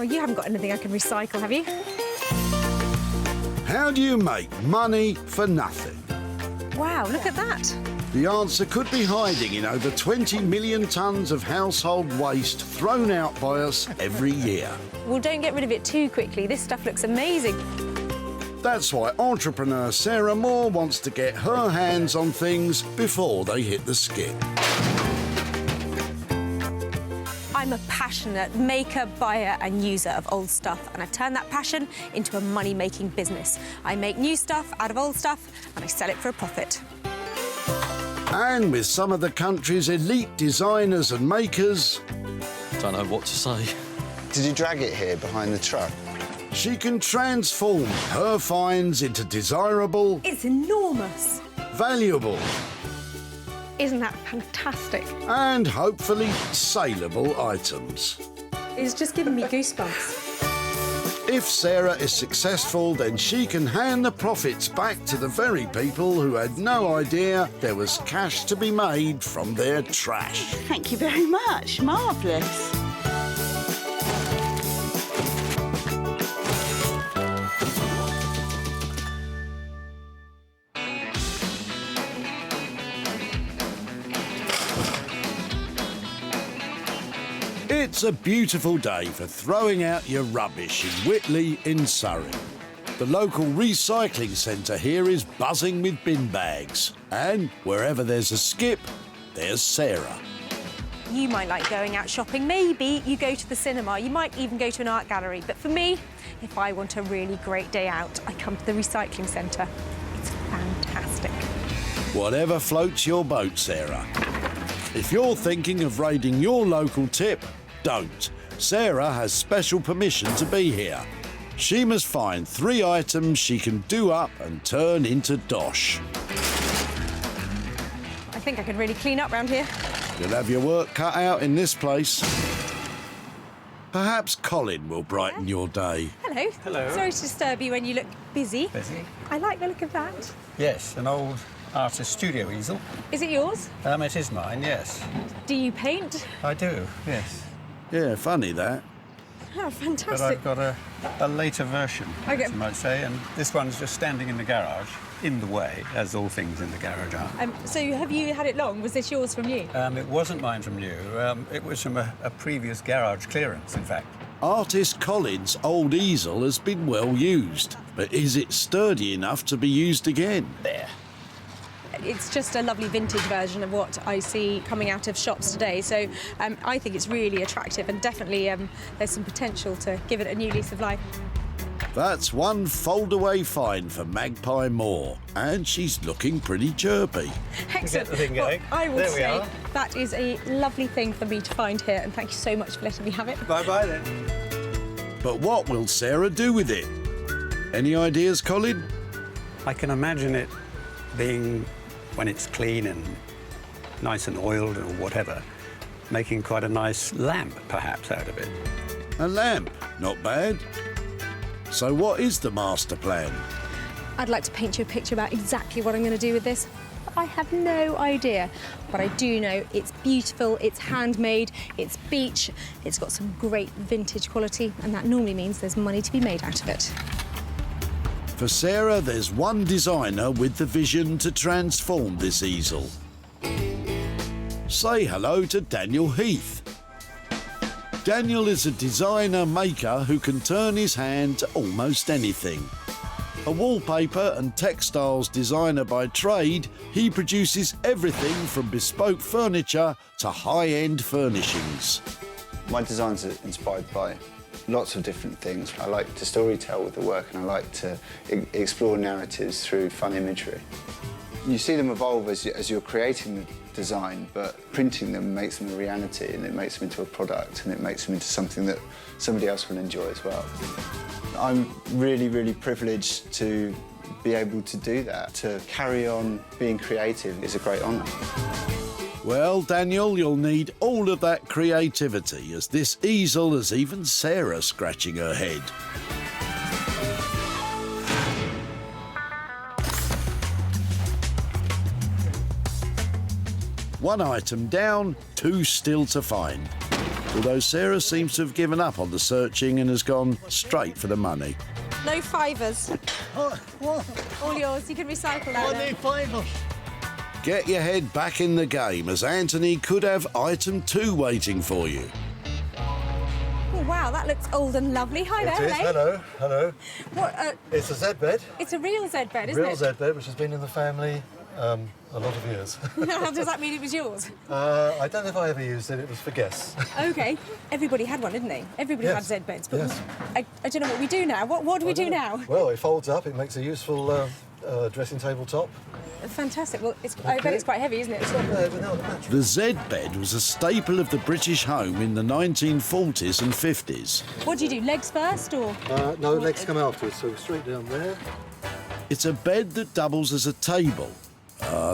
you haven't got anything I can recycle, have you? How do you make money for nothing? Wow, look at that. The answer could be hiding in over 20 million tonnes of household waste thrown out by us every year. Well, don't get rid of it too quickly. This stuff looks amazing. That's why entrepreneur Sarah Moore wants to get her hands on things before they hit the skip. I'm a passionate maker, buyer and user of old stuff, and I've turned that passion into a money-making business. I make new stuff out of old stuff and I sell it for a profit. And with some of the country's elite designers and makers... Don't know what to say. Did you drag it here behind the truck? She can transform her finds into desirable... It's enormous. Valuable... Isn't that fantastic? and hopefully saleable items. It's just giving me goosebumps. If Sarah is successful, then she can hand the profits back to the very people who had no idea there was cash to be made from their trash. Thank you very much. Marvellous. It's a beautiful day for throwing out your rubbish in Witley in Surrey. The local recycling centre here is buzzing with bin bags. And wherever there's a skip, there's Sarah. You might like going out shopping. Maybe you go to the cinema. You might even go to an art gallery. But for me, if I want a really great day out, I come to the recycling centre. It's fantastic. Whatever floats your boat, Sarah. If you're thinking of raiding your local tip, don't. Sarah has special permission to be here. She must find 3 items she can do up and turn into dosh. I think I could really clean up round here. You'll have your work cut out in this place. Perhaps Colin will brighten your day. Hello. Hello. Sorry to disturb you when you look busy. Busy? I like the look of that. Yes, an old artist studio easel. Is it yours? It is mine, yes. Do you paint? I do, yes. Yeah, funny that. Oh, But fantastic. I've got a later version, Okay. as you might say, and this one's just standing in the garage, in the way, as all things in the garage are. So have you had it long? Was this yours from you? It wasn't mine from you. It was from a previous garage clearance, in fact. Artist Colin's old easel has been well used, but is it sturdy enough to be used again? There. It's just a lovely vintage version of what I see coming out of shops today. So I think it's really attractive and definitely there's some potential to give it a new lease of life. That's one fold-away find for Magpie Moore, and she's looking pretty chirpy. Excellent. the thing Well, going. I will There we say are. that is a lovely thing for me to find here, and thank you so much for letting me have it. Bye-bye then. But what will Sarah do with it? Any ideas, Colin? I can imagine it being, when it's clean and nice and oiled or whatever, making quite a nice lamp, perhaps, out of it. A lamp, not bad. So what is the master plan? I'd like to paint you a picture about exactly what I'm going to do with this. I have no idea, but I do know it's beautiful, it's handmade, it's beech, it's got some great vintage quality, and that normally means there's money to be made out of it. For Sarah, there's one designer with the vision to transform this easel. Say hello to Daniel Heath. Daniel is a designer maker who can turn his hand to almost anything. A wallpaper and textiles designer by trade, he produces everything from bespoke furniture to high-end furnishings. My designs are inspired by lots of different things. I like to storytell with the work, and I like to explore narratives through fun imagery. You see them evolve as you're creating the design, but printing them makes them a reality, and it makes them into a product, and it makes them into something that somebody else will enjoy as well. I'm really, really privileged to be able to do that. To carry on being creative is a great honour. Well, Daniel, you'll need all of that creativity, as this easel has even Sarah scratching her head. One item down, 2 still to find. although Sarah seems to have given up on the searching and has gone straight for the money. No fivers. What? All yours. You can recycle that. I need fivers. Get your head back in the game, as Anthony could have item 2 waiting for you. Oh, wow, that looks old and lovely. Hi there, It is. Elaine. Hello. What? It's a Z bed. It's a real Z bed, isn't Real it? Z bed, which has been in the family a lot of years. Does that mean it was yours? I don't know if I ever used it. It was for guests. Okay. Everybody had one, didn't they? Everybody had Yes. Z beds. But Yes. I don't know what we do now. What do we do now? Well, it folds up. It makes a useful dressing table top. Fantastic. Well, I bet it's quite heavy, isn't it? It's not bad without the mattress. The Z bed was a staple of the British home in the 1940s and 50s. What do you do? Legs first, or? No, legs come afterwards, so straight down there. It's a bed that doubles as a table.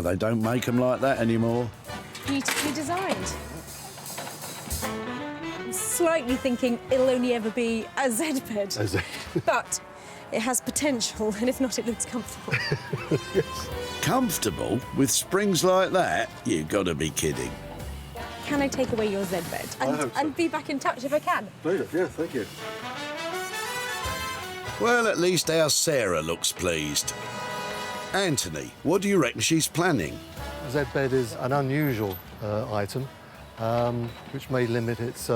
They don't make them like that anymore. Beautifully designed. I'm slightly thinking it'll only ever be a Z bed. A Z. But it has potential, and if not, it looks comfortable. Comfortable with springs like that? You've got to be kidding. Can I take away your Z bed? And, hope so. and be back in touch if I can? Yeah, thank you. Well, at least our Sarah looks pleased. Anthony, what do you reckon she's planning? A Z bed is an unusual item, which may limit its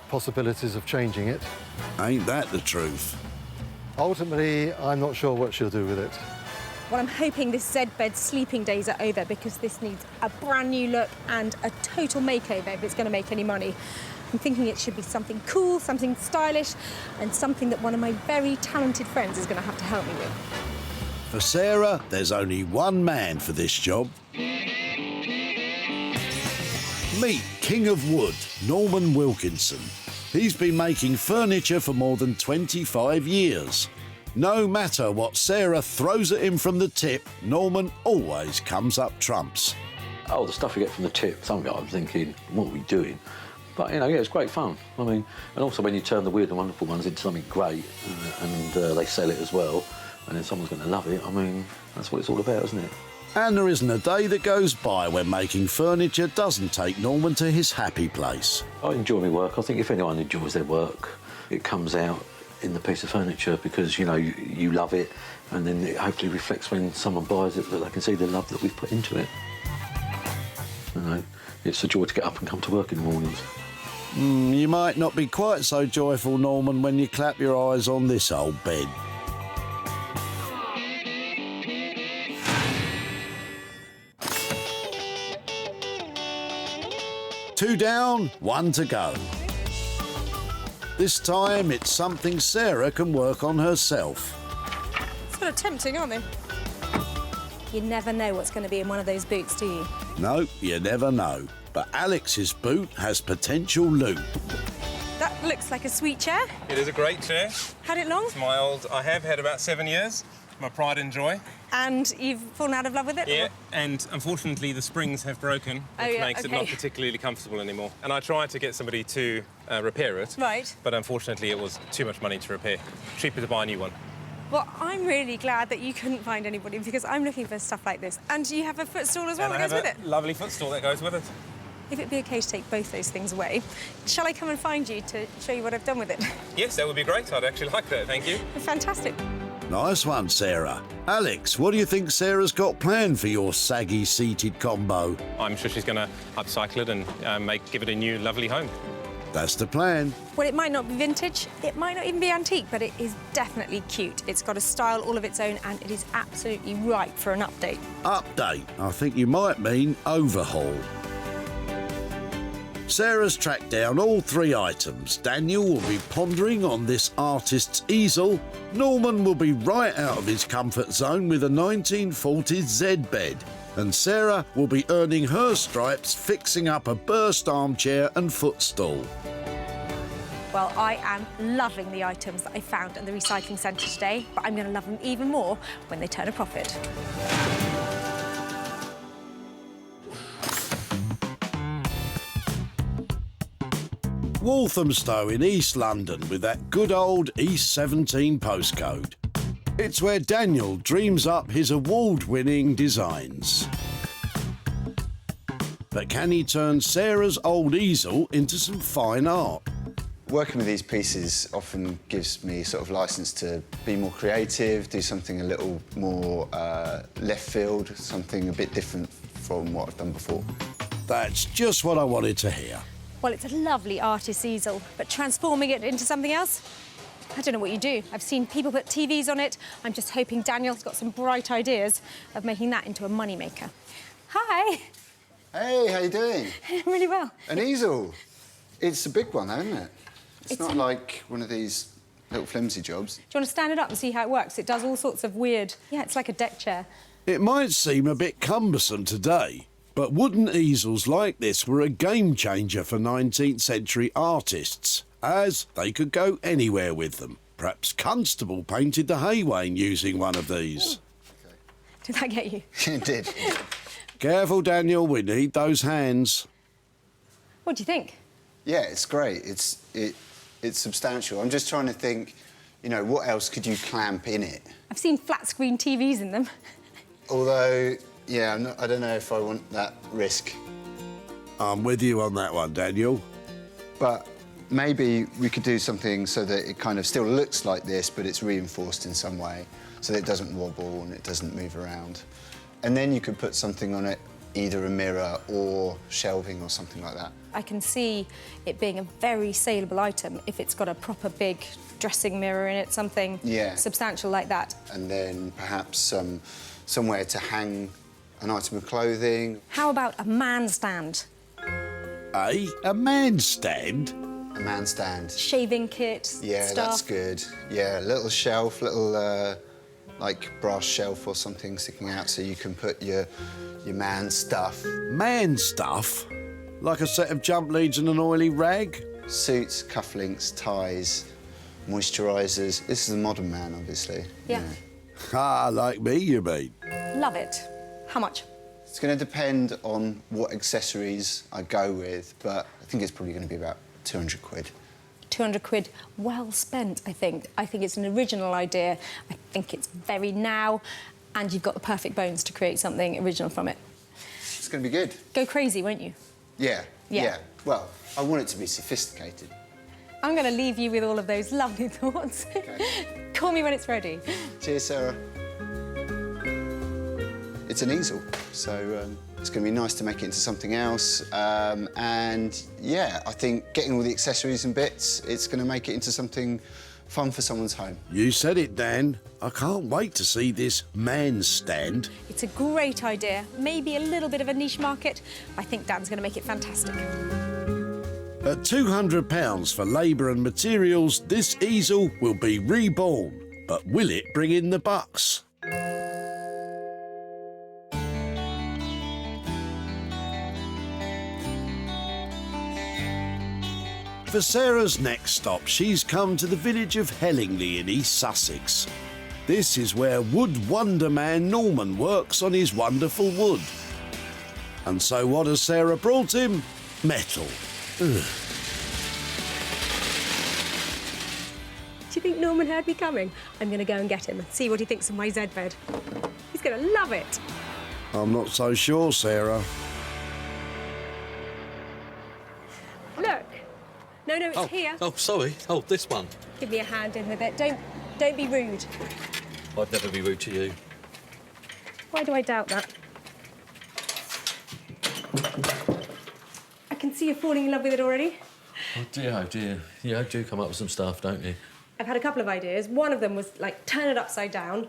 possibilities of changing it. Ain't that the truth? Ultimately, I'm not sure what she'll do with it. Well, I'm hoping this Z bed sleeping days are over, because this needs a brand new look and a total makeover if it's going to make any money. I'm thinking it should be something cool, something stylish, and something that one of my very talented friends is going to have to help me with. For Sarah, there's only one man for this job. Meet King of Wood, Norman Wilkinson. He's been making furniture for more than 25 years. No matter what Sarah throws at him from the tip, Norman always comes up trumps. Oh, the stuff you get from the tip, some of it I'm thinking, what are we doing? But, you know, yeah, it's great fun. I mean, and also when you turn the weird and wonderful ones into something great and they sell it as well, and then someone's going to love it, I mean, that's what it's all about, isn't it? And there isn't a day that goes by when making furniture doesn't take Norman to his happy place. I enjoy my work. I think if anyone enjoys their work, it comes out in the piece of furniture because, you know, you love it, and then it hopefully reflects when someone buys it that they can see the love that we've put into it. You know, it's a joy to get up and come to work in the mornings. You might not be quite so joyful, Norman, when you clap your eyes on this old bed. Two down, one to go. This time it's something Sarah can work on herself. Sort of tempting, aren't they? You never know what's going to be in one of those boots, do you? No, you never know. But Alex's boot has potential loot. That looks like a sweet chair. It is a great chair. Had it long? I have had about 7 years. My pride and joy. And you've fallen out of love with it? Yeah, and unfortunately the springs have broken, which makes it not okay. particularly comfortable anymore. And I tried to get somebody to repair it. Right. But unfortunately it was too much money to repair. Cheaper to buy a new one. Well, I'm really glad that you couldn't find anybody, because I'm looking for stuff like this. And you have a footstool as well And I that have goes with a it. lovely footstool that goes with it. If it'd be okay to take both those things away, shall I come and find you to show you what I've done with it? Yes, that would be great. I'd actually like that, thank you. Fantastic. Nice one, Sarah. Alex, what do you think Sarah's got planned for your saggy seated combo? I'm sure she's going to upcycle it and give it a new lovely home. That's the plan. Well, it might not be vintage, it might not even be antique, but it is definitely cute. It's got a style all of its own, and it is absolutely right for an update. Update. I think you might mean overhaul. Sarah's tracked down all three items. Daniel will be pondering on this artist's easel. Norman will be right out of his comfort zone with a 1940s Z bed. And Sarah will be earning her stripes fixing up a burst armchair and footstool. Well, I am loving the items that I found at the recycling centre today, but I'm going to love them even more when they turn a profit. Walthamstow in East London with that good old East 17 postcode. It's where Daniel dreams up his award-winning designs. But can he turn Sarah's old easel into some fine art? Working with these pieces often gives me sort of license to be more creative, do something a little more left field, something a bit different from what I've done before. That's just what I wanted to hear. Well, it's a lovely artist's easel, but transforming it into something else, I don't know what you do. I've seen people put TVs on it. I'm just hoping Daniel's got some bright ideas of making that into a moneymaker. Hi. Hey, how you doing? Really well. An easel. It's a big one, though, isn't it? It's not like one of these little flimsy jobs. Do you want to stand it up and see how it works? It does all sorts of weird... Yeah, it's like a deck chair. It might seem a bit cumbersome today, but wooden easels like this were a game changer for 19th century artists, as they could go anywhere with them. Perhaps Constable painted the Haywain using one of these. Okay. Did that get you? It did. Careful, Daniel, we need those hands. What do you think? Yeah, it's great. It's substantial. I'm just trying to think, you know, what else could you clamp in it? I've seen flat-screen TVs in them. Although, yeah, I don't know if I want that risk. I'm with you on that one, Daniel. But maybe we could do something so that it kind of still looks like this, but it's reinforced in some way, so that it doesn't wobble and it doesn't move around. And then you could put something on it, either a mirror or shelving or something like that. I can see it being a very saleable item if it's got a proper big dressing mirror in it, something substantial like that. And then perhaps somewhere to hang an item of clothing. How about a man stand? A man stand? A man stand. Shaving kit, Yeah, stuff. that's good. Yeah, little shelf, little like brass shelf or something sticking out so you can put your man stuff. Man stuff? Like a set of jump leads and an oily rag? Suits, cufflinks, ties, moisturisers. This is a modern man, obviously. Yeah. Ah, like me, you mean? Love it. How much? It's going to depend on what accessories I go with, but I think it's probably going to be about 200 quid. 200 quid, well spent, I think. I think it's an original idea. I think it's very now, and you've got the perfect bones to create something original from it. It's going to be good. Go crazy, won't you? Yeah. Well, I want it to be sophisticated. I'm going to leave you with all of those lovely thoughts. Okay. Call me when it's ready. Cheers, Sarah. It's an easel, so it's going to be nice to make it into something else. And, yeah, I think getting all the accessories and bits, it's going to make it into something fun for someone's home. You said it, Dan. I can't wait to see this man stand. It's a great idea. Maybe a little bit of a niche market. I think Dan's going to make it fantastic. At £200 for labour and materials, this easel will be reborn. But will it bring in the bucks? For Sarah's next stop, she's come to the village of Hellingley in East Sussex. This is where wood wonder man Norman works on his wonderful wood. And so what has Sarah brought him? Metal. Ugh. Do you think Norman heard me coming? I'm going to go and get him and see what he thinks of my Z bed. He's going to love it. I'm not so sure, Sarah. Look. No, it's here. Oh, sorry. Oh, this one. Give me a hand in with it. Don't be rude. I'd never be rude to you. Why do I doubt that? I can see you're falling in love with it already. Oh, dear, oh, dear. You do come up with some stuff, don't you? I've had a couple of ideas. One of them was, like, turn it upside down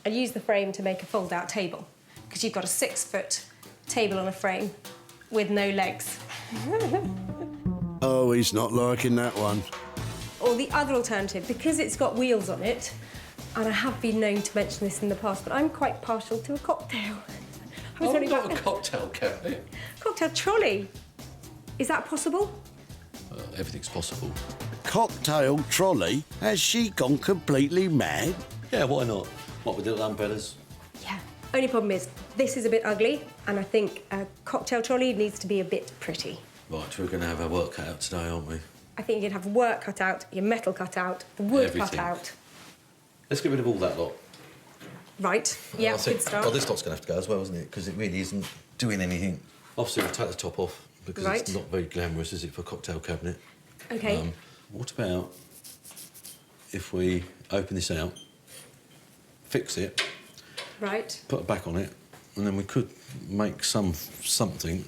and use the frame to make a fold-out table. Because you've got a 6-foot table on a frame with no legs. Oh, he's not liking that one. Or the other alternative, because it's got wheels on it, and I have been known to mention this in the past, but I'm quite partial to a cocktail. Not a cocktail cabinet. Cocktail trolley. Is that possible? Everything's possible. Cocktail trolley? Has she gone completely mad? Yeah, why not? What, with little umbrellas? Yeah. Only problem is, this is a bit ugly, and I think a cocktail trolley needs to be a bit pretty. Right, we're going to have our work cut out today, aren't we? I think you can have work cut out, your metal cut out, the wood Everything. cut out. Let's get rid of all that lot. Right. Yeah, I think, good start. well, this lot's going to have to go as well, isn't it? Because it really isn't doing anything. Obviously, we'll take the top off because Right. it's not very glamorous, is it, for a cocktail cabinet? Okay. What about if we open this out, fix it, Right. put a back on it, and then we could make something,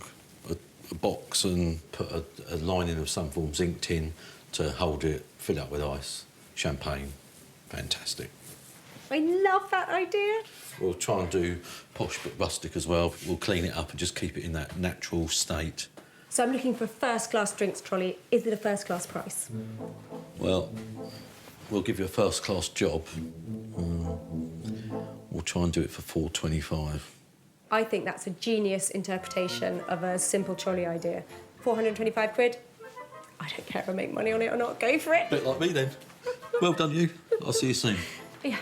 a box, and put a lining of some form, zinc tin, to hold it, fill it up with ice, champagne. Fantastic. I love that idea. We'll try and do posh but rustic as well. We'll clean it up and just keep it in that natural state. So I'm looking for a first-class drinks trolley. Is it a first-class price? Well, we'll give you a first-class job. We'll try and do it for £4.25. I think that's a genius interpretation of a simple trolley idea. 425 quid? I don't care if I make money on it or not. Go for it. Bit like me then. Well done, you. I'll see you soon. Yeah.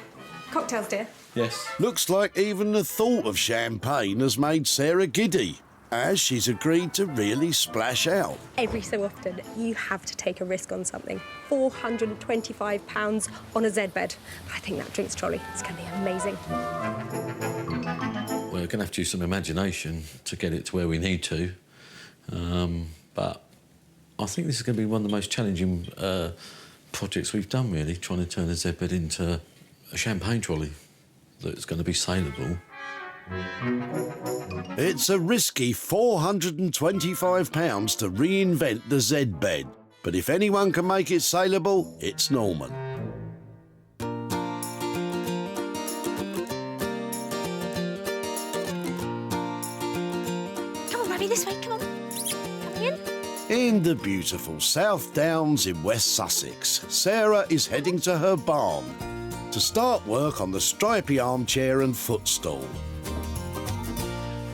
Cocktails, dear. Yes. Looks like even the thought of champagne has made Sarah giddy, as she's agreed to really splash out. Every so often, you have to take a risk on something. £425 on a Z bed. I think that drinks trolley is going to be amazing. We're going to have to use some imagination to get it to where we need to. But I think this is going to be one of the most challenging projects we've done, really, trying to turn a Z bed into a champagne trolley that's going to be saleable. It's a risky £425 to reinvent the Z bed, but if anyone can make it saleable, it's Norman. Come on, Robbie, this way, come on. Coming in? In the beautiful South Downs in West Sussex, Sarah is heading to her barn to start work on the stripy armchair and footstool.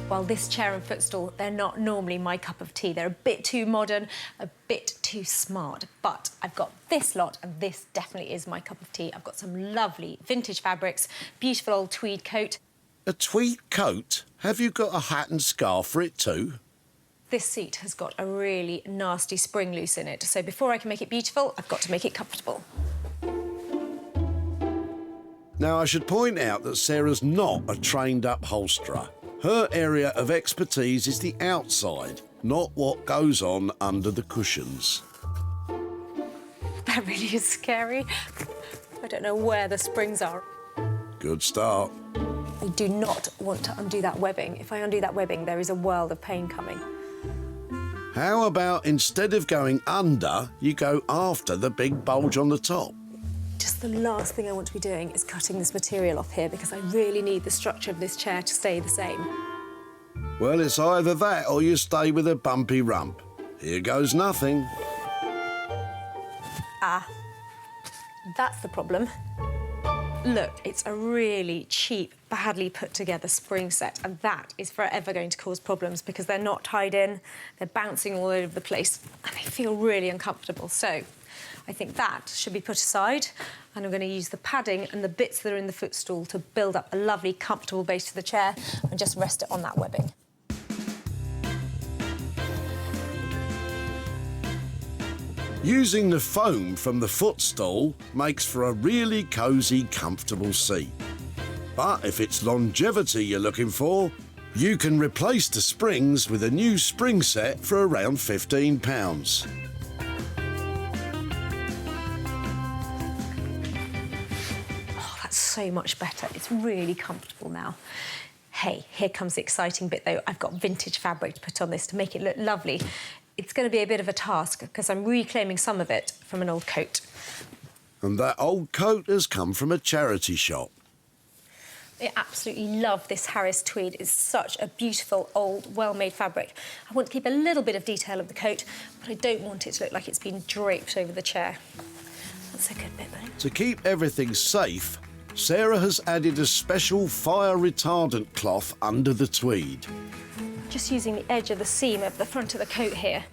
Well, this chair and footstool, they're not normally my cup of tea. They're a bit too modern, a bit too smart. But I've got this lot, and this definitely is my cup of tea. I've got some lovely vintage fabrics, beautiful old tweed coat. A tweed coat? Have you got a hat and scarf for it too? This seat has got a really nasty spring loose in it, so before I can make it beautiful, I've got to make it comfortable. Now, I should point out that Sarah's not a trained upholsterer. Her area of expertise is the outside, not what goes on under the cushions. That really is scary. I don't know where the springs are. Good start. I do not want to undo that webbing. If I undo that webbing, there is a world of pain coming. How about instead of going under, you go after the big bulge on the top? Just the last thing I want to be doing is cutting this material off here because I really need the structure of this chair to stay the same. Well, it's either that or you stay with a bumpy rump. Here goes nothing. Ah, that's the problem. Look, it's a really cheap, badly put together spring set, and that is forever going to cause problems because they're not tied in, they're bouncing all over the place, and they feel really uncomfortable. So I think that should be put aside, and I'm going to use the padding and the bits that are in the footstool to build up a lovely, comfortable base to the chair and just rest it on that webbing. Using the foam from the footstool makes for a really cosy, comfortable seat. But if it's longevity you're looking for, you can replace the springs with a new spring set for around £15. Oh, that's so much better. It's really comfortable now. Hey, here comes the exciting bit, though. I've got vintage fabric to put on this to make it look lovely. It's going to be a bit of a task because I'm reclaiming some of it from an old coat. And that old coat has come from a charity shop. I absolutely love this Harris tweed. It's such a beautiful, old, well-made fabric. I want to keep a little bit of detail of the coat, but I don't want it to look like it's been draped over the chair. That's a good bit, though. To keep everything safe, Sarah has added a special fire-retardant cloth under the tweed. Just using the edge of the seam of the front of the coat here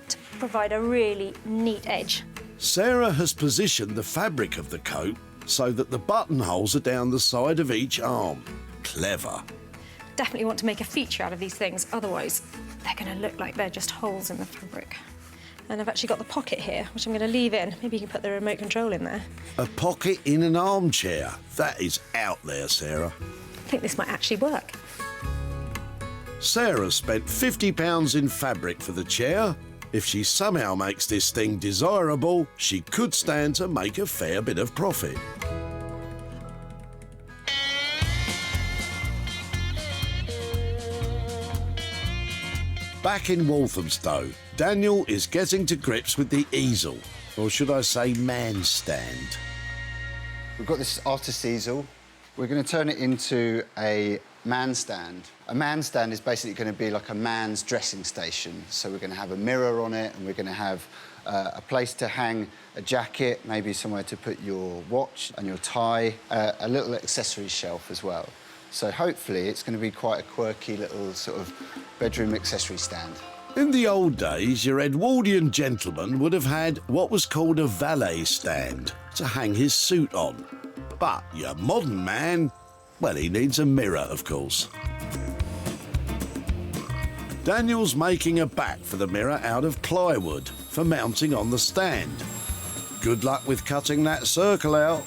to provide a really neat edge. Sarah has positioned the fabric of the coat so that the buttonholes are down the side of each arm. Clever. Definitely want to make a feature out of these things, otherwise they're going to look like they're just holes in the fabric. And I've actually got the pocket here, which I'm going to leave in. Maybe you can put the remote control in there. A pocket in an armchair. That is out there, Sarah. I think this might actually work. Sarah spent £50 in fabric for the chair. If she somehow makes this thing desirable, she could stand to make a fair bit of profit. Back in Walthamstow, Daniel is getting to grips with the easel, or should I say man stand. We've got this artist easel. We're going to turn it into a man stand. A man stand is basically going to be like a man's dressing station. So we're going to have a mirror on it, and we're going to have a place to hang a jacket, maybe somewhere to put your watch and your tie, a little accessory shelf as well. So hopefully it's going to be quite a quirky little sort of bedroom accessory stand. In the old days, your Edwardian gentleman would have had what was called a valet stand to hang his suit on. But your modern man, well, he needs a mirror, of course. Daniel's making a back for the mirror out of plywood for mounting on the stand. Good luck with cutting that circle out.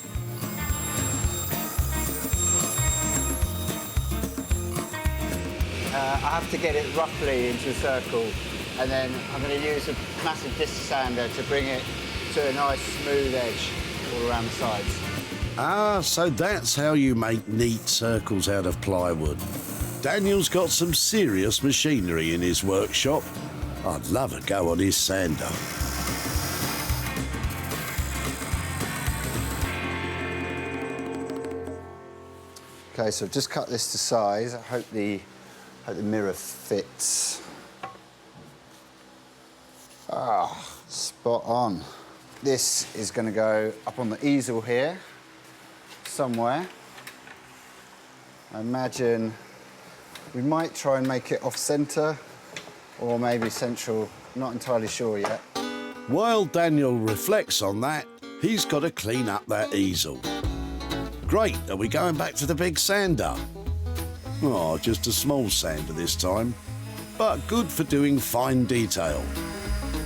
I have to get it roughly into a circle, and then I'm going to use a massive disc sander to bring it to a nice smooth edge all around the sides. Ah, so that's how you make neat circles out of plywood. Daniel's got some serious machinery in his workshop. I'd love a go on his sander. OK, so I've just cut this to size. I hope the mirror fits. Ah, spot on. This is going to go up on the easel here, somewhere. I imagine we might try and make it off-centre, or maybe central. Not entirely sure yet. While Daniel reflects on that, he's got to clean up that easel. Great, are we going back to the big sander? Oh, just a small sander this time, but good for doing fine detail.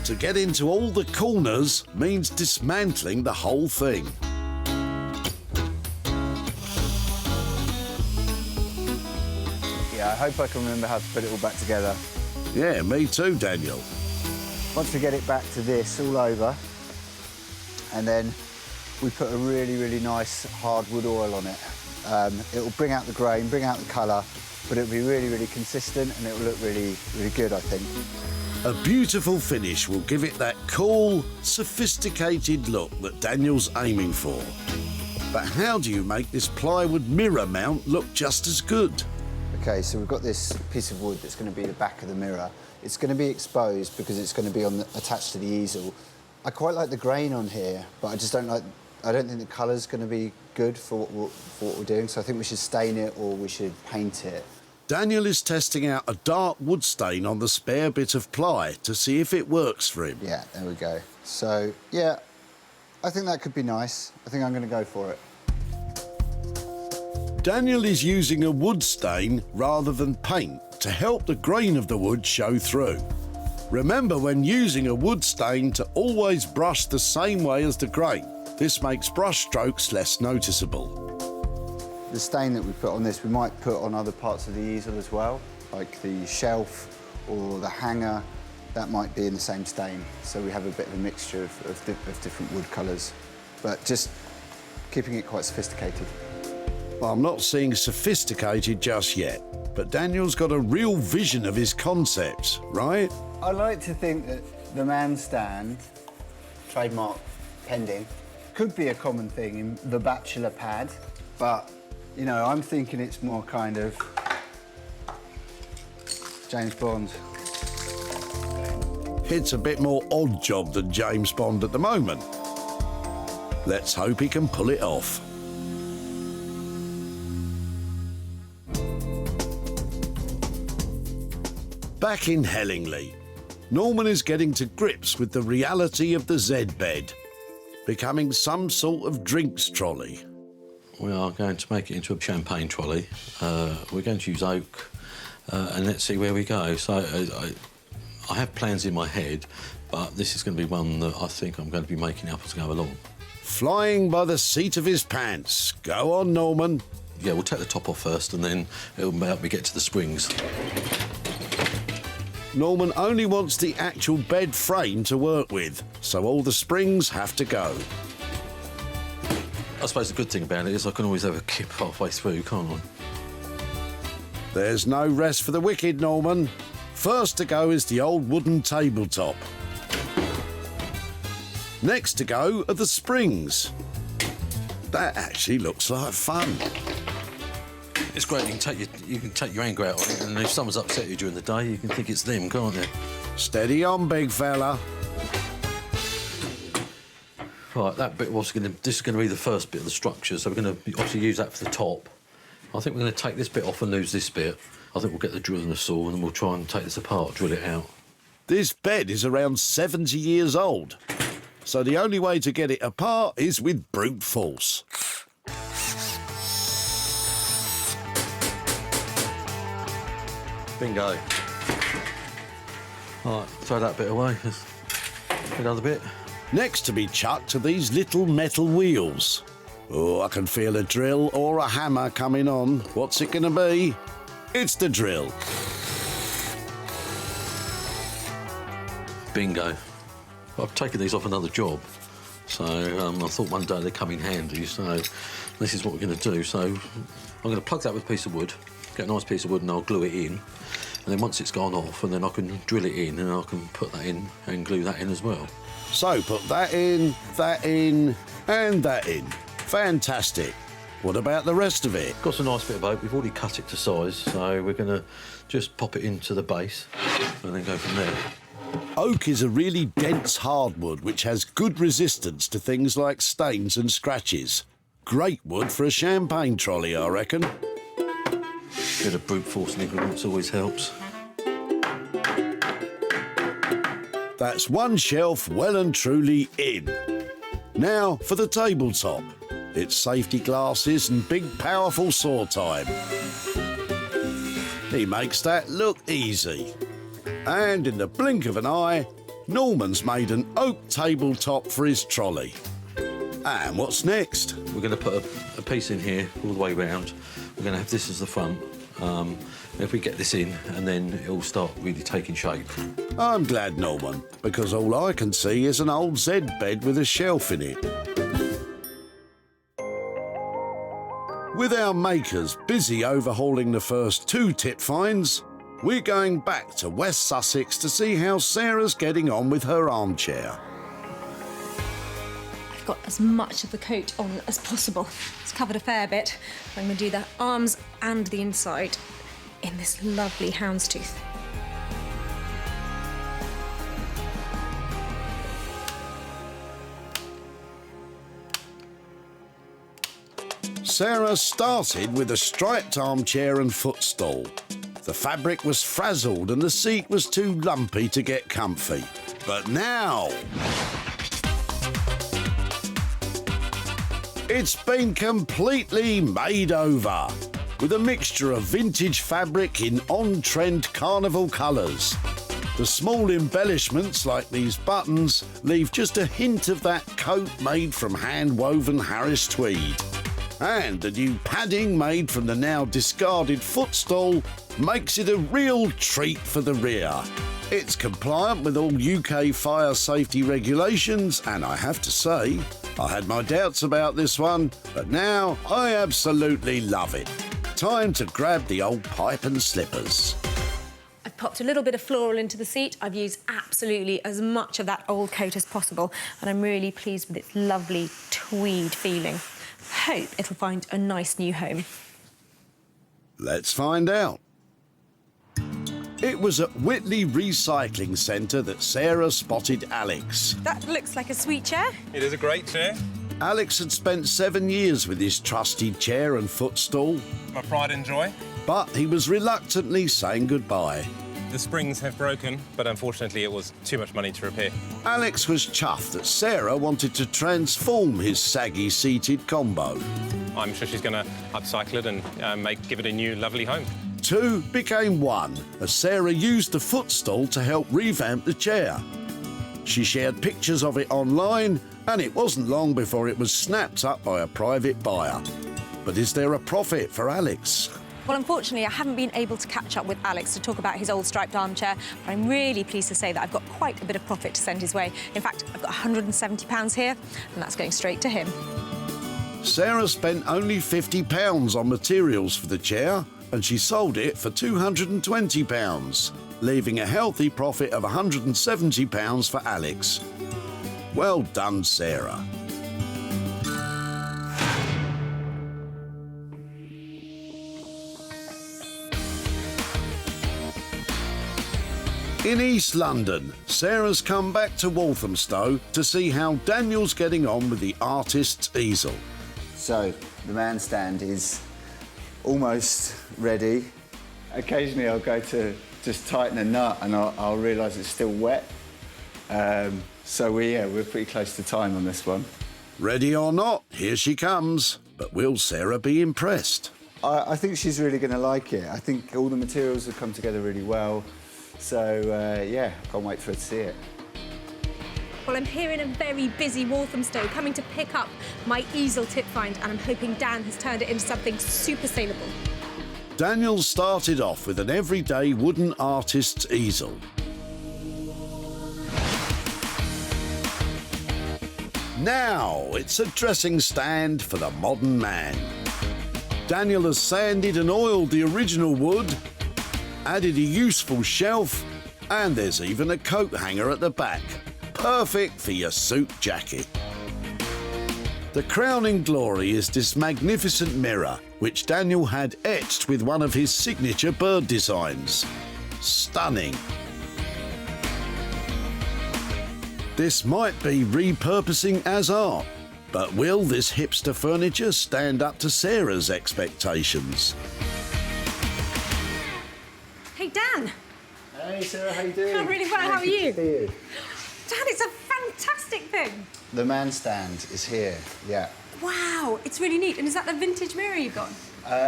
To get into all the corners means dismantling the whole thing. Yeah, I hope I can remember how to put it all back together. Yeah, me too, Daniel. Once we get it back to this all over, and then we put a really, really nice hardwood oil on it. It'll bring out the grain, bring out the colour, but it'll be really, really consistent, and it'll look really, really good, I think. A beautiful finish will give it that cool, sophisticated look that Daniel's aiming for. But how do you make this plywood mirror mount look just as good? OK, so we've got this piece of wood that's going to be the back of the mirror. It's going to be exposed because it's going to be attached to the easel. I quite like the grain on here, but I don't think the colour's going to be good for what we're doing, so I think we should stain it or we should paint it. Daniel is testing out a dark wood stain on the spare bit of ply to see if it works for him. Yeah, there we go. So, yeah, I think that could be nice. I think I'm going to go for it. Daniel is using a wood stain rather than paint to help the grain of the wood show through. Remember, when using a wood stain, to always brush the same way as the grain. This makes brush strokes less noticeable. The stain that we put on this, we might put on other parts of the easel as well, like the shelf or the hanger. That might be in the same stain, so we have a bit of a mixture of different wood colours, but just keeping it quite sophisticated. Well, I'm not seeing sophisticated just yet, but Daniel's got a real vision of his concepts, right? I like to think that the man stand, trademark pending, could be a common thing in the bachelor pad, but, you know, I'm thinking it's more kind of James Bond. It's a bit more odd job than James Bond at the moment. Let's hope he can pull it off. Back in Hellingley, Norman is getting to grips with the reality of the Z-bed, becoming some sort of drinks trolley. We are going to make it into a champagne trolley. We're going to use oak, and let's see where we go. So I have plans in my head, but this is going to be one that I think I'm going to be making up as I go along. Flying by the seat of his pants. Go on, Norman. Yeah, we'll take the top off first, and then it'll help me get to the springs. Norman only wants the actual bed frame to work with, so all the springs have to go. I suppose the good thing about it is I can always have a kip halfway through, can't I? There's no rest for the wicked, Norman. First to go is the old wooden tabletop. Next to go are the springs. That actually looks like fun. It's great. You can take your anger out on it, and if someone's upset you during the day, you can think it's them, can't you? Steady on, big fella. Right, that bit was this is going to be the first bit of the structure, so we're going to obviously use that for the top. I think we're going to take this bit off and lose this bit. I think we'll get the drill and the saw, and then we'll try and take this apart, drill it out. This bed is around 70 years old, so the only way to get it apart is with brute force. Bingo. Right, throw that bit away. Another bit. Next to be chucked are these little metal wheels. Oh, I can feel a drill or a hammer coming on. What's it going to be? It's the drill. Bingo. I've taken these off another job, so I thought one day they'd come in handy, so this is what we're going to do. So I'm going to plug that with a piece of wood, get a nice piece of wood, and I'll glue it in. And then once it's gone off, and then I can drill it in, and I can put that in and glue that in as well. So put that in, and that in. Fantastic. What about the rest of it? Got a nice bit of oak. We've already cut it to size, so we're going to just pop it into the base and then go from there. Oak is a really dense hardwood which has good resistance to things like stains and scratches. Great wood for a champagne trolley, I reckon. Bit of brute force nigglements always helps. That's one shelf well and truly in. Now for the tabletop. It's safety glasses and big powerful saw time. He makes that look easy. And in the blink of an eye, Norman's made an oak tabletop for his trolley. And what's next? We're going to put a piece in here all the way round. We're going to have this as the front. If we get this in, and then it'll start really taking shape. I'm glad, Norman, because all I can see is an old Z bed with a shelf in it. With our makers busy overhauling the first 2 tip finds, we're going back to West Sussex to see how Sarah's getting on with her armchair. I've got as much of the coat on as possible. It's covered a fair bit. I'm going to do the arms and the inside in this lovely houndstooth. Sarah started with a striped armchair and footstool. The fabric was frazzled and the seat was too lumpy to get comfy. But now it's been completely made over with a mixture of vintage fabric in on-trend carnival colours. The small embellishments like these buttons leave just a hint of that coat made from hand-woven Harris tweed. And the new padding made from the now discarded footstool makes it a real treat for the rear. It's compliant with all UK fire safety regulations, and I have to say, I had my doubts about this one, but now I absolutely love it. Time to grab the old pipe and slippers. I've popped a little bit of floral into the seat. I've used absolutely as much of that old coat as possible, and I'm really pleased with its lovely tweed feeling. Hope it'll find a nice new home. Let's find out. It was at Witley Recycling Centre that Sarah spotted Alex. That looks like a sweet chair. It is a great chair. Alex had spent 7 years with his trusty chair and footstool, My pride and joy. but he was reluctantly saying goodbye. The springs have broken, but unfortunately it was too much money to repair. Alex was chuffed that Sarah wanted to transform his saggy seated combo. I'm sure she's going to upcycle it and give it a new, lovely home. 2 became 1, as Sarah used the footstool to help revamp the chair. She shared pictures of it online, and it wasn't long before it was snapped up by a private buyer. But is there a profit for Alex? Well, unfortunately, I haven't been able to catch up with Alex to talk about his old striped armchair, but I'm really pleased to say that I've got quite a bit of profit to send his way. In fact, I've got £170 here, and that's going straight to him. Sarah spent only £50 on materials for the chair, and she sold it for £220, leaving a healthy profit of £170 for Alex. Well done, Sarah. In East London, Sarah's come back to Walthamstow to see how Daniel's getting on with the artist's easel. So, the man stand is almost ready. Occasionally I'll go to just tighten a nut and I'll realise it's still wet. So we're pretty close to time on this one. Ready or not, here she comes. But will Sarah be impressed? I think she's really going to like it. I think all the materials have come together really well. So, yeah, can't wait for her to see it. Well, I'm here in a very busy Walthamstow, coming to pick up my easel tip find, and I'm hoping Dan has turned it into something super saleable. Daniel started off with an everyday wooden artist's easel. Now it's a dressing stand for the modern man. Daniel has sanded and oiled the original wood, added a useful shelf, and there's even a coat hanger at the back. Perfect for your suit jacket. The crowning glory is this magnificent mirror, which Daniel had etched with one of his signature bird designs. Stunning. This might be repurposing as art, but will this hipster furniture stand up to Sarah's expectations? Hey, Dan. Hey, Sarah, how you doing? I'm really well, how are you? Good to see you. Dan, it's a fantastic thing. The man stand is here, yeah. Wow, it's really neat. And is that the vintage mirror you've got?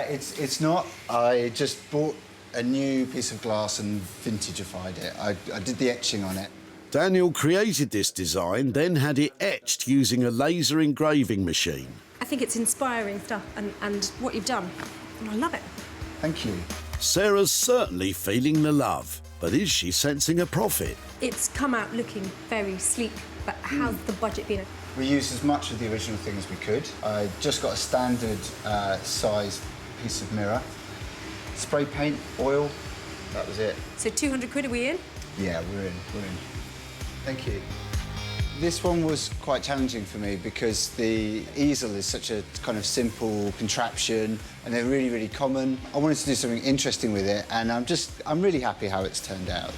It's not. I just bought a new piece of glass and vintagified it. I did the etching on it. Daniel created this design, then had it etched using a laser engraving machine. I think it's inspiring stuff, and what you've done. And I love it. Thank you. Sarah's certainly feeling the love, but is she sensing a profit? It's come out looking very sleek, but how's the budget been? We used as much of the original thing as we could. I just got a standard size piece of mirror. Spray paint, oil, that was it. So 200 quid, are we in? Yeah, we're in. Thank you. This one was quite challenging for me because the easel is such a kind of simple contraption and they're really, really common. I wanted to do something interesting with it and I'm really happy how it's turned out.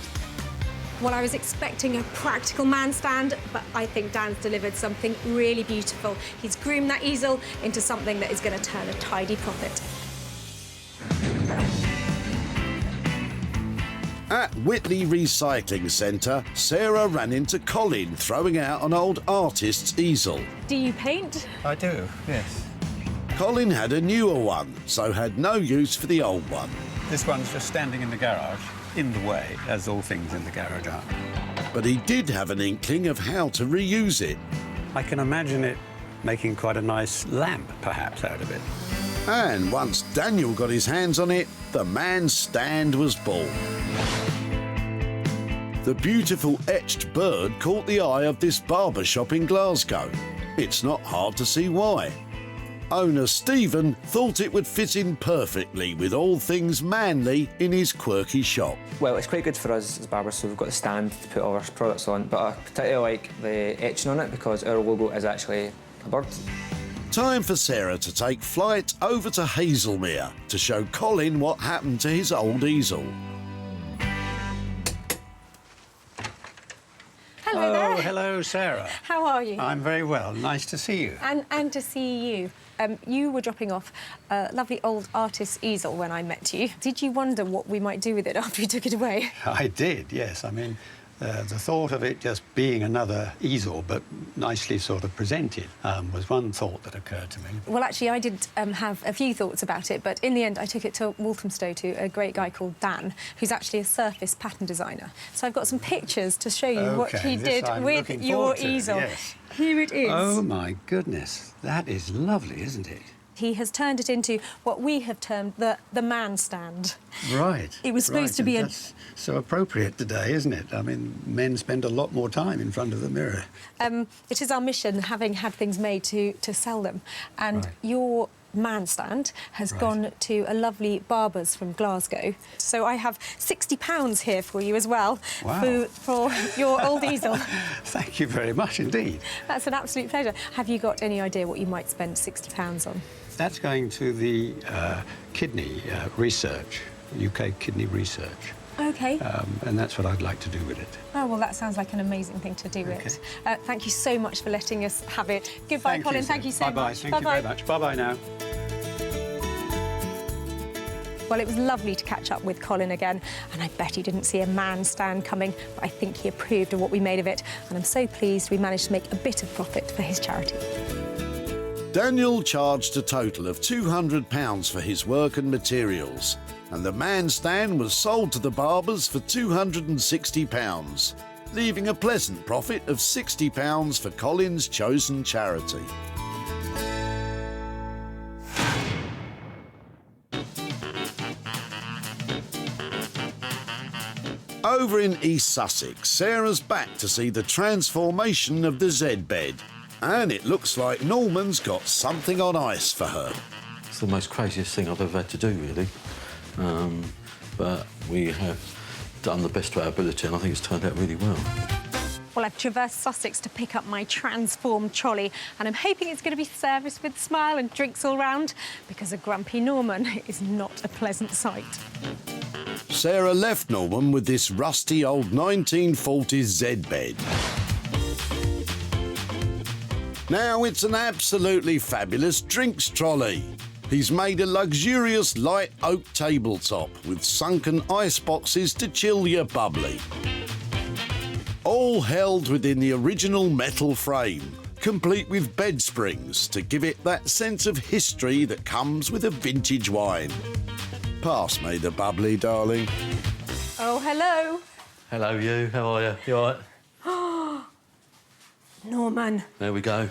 Well, I was expecting a practical man stand, but I think Dan's delivered something really beautiful. He's groomed that easel into something that is going to turn a tidy profit. At Witley Recycling Centre, Sarah ran into Colin throwing out an old artist's easel. Do you paint? I do, yes. Colin had a newer one, so had no use for the old one. This one's just standing in the garage, in the way, as all things in the garage are. But he did have an inkling of how to reuse it. I can imagine it making quite a nice lamp, perhaps, out of it. And once Daniel got his hands on it, the man's stand was born. The beautiful etched bird caught the eye of this barber shop in Glasgow. It's not hard to see why. Owner Stephen thought it would fit in perfectly with all things manly in his quirky shop. Well, it's quite good for us as barbers, so we've got a stand to put all our products on, but I particularly like the etching on it because our logo is actually a bird. Time for Sarah to take flight over to Hazelmere to show Colin what happened to his old easel. Hello there. Oh, hello, Sarah. How are you? I'm very well. Nice to see you. And to see you. You were dropping off a lovely old artist's easel when I met you. Did you wonder what we might do with it after you took it away? I did, yes. I mean, the thought of it just being another easel, but nicely sort of presented, was one thought that occurred to me. Well, actually, I did have a few thoughts about it, but in the end, I took it to Walthamstow to a great guy called Dan, who's actually a surface pattern designer. So I've got some pictures to show you what he did with your easel. Yes. Here it is. Oh, my goodness. That is lovely, isn't it? He has turned it into what we have termed the man stand. Right. It was supposed to be a... That's so appropriate today, isn't it? I mean, men spend a lot more time in front of the mirror. It is our mission, having had things made, to sell them. And your man stand has gone to a lovely barber's from Glasgow. So I have £60 here for you as well. Wow. For your old easel. Thank you very much indeed. That's an absolute pleasure. Have you got any idea what you might spend £60 on? That's going to the kidney research, UK kidney research. OK. And that's what I'd like to do with it. Oh, well, that sounds like an amazing thing to do with. Thank you so much for letting us have it. Goodbye, Colin. Thank you so Bye-bye. much. Thank you very much. Bye-bye now. Well, it was lovely to catch up with Colin again, and I bet he didn't see a man stand coming, but I think he approved of what we made of it, and I'm so pleased we managed to make a bit of profit for his charity. Daniel charged a total of £200 for his work and materials, and the man stand was sold to the barbers for £260, leaving a pleasant profit of £60 for Colin's chosen charity. Over in East Sussex, Sarah's back to see the transformation of the Z-bed. And it looks like Norman's got something on ice for her. It's the most craziest thing I've ever had to do, really. But we have done the best of our ability, and I think it's turned out really well. Well, I've traversed Sussex to pick up my transformed trolley, and I'm hoping it's going to be serviced with a smile and drinks all round, because a grumpy Norman is not a pleasant sight. Sarah left Norman with this rusty old 1940s Z-bed. Now it's an absolutely fabulous drinks trolley. He's made a luxurious light oak tabletop with sunken ice boxes to chill your bubbly. All held within the original metal frame, complete with bed springs to give it that sense of history that comes with a vintage wine. Pass me the bubbly, darling. Oh, hello. Hello, you. How are you? You all right? Norman. There we go.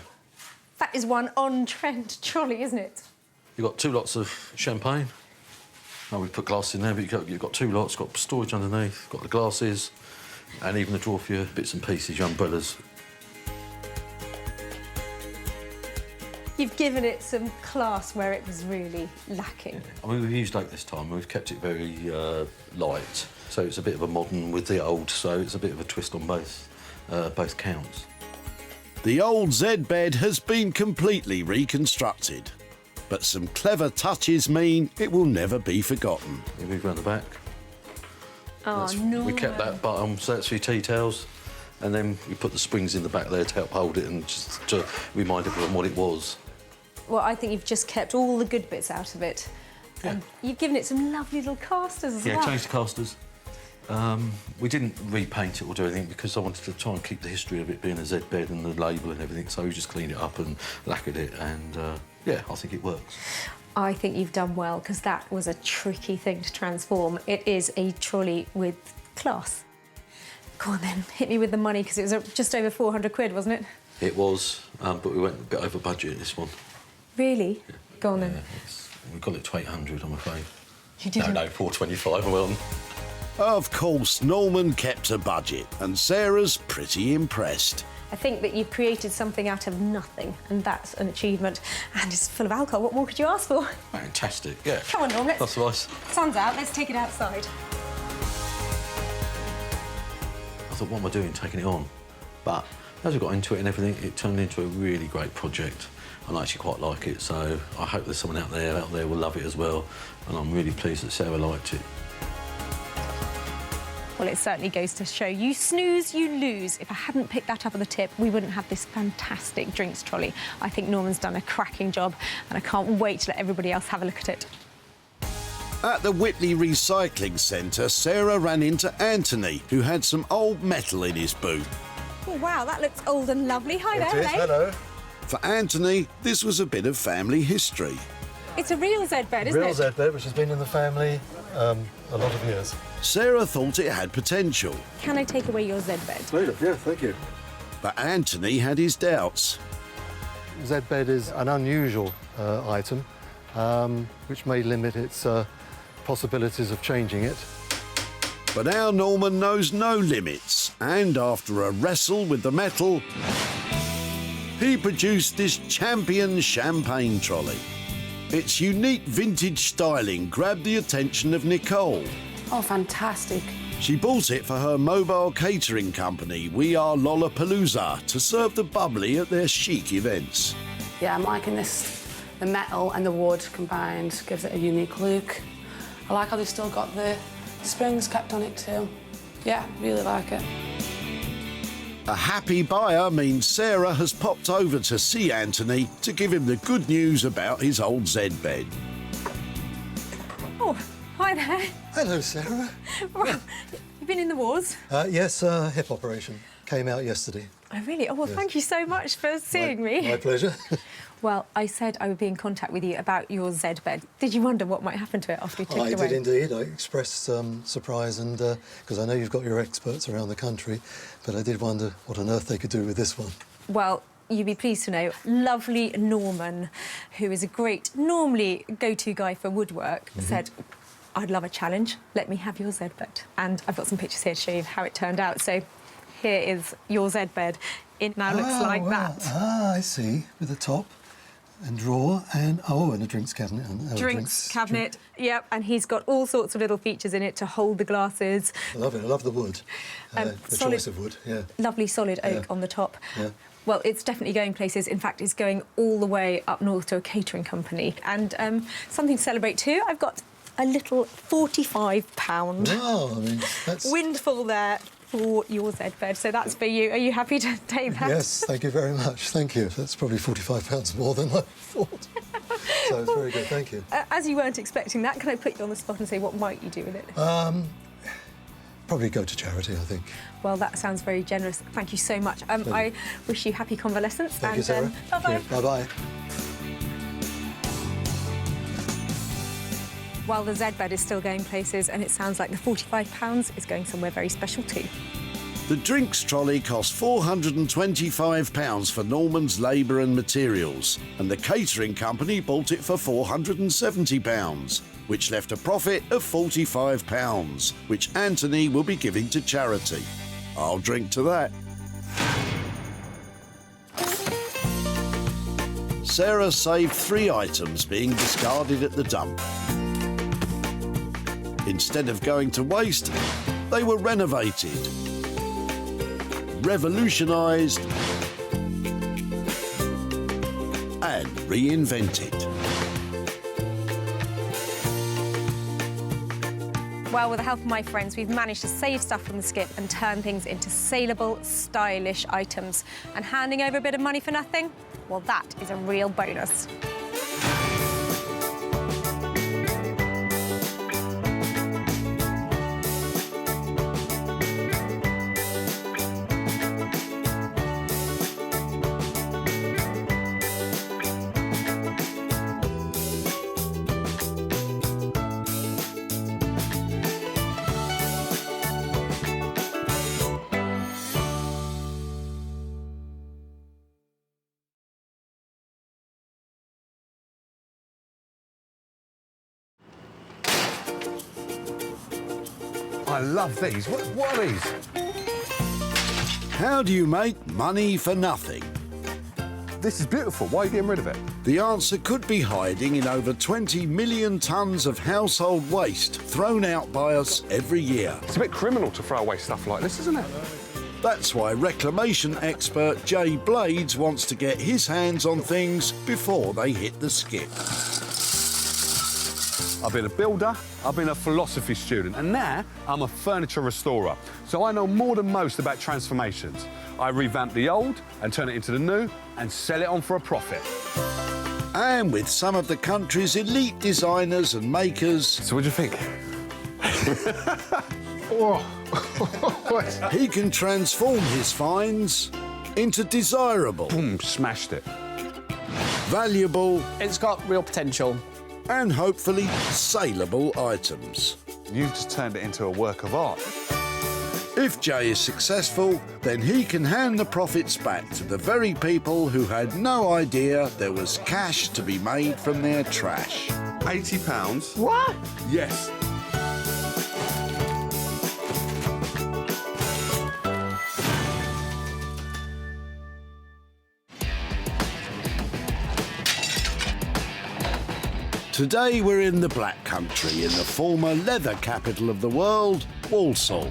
That is one on-trend trolley, isn't it? You've got 2 lots of champagne. Oh, we've put glass in there, but you've got 2 lots. Got storage underneath, got the glasses, and even a drawer for your bits and pieces, your umbrellas. You've given it some class where it was really lacking. I mean, we've used oak this time, and we've kept it very light. So it's a bit of a modern with the old, so it's a bit of a twist on both counts. The old Z-bed has been completely reconstructed, but some clever touches mean it will never be forgotten. You move round the back. Oh, no. We kept that bottom, so that's for your tea towels, and then we put the springs in the back there to help hold it and just to remind everyone what it was. Well, I think you've just kept all the good bits out of it. Yeah. And you've given it some lovely little casters as well. Yeah, changed the casters. We didn't repaint it or do anything because I wanted to try and keep the history of it being a Z-bed and the label and everything, so we just cleaned it up and lacquered it, and yeah, I think it works. I think you've done well, because that was a tricky thing to transform. It is a trolley with class. Go on then, hit me with the money, because it was just over 400 quid, wasn't it? It was, but we went a bit over budget this one. Really? Yeah. Go on then. We got it to 800, I'm afraid. You didn't? No, 425, well. Of course, Norman kept a budget, and Sarah's pretty impressed. I think that you've created something out of nothing, and that's an achievement. And it's full of alcohol. What more could you ask for? Fantastic, yeah. Come on, Norm, let's... That's nice. Sun's out, let's take it outside. I thought, what am I doing, taking it on? But as we got into it and everything, it turned into a really great project. And I actually quite like it, so I hope there's someone out there will love it as well. And I'm really pleased that Sarah liked it. Well, it certainly goes to show you snooze, you lose. If I hadn't picked that up at the tip, we wouldn't have this fantastic drinks trolley. I think Norman's done a cracking job, and I can't wait to let everybody else have a look at it. At the Witley Recycling Centre, Sarah ran into Anthony, who had some old metal in his boot. Oh, wow, that looks old and lovely. Hi there, It is, hello. For Anthony, this was a bit of family history. It's a real Z-bed, isn't it? Real Z-bed, which has been in the family a lot of years. Sarah thought it had potential, Can I take away your Z-bed? Yeah, thank you. but Anthony had his doubts. Z-bed is an unusual item, which may limit its possibilities of changing it. But our Norman knows no limits, and after a wrestle with the metal, he produced this champion champagne trolley. Its unique vintage styling grabbed the attention of Nicole. Oh, fantastic. She bought it for her mobile catering company, We Are Lollapalooza, to serve the bubbly at their chic events. Yeah, I'm liking this. The metal and the wood combined gives it a unique look. I like how they've still got the springs kept on it too. Yeah, really like it. A happy buyer means Sarah has popped over to see Anthony to give him the good news about his old Z bed. Oh, hi there. Hello, Sarah. You've been in the wars? Yes, hip operation. Came out yesterday. Oh, really? Oh, well, Yes. Thank you so much for seeing me. My pleasure. Well, I said I would be in contact with you about your Z bed. Did you wonder what might happen to it after you took it away? I did indeed. I expressed surprise, and because I know you've got your experts around the country, but I did wonder what on earth they could do with this one. Well, you'd be pleased to know, lovely Norman, who is a great, normally go-to guy for woodwork, said, I'd love a challenge. Let me have your Z bed. And I've got some pictures here to show you how it turned out. So here is your Z bed. It now looks like that. Ah, I see. With a top and drawer and, and a drinks cabinet. And, Drinks cabinet, yep, and he's got all sorts of little features in it to hold the glasses. I love it. I love the wood. The solid- choice of wood, yeah. Lovely solid oak on the top. Yeah. Well, it's definitely going places. In fact, it's going all the way up north to a catering company. And something to celebrate too, I've got a little £45 Wow, I mean, that's... windfall there for your Z bed. So that's for you. Are you happy to take that? Yes, thank you very much. Thank you. That's probably £45 more than I thought. So it's very good, thank you. As you weren't expecting that, can I put you on the spot and say what might you do with it? Probably go to charity, I think. Well, that sounds very generous. Thank you so much. I wish you happy convalescence. Thank you, Sarah. Bye-bye. Bye-bye. While the Z bed is still going places, and it sounds like the £45 is going somewhere very special too. The drinks trolley cost £425 for Norman's labour and materials, and the catering company bought it for £470, which left a profit of £45, which Anthony will be giving to charity. I'll drink to that. Sarah saved 3 items being discarded at the dump. Instead of going to waste, they were renovated, revolutionised and reinvented. Well, with the help of my friends, we've managed to save stuff from the skip and turn things into saleable, stylish items. And handing over a bit of money for nothing? Well, that is a real bonus. I love these. What are these? How do you make money for nothing? This is beautiful. Why are you getting rid of it? The answer could be hiding in over 20 million tonnes of household waste thrown out by us every year. It's a bit criminal to throw away stuff like this, isn't it? That's why reclamation expert Jay Blades wants to get his hands on things before they hit the skip. I've been a builder, I've been a philosophy student, and now I'm a furniture restorer. So I know more than most about transformations. I revamp the old and turn it into the new and sell it on for a profit. And with some of the country's elite designers and makers... So what do you think? he can transform his finds into desirable... Boom, smashed it. Valuable... It's got real potential. And hopefully saleable items. You've just turned it into a work of art. If Jay is successful, then he can hand the profits back to the very people who had no idea there was cash to be made from their trash. £80. What? Yes. Today we're in the Black Country, in the former leather capital of the world, Walsaw.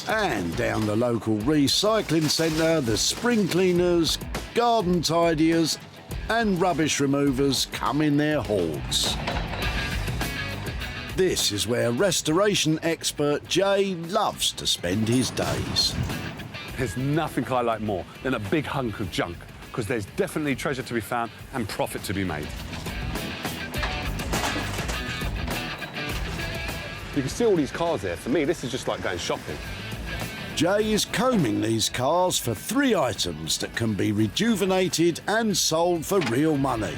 And down the local recycling centre, the spring cleaners, garden tidiers and rubbish removers come in their hordes. This is where restoration expert Jay loves to spend his days. There's nothing I like more than a big hunk of junk, because there's definitely treasure to be found and profit to be made. You can see all these cars there. For me, this is just like going shopping. Jay is combing these cars for 3 items that can be rejuvenated and sold for real money.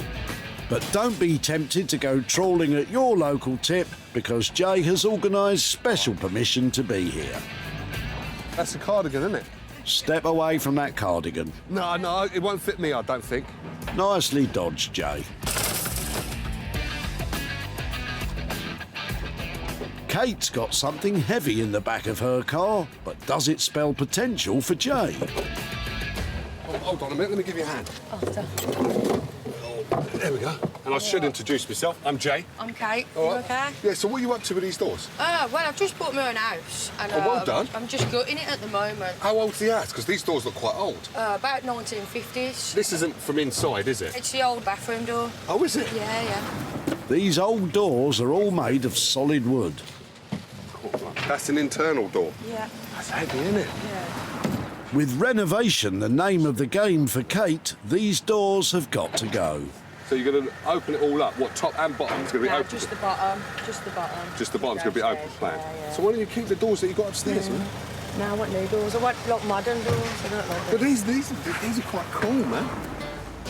But don't be tempted to go trawling at your local tip, because Jay has organised special permission to be here. That's a cardigan, isn't it? Step away from that cardigan. No, it won't fit me, I don't think. Nicely dodged, Jay. Kate's got something heavy in the back of her car, but does it spell potential for Jay? Oh, hold on a minute, let me give you a hand. There we go. And I should introduce myself. I'm Jay. I'm Kate. All You right. okay? Yeah, so what are you up to with these doors? Well, I've just bought my own house. And, Oh, well done. I'm just gutting it at the moment. How old's the house? Because these doors look quite old. About 1950s. This isn't from inside, is it? It's the old bathroom door. Oh, is it? Yeah. These old doors are all made of solid wood. That's an internal door. Yeah. That's heavy, isn't it? Yeah. With renovation the name of the game for Kate, these doors have got to go. So you're going to open it all up? What, top and bottom? It's going to be No, open? just the bottom. Just the bottom. Just the bottom's going to be open plan. Yeah. So why don't you keep the doors that you got upstairs, man? No, I want new doors. I want like modern doors. I don't like But them. these are quite cool, man.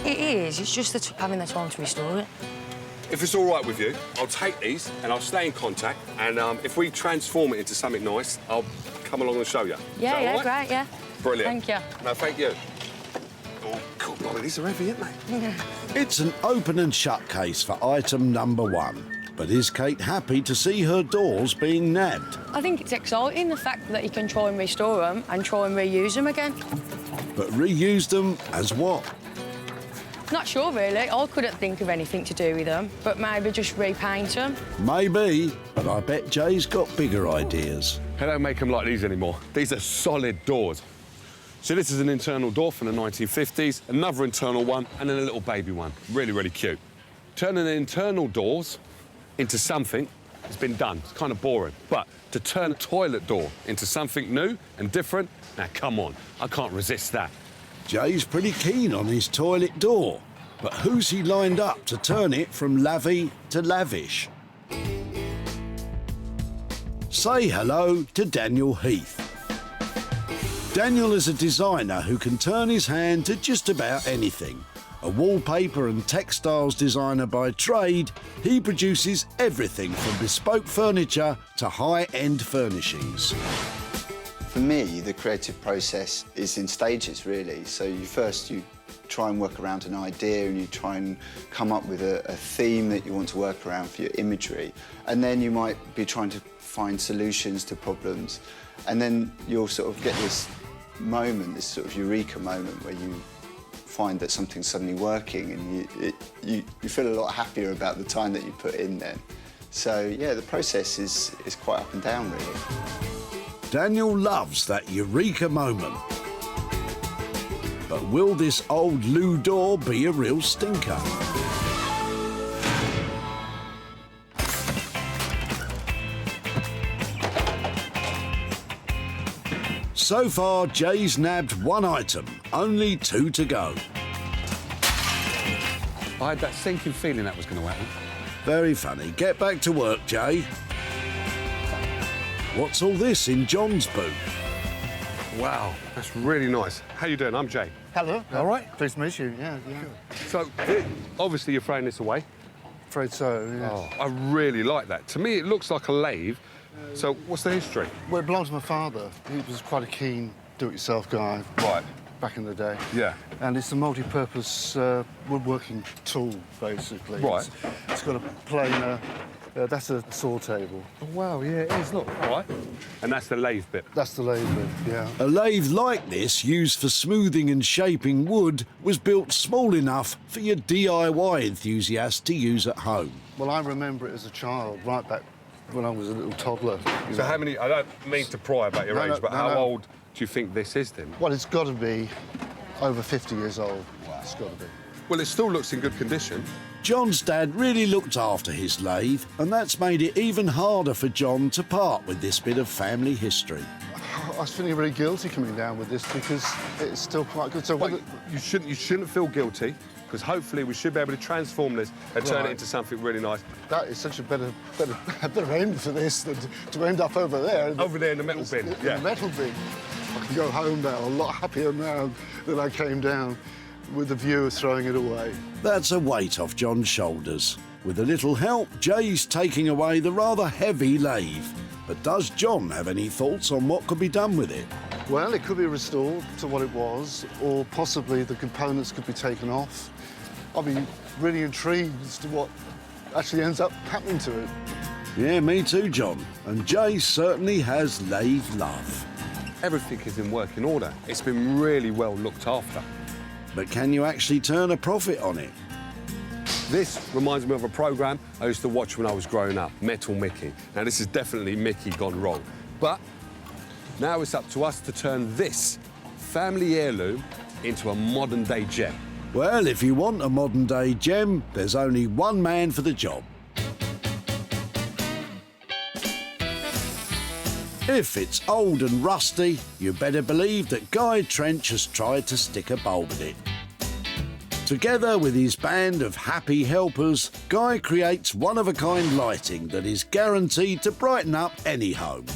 It is. It's just having the time to restore it. If it's all right with you, I'll take these and I'll stay in contact. And if we transform it into something nice, I'll come along and show you. Yeah, Is that all right? great, yeah. Brilliant. Thank you. No, thank you. Oh, cool. Blimey, these are heavy, aren't they? It's an open and shut case for item number 1. But is Kate happy to see her doors being nabbed? I think it's exciting, the fact that you can try and restore them and try and reuse them again. But reuse them as what? Not sure, really. I couldn't think of anything to do with them, but maybe just repaint them. Maybe, but I bet Jay's got bigger ideas. They don't make them like these anymore. These are solid doors. So this is an internal door from the 1950s, another internal one, and then a little baby one. Really, really cute. Turning the internal doors into something has been done. It's kind of boring. But to turn a toilet door into something new and different, now come on, I can't resist that. Jay's pretty keen on his toilet door, but who's he lined up to turn it from lavvy to lavish? Say hello to Daniel Heath. Daniel is a designer who can turn his hand to just about anything. A wallpaper and textiles designer by trade, he produces everything from bespoke furniture to high-end furnishings. For me, the creative process is in stages, really. So you try and work around an idea and you try and come up with a theme that you want to work around for your imagery. And then you might be trying to find solutions to problems. And then you'll sort of get this moment, this sort of eureka moment where you find that something's suddenly working and you feel a lot happier about the time that you put in then. So, yeah, the process is quite up and down, really. Daniel loves that eureka moment. But will this old loo door be a real stinker? So far, Jay's nabbed 1 item, only 2 to go. I had that sinking feeling that was going to happen. Very funny. Get back to work, Jay. What's all this in John's boot? Wow, that's really nice. How you doing? I'm Jay. Hello. All right? Pleased to meet you, yeah. So, obviously you're throwing this away. Afraid so, yeah. Oh, I really like that. To me, it looks like a lathe, So what's the history? Well, it belongs to my father. He was quite a keen do-it-yourself guy. Right. Back in the day. Yeah. And it's a multi-purpose woodworking tool, basically. Right. It's got a planer. That's a saw table. Oh, wow, yeah, it is, look. All right. And that's the lathe bit? That's the lathe bit, yeah. A lathe like this, used for smoothing and shaping wood, was built small enough for your DIY enthusiast to use at home. Well, I remember it as a child, right back when I was a little toddler. So how many, I don't mean to pry about your age, but how old do you think this is then? Well, it's got to be over 50 years old. Wow. It's got to be. Well, it still looks in good condition. John's dad really looked after his lathe, and that's made it even harder for John to part with this bit of family history. I was feeling really guilty coming down with this because it's still quite good. So well, you shouldn't feel guilty, because hopefully we should be able to transform this and turn it into something really nice. That is such a better end for this than to end up over there. Over there in the metal bin, in the metal bin. I can go home now a lot happier now than I came down, with the view of throwing it away. That's a weight off John's shoulders. With a little help, Jay's taking away the rather heavy lathe. But does John have any thoughts on what could be done with it? Well, it could be restored to what it was, or possibly the components could be taken off. I'd be really intrigued as to what actually ends up happening to it. Yeah, me too, John. And Jay certainly has lathe love. Everything is in working order. It's been really well looked after. But can you actually turn a profit on it? This reminds me of a programme I used to watch when I was growing up, Metal Mickey. Now, this is definitely Mickey gone wrong. But now it's up to us to turn this family heirloom into a modern-day gem. Well, if you want a modern-day gem, there's only one man for the job. If it's old and rusty, you better believe that Guy Trench has tried to stick a bulb in it. Together with his band of happy helpers, Guy creates one-of-a-kind lighting that is guaranteed to brighten up any home.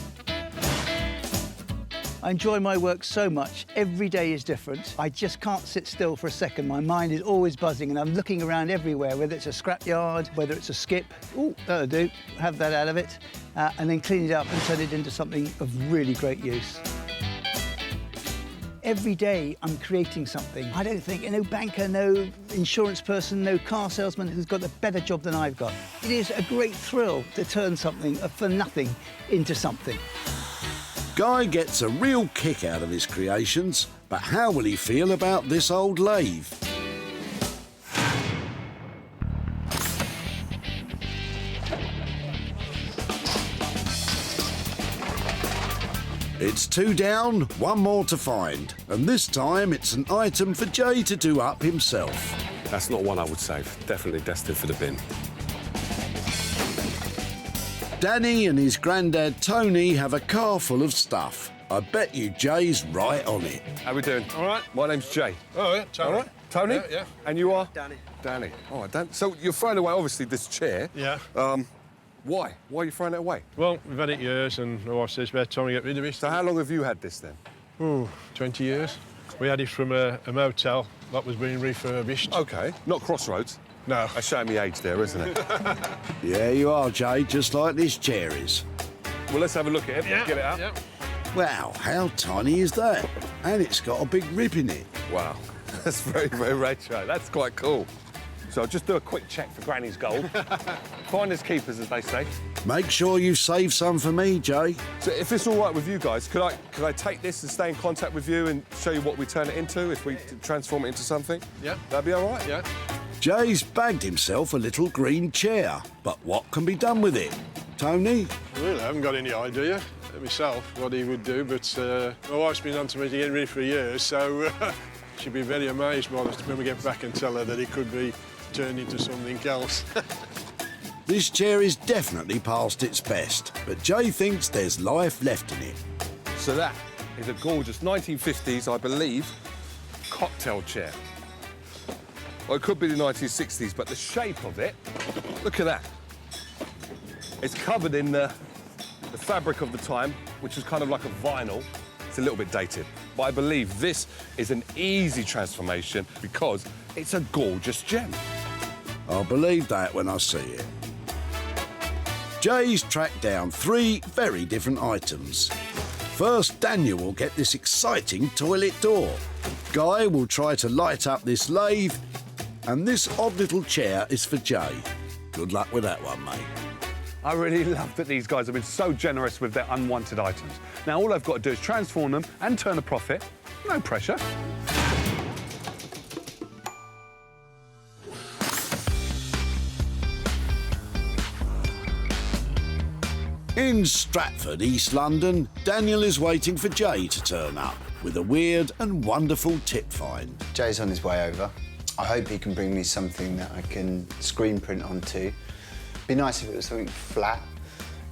I enjoy my work so much. Every day is different. I just can't sit still for a second. My mind is always buzzing and I'm looking around everywhere, whether it's a scrapyard, whether it's a skip. Oh, that'll do. Have that out of it. And then clean it up and turn it into something of really great use. Every day I'm creating something. I don't think no banker, no insurance person, no car salesman who's got a better job than I've got. It is a great thrill to turn something for nothing into something. Guy gets a real kick out of his creations, but how will he feel about this old lathe? It's 2 down, 1 more to find, and this time it's an item for Jay to do up himself. That's not one I would save. Definitely destined for the bin. Danny and his granddad Tony have a car full of stuff. I bet you Jay's right on it. How we doing? All right. My name's Jay. Oh, yeah, Tony. All right. Tony? Yeah, yeah. And you are? Danny. Danny. All right, Dan. So you're throwing away, obviously, this chair. Yeah. Why? Why are you throwing it away? Well, we've had it years, and my wife says it's about time to get rid of it. So how long have you had this, then? Oh, 20 years. We had it from a motel that was being refurbished. OK. Not Crossroads? No. That's showing me age there, isn't it? Yeah, you are, Jay, just like this chair is. Well, let's have a look at it. Yeah. Get it out. Yeah. Wow, how tiny is that? And it's got a big rip in it. Wow. That's very, very retro. That's quite cool. So I'll just do a quick check for Granny's gold. Finders keepers, as they say. Make sure you save some for me, Jay. So if it's all right with you guys, could I take this and stay in contact with you and show you what we turn it into if we transform it into something? Yeah. That'd be all right? Yeah. Jay's bagged himself a little green chair, but what can be done with it? Tony? Really, I haven't got any idea myself what he would do, but my wife's been on to me to get rid for years, so she'll be very amazed when we get back and tell her that it could be turned into something else. This chair is definitely past its best, but Jay thinks there's life left in it. So that is a gorgeous 1950s, I believe, cocktail chair. Well, it could be the 1960s, but the shape of it, look at that. It's covered in the fabric of the time, which was kind of like a vinyl. It's a little bit dated, but I believe this is an easy transformation because it's a gorgeous gem. I'll believe that when I see it. Jay's tracked down 3 very different items. First, Daniel will get this exciting toilet door. Guy will try to light up this lathe, and this odd little chair is for Jay. Good luck with that one, mate. I really love that these guys have been so generous with their unwanted items. Now, all I've got to do is transform them and turn a profit. No pressure. In Stratford, East London, Daniel is waiting for Jay to turn up with a weird and wonderful tip find. Jay's on his way over. I hope he can bring me something that I can screen print onto. Be nice if it was something flat,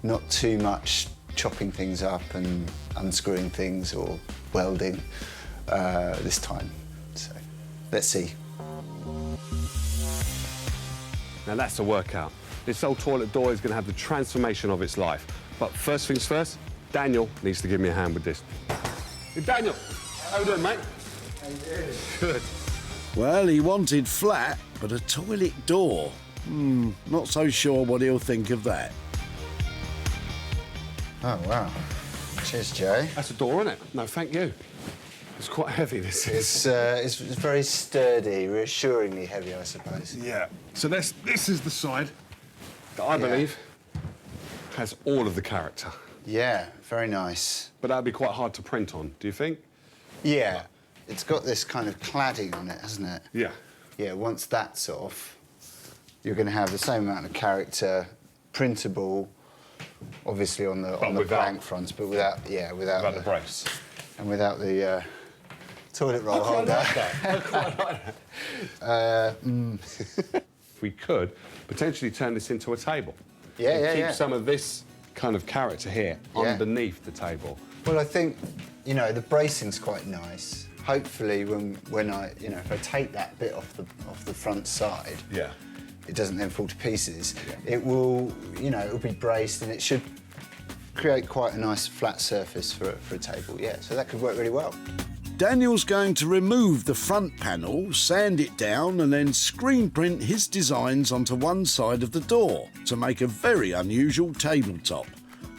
not too much chopping things up and unscrewing things or welding this time. So, let's see. Now, that's a workout. This old toilet door is going to have the transformation of its life. But first things first, Daniel needs to give me a hand with this. Hey, Daniel, how you doing, mate? How you doing? Good. Well, he wanted flat, but a toilet door. Not so sure what he'll think of that. Oh, wow. Cheers, Jay. That's a door, isn't it? No, thank you. It's quite heavy, this is. It's very sturdy, reassuringly heavy, I suppose. Yeah. So this is the side that I believe has all of the character. Yeah, very nice. But that'd be quite hard to print on, do you think? Yeah. It's got this kind of cladding on it, hasn't it? Yeah. Yeah, once that's off, you're going to have the same amount of character, printable, obviously on the plank fronts, but without the brace. And without the toilet roll holder. I quite like that. If we could potentially turn this into a table. Yeah, keep some of this kind of character here underneath the table. Well, I think, you know, the bracing's quite nice. Hopefully, when I, you know, if I take that bit off the front side, it doesn't then fall to pieces. Yeah. It will, you know, it'll be braced and it should create quite a nice flat surface for a table. Yeah, so that could work really well. Daniel's going to remove the front panel, sand it down, and then screen print his designs onto one side of the door to make a very unusual tabletop.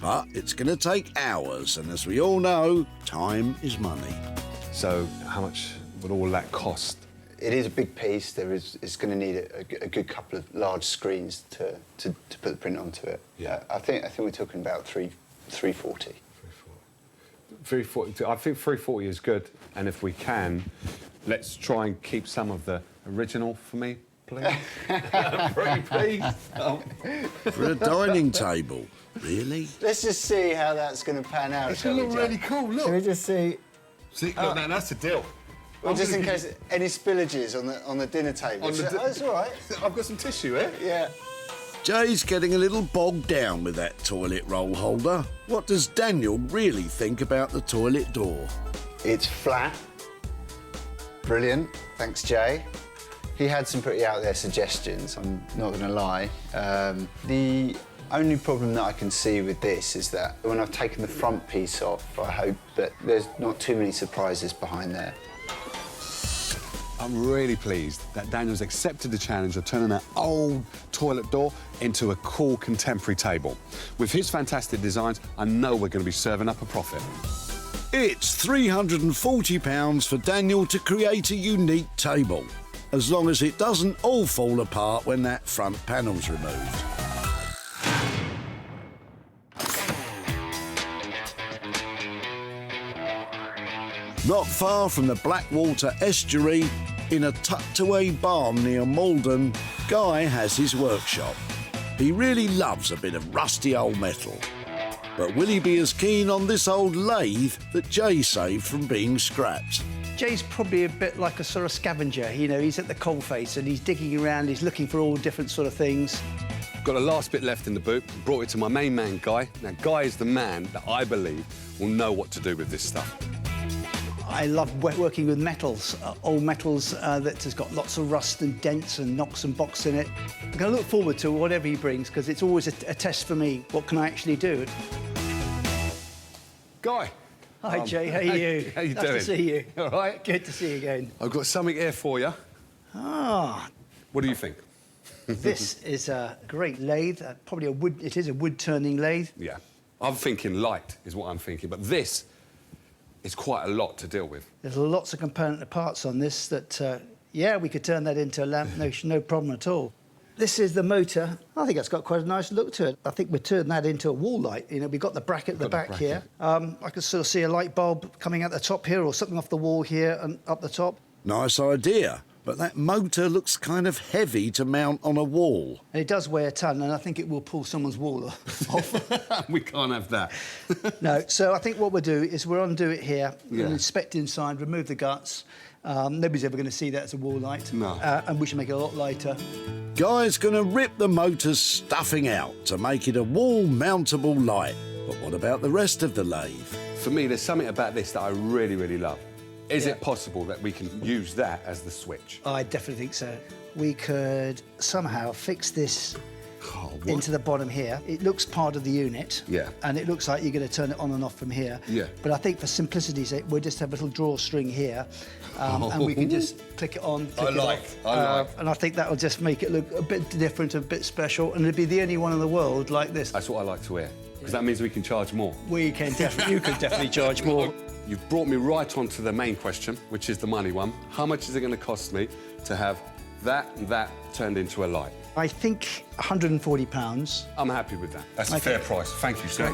But it's going to take hours, and as we all know, time is money. So how much would all that cost? It is a big piece. It's going to need a good couple of large screens to put the print onto it. Yeah, I think we're talking about 340. 340. I think 340 is good, and if we can, let's try and keep some of the original for me, please. Pretty please. For a dining table, really? Let's just see how that's going to pan out. It's going to look really cool. Look. Shall we just see? See, look, now that's a deal. Well, just in case any spillages on the dinner table. That's all right. I've got some tissue here. Yeah. Jay's getting a little bogged down with that toilet roll holder. What does Daniel really think about the toilet door? It's flat. Brilliant. Thanks, Jay. He had some pretty out there suggestions, I'm not going to lie. The only problem that I can see with this is that when I've taken the front piece off, I hope that there's not too many surprises behind there. I'm really pleased that Daniel's accepted the challenge of turning that old toilet door into a cool contemporary table. With his fantastic designs, I know we're going to be serving up a profit. It's £340 for Daniel to create a unique table, as long as it doesn't all fall apart when that front panel's removed. Not far from the Blackwater estuary, in a tucked-away barn near Malden, Guy has his workshop. He really loves a bit of rusty old metal. But will he be as keen on this old lathe that Jay saved from being scrapped? Jay's probably a bit like a sort of scavenger. You know, he's at the coalface and he's digging around, he's looking for all different sort of things. Got a last bit left in the boot, brought it to my main man, Guy. Now, Guy is the man that I believe will know what to do with this stuff. I love working with metals, old metals that has got lots of rust and dents and knocks and bocks in it. I'm going to look forward to whatever he brings, because it's always a test for me. What can I actually do? Guy. Hi, Jay. How are you? How you nice doing? to see you. All right? Good to see you again. I've got something here for you. Ah. What do you think? This is a great lathe, probably a wood. It is a wood-turning lathe. Yeah. I'm thinking light is what I'm thinking, but this is quite a lot to deal with. There's lots of component parts on this that, yeah, we could turn that into a lamp, no problem at all. This is the motor. I think it's got quite a nice look to it. I think we'd turn that into a wall light. You know, we've got the bracket at the back here. I can sort of see a light bulb coming out the top here or something off the wall here and up the top. Nice idea, but that motor looks kind of heavy to mount on a wall. And it does weigh a ton, and I think it will pull someone's wall off. We can't have that. No, so I think what we'll do is we'll undo it here, and inspect inside, remove the guts. Nobody's ever going to see that as a wall light. No. And we should make it a lot lighter. Guy's going to rip the motor's stuffing out to make it a wall-mountable light. But what about the rest of the lathe? For me, there's something about this that I really, really love. Is it possible that we can use that as the switch? I definitely think so. We could somehow fix this into the bottom here. It looks part of the unit. Yeah. And it looks like you're going to turn it on and off from here. Yeah. But I think for simplicity's sake, we'll just have a little drawstring here. And we can just click it on, click it off. And I think that'll just make it look a bit different, a bit special, and it'll be the only one in the world like this. That's what I like to hear, because that means we can charge more. We can definitely, you could definitely charge more. You've brought me right on to the main question, which is the money one. How much is it going to cost me to have that and that turned into a light? I think £140. I'm happy with that. That's a fair price. Thank you, sir.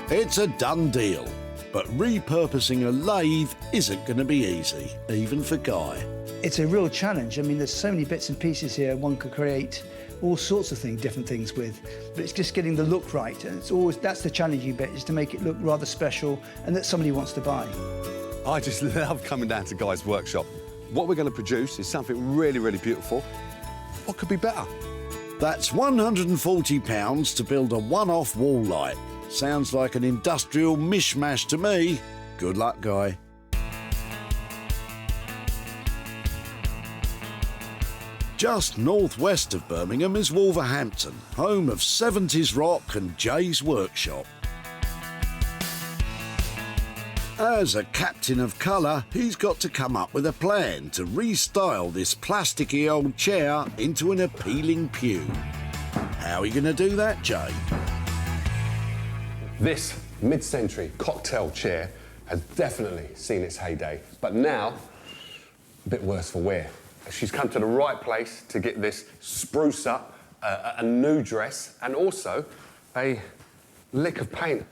It's a done deal. But repurposing a lathe isn't going to be easy, even for Guy. It's a real challenge. I mean, there's so many bits and pieces here one could create all sorts of things, different things with. But it's just getting the look right. And it's always, that's the challenging bit, is to make it look rather special and that somebody wants to buy. I just love coming down to Guy's workshop. What we're going to produce is something really, really beautiful. What could be better? That's £140 to build a one-off wall light. Sounds like an industrial mishmash to me. Good luck, Guy. Just northwest of Birmingham is Wolverhampton, home of 70s rock and Jay's workshop. As a captain of colour, he's got to come up with a plan to restyle this plasticky old chair into an appealing pew. How are you going to do that, Jay? This mid-century cocktail chair has definitely seen its heyday, but now a bit worse for wear. She's come to the right place to get this spruce up, a new dress, and also a lick of paint.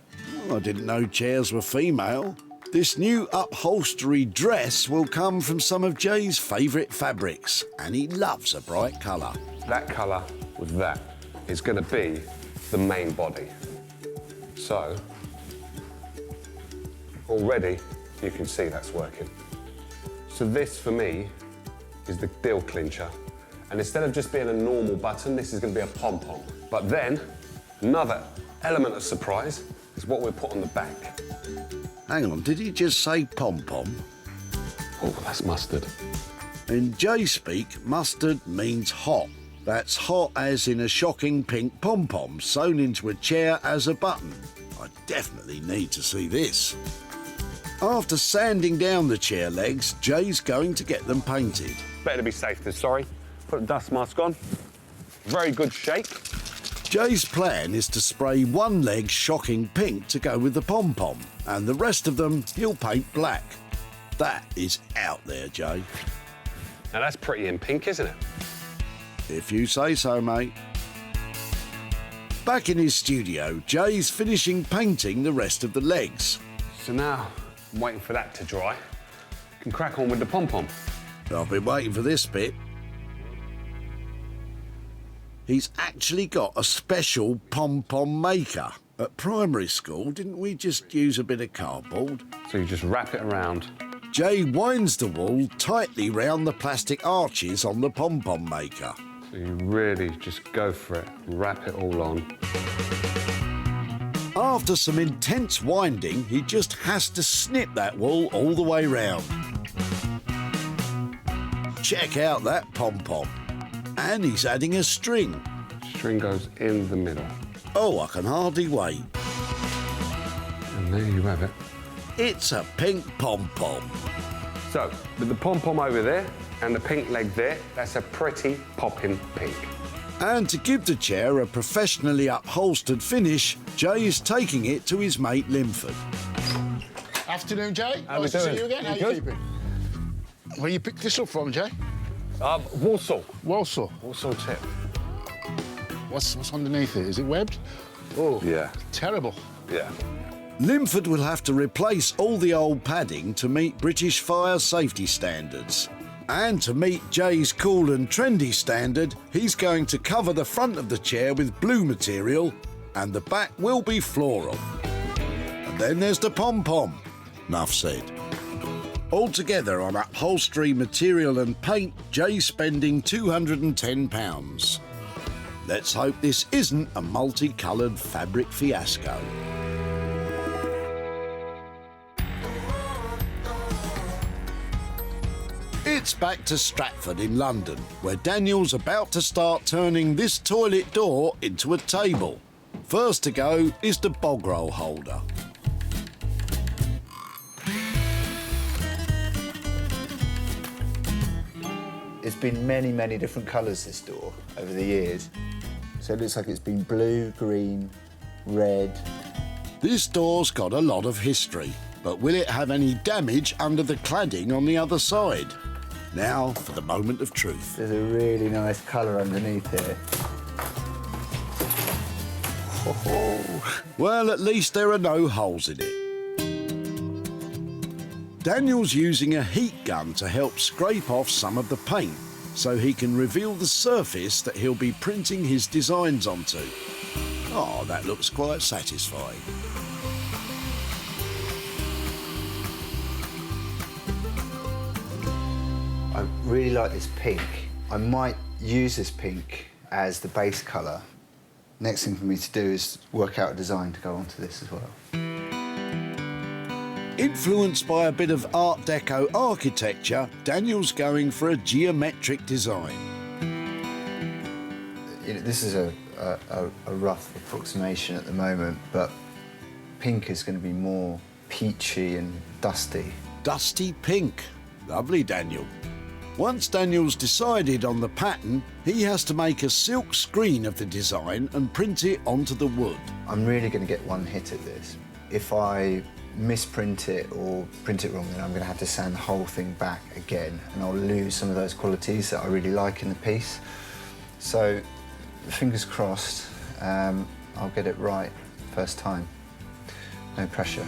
Oh, I didn't know chairs were female. This new upholstery dress will come from some of Jay's favourite fabrics, and he loves a bright colour. That colour with that is going to be the main body. So, already you can see that's working. So this, for me, is the deal clincher. And instead of just being a normal button, this is going to be a pom-pom. But then, another element of surprise is what we'll put on the back. Hang on, did he just say pom-pom? Oh, that's mustard. In Jay speak, mustard means hot. That's hot as in a shocking pink pom-pom sewn into a chair as a button. I definitely need to see this. After sanding down the chair legs, Jay's going to get them painted. Better to be safe than sorry. Put a dust mask on. Very good shape. Jay's plan is to spray one leg shocking pink to go with the pom-pom, and the rest of them he'll paint black. That is out there, Jay. Now that's pretty in pink, isn't it? If you say so, mate. Back in his studio, Jay's finishing painting the rest of the legs. So now, I'm waiting for that to dry. Can crack on with the pom-pom. I've been waiting for this bit. He's actually got a special pom-pom maker. At primary school, didn't we just use a bit of cardboard? So you just wrap it around. Jay winds the wool tightly round the plastic arches on the pom-pom maker. So you really just go for it, wrap it all on. After some intense winding, he just has to snip that wool all the way round. Check out that pom-pom. And he's adding a string. String goes in the middle. Oh, I can hardly wait. And there you have it. It's a pink pom-pom. So, with the pom-pom over there and the pink leg there, that's a pretty popping pink. And to give the chair a professionally upholstered finish, Jay is taking it to his mate Linford. Afternoon, Jay. How we nice to see doing? you again. How You you good? keeping? Where you picked this up from, Jay? Walsaw. Walsaw. Walsaw tip. What's underneath it? Is it webbed? Oh, Yeah. terrible. Yeah. Linford will have to replace all the old padding to meet British fire safety standards. And to meet Jay's cool and trendy standard, he's going to cover the front of the chair with blue material and the back will be floral. And then there's the pom-pom. Enough said. Altogether on upholstery, material and paint, Jay's spending £210. Let's hope this isn't a multicoloured fabric fiasco. It's back to Stratford in London, where Daniel's about to start turning this toilet door into a table. First to go is the bog roll holder. It's been many, many different colours, this door, over the years. So it looks like it's been blue, green, red. This door's got a lot of history, but will it have any damage under the cladding on the other side? Now for the moment of truth. There's a really nice colour underneath here. Well, at least there are no holes in it. Daniel's using a heat gun to help scrape off some of the paint so he can reveal the surface that he'll be printing his designs onto. Oh, that looks quite satisfying. I really like this pink. I might use this pink as the base colour. Next thing for me to do is work out a design to go onto this as well. Influenced by a bit of Art Deco architecture, Daniel's going for a geometric design. You know, this is a rough approximation at the moment, but pink is going to be more peachy and dusty. Dusty pink. Lovely, Daniel. Once Daniel's decided on the pattern, he has to make a silk screen of the design and print it onto the wood. I'm really going to get one hit at this. If I misprint it or print it wrong, then I'm going to have to sand the whole thing back again, and I'll lose some of those qualities that I really like in the piece. So, fingers crossed, I'll get it right first time. No pressure.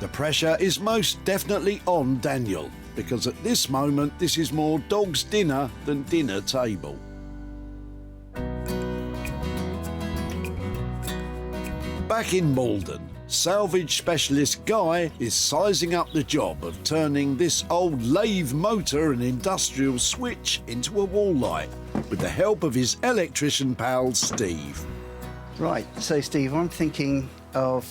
The pressure is most definitely on Daniel, because at this moment this is more dog's dinner than dinner table. Back in Malden, salvage specialist Guy is sizing up the job of turning this old lathe motor and industrial switch into a wall light with the help of his electrician pal Steve. Right, so Steve, I'm thinking of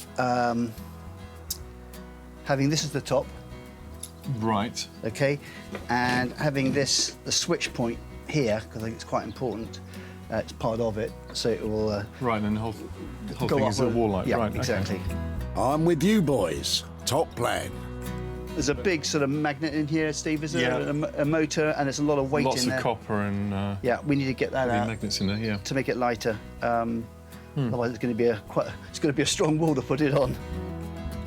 having this as the top. Right. Okay, and having this, the switch point here, because I think it's quite important. It's part of it, so it will... right, and the whole go thing up is a with- wall light. Yeah, right, exactly. Okay. I'm with you boys. Top plan. There's a big sort of magnet in here, Steve, is there? Yeah. A motor, and there's a lot of weight Lots in of there. copper and Yeah, we need to get that out magnets in there, yeah. to make it lighter. Otherwise, it's going to be a strong wall to put it on.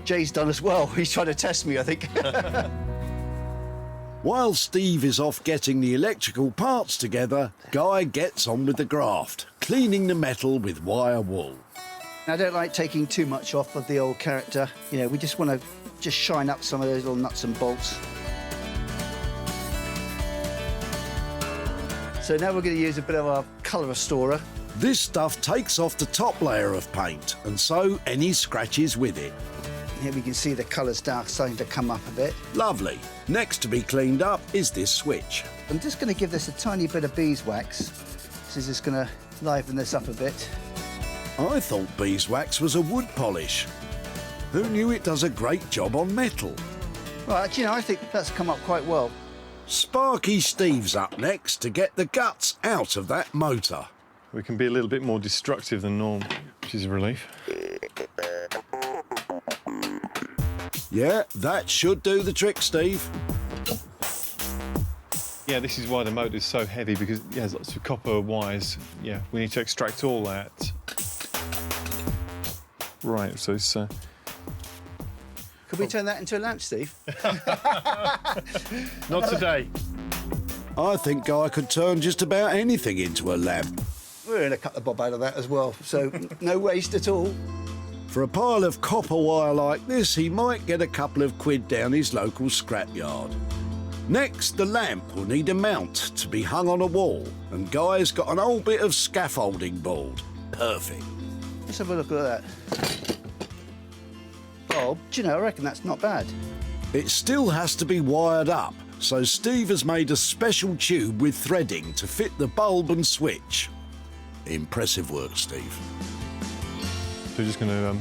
Jay's done as well. He's trying to test me, I think. While Steve is off getting the electrical parts together, Guy gets on with the graft, cleaning the metal with wire wool. I don't like taking too much off of the old character. You know, we just want to just shine up some of those little nuts and bolts. So now we're going to use a bit of our colour restorer. This stuff takes off the top layer of paint, and so any scratches with it. Here we can see the colours starting to come up a bit. Lovely. Next to be cleaned up is this switch. I'm just going to give this a tiny bit of beeswax. This is just going to liven this up a bit. I thought beeswax was a wood polish. Who knew it does a great job on metal? Right, you know, I think that's come up quite well. Sparky Steve's up next to get the guts out of that motor. We can be a little bit more destructive than normal, which is a relief. Yeah, that should do the trick, Steve. Yeah, this is why the motor is so heavy, because it has lots of copper wires. Yeah, we need to extract all that. Right, so it's... Could we turn that into a lamp, Steve? Not today. I think Guy could turn just about anything into a lamp. We're in a couple of bob out of that as well, so no waste at all. For a pile of copper wire like this, he might get a couple of quid down his local scrapyard. Next, the lamp will need a mount to be hung on a wall, and Guy's got an old bit of scaffolding board. Perfect. Let's have a look at that. Bob, do you know, I reckon that's not bad. It still has to be wired up, so Steve has made a special tube with threading to fit the bulb and switch. Impressive work, Steve. We're just going to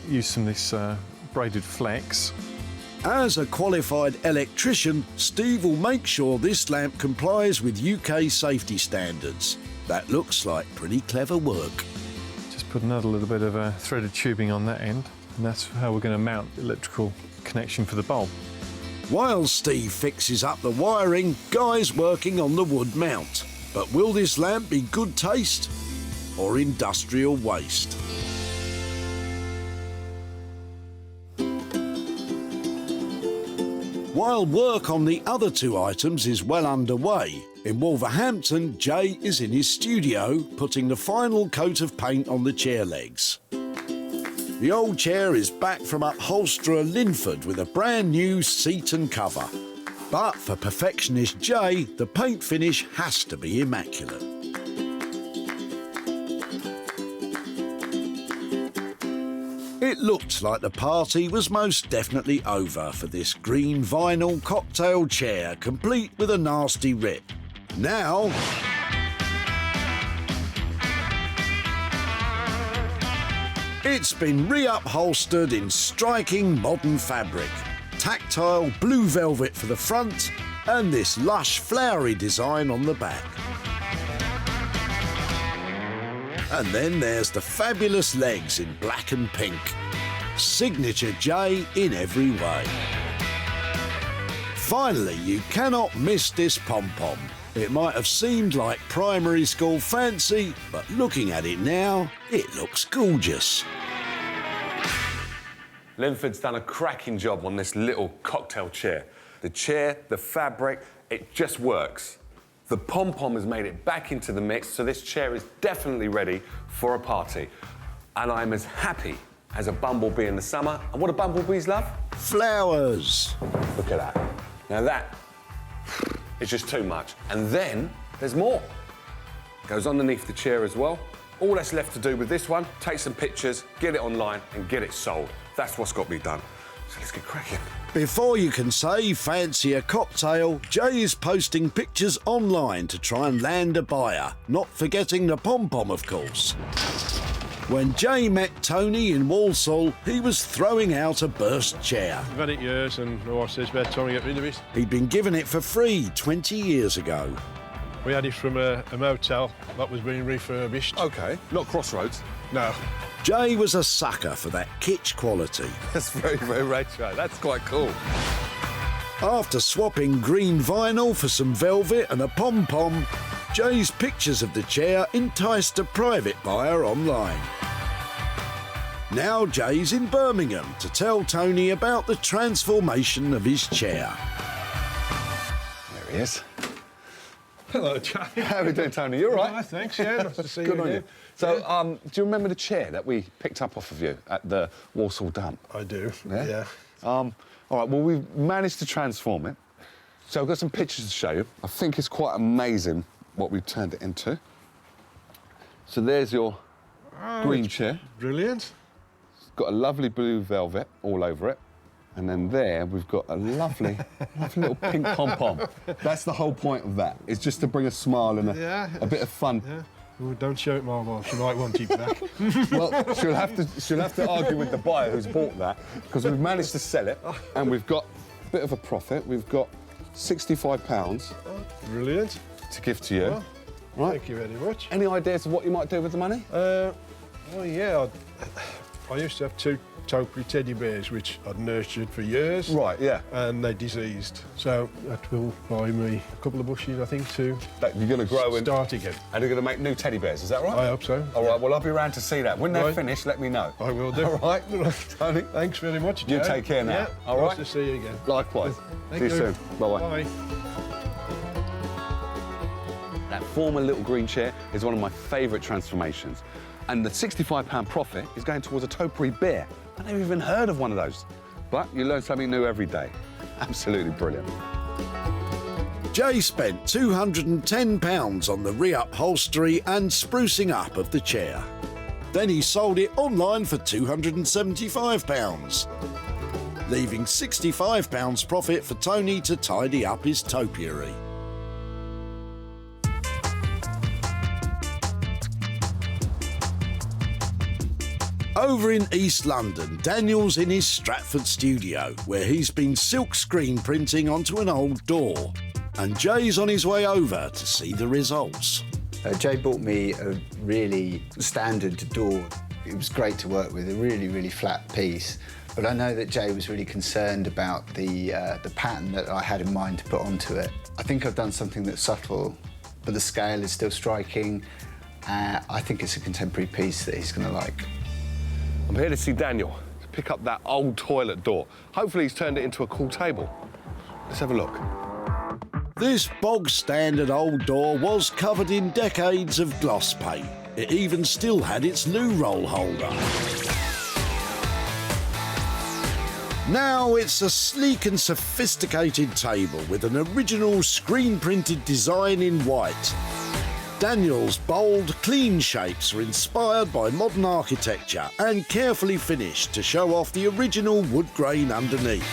use some of this braided flex. As a qualified electrician, Steve will make sure this lamp complies with UK safety standards. That looks like pretty clever work. Just put another little bit of threaded tubing on that end, and that's how we're going to mount the electrical connection for the bulb. While Steve fixes up the wiring, Guy's working on the wood mount. But will this lamp be good taste or industrial waste? While work on the other two items is well underway, in Wolverhampton, Jay is in his studio putting the final coat of paint on the chair legs. The old chair is back from upholsterer Linford with a brand new seat and cover. But for perfectionist Jay, the paint finish has to be immaculate. It looked like the party was most definitely over for this green vinyl cocktail chair, complete with a nasty rip. Now, it's been re-upholstered in striking modern fabric. Tactile blue velvet for the front and this lush flowery design on the back. And then there's the fabulous legs in black and pink. Signature J in every way. Finally, you cannot miss this pom-pom. It might have seemed like primary school fancy, but looking at it now, it looks gorgeous. Linford's done a cracking job on this little cocktail chair. The chair, the fabric, it just works. The pom-pom has made it back into the mix, so this chair is definitely ready for a party. And I'm as happy as a bumblebee in the summer. And what do bumblebees love? Flowers. Look at that. Now that is just too much. And then there's more. Goes underneath the chair as well. All that's left to do with this one, take some pictures, get it online and get it sold. That's what's got to be done. So let's get cracking. Before you can say fancy a cocktail, Jay is posting pictures online to try and land a buyer, not forgetting the pom-pom, of course. When Jay met Tony in Walsaw, he was throwing out a burst chair. I've had it years and my wife says it's about time to get rid of it. He'd been given it for free 20 years ago. We had it from a motel that was being refurbished. OK, not Crossroads. No. Jay was a sucker for that kitsch quality. That's very, very retro. That's quite cool. After swapping green vinyl for some velvet and a pom-pom, Jay's pictures of the chair enticed a private buyer online. Now Jay's in Birmingham to tell Tony about the transformation of his chair. There he is. Hello, Jay. How are we doing, Tony? You all right? Hi, thanks, yeah. Nice to see Good you on again. you. So, do you remember the chair that we picked up off of you at the Walsaw dump? I do, yeah. All right, well, we've managed to transform it. So I've got some pictures to show you. I think it's quite amazing what we've turned it into. So there's your green chair. Brilliant. It's got a lovely blue velvet all over it. And then there, we've got a lovely, lovely little pink pom-pom. That's the whole point of that. It's just to bring a smile and a bit of fun. Yeah. Well, don't show it, my wife. She might want it back. Well, she'll have to argue with the buyer who's bought that, because we've managed to sell it, and we've got a bit of a profit. We've got £65 Brilliant. to give to you. Well, right. Thank you very much. Any ideas of what you might do with the money? Well, yeah, I used to have 2 topiary teddy bears, which I'd nurtured for years. Right, yeah. And they diseased. So that will buy me a couple of bushes, I think, to That you're going to grow and start again. And you're going to make new teddy bears, is that right? I hope so. All right, well, I'll be around to see that. When they're finished, let me know. I will do. All right, Tony. Thanks very much, You Joe. take care now. Yeah, all right? nice to see you again. Likewise. Thank see you soon. Bye-bye. Bye. That former little green chair is one of my favourite transformations. And the £65 profit is going towards a topiary bear. I've never even heard of one of those. But you learn something new every day. Absolutely brilliant. Jay spent £210 on the reupholstery and sprucing up of the chair. Then he sold it online for £275, leaving £65 profit for Tony to tidy up his topiary. Over in East London, Daniel's in his Stratford studio, where he's been silk screen printing onto an old door. And Jay's on his way over to see the results. Jay bought me a really standard door. It was great to work with, a really, really flat piece. But I know that Jay was really concerned about the pattern that I had in mind to put onto it. I think I've done something that's subtle, but the scale is still striking. I think it's a contemporary piece that he's going to like. I'm here to see Daniel to pick up that old toilet door. Hopefully he's turned it into a cool table. Let's have a look. This bog-standard old door was covered in decades of gloss paint. It even still had its loo roll holder. Now it's a sleek and sophisticated table with an original screen-printed design in white. Daniel's bold, clean shapes are inspired by modern architecture and carefully finished to show off the original wood grain underneath.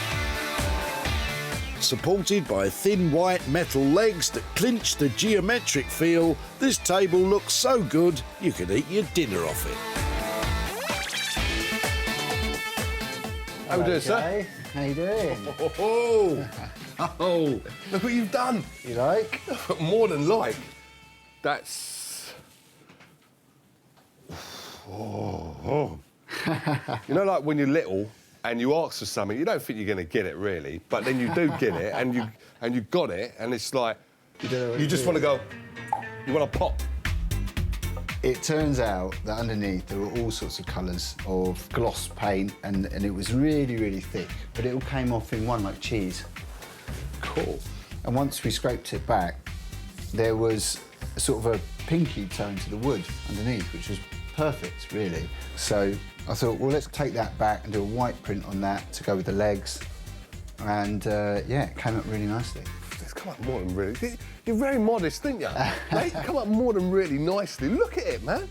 Supported by thin white metal legs that clinch the geometric feel, this table looks so good you could eat your dinner off it. How we doing, sir? How you doing? Oh, look what you've done. You like? More than like. That's... You know, like when you're little and you ask for something, you don't think you're going to get it, really, but then you do get it and you got it, and it's like, you just want to go, you want to pop. It turns out that underneath there were all sorts of colours of gloss paint, and it was really, really thick, but it all came off in one like cheese. Cool. And once we scraped it back, there was a sort of a pinky tone to the wood underneath, which was perfect, really. So I thought, well, let's take that back and do a white print on that to go with the legs. And yeah, it came up really nicely. It's come up more than really... You're very modest, didn't you? Mate, come up more than really nicely. Look at it, man.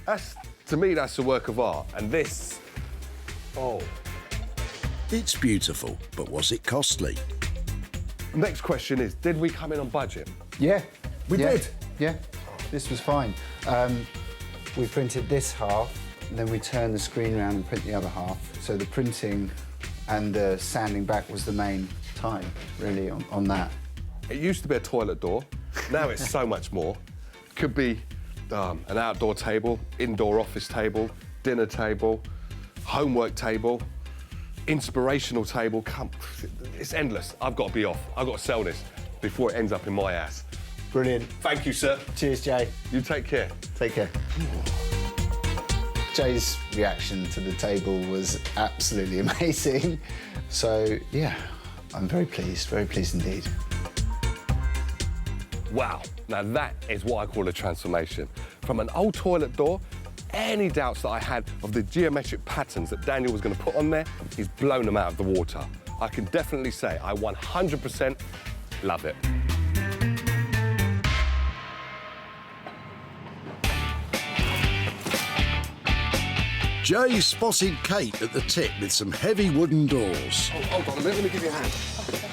That's, to me, that's a work of art. And this... Oh. It's beautiful, but was it costly? Next question is, did we come in on budget? Yeah. We did? Yeah, this was fine. We printed this half, and then we turned the screen around and print the other half. So the printing and the sanding back was the main time, really, on that. It used to be a toilet door. Now it's so much more. Could be an outdoor table, indoor office table, dinner table, homework table, inspirational table. Come, it's endless. I've got to be off. I've got to sell this before it ends up in my ass. Brilliant. Thank you, sir. Cheers, Jay. You take care. Take care. Jay's reaction to the table was absolutely amazing. So, yeah, I'm very pleased indeed. Wow, now that is what I call a transformation. From an old toilet door, any doubts that I had of the geometric patterns that Daniel was going to put on there, he's blown them out of the water. I can definitely say I 100% love it. Jay spotted Kate at the tip with some heavy wooden doors. Oh, hold on a minute, let me give you a hand.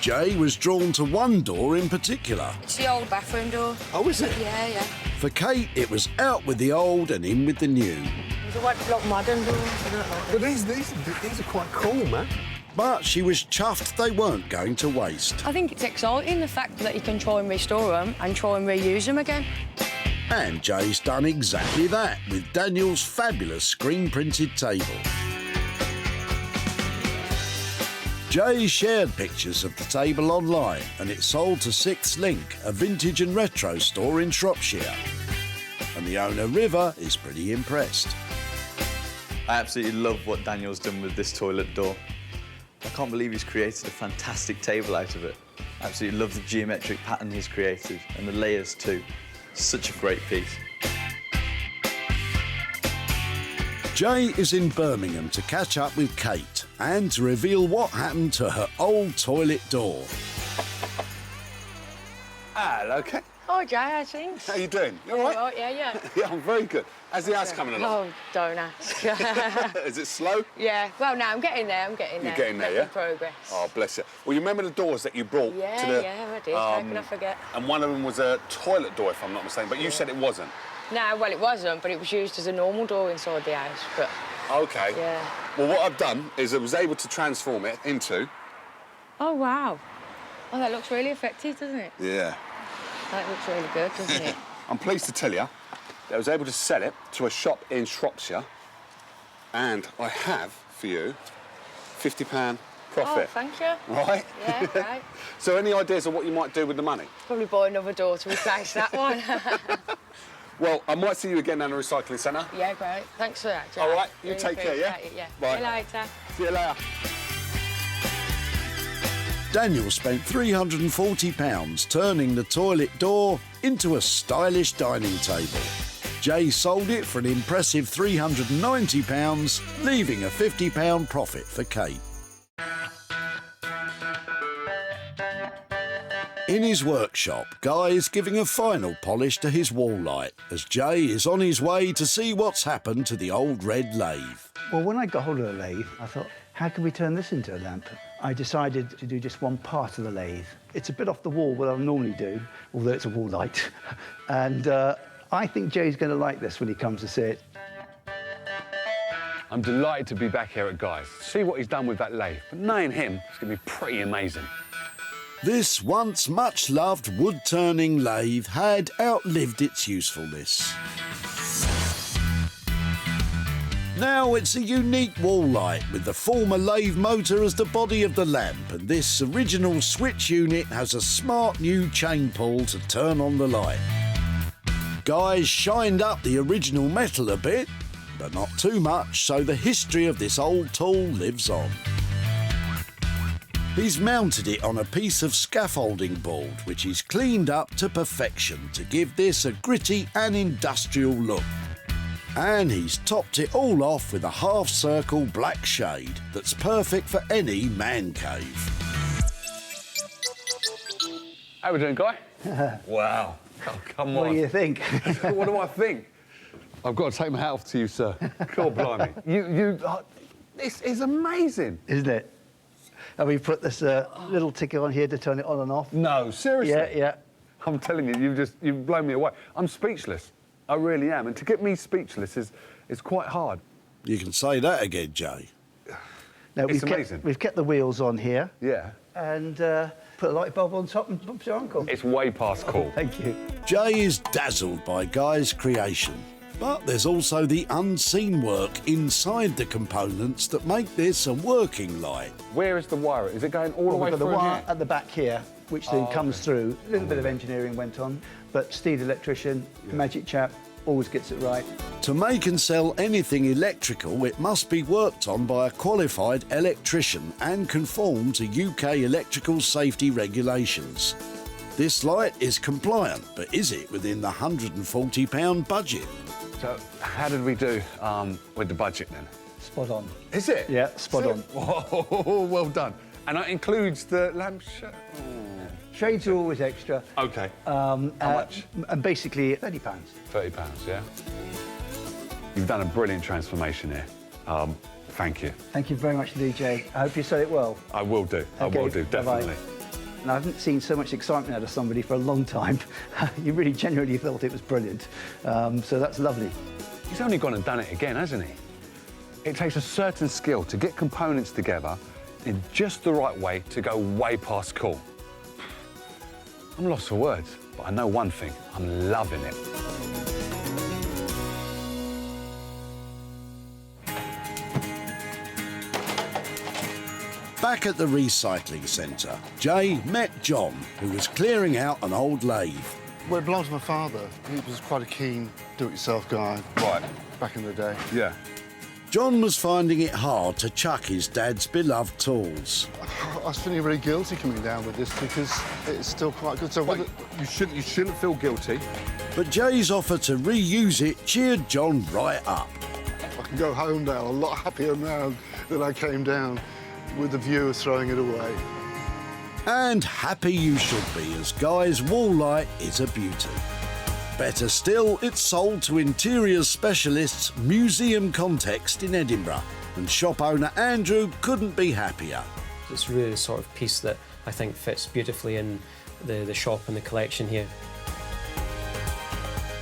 Jay was drawn to one door in particular. It's the old bathroom door. Oh, is it? Yeah, yeah. For Kate, it was out with the old and in with the new. There's a white block modern door. I don't like But these are quite cool, man. But she was chuffed they weren't going to waste. I think it's exciting, the fact that you can try and restore them and try and reuse them again. And Jay's done exactly that with Daniel's fabulous screen-printed table. Jay shared pictures of the table online and it sold to Sixth Link, a vintage and retro store in Shropshire. And the owner, River, is pretty impressed. I absolutely love what Daniel's done with this toilet door. I can't believe he's created a fantastic table out of it. I absolutely love the geometric pattern he's created and the layers too. Such a great piece. Jay is in Birmingham to catch up with Kate and to reveal what happened to her old toilet door. Hello, Kate. Oh, Jay, how's things? How you doing? You all right? All right, yeah. Yeah, I'm very good. How's the house coming along? Oh, don't ask. Is it slow? Yeah, well, no, I'm getting there, You're getting there, Making yeah? progress. Oh, bless you. Well, you remember the doors that you brought to the... Yeah, I did. How can I forget? And one of them was a toilet door, if I'm not mistaken, but you said it wasn't. No, well, it wasn't, but it was used as a normal door inside the house, but... OK. Yeah. Well, what I've done is I was able to transform it into... Oh, wow. Oh, that looks really effective, doesn't it? Yeah. That looks really good, doesn't it? I'm pleased to tell you that I was able to sell it to a shop in Shropshire, and I have, for you, £50 profit. Oh, thank you. Right? Yeah, great. So any ideas of what you might do with the money? Probably buy another door to replace that one. Well, I might see you again down the recycling centre. Yeah, great. Thanks for that, Jack. All right, you Really take care, yeah? appreciate it, yeah. Bye. See you later. See you later. Daniel spent £340 turning the toilet door into a stylish dining table. Jay sold it for an impressive £390, leaving a £50 profit for Kate. In his workshop, Guy is giving a final polish to his wall light as Jay is on his way to see what's happened to the old red lathe. Well, when I got hold of the lathe, I thought, how can we turn this into a lamp? I decided to do just one part of the lathe. It's a bit off the wall, what I normally do, although it's a wall light. And I think Jay's going to like this when he comes to see it. I'm delighted to be back here at Guy's. See what he's done with that lathe. But knowing him, it's going to be pretty amazing. This once much-loved wood-turning lathe had outlived its usefulness. Now it's a unique wall light with the former lathe motor as the body of the lamp, and this original switch unit has a smart new chain pull to turn on the light. Guys shined up the original metal a bit, but not too much, so the history of this old tool lives on. He's mounted it on a piece of scaffolding board, which he's cleaned up to perfection to give this a gritty and industrial look. And he's topped it all off with a half-circle black shade that's perfect for any man cave. How we doing, Guy? Wow. Oh, come on. What do you think? What do I think? I've got to take my hat off to you, sir. God blimey. This is amazing. Isn't it? And we put this little ticker on here to turn it on and off. No, seriously? Yeah, yeah. I'm telling you, you've blown me away. I'm speechless. I really am. And to get me speechless is quite hard. You can say that again, Jay. No, It's amazing. We've kept the wheels on here. Yeah. And put a light bulb on top and bump your uncle. It's way past cool. Thank you. Jay is dazzled by Guy's creation, but there's also the unseen work inside the components that make this a working light. Where is the wire? Is it going all the way We've got through the wire here? at the back here, which then comes through. A little bit of engineering went on, but Steve, electrician, magic chap, always gets it right. To make and sell anything electrical, it must be worked on by a qualified electrician and conform to UK electrical safety regulations. This light is compliant, but is it within the £140 budget? So, how did we do with the budget then? Spot on. Is it? Yeah, spot on. Whoa, well done. And that includes the lamp shade? Shades are always extra. OK. How much? And basically £30. £30, yeah. You've done a brilliant transformation here. Thank you. Thank you very much, DJ. I hope you said it well. I will do. I Okay, will do, bye-bye. definitely. And I haven't seen so much excitement out of somebody for a long time. You really genuinely thought it was brilliant. So that's lovely. He's only gone and done it again, hasn't he? It takes a certain skill to get components together in just the right way to go way past cool. I'm lost for words, but I know one thing. I'm loving it. Back at the recycling centre, Jay met John, who was clearing out an old lathe. Well, it belonged to my father. He was quite a keen do-it-yourself guy. Right. Back in the day. Yeah. John was finding it hard to chuck his dad's beloved tools. I was feeling really guilty coming down with this because it's still quite good. So Wait, you shouldn't feel guilty. But Jay's offer to reuse it cheered John right up. I can go home now a lot happier now that I came down with the view of throwing it away. And happy you should be, as Guy's wall light is a beauty. Better still, it's sold to interiors specialists Museum Context in Edinburgh, and shop owner Andrew couldn't be happier. It's really the sort of piece that I think fits beautifully in the shop and the collection here.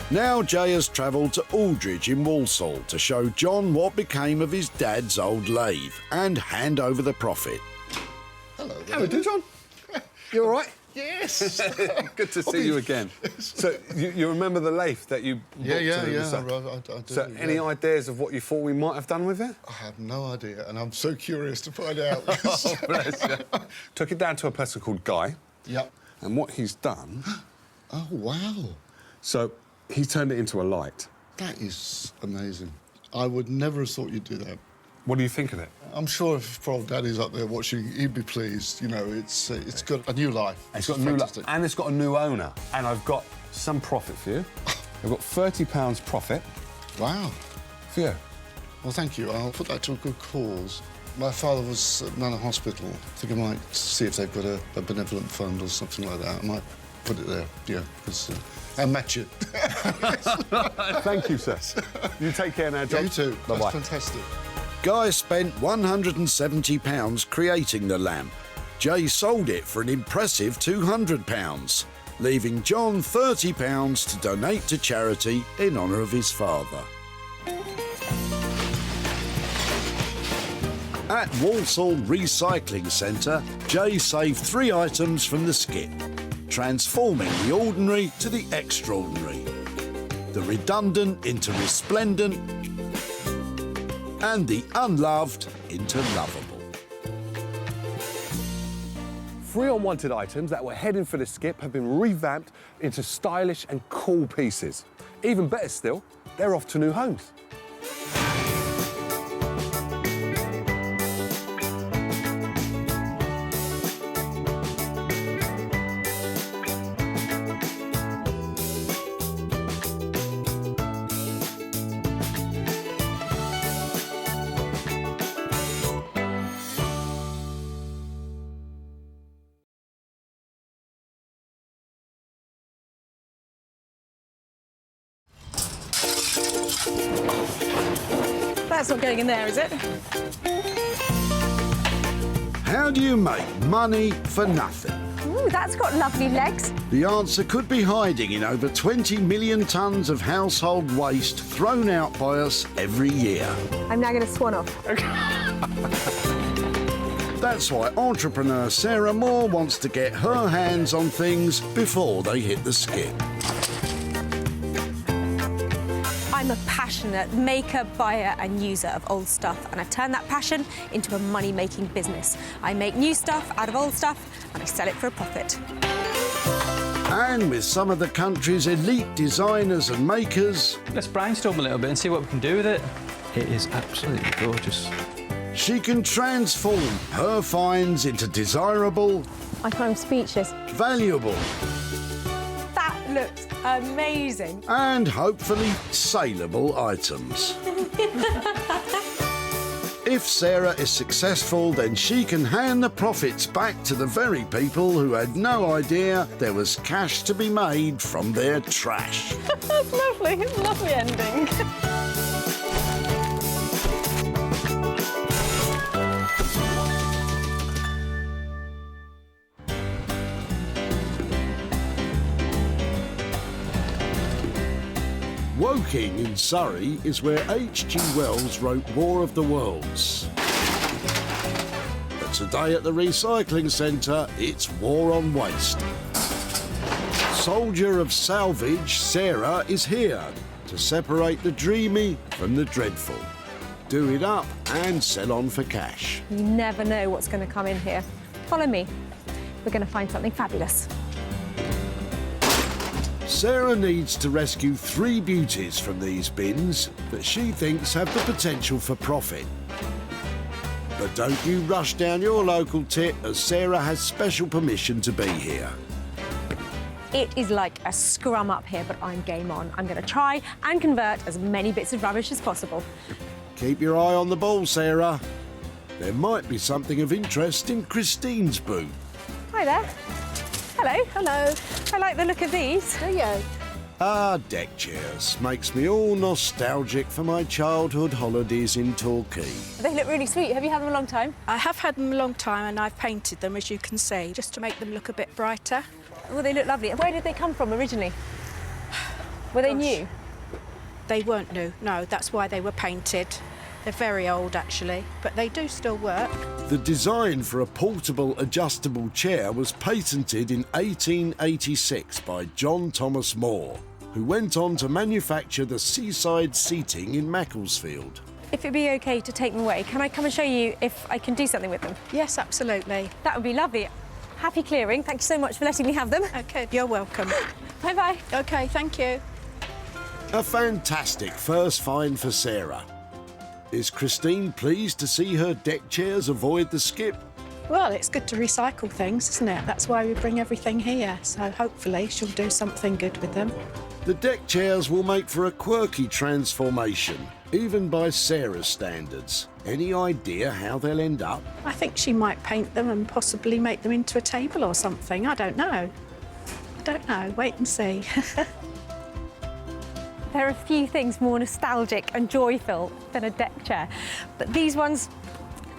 Now Jay has travelled to Aldridge in Walsaw to show John what became of his dad's old lathe and hand over the profit. Hello there. How are you doing, John? You all right? Yes. Good to see you again. So you remember the lathe that you bought to Yeah, the I do. So any ideas of what you thought we might have done with it? I have no idea, and I'm so curious to find out. Oh, bless you. Took it down to a person called Guy. Yep. And what he's done... Oh, wow. So he turned it into a light. That is amazing. I would never have thought you'd do that. What do you think of it? I'm sure if Prof Daddy's up there watching, he'd be pleased. You know, it's got a new life. It's got a new life, and it's got a new owner. And I've got some profit for you. I've got £30 profit. Wow. For you. Well, thank you. I'll put that to a good cause. My father was at Manor Hospital. I think I might see if they've got a benevolent fund or something like that. I might put it there, yeah, because and match it. Thank you, sir. You take care now, John. Yeah, you too. Bye-bye. That's fantastic. Guy spent £170 creating the lamp. Jay sold it for an impressive £200, leaving John £30 to donate to charity in honour of his father. At Walsall Recycling Centre, Jay saved 3 items from the skip, transforming the ordinary to the extraordinary, the redundant into resplendent, and the unloved into lovable. 3 unwanted items that were heading for the skip have been revamped into stylish and cool pieces. Even better still, they're off to new homes. That's not going in there, is it? How do you make money for nothing? Ooh, that's got lovely legs. The answer could be hiding in over 20 million tonnes of household waste thrown out by us every year. I'm now going to swan off. That's why entrepreneur Sarah Moore wants to get her hands on things before they hit the skip. I'm a passionate maker, buyer and user of old stuff, and I've turned that passion into a money-making business. I make new stuff out of old stuff and I sell it for a profit. And with some of the country's elite designers and makers... Let's brainstorm a little bit and see what we can do with it. It is absolutely gorgeous. She can transform her finds into desirable... I'm speechless. Valuable... That looks amazing. and hopefully saleable items. If Sarah is successful, then she can hand the profits back to the very people who had no idea there was cash to be made from their trash. That's lovely. It's a lovely ending. Woking in Surrey is where H.G. Wells wrote War of the Worlds. But today at the recycling centre, it's War on Waste. Soldier of salvage, Sarah is here to separate the dreamy from the dreadful. do it up and sell on for cash. You never know what's going to come in here. Follow me. We're going to find something fabulous. Sarah needs to rescue 3 beauties from these bins that she thinks have the potential for profit. But don't you rush down your local tit, as Sarah has special permission to be here. It is like a scrum up here, but I'm game on. I'm going to try and convert as many bits of rubbish as possible. Keep your eye on the ball, Sarah. There might be something of interest in Christine's booth. Hi there. Hello. Hello. I like the look of these. Do you? Ah, deck chairs. Makes me all nostalgic for my childhood holidays in Torquay. They look really sweet. Have you had them a long time? I have had them a long time and I've painted them, as you can see, just to make them look a bit brighter. Well, they look lovely. Where did they come from originally? Were they new? They weren't new, no. That's why they were painted. They're very old, actually, but they do still work. The design for a portable adjustable chair was patented in 1886 by John Thomas Moore, who went on to manufacture the seaside seating in Macclesfield. If it'd be OK to take them away, can I come and show you if I can do something with them? Yes, absolutely. That would be lovely. Happy clearing. Thank you so much for letting me have them. OK, you're welcome. Bye-bye. OK, thank you. A fantastic first find for Sarah. Is Christine pleased to see her deck chairs avoid the skip? Well, it's good to recycle things, isn't it? That's why we bring everything here, so hopefully she'll do something good with them. The deck chairs will make for a quirky transformation, even by Sarah's standards. Any idea how they'll end up? I think she might paint them and possibly make them into a table or something. I don't know. Wait and see. There are a few things more nostalgic and joyful than a deck chair, but these ones,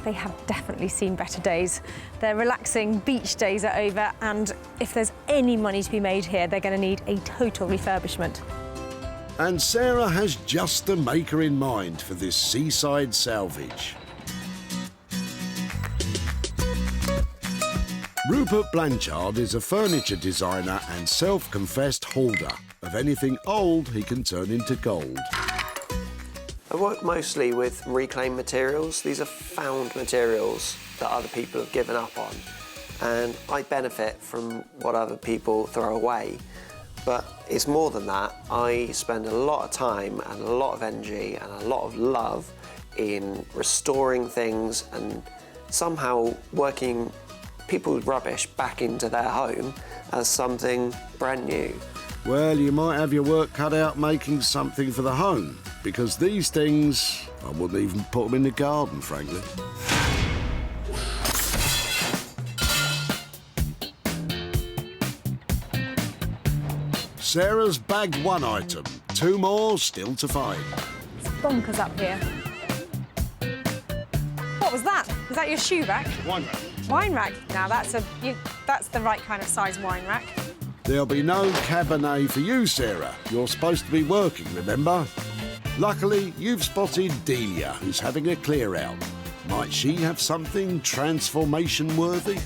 they have definitely seen better days. Their relaxing beach days are over, and if there's any money to be made here, they're going to need a total refurbishment. And Sarah has just the maker in mind for this seaside salvage. Rupert Blanchard is a furniture designer and self-confessed hoarder of anything old he can turn into gold. I work mostly with reclaimed materials. These are found materials that other people have given up on, and I benefit from what other people throw away. But it's more than that. I spend a lot of time and a lot of energy and a lot of love in restoring things and somehow working people's rubbish back into their home as something brand new. Well, you might have your work cut out making something for the home, because these things, I wouldn't even put them in the garden, frankly. Sarah's bagged 1 item, 2 more still to find. It's bonkers up here. What was that? Was that your shoe rack? Wine rack. Wine rack? Now that's the right kind of size wine rack. There'll be no Cabernet for you, Sarah. You're supposed to be working, remember? Luckily, you've spotted Delia, who's having a clear-out. Might she have something transformation-worthy?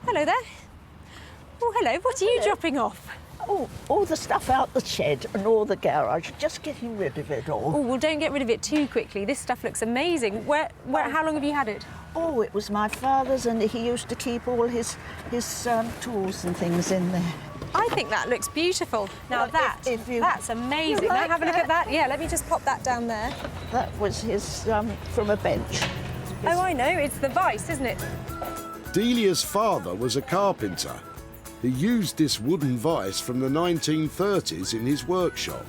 Hello there. Oh, hello. What are you dropping off? Oh, all the stuff out the shed and all the garage, just getting rid of it all. Oh, well, don't get rid of it too quickly. This stuff looks amazing. How long have you had it? Oh, it was my father's, and he used to keep all his tools and things in there. I think that looks beautiful. Now Well, that's amazing. You Now like have a look at that. Yeah, let me just pop that down there. That was his from a bench. Oh, I know. It's the vice, isn't it? Delia's father was a carpenter. He used this wooden vice from the 1930s in his workshop.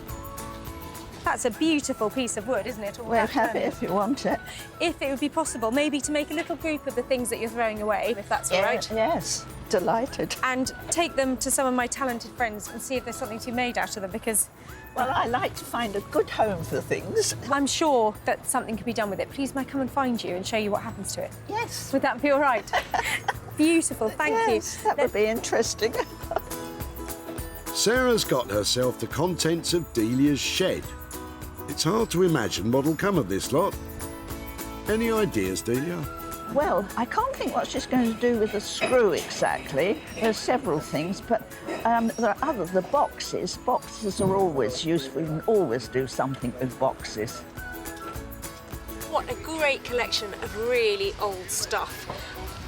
That's a beautiful piece of wood, isn't it? We'll have it if you want it. If it would be possible, maybe to make a little group of the things that you're throwing away, if that's all right. Yes, delighted. And take them to some of my talented friends and see if there's something to be made out of them, because... Well, I like to find a good home for things. I'm sure that something could be done with it. Please, may I come and find you and show you what happens to it? Yes. Would that be all right? Beautiful, thank you. Yes, that would be interesting. Sarah's got herself the contents of Delia's shed. It's hard to imagine what'll come of this lot. Any ideas, Delia? Well, I can't think what she's going to do with the screw exactly. There's several things, but there are the boxes. Boxes are always useful. You can always do something with boxes. great collection of really old stuff.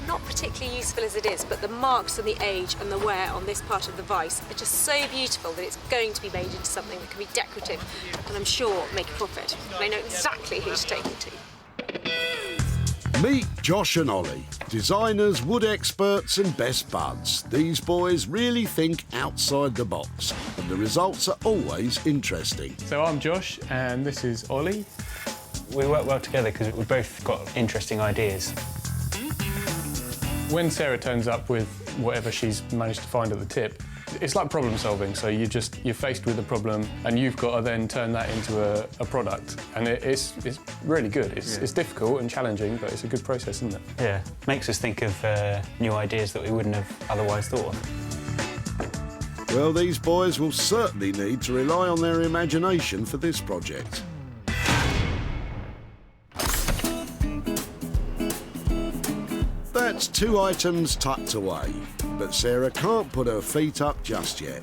Not particularly useful as it is, but the marks and the age and the wear on this part of the vise are just so beautiful that it's going to be made into something that can be decorative and I'm sure make a profit. And I know exactly who to take it to. Meet Josh and Ollie, designers, wood experts and best buds. These boys really think outside the box, and the results are always interesting. So I'm Josh, and this is Ollie. We work well together because we've both got interesting ideas. When Sarah turns up with whatever she's managed to find at the tip, it's like problem solving. So you're faced with a problem and you've got to then turn that into a product. And it's really good. It's difficult and challenging, but it's a good process, isn't it? Yeah, makes us think of new ideas that we wouldn't have otherwise thought of. Well, these boys will certainly need to rely on their imagination for this project. That's 2 items tucked away, but Sarah can't put her feet up just yet.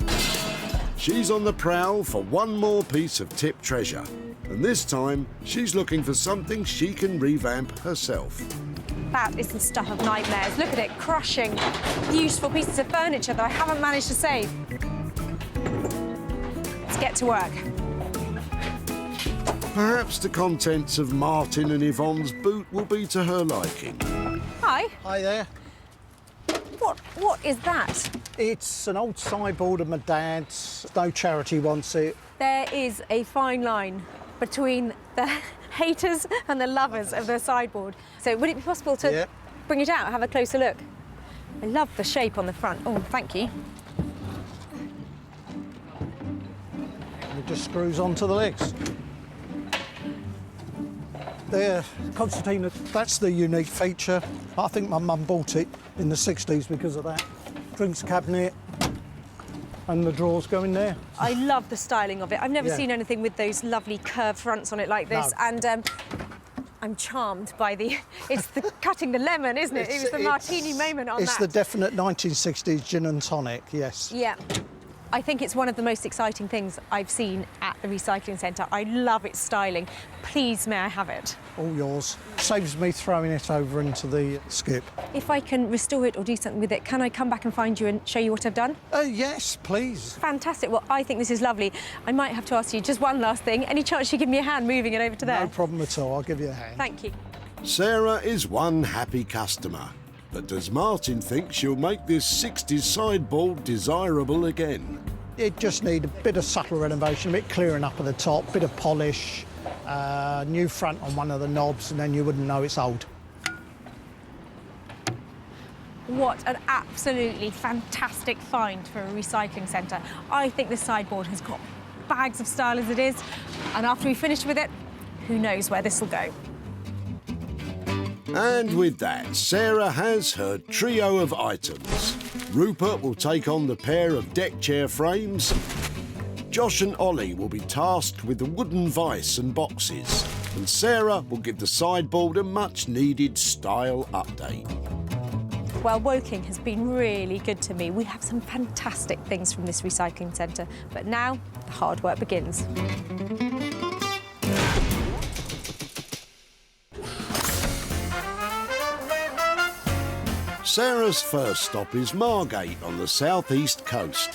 She's on the prowl for one more piece of tip treasure, and this time she's looking for something she can revamp herself. That is the stuff of nightmares. Look at it, crushing beautiful pieces of furniture that I haven't managed to save. Let's get to work. Perhaps the contents of Martin and Yvonne's boot will be to her liking. Hi. Hi there. What is that? It's an old sideboard of my dad's. No charity wants it. There is a fine line between the haters and the lovers of the sideboard. So would it be possible to bring it out, have a closer look? I love the shape on the front. Oh, thank you. It just screws onto the legs. There, Constantina, that's the unique feature. I think my mum bought it in the 60s because of that. Drinks cabinet and the drawers go in there. I love the styling of it. I've never seen anything with those lovely curved fronts on it like this. No. And I'm charmed by it's the cutting the lemon, isn't it? It was the martini moment on that. It's the definite 1960s gin and tonic, yes. Yeah. I think it's one of the most exciting things I've seen at the recycling centre. I love its styling. Please, may I have it? All yours. Saves me throwing it over into the skip. If I can restore it or do something with it, can I come back and find you and show you what I've done? Yes, please. Fantastic. Well, I think this is lovely. I might have to ask you just one last thing. Any chance you give me a hand moving it over to there? No problem at all. I'll give you a hand. Thank you. Sarah is one happy customer. But does Martin think she'll make this 60s sideboard desirable again? It just needs a bit of subtle renovation, a bit clearing up at the top, a bit of polish, new front on one of the knobs, and then you wouldn't know it's old. What an absolutely fantastic find for a recycling centre. I think the sideboard has got bags of style as it is, and after we finish with it, who knows where this will go. And with that, Sarah has her trio of items. Rupert will take on the pair of deck chair frames. Josh and Ollie will be tasked with the wooden vise and boxes. And Sarah will give the sideboard a much-needed style update. Well, Woking has been really good to me. We have some fantastic things from this recycling centre. But now, the hard work begins. Sarah's first stop is Margate on the southeast coast.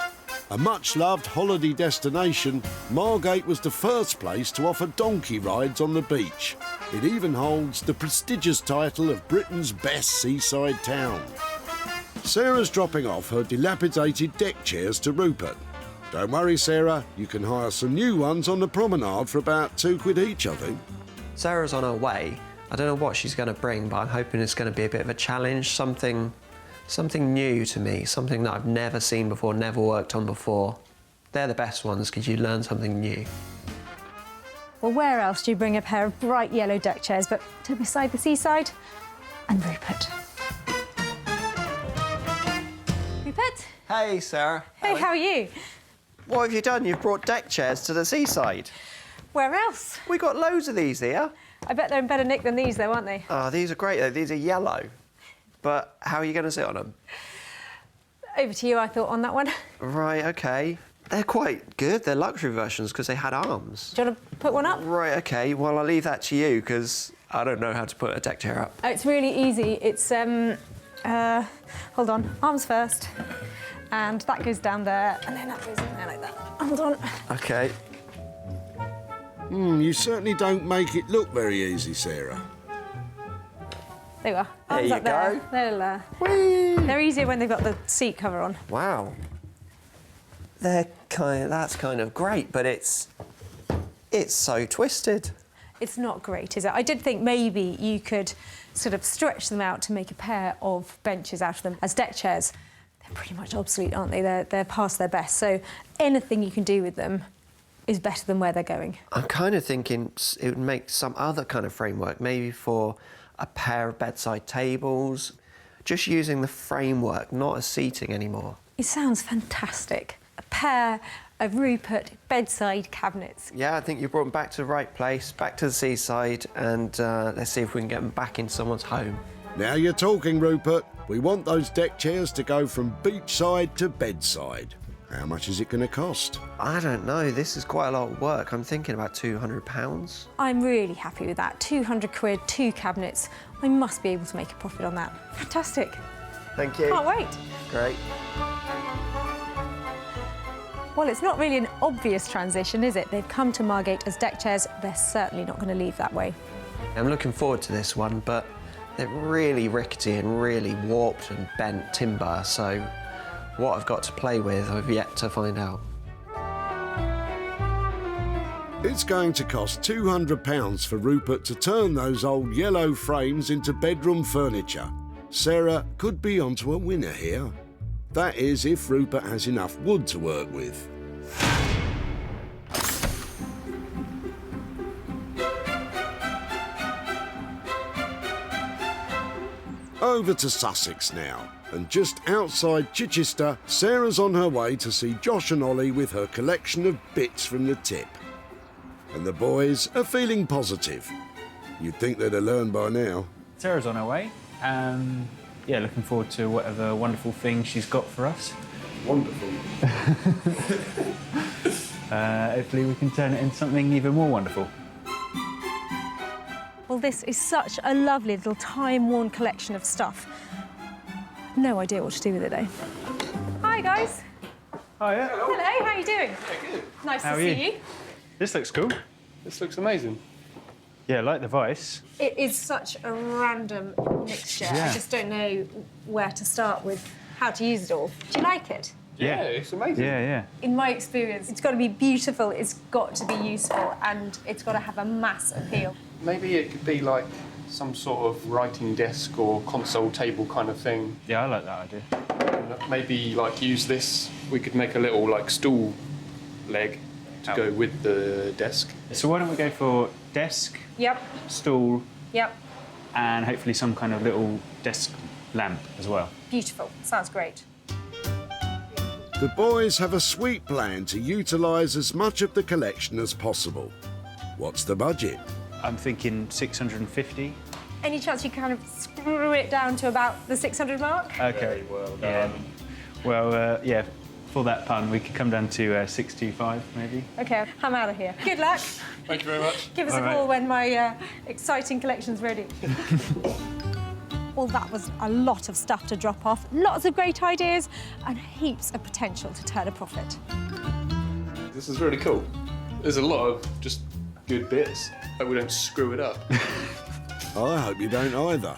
A much-loved holiday destination, Margate was the first place to offer donkey rides on the beach. It even holds the prestigious title of Britain's best seaside town. Sarah's dropping off her dilapidated deck chairs to Rupert. Don't worry, Sarah, you can hire some new ones on the promenade for about £2 each, I think. Sarah's on her way. I don't know what she's going to bring, but I'm hoping it's going to be a bit of a challenge, something new to me, something that I've never seen before, never worked on before. They're the best ones because you learn something new. Well, where else do you bring a pair of bright yellow deck chairs but to beside the seaside? And Rupert. Rupert? Hey, Sarah. Hey, how are you? What have you done? You've brought deck chairs to the seaside. Where else? We got loads of these here. I bet they're in better nick than these, though, aren't they? Oh, these are great, though. These are yellow. But how are you going to sit on them? Over to you, I thought, on that one. Right, OK. They're quite good. They're luxury versions because they had arms. Do you want to put one up? Right, OK. Well, I'll leave that to you because I don't know how to put a deck chair up. Oh, it's really easy. It's, hold on, arms first. And that goes down there, and then that goes in there like that. Hold on. OK. You certainly don't make it look very easy, Sarah. There you are. There Arms you up there. go. They're easier when they've got the seat cover on. Wow. That's kind of great, but it's so twisted. It's not great, is it? I did think maybe you could sort of stretch them out to make a pair of benches out of them as deck chairs. They're pretty much obsolete, aren't they? They're past their best. So anything you can do with them is better than where they're going. I'm kind of thinking it would make some other kind of framework, maybe for a pair of bedside tables, just using the framework, not as seating anymore. It sounds fantastic. A pair of Rupert bedside cabinets. Yeah, I think you brought them back to the right place, back to the seaside, and let's see if we can get them back in someone's home. Now you're talking, Rupert. We want those deck chairs to go from beachside to bedside. How much is it going to cost? I don't know. This is quite a lot of work. I'm thinking about £200. I'm really happy with that. 200 quid, 2 cabinets. I must be able to make a profit on that. Fantastic. Thank you. Can't wait. Great. Well, it's not really an obvious transition, is it? They've come to Margate as deck chairs. They're certainly not going to leave that way. I'm looking forward to this one, but they're really rickety and really warped and bent timber, so what I've got to play with, I've yet to find out. It's going to cost £200 for Rupert to turn those old yellow frames into bedroom furniture. Sarah could be onto a winner here. That is, if Rupert has enough wood to work with. Over to Sussex now, and just outside Chichester, Sarah's on her way to see Josh and Ollie with her collection of bits from the tip. And the boys are feeling positive. You'd think they'd have learned by now. Sarah's on her way. Yeah, looking forward to whatever wonderful thing she's got for us. Wonderful. Hopefully we can turn it into something even more wonderful. Well, this is such a lovely little time-worn collection of stuff. No idea what to do with it, though. Hi, guys. Hiya. Hello, how are you doing? Yeah, good. Nice How to are see you? you. This looks cool. This looks amazing. Yeah, I like the vice. It is such a random mixture. Yeah. I just don't know where to start with how to use it all. Do you like it? Yeah, it's amazing. Yeah, yeah. In my experience, it's got to be beautiful, it's got to be useful, and it's got to have a mass appeal. Maybe it could be like some sort of writing desk or console table kind of thing. Yeah, I like that idea. And maybe like use this. We could make a little like stool leg to go with the desk. So why don't we go for desk, Yep, stool, yep. and hopefully some kind of little desk lamp as well. Beautiful. Sounds great. The boys have a sweet plan to utilise as much of the collection as possible. What's the budget? I'm thinking 650. Any chance you kind of screw it down to about the 600 mark? Okay. Very well done. Yeah. Well, yeah, for that pun, we could come down to 625, maybe. OK, I'm out of here. Good luck. Thank you very much. Give us a call when my exciting collection's ready. Well, that was a lot of stuff to drop off, lots of great ideas, and heaps of potential to turn a profit. This is really cool. There's a lot of just good bits. Hope we don't screw it up. I hope you don't either.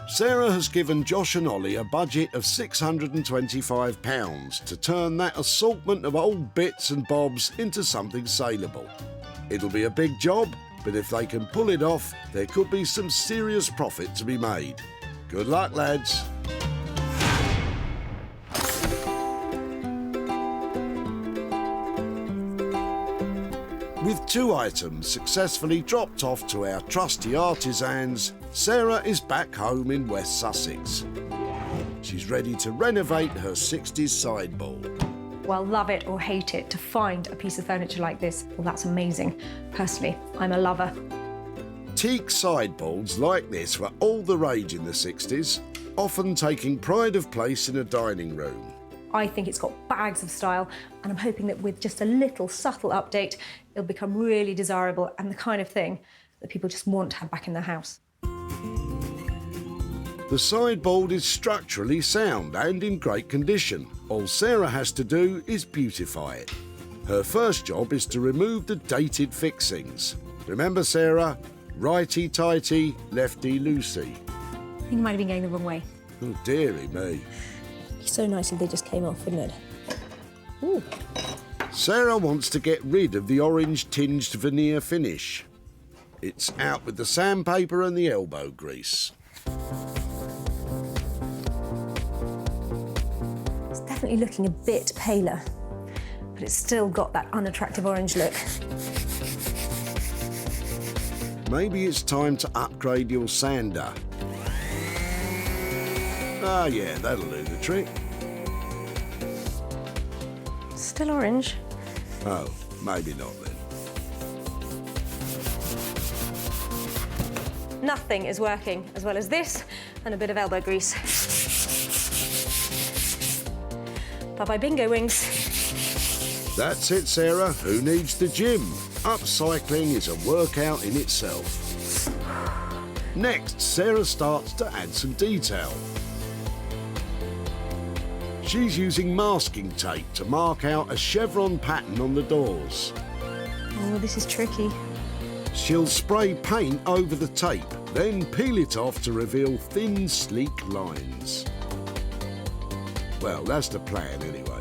Sarah has given Josh and Ollie a budget of £625 to turn that assortment of old bits and bobs into something saleable. It'll be a big job, but if they can pull it off, there could be some serious profit to be made. Good luck, lads. With 2 items successfully dropped off to our trusty artisans, Sarah is back home in West Sussex. She's ready to renovate her 60s sideboard. Well, love it or hate it, to find a piece of furniture like this, well, that's amazing. Personally, I'm a lover. Teak sideboards like this were all the rage in the 60s, often taking pride of place in a dining room. I think it's got bags of style, and I'm hoping that with just a little subtle update, it'll become really desirable and the kind of thing that people just want to have back in their house. The sideboard is structurally sound and in great condition. All Sarah has to do is beautify it. Her first job is to remove the dated fixings. Remember, Sarah? Righty-tighty, lefty-loosey. I think I might have been going the wrong way. Oh, dearie me. So nice if they just came off, wouldn't it? Ooh. Sarah wants to get rid of the orange-tinged veneer finish. It's out with the sandpaper and the elbow grease. It's definitely looking a bit paler, but it's still got that unattractive orange look. Maybe it's time to upgrade your sander. Ah, yeah, that'll do the trick. Still orange. Oh, maybe not then. Nothing is working as well as this and a bit of elbow grease. Bye-bye bingo wings. That's it, Sarah. Who needs the gym? Upcycling is a workout in itself. Next, Sarah starts to add some detail. She's using masking tape to mark out a chevron pattern on the doors. Oh, this is tricky. She'll spray paint over the tape, then peel it off to reveal thin, sleek lines. Well, that's the plan anyway.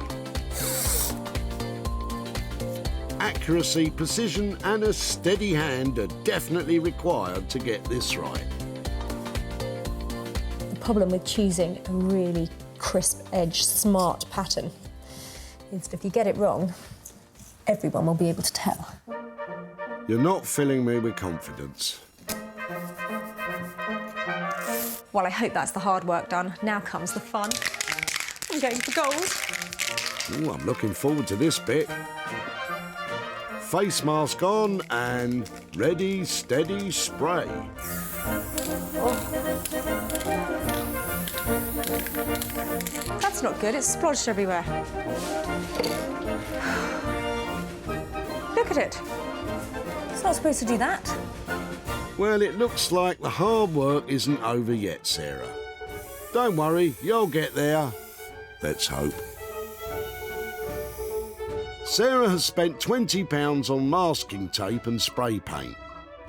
Accuracy, precision and a steady hand are definitely required to get this right. The problem with choosing a really crisp edge, smart pattern is that if you get it wrong, everyone will be able to tell. You're not filling me with confidence. Well, I hope that's the hard work done. Now comes the fun. I'm going for gold. Ooh, I'm looking forward to this bit. Face mask on and ready, steady, spray. That's not good, it's splodged everywhere. Look at it. It's not supposed to do that. Well, it looks like the hard work isn't over yet, Sarah. Don't worry, you'll get there. Let's hope. Sarah has spent £20 on masking tape and spray paint,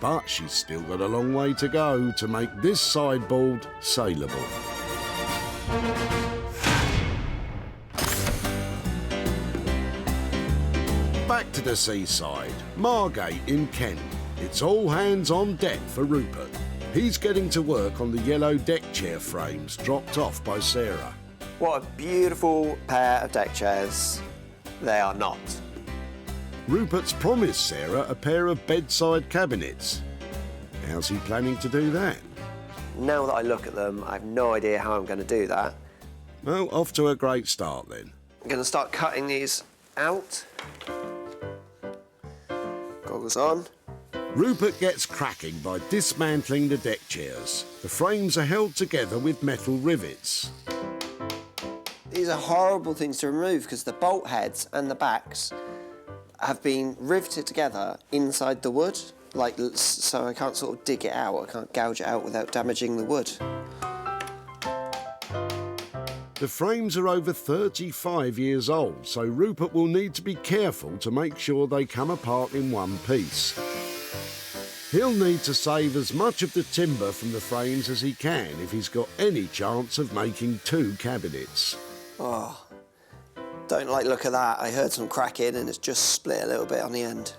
but she's still got a long way to go to make this sideboard saleable. Back to the seaside, Margate in Kent. It's all hands on deck for Rupert. He's getting to work on the yellow deck chair frames dropped off by Sarah. What a beautiful pair of deck chairs they are not. Rupert's promised Sarah a pair of bedside cabinets. How's he planning to do that? Now that I look at them, I have no idea how I'm going to do that. Well, off to a great start then. I'm going to start cutting these out. Goggles on. Rupert gets cracking by dismantling the deck chairs. The frames are held together with metal rivets. These are horrible things to remove because the bolt heads and the backs have been riveted together inside the wood, so I can't sort of dig it out. I can't gouge it out without damaging the wood. The frames are over 35 years old, so Rupert will need to be careful to make sure they come apart in one piece. He'll need to save as much of the timber from the frames as he can if he's got any chance of making 2 cabinets. Oh, don't like the look of that. I heard some cracking and it's just split a little bit on the end.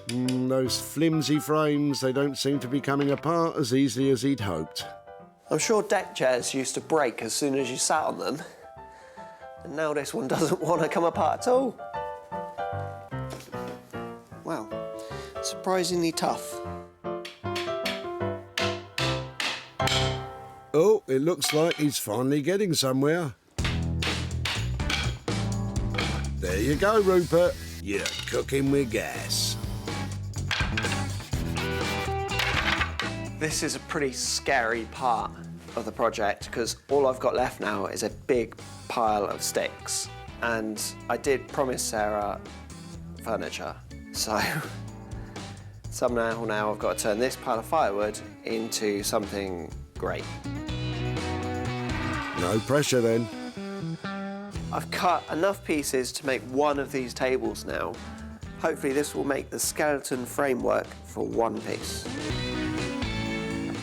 Those flimsy frames, they don't seem to be coming apart as easily as he'd hoped. I'm sure deck chairs used to break as soon as you sat on them. And now this one doesn't want to come apart at all. Wow, surprisingly tough. Oh, it looks like he's finally getting somewhere. There you go, Rupert. You're cooking with gas. This is a pretty scary part of the project because all I've got left now is a big pile of sticks. And I did promise Sarah furniture, so Somehow I've got to turn this pile of firewood into something great. No pressure then. I've cut enough pieces to make one of these tables now. Hopefully this will make the skeleton framework for one piece.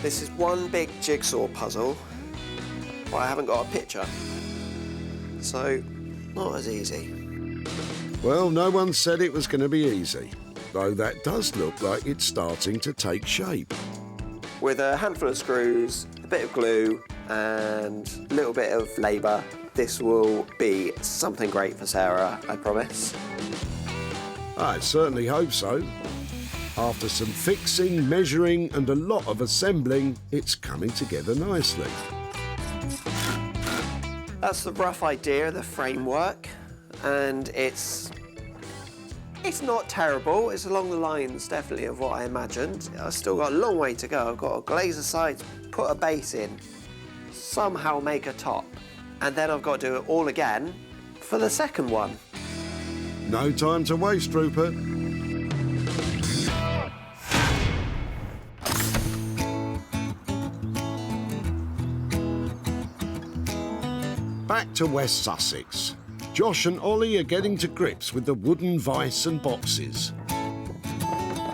This is one big jigsaw puzzle, but I haven't got a picture, so not as easy. Well, no one said it was going to be easy, though that does look like it's starting to take shape. With a handful of screws, a bit of glue, and a little bit of labour, this will be something great for Sarah, I promise. I certainly hope so. After some fixing, measuring and a lot of assembling, it's coming together nicely. That's the rough idea of the framework, and it's not terrible. It's along the lines, definitely, of what I imagined. I've still got a long way to go. I've got to glaze the sides, put a base in, somehow make a top, and then I've got to do it all again for the second one. No time to waste, Rupert. Back to West Sussex. Josh and Ollie are getting to grips with the wooden vice and boxes.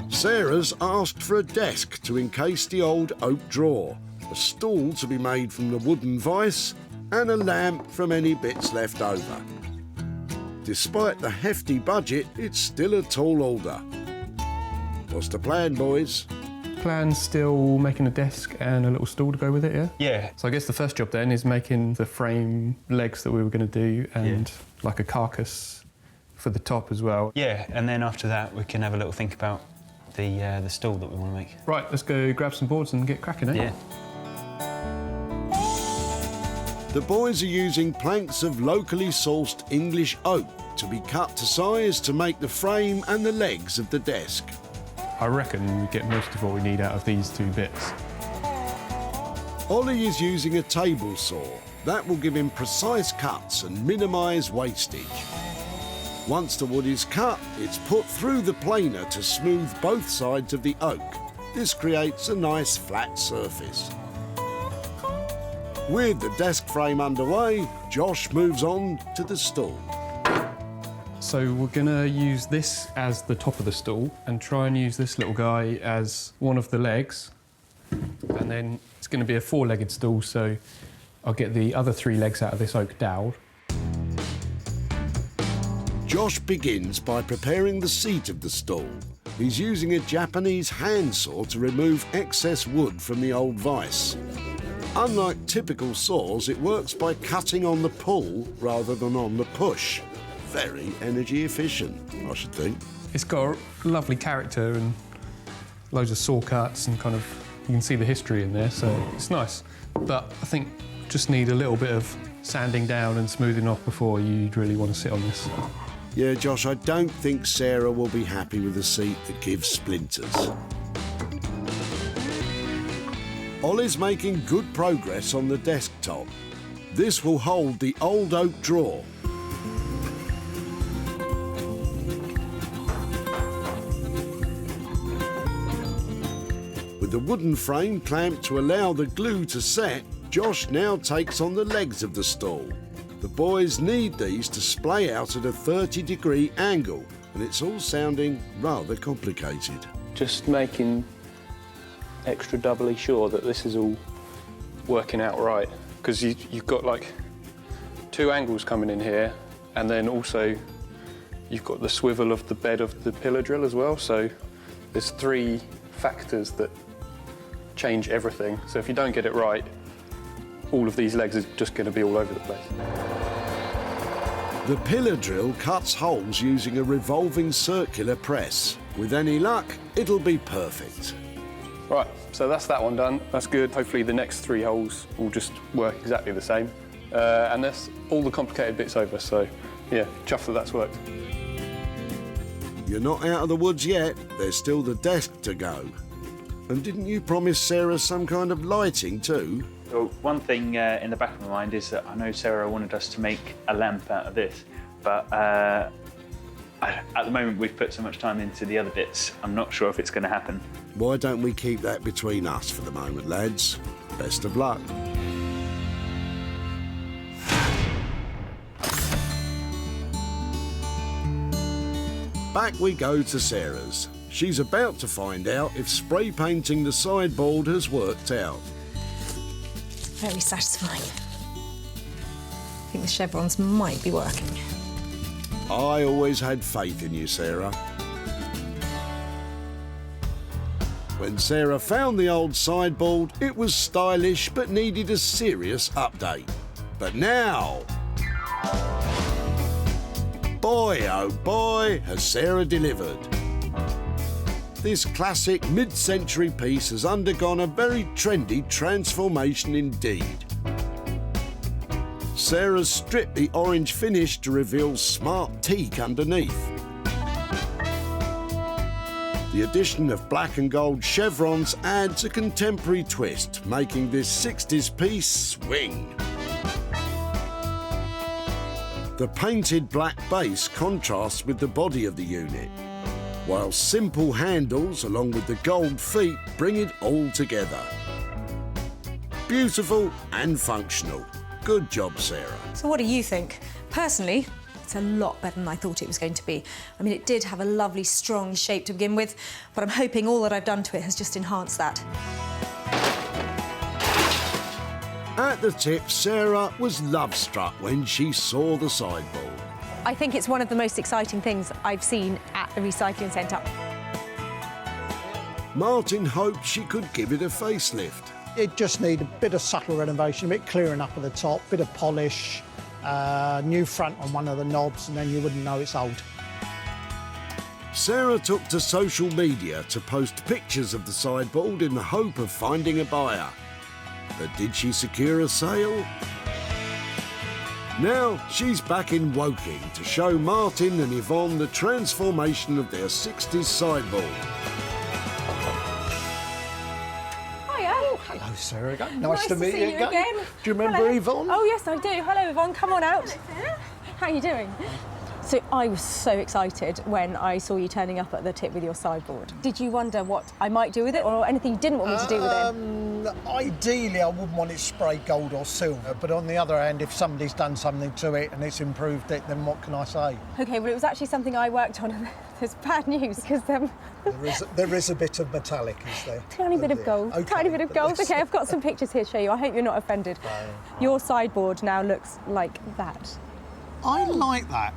Sarah's asked for a desk to encase the old oak drawer, a stool to be made from the wooden vice, and a lamp from any bits left over. Despite the hefty budget, it's still a tall order. What's the plan, boys? Plan's still making a desk and a little stool to go with it, yeah? Yeah. So I guess the first job then is making the frame legs that we were going to do and like a carcass for the top as well. Yeah, and then after that we can have a little think about the stool that we want to make. Right, let's go grab some boards and get cracking, eh? Yeah. The boys are using planks of locally sourced English oak to be cut to size to make the frame and the legs of the desk. I reckon we get most of what we need out of these two bits. Ollie is using a table saw. That will give him precise cuts and minimise wastage. Once the wood is cut, it's put through the planer to smooth both sides of the oak. This creates a nice flat surface. With the desk frame underway, Josh moves on to the stool. So we're gonna use this as the top of the stool and try and use this little guy as one of the legs. And then it's gonna be a four-legged stool, so I'll get the other three legs out of this oak dowel. Josh begins by preparing the seat of the stool. He's using a Japanese handsaw to remove excess wood from the old vice. Unlike typical saws, it works by cutting on the pull rather than on the push. Very energy efficient, I should think. It's got a lovely character and loads of saw cuts and kind of, you can see the history in there, so it's nice. But I think just need a little bit of sanding down and smoothing off before you'd really want to sit on this. Yeah, Josh, I don't think Sarah will be happy with a seat that gives splinters. Ollie's making good progress on the desktop. This will hold the old oak drawer. With the wooden frame clamped to allow the glue to set, Josh now takes on the legs of the stool. The boys need these to splay out at a 30-degree angle, and it's all sounding rather complicated. Just making extra doubly sure that this is all working out right, because you've got like two angles coming in here, and then also you've got the swivel of the bed of the pillar drill as well, so there's three factors that change everything. So if you don't get it right, all of these legs are just going to be all over the place. The pillar drill cuts holes using a revolving circular press. With any luck, it'll be perfect. Right, so that's that one done. That's good. Hopefully the next three holes will just work exactly the same. And that's all the complicated bits over, so yeah, chuffed that that's worked. You're not out of the woods yet. There's still the desk to go. And didn't you promise Sarah some kind of lighting too? Well, one thing in the back of my mind is that I know Sarah wanted us to make a lamp out of this, but At the moment, we've put so much time into the other bits, I'm not sure if it's going to happen. Why don't we keep that between us for the moment, lads? Best of luck. Back we go to Sarah's. She's about to find out if spray painting the sideboard has worked out. Very satisfying. I think the chevrons might be working. I always had faith in you, Sarah. When Sarah found the old sideboard, it was stylish but needed a serious update. But now... boy, oh boy, has Sarah delivered. This classic mid-century piece has undergone a very trendy transformation indeed. Sarah's stripped the orange finish to reveal smart teak underneath. The addition of black and gold chevrons adds a contemporary twist, making this 60s piece swing. The painted black base contrasts with the body of the unit, while simple handles along with the gold feet bring it all together. Beautiful and functional. Good job, Sarah. So what do you think? Personally, it's a lot better than I thought it was going to be. I mean, it did have a lovely, strong shape to begin with, but I'm hoping all that I've done to it has just enhanced that. At the tip, Sarah was love-struck when she saw the sideboard. I think it's one of the most exciting things I've seen at the recycling centre. Martin hoped she could give it a facelift. It just needs a bit of subtle renovation, a bit clearing up at the top, bit of polish, new front on one of the knobs, and then you wouldn't know it's old. Sarah took to social media to post pictures of the sideboard in the hope of finding a buyer. But did she secure a sale? Now she's back in Woking to show Martin and Yvonne the transformation of their 60s sideboard. Hello, Sarah. Nice to meet you again. Do you remember Yvonne? Oh, yes, I do. Hello, Yvonne. Come on out. How are you doing? So I was so excited when I saw you turning up at the tip with your sideboard. Did you wonder what I might do with it or anything you didn't want me to do with it? Ideally, I wouldn't want it sprayed gold or silver, but on the other hand, if somebody's done something to it and it's improved it, then what can I say? OK, well, it was actually something I worked on, and there's bad news, because... There is a bit of metallic, is there? Tiny bit of gold. Okay, tiny bit of gold. OK, I've got some pictures here to show you. I hope you're not offended. Your sideboard now looks like that. I like that.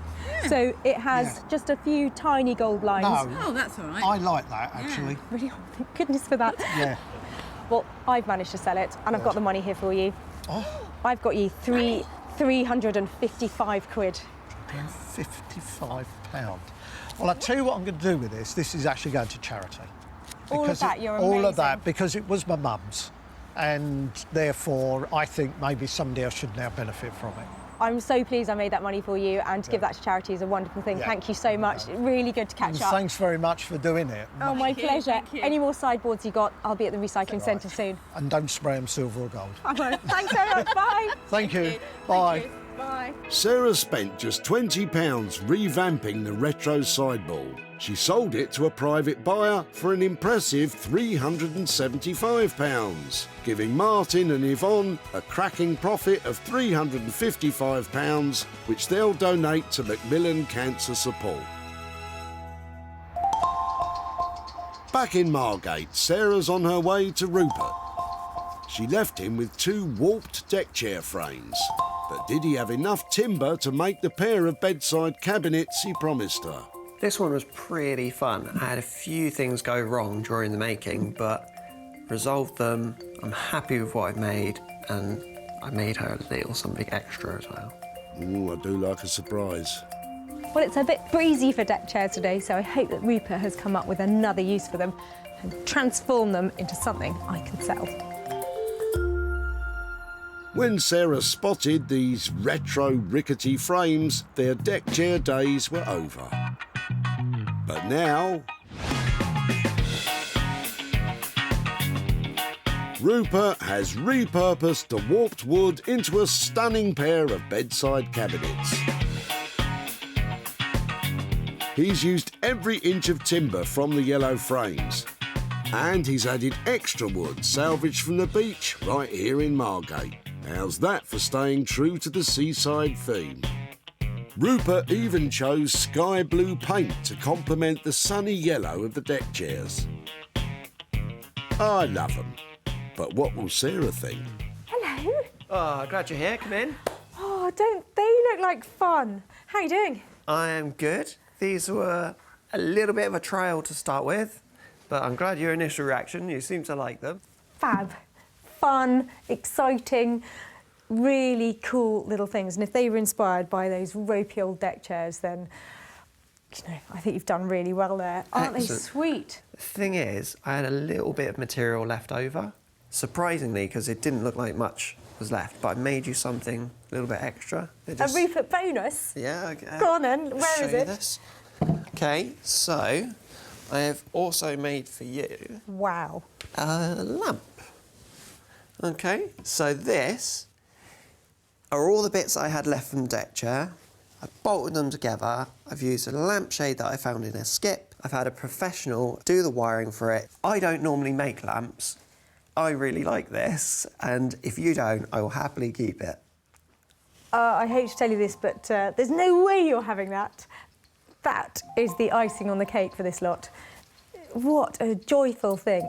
So it has just a few tiny gold lines. No. Oh, that's all right. I like that, actually. Really? Oh, thank goodness for that. Yeah. Well, I've managed to sell it, and I've got the money here for you. Oh. I've got you 355 quid. £55. Well, I'll tell you what I'm going to do with this. This is actually going to charity. All of that, you're amazing. All of that, because it was my mum's, and therefore I think maybe somebody else should now benefit from it. I'm so pleased I made that money for you, and to give that to charity is a wonderful thing. Thank you so much. Really good to catch up. Thanks very much for doing it. Oh, my pleasure. Any more sideboards you got, I'll be at the recycling centre soon. And don't spray them silver or gold. I won't. Thanks very much. Bye. Thank you. Bye. Thank you. Bye. Sarah spent just £20 revamping the retro sideboard. She sold it to a private buyer for an impressive £375, giving Martin and Yvonne a cracking profit of £355, which they'll donate to Macmillan Cancer Support. Back in Margate, Sarah's on her way to Rupert. She left him with 2 warped deck chair frames. But did he have enough timber to make the pair of bedside cabinets he promised her? This one was pretty fun. I had a few things go wrong during the making, but resolved them. I'm happy with what I've made, and I made her a little something extra as well. Ooh, I do like a surprise. Well, it's a bit breezy for deck chairs today, so I hope that Rupert has come up with another use for them and transform them into something I can sell. When Sarah spotted these retro rickety frames, their deck chair days were over. But now... Rupert has repurposed the warped wood into a stunning pair of bedside cabinets. He's used every inch of timber from the yellow frames. And he's added extra wood salvaged from the beach right here in Margate. How's that for staying true to the seaside theme? Rupert even chose sky blue paint to complement the sunny yellow of the deck chairs. I love them, but what will Sarah think? Hello. Oh, glad you're here. Come in. Oh, don't they look like fun? How are you doing? I am good. These were a little bit of a trial to start with, but I'm glad your initial reaction, you seem to like them. Fab. Fun, exciting, really cool little things. And if they were inspired by those ropey old deck chairs, then, you know, I think you've done really well there. Aren't Excellent. they sweet? The thing is, I had a little bit of material left over, surprisingly, because it didn't look like much was left, but I made you something a little bit extra. A Rupert bonus? Yeah, okay. Go on then, where Show is you it? this. Okay, so I have also made for you Wow. a lamp. Okay, so this are all the bits I had left from the deck chair. I bolted them together. I've used a lampshade that I found in a skip. I've had a professional do the wiring for it. I don't normally make lamps. I really like this, and if you don't, I will happily keep it. I hate to tell you this, but there's no way you're having that. That is the icing on the cake for this lot. What a joyful thing.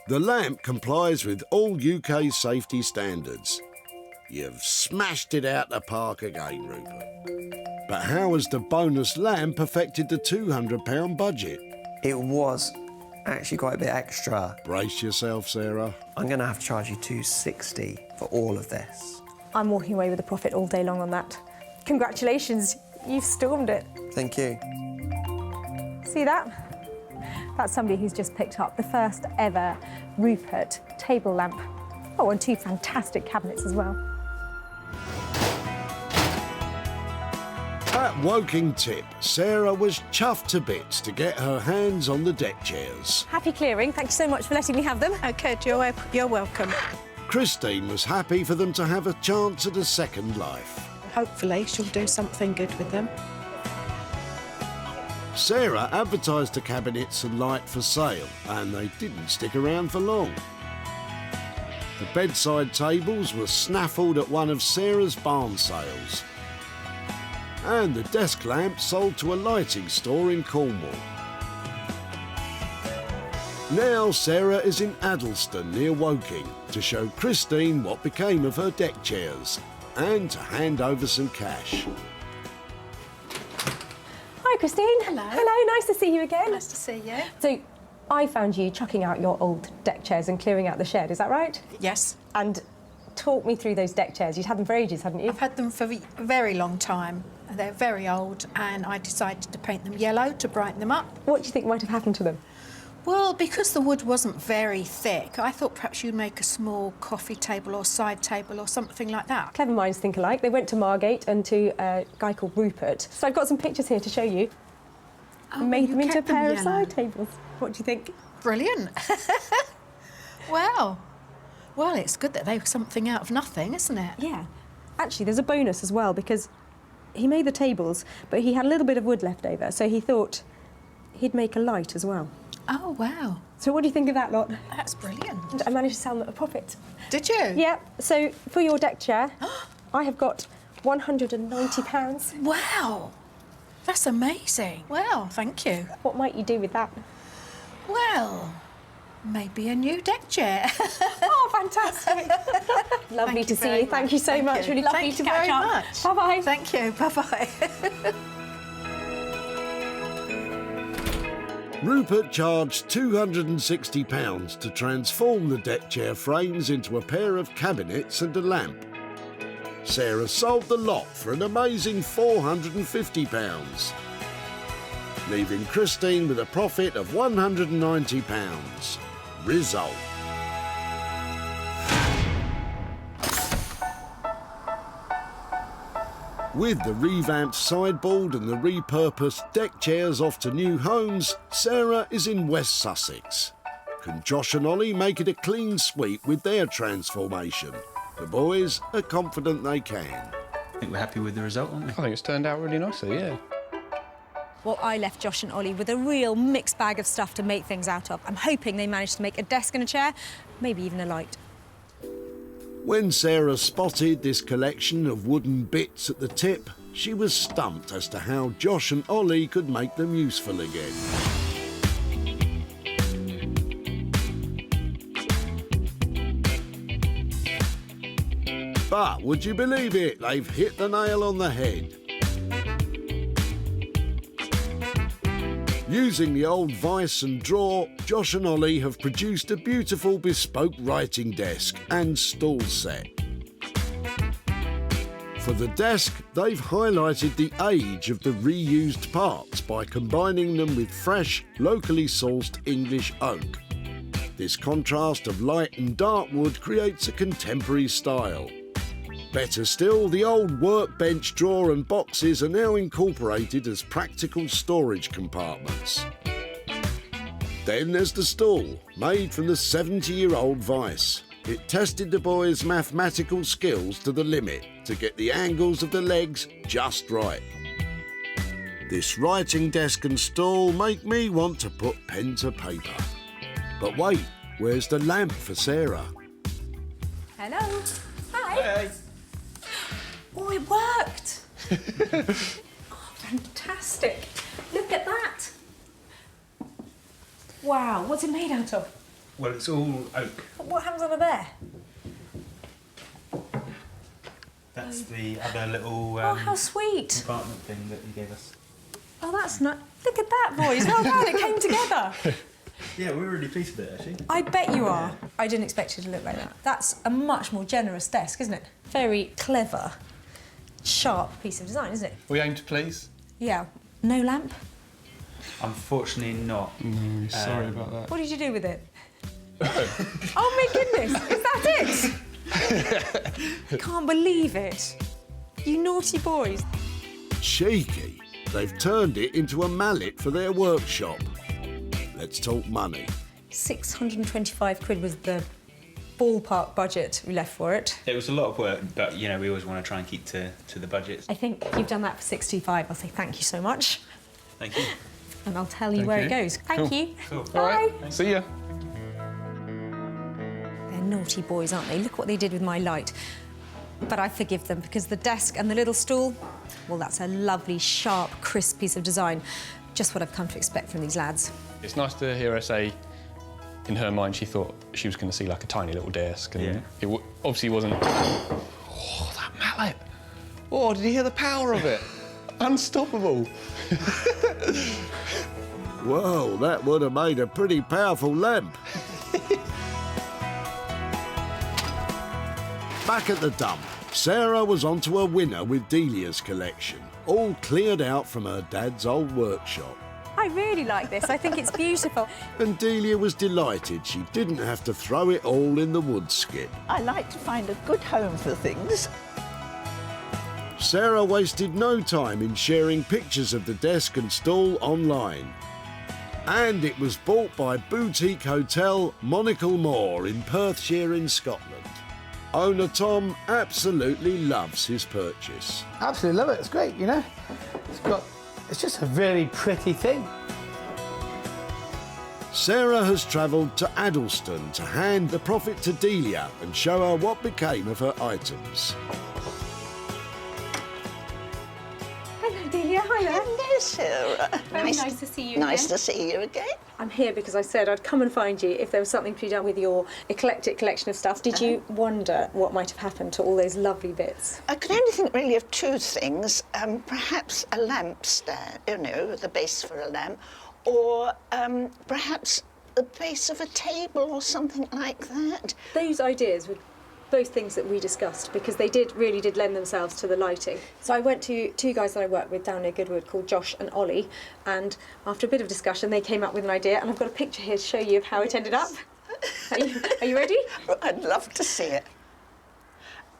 The lamp complies with all UK safety standards. You've smashed it out the park again, Rupert. But how has the bonus lamp affected the £200 budget? It was actually quite a bit extra. Brace yourself, Sarah. I'm going to have to charge you $260 for all of this. I'm walking away with a profit all day long on that. Congratulations, you've stormed it. Thank you. See that? That's somebody who's just picked up the first ever Rupert table lamp. Oh, and 2 fantastic cabinets as well. At Woking Tip, Sarah was chuffed to bits to get her hands on the deck chairs. Happy clearing. Thank you so much for letting me have them. OK, you're welcome. Christine was happy for them to have a chance at a second life. Hopefully she'll do something good with them. Sarah advertised the cabinets and light for sale, and they didn't stick around for long. The bedside tables were snaffled at one of Sarah's barn sales. And the desk lamp sold to a lighting store in Cornwall. Now Sarah is in Addleston near Woking to show Christine what became of her deck chairs and to hand over some cash. Hi, Christine. Hello. Hello, nice to see you again. Nice to see you. So, I found you chucking out your old deck chairs and clearing out the shed, is that right? Yes. And talk me through those deck chairs. You'd had them for ages, hadn't you? I've had them for a very long time. They're very old, and I decided to paint them yellow to brighten them up. What do you think might have happened to them? Well, because the wood wasn't very thick, I thought perhaps you'd make a small coffee table or side table or something like that. Clever minds think alike. They went to Margate and to a guy called Rupert. So I've got some pictures here to show you. Oh, Made you them into a kept them pair of yellow. side tables. What do you think? Brilliant. Well, it's good that they were something out of nothing, isn't it? Yeah. Actually, there's a bonus as well, because he made the tables, but he had a little bit of wood left over, so he thought he'd make a light as well. Oh, wow. So what do you think of that lot? That's brilliant. And I managed to sell them at a profit. Did you? Yeah. So for your deck chair, I have got £190. Wow. That's amazing. Well, thank you. What might you do with that? Well, maybe a new deck chair. Oh, fantastic. Lovely to see you. Thank you so much. Really lovely to catch up. Bye-bye. Thank you. Bye-bye. Rupert charged £260 to transform the deck chair frames into a pair of cabinets and a lamp. Sarah sold the lot for an amazing £450, leaving Christine with a profit of £190. Result. With the revamped sideboard and the repurposed deck chairs off to new homes, Sarah is in West Sussex. Can Josh and Ollie make it a clean sweep with their transformation? The boys are confident they can. I think we're happy with the result, aren't we? I think it's turned out really nicely, yeah. Well, I left Josh and Ollie with a real mixed bag of stuff to make things out of. I'm hoping they managed to make a desk and a chair, maybe even a light. When Sarah spotted this collection of wooden bits at the tip, she was stumped as to how Josh and Ollie could make them useful again. But would you believe it? They've hit the nail on the head. Using the old vice and drawer, Josh and Ollie have produced a beautiful bespoke writing desk and stool set. For the desk, they've highlighted the age of the reused parts by combining them with fresh, locally sourced English oak. This contrast of light and dark wood creates a contemporary style. Better still, the old workbench drawer and boxes are now incorporated as practical storage compartments. Then there's the stool, made from the 70-year-old vice. It tested the boys' mathematical skills to the limit to get the angles of the legs just right. This writing desk and stool make me want to put pen to paper. But wait, where's the lamp for Sarah? Hello. Hi. Hey. Oh, it worked. Oh, fantastic. Look at that. Wow, what's it made out of? Well, it's all oak. What happens over there? That's the other little Oh, how sweet. compartment thing that you gave us. Oh, that's not... Look at that, boys. Well done, it came together. Yeah, we're really pleased with it, actually. I bet you are. I didn't expect it to look like that. That's a much more generous desk, isn't it? Very clever, sharp piece of design, isn't it? We aim to please. Yeah. No lamp? Unfortunately not. No, sorry about that. What did you do with it? Oh, my goodness. Is that it? I can't believe it. You naughty boys. Cheeky. They've turned it into a mallet for their workshop. Let's talk money. 625 quid was the ballpark budget we left for it. It was a lot of work, but, you know, we always want to try and keep to the budget. I think you've done that for 625. I'll say thank you so much. Thank you. And I'll tell you Thank where you. it goes. Thank you. Cool. Bye. All right. See ya. They're naughty boys, aren't they? Look what they did with my light. But I forgive them because the desk and the little stool, well, that's a lovely, sharp, crisp piece of design. Just what I've come to expect from these lads. It's nice to hear her say, in her mind, she thought she was going to see like a tiny little desk, and it obviously wasn't. Oh, that mallet! Oh, did you hear the power of it? Unstoppable. Whoa, that would have made a pretty powerful lamp. Back at the dump, Sarah was onto a winner with Delia's collection, all cleared out from her dad's old workshop. I really like this. I think it's beautiful. And Delia was delighted she didn't have to throw it all in the wood skip. I like to find a good home for things. Sarah wasted no time in sharing pictures of the desk and stool online. And it was bought by boutique hotel Monacle Moor in Perthshire in Scotland. Owner Tom absolutely loves his purchase. Absolutely love it. It's great, you know. It's just a very pretty thing. Sarah has travelled to Addleston to hand the profit to Delia and show her what became of her items. Hello, Delia. Hi there. Hello, Sarah. Very nice to see you Nice again. to see you again. I'm here because I said I'd come and find you if there was something to be done with your eclectic collection of stuff. Did you wonder what might have happened to all those lovely bits? I could only think really of two things. Perhaps a lamp stand, you know, the base for a lamp, or perhaps the base of a table or something like that. Those ideas were both things that we discussed because they really did lend themselves to the lighting. So I went to two guys that I work with down near Goodwood called Josh and Ollie, and after a bit of discussion they came up with an idea, and I've got a picture here to show you of how it ended up. Are you ready? I'd love to see it.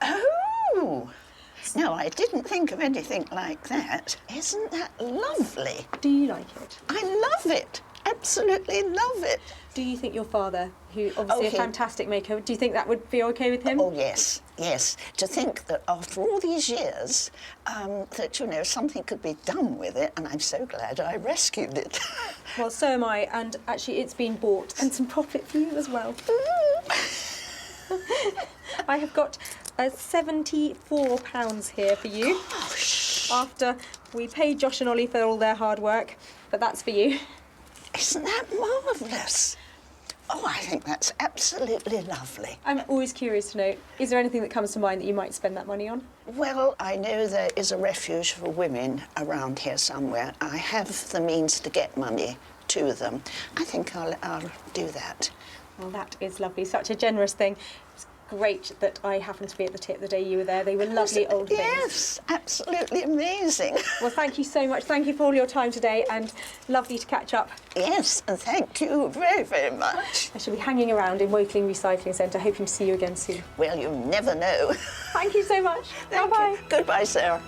Oh! No, I didn't think of anything like that. Isn't that lovely? Do you like it? I love it. absolutely love it. Do you think your father, who obviously a he- fantastic maker, do you think that would be okay with him? Oh, yes, yes. To think that after all these years, that, you know, something could be done with it, and I'm so glad I rescued it. Well, so am I, and actually it's been bought, and some profit for you as well. I have got £74 here for you. Gosh. After we paid Josh and Ollie for all their hard work, but that's for you. Isn't that marvellous? Oh, I think that's absolutely lovely. I'm always curious to know, is there anything that comes to mind that you might spend that money on? Well, I know there is a refuge for women around here somewhere. I have the means to get money to them. I think I'll do that. Well, that is lovely. Such a generous thing. It's great that I happened to be at the tip the day you were there. They were lovely old things. Yes, absolutely amazing. Well, thank you so much. Thank you for all your time today, and lovely to catch up. Yes, and thank you very, very much. I shall be hanging around in Witley Recycling Centre, hoping to see you again soon. Well, you never know. Thank you so much. Bye-bye. Goodbye, Sarah.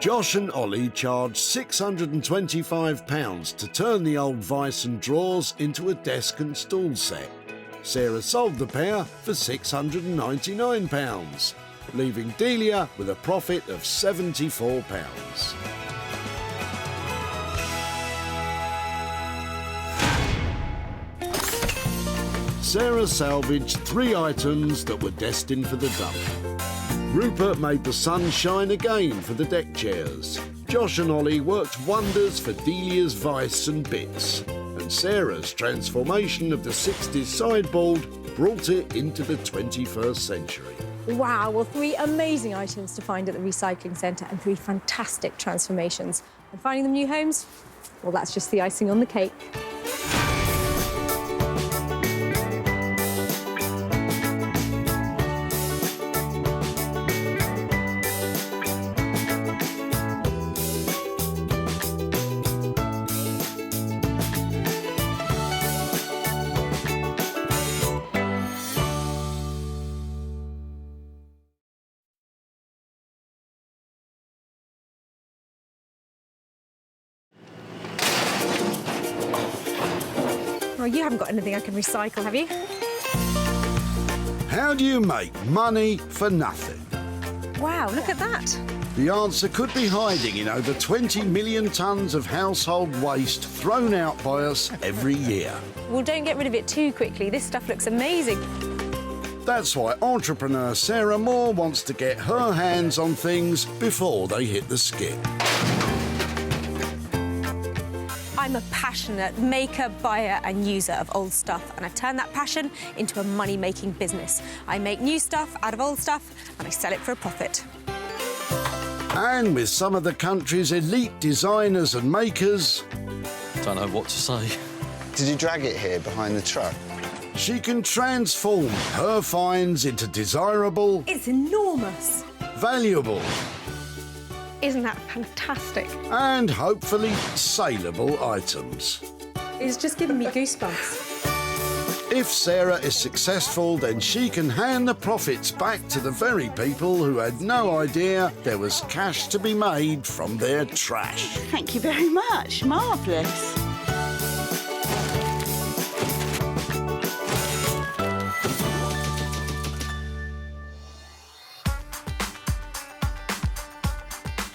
Josh and Ollie charged £625 to turn the old vice and drawers into a desk and stool set. Sarah sold the pair for £699, leaving Delia with a profit of £74. Sarah salvaged 3 items that were destined for the dump. Rupert made the sun shine again for the deck chairs. Josh and Ollie worked wonders for Delia's vice and bits. And Sarah's transformation of the 60s sideboard brought it into the 21st century. Wow, well, 3 amazing items to find at the recycling centre and 3 fantastic transformations. And finding them new homes, well, that's just the icing on the cake. Well, you haven't got anything I can recycle, have you? How do you make money for nothing? Wow, look at that. The answer could be hiding in over 20 million tonnes of household waste thrown out by us every year. Well, don't get rid of it too quickly. This stuff looks amazing. That's why entrepreneur Sarah Moore wants to get her hands on things before they hit the skip. I'm a passionate maker, buyer and user of old stuff, and I've turned that passion into a money-making business. I make new stuff out of old stuff and I sell it for a profit. And with some of the country's elite designers and makers... Don't know what to say. Did you drag it here behind the truck? She can transform her finds into desirable... It's enormous. Valuable... Isn't that fantastic? And hopefully saleable items. It's just giving me goosebumps. If Sarah is successful, then she can hand the profits back to the very people who had no idea there was cash to be made from their trash. Thank you very much. Marvellous.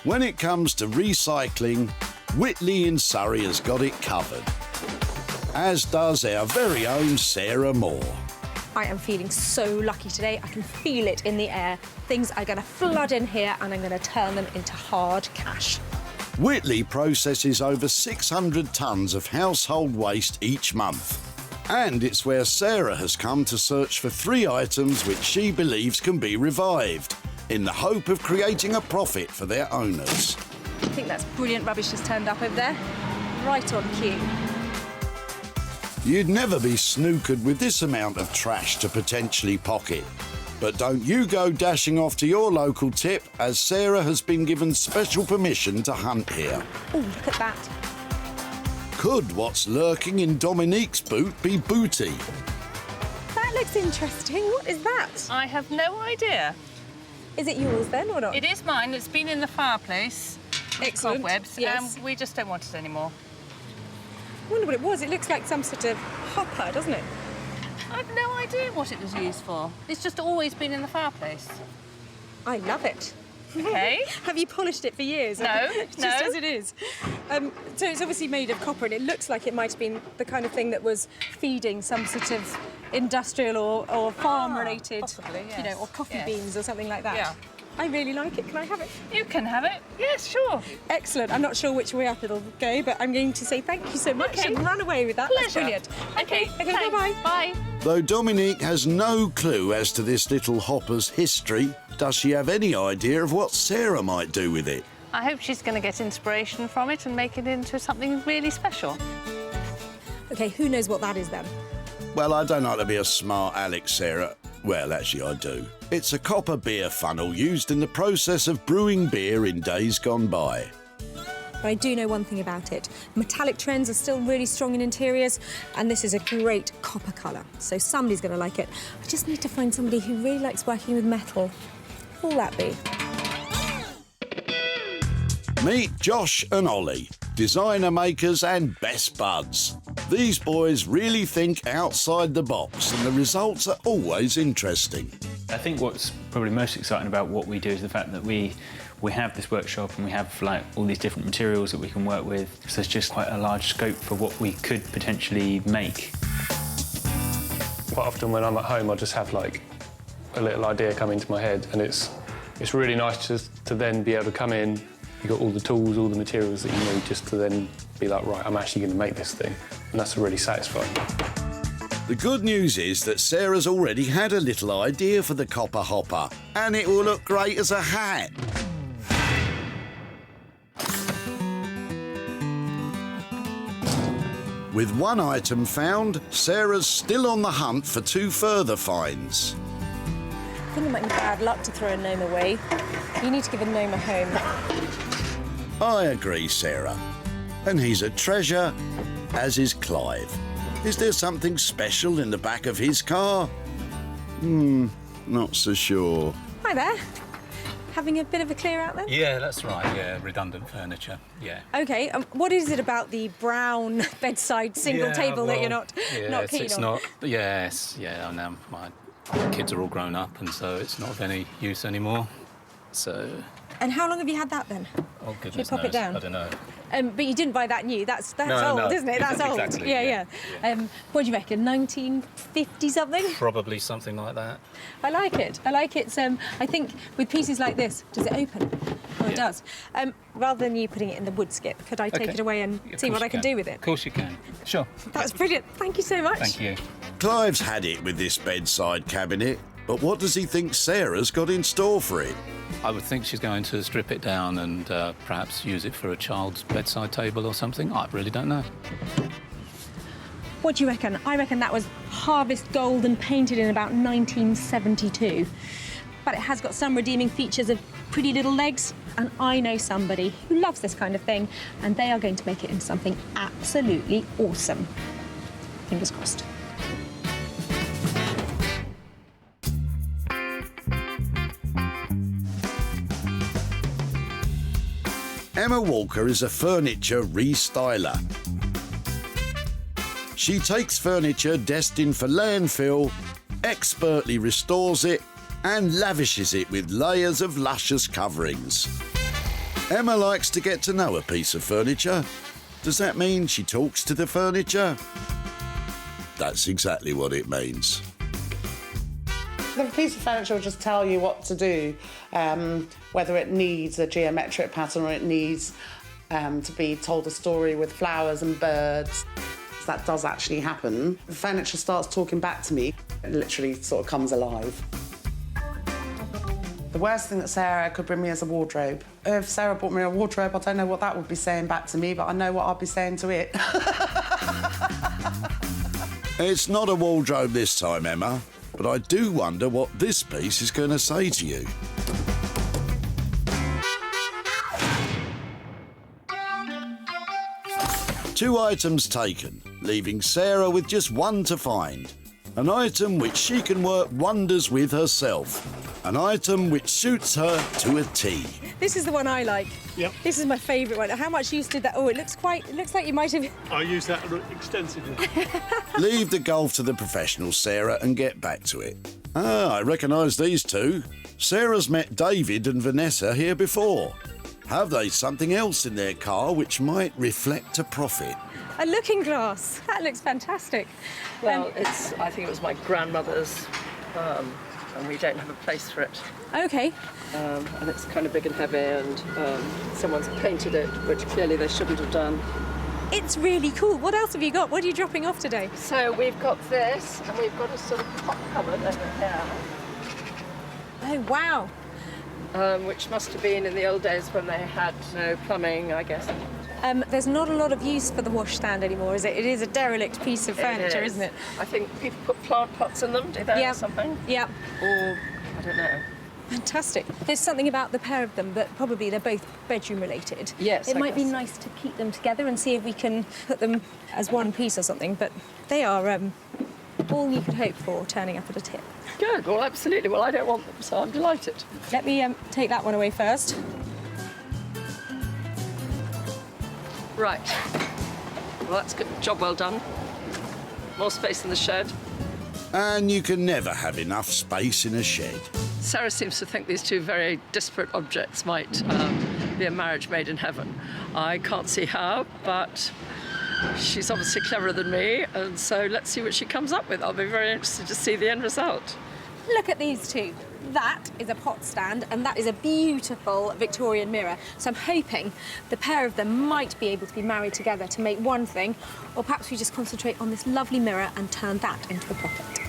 When it comes to recycling, Witley in Surrey has got it covered, as does our very own Sarah Moore. I am feeling so lucky today. I can feel it in the air. Things are going to flood in here and I'm going to turn them into hard cash. Witley processes over 600 tonnes of household waste each month. And it's where Sarah has come to search for 3 items which she believes can be revived, in the hope of creating a profit for their owners. I think that's brilliant rubbish just turned up over there. Right on cue. You'd never be snookered with this amount of trash to potentially pocket. But don't you go dashing off to your local tip, as Sarah has been given special permission to hunt here. Oh, look at that. Could what's lurking in Dominique's boot be booty? That looks interesting. What is that? I have no idea. Is it yours then or not? It is mine. It's been in the fireplace. Excellent. cobwebs, Yes. and we just don't want it anymore. I wonder what it was. It looks like some sort of hopper, doesn't it? I've no idea what it was used for. It's just always been in the fireplace. I love it. Okay. Have you polished it for years? No, Just no. as it is. So it's obviously made of copper, and it looks like it might have been the kind of thing that was feeding some sort of industrial or farm-related, possibly, you know, yes. or coffee Yes. beans or something like that. Yeah. I really like it. Can I have it? You can have it. Yes, sure. Excellent. I'm not sure which way up it'll go, but I'm going to say thank you so much Okay. and run away with that. That's Pleasure. brilliant. Okay, thanks. bye-bye. Bye. Though Dominique has no clue as to this little hopper's history, does she have any idea of what Sarah might do with it? I hope she's going to get inspiration from it and make it into something really special. OK, who knows what that is then? Well, I don't like to be a smart aleck, Sarah. Well, actually, I do. It's a copper beer funnel used in the process of brewing beer in days gone by. But I do know one thing about it. Metallic trends are still really strong in interiors, and this is a great copper colour. So somebody's going to like it. I just need to find somebody who really likes working with metal. Who will that be? Meet Josh and Ollie, designer makers and best buds. These boys really think outside the box, and the results are always interesting. I think what's probably most exciting about what we do is the fact that we have this workshop and we have like all these different materials that we can work with. So there's just quite a large scope for what we could potentially make. Quite often when I'm at home, I just have like a little idea come into my head, and it's really nice just to then be able to come in. You've got all the tools, all the materials that you need, just to then be like, right, I'm actually going to make this thing. And that's really satisfying. The good news is that Sarah's already had a little idea for the copper hopper, and it will look great as a hat. With one item found, Sarah's still on the hunt for two further finds. I think it might be bad luck to throw a gnome away. You need to give a gnome a home. I agree, Sarah. And he's a treasure, as is Clive. Is there something special in the back of his car? Not so sure. Hi there. Having a bit of a clear out then? Yeah, that's right, yeah, redundant furniture, yeah. OK, what is it about the brown bedside single table that you're not keen it's on? not, yes, yeah, now my kids are all grown up and so it's not of any use anymore, so... And how long have you had that then? Oh, goodness pop it knows, down? I don't know. But you didn't buy that new. That's No, old, no. isn't it? That's old. Exactly, Yeah. What do you reckon? 1950 something? Probably something like that. I like it. I think with pieces like this, does it open? Oh, it does. Rather than you putting it in the wood skip, could I take Okay. it away and Of see course what I you can do with it? Of course you can. Sure. That's brilliant. Thank you so much. Thank you. Clive's had it with this bedside cabinet, but what does he think Sarah's got in store for it? I would think she's going to strip it down and perhaps use it for a child's bedside table or something. I really don't know. What do you reckon? I reckon that was harvest gold and painted in about 1972. But it has got some redeeming features of pretty little legs, and I know somebody who loves this kind of thing, and they are going to make it into something absolutely awesome. Fingers crossed. Emma Walker is a furniture restyler. She takes furniture destined for landfill, expertly restores it, and lavishes it with layers of luscious coverings. Emma likes to get to know a piece of furniture. Does that mean she talks to the furniture? That's exactly what it means. The piece of furniture will just tell you what to do, whether it needs a geometric pattern or it needs to be told a story with flowers and birds. That does actually happen. The furniture starts talking back to me. It literally sort of comes alive. The worst thing that Sarah could bring me is a wardrobe. If Sarah brought me a wardrobe, I don't know what that would be saying back to me, but I know what I'd be saying to it. It's not a wardrobe this time, Emma, but I do wonder what this piece is going to say to you. Two items taken, leaving Sarah with just one to find. An item which she can work wonders with herself. An item which suits her to a T. This is the one I like. Yep. This is my favourite one. How much use did that? Oh, it looks like you might have. I use that extensively. Leave the golf to the professionals, Sarah, and get back to it. I recognise these two. Sarah's met David and Vanessa here before. Have they something else in their car which might reflect a profit? A looking glass. That looks fantastic. Well, I think it was my grandmother's, and we don't have a place for it. Okay. And it's kind of big and heavy, and someone's painted it, which clearly they shouldn't have done. It's really cool. What else have you got? What are you dropping off today? So we've got this, and we've got a sort of pot cupboard over here. Oh, wow. Which must have been in the old days when they had no plumbing, I guess. There's not a lot of use for the washstand anymore, is it? It is a derelict piece of furniture, isn't it? I think people put plant pots in them, do they, or something? Yeah. Or, I don't know. Fantastic. There's something about the pair of them that probably they're both bedroom related. Yes, It I might be guess. nice to keep them together and see if we can put them as one piece or something, but they are all you could hope for turning up at a tip. Good, well, absolutely. Well, I don't want them, so I'm delighted. Let me take that one away first. Right. Well, that's good. Job well done. More space in the shed. And you can never have enough space in a shed. Sarah seems to think these two very disparate objects might be a marriage made in heaven. I can't see how, but she's obviously cleverer than me, and so let's see what she comes up with. I'll be very interested to see the end result. Look at these two. That is a pot stand, and that is a beautiful Victorian mirror. So I'm hoping the pair of them might be able to be married together to make one thing, or perhaps we just concentrate on this lovely mirror and turn that into a profit.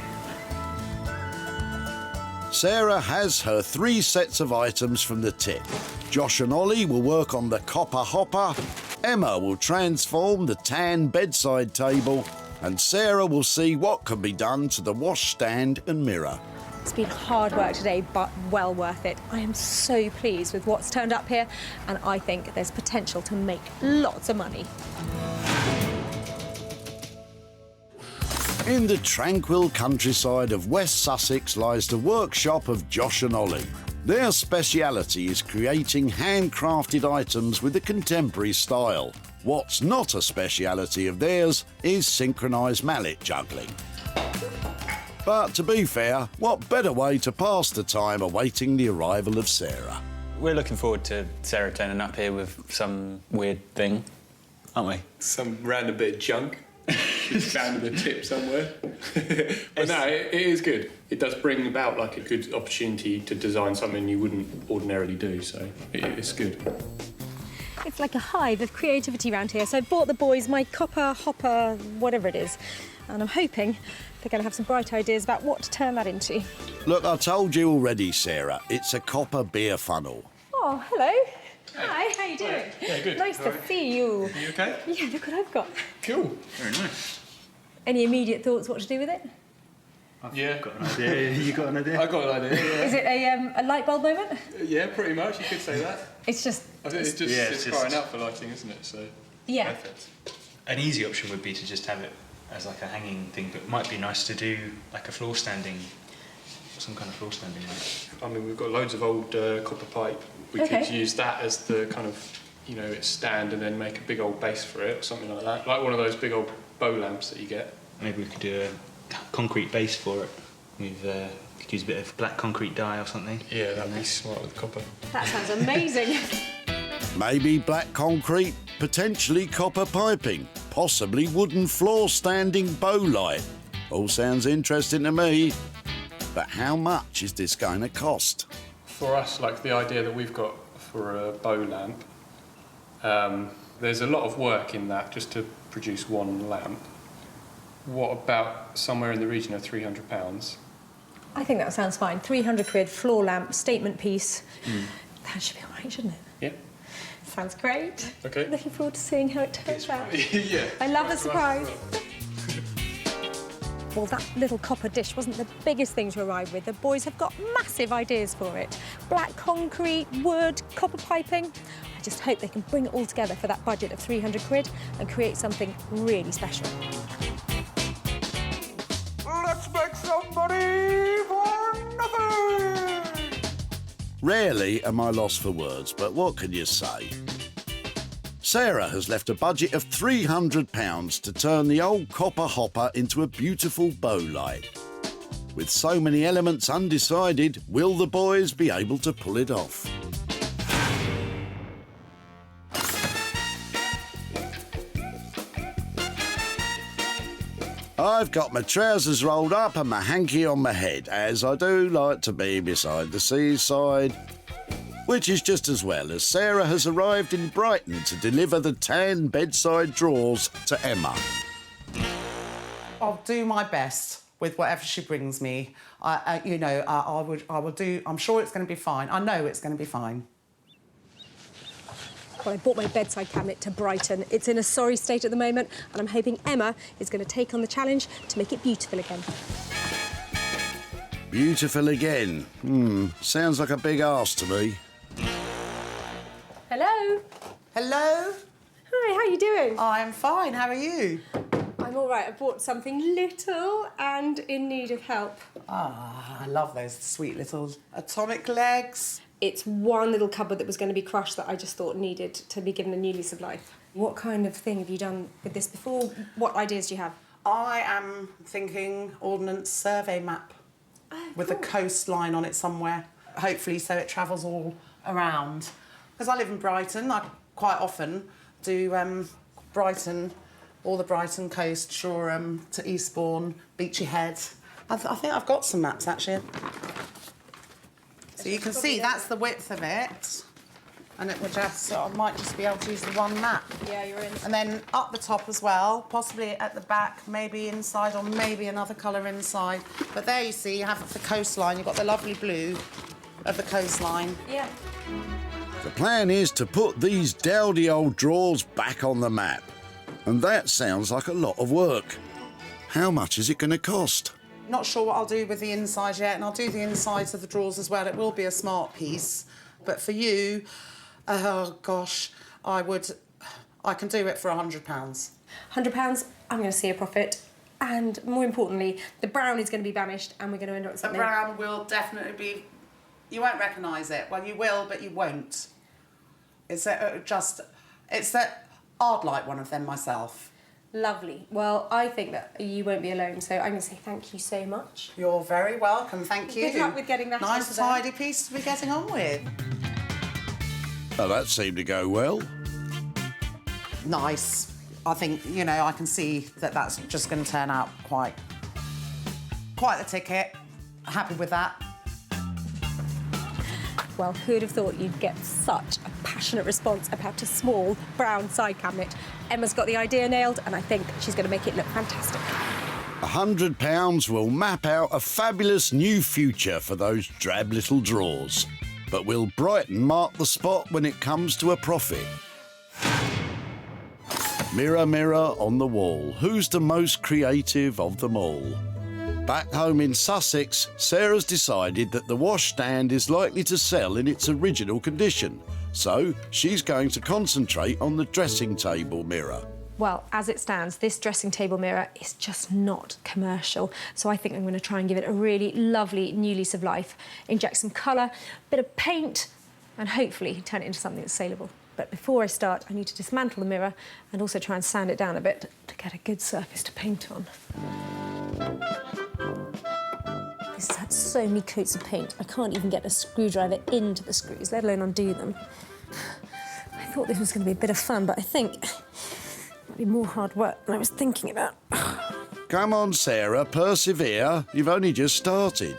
Sarah has her 3 sets of items from the tip. Josh and Ollie will work on the copper hopper, Emma will transform the tan bedside table, and Sarah will see what can be done to the washstand and mirror. It's been hard work today, but well worth it. I am so pleased with what's turned up here, and I think there's potential to make lots of money. In the tranquil countryside of West Sussex lies the workshop of Josh and Ollie. Their speciality is creating handcrafted items with a contemporary style. What's not a speciality of theirs is synchronised mallet juggling. But to be fair, what better way to pass the time awaiting the arrival of Sarah? We're looking forward to Sarah turning up here with some weird thing, aren't we? Some random bit of junk. She's found a tip somewhere. But no, it is good. It does bring about like a good opportunity to design something you wouldn't ordinarily do, so it's good. It's like a hive of creativity around here. So I bought the boys my copper hopper, whatever it is, and I'm hoping they're going to have some bright ideas about what to turn that into. Look, I told you already, Sarah, it's a copper beer funnel. Oh, hello. Hi, how you doing? Yeah, good. Nice to see you. Are you okay? Yeah, look what I've got. Cool. Very nice. Any immediate thoughts what to do with it? Yeah. Got an idea. You got an idea? I got an idea, yeah. Is it a light bulb moment? Yeah, pretty much. You could say that. It's just... I think it's crying out for lighting, isn't it? So Yeah. perfect. An easy option would be to just have it as like a hanging thing, but it might be nice to do like a floor standing, some kind of floor standing light. I mean, we've got loads of old copper pipe. We could use that as the kind of, you know, its stand and then make a big old base for it or something like that. Like one of those big old bow lamps that you get. Maybe we could do a concrete base for it. We've could use a bit of black concrete dye or something. Yeah, that'd be smart with copper. That sounds amazing. Maybe black concrete, potentially copper piping, possibly wooden floor standing bow light. All sounds interesting to me. But how much is this going to cost? For us, like the idea that we've got for a bow lamp, there's a lot of work in that just to produce one lamp. What about somewhere in the region of £300? I think that sounds fine. 300 quid, floor lamp, statement piece. That should be all right, shouldn't it? Yeah. Sounds great. Okay. Looking forward to seeing how it turns out. Yeah. I love the surprise. Well, that little copper dish wasn't the biggest thing to arrive with. The boys have got massive ideas for it. Black concrete, wood, copper piping. I just hope they can bring it all together for that budget of 300 quid and create something really special. Let's make some money for nothing! Rarely am I lost for words, but what can you say? Sarah has left a budget of £300 to turn the old copper hopper into a beautiful bow light. With so many elements undecided, will the boys be able to pull it off? I've got my trousers rolled up and my hanky on my head, as I do like to be beside the seaside. Which is just as well, as Sarah has arrived in Brighton to deliver the tan bedside drawers to Emma. I'll do my best with whatever she brings me. I will do. I'm sure it's going to be fine. I know it's going to be fine. Well, I bought my bedside cabinet to Brighton. It's in a sorry state at the moment, and I'm hoping Emma is going to take on the challenge to make it beautiful again. Beautiful again? Sounds like a big arse to me. Hello? Hello? Hi, how are you doing? I'm fine, how are you? I'm all right. I bought something little and in need of help. Ah, I love those sweet little atomic legs. It's one little cupboard that was going to be crushed that I just thought needed to be given a new lease of life. What kind of thing have you done with this before? What ideas do you have? I am thinking ordnance survey map with a coastline on it somewhere, hopefully so it travels all around. Because I live in Brighton, I quite often do Brighton, all the Brighton coast, Shoreham to Eastbourne, Beachy Head. I think I've got some maps actually. So you can see that's the width of it, and it will just, I might just be able to use the one map. Yeah, you're in. And then up the top as well, possibly at the back, maybe inside, or maybe another colour inside. But there you see, you have the coastline, you've got the lovely blue of the coastline. Yeah. The plan is to put these dowdy old drawers back on the map. And that sounds like a lot of work. How much is it going to cost? Not sure what I'll do with the inside yet, and I'll do the insides of the drawers as well. It will be a smart piece. But for you, oh gosh, I can do it for £100. £100, I'm going to see a profit. And more importantly, the brown is going to be banished and we're going to end up with The something. brown will definitely be, you won't recognise it. Well, you will, but you won't. It's that I'd like one of them myself. Lovely. Well, I think that you won't be alone, so I'm going to say thank you so much. You're very welcome, thank you. Good luck with getting that nice, onto there. tidy piece to be getting on with. Oh, that seemed to go well. Nice. I think, I can see that that's just going to turn out quite the ticket. Happy with that. Well, who'd have thought you'd get such a passionate response about a small brown side cabinet? Emma's got the idea nailed, and I think she's going to make it look fantastic. £100 will map out a fabulous new future for those drab little drawers. But will Brighton mark the spot when it comes to a profit? Mirror, mirror on the wall, who's the most creative of them all? Back home in Sussex, Sarah's decided that the washstand is likely to sell in its original condition, so she's going to concentrate on the dressing table mirror. Well, as it stands, this dressing table mirror is just not commercial, so I think I'm going to try and give it a really lovely new lease of life, inject some colour, a bit of paint, and hopefully turn it into something that's saleable. But before I start, I need to dismantle the mirror and also try and sand it down a bit to get a good surface to paint on. This has had so many coats of paint, I can't even get a screwdriver into the screws, let alone undo them. I thought this was going to be a bit of fun, but I think it might be more hard work than I was thinking about. Come on, Sarah, persevere. You've only just started.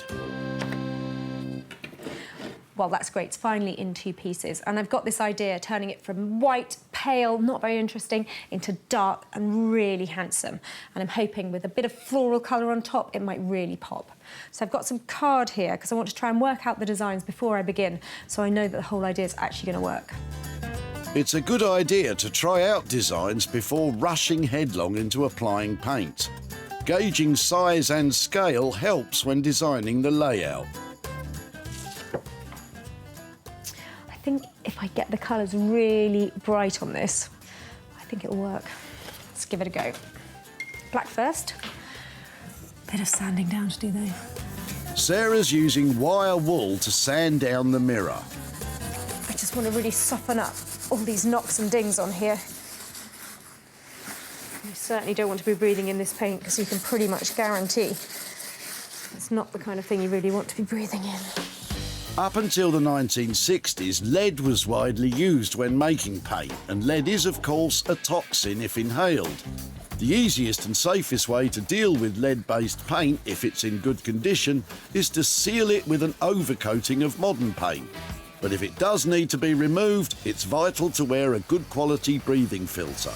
Well, that's great. It's finally in two pieces. And I've got this idea, turning it from white, pale, not very interesting, into dark and really handsome. And I'm hoping with a bit of floral colour on top, it might really pop. So I've got some card here, because I want to try and work out the designs before I begin, so I know that the whole idea is actually going to work. It's a good idea to try out designs before rushing headlong into applying paint. Gauging size and scale helps when designing the layout. I think if I get the colours really bright on this, I think it'll work. Let's give it a go. Black first. Bit of sanding down to do though. Sarah's using wire wool to sand down the mirror. I just want to really soften up all these knocks and dings on here. You certainly don't want to be breathing in this paint because you can pretty much guarantee it's not the kind of thing you really want to be breathing in. Up until the 1960s, lead was widely used when making paint, and lead is, of course, a toxin if inhaled. The easiest and safest way to deal with lead-based paint, if it's in good condition, is to seal it with an overcoating of modern paint. But if it does need to be removed, it's vital to wear a good quality breathing filter.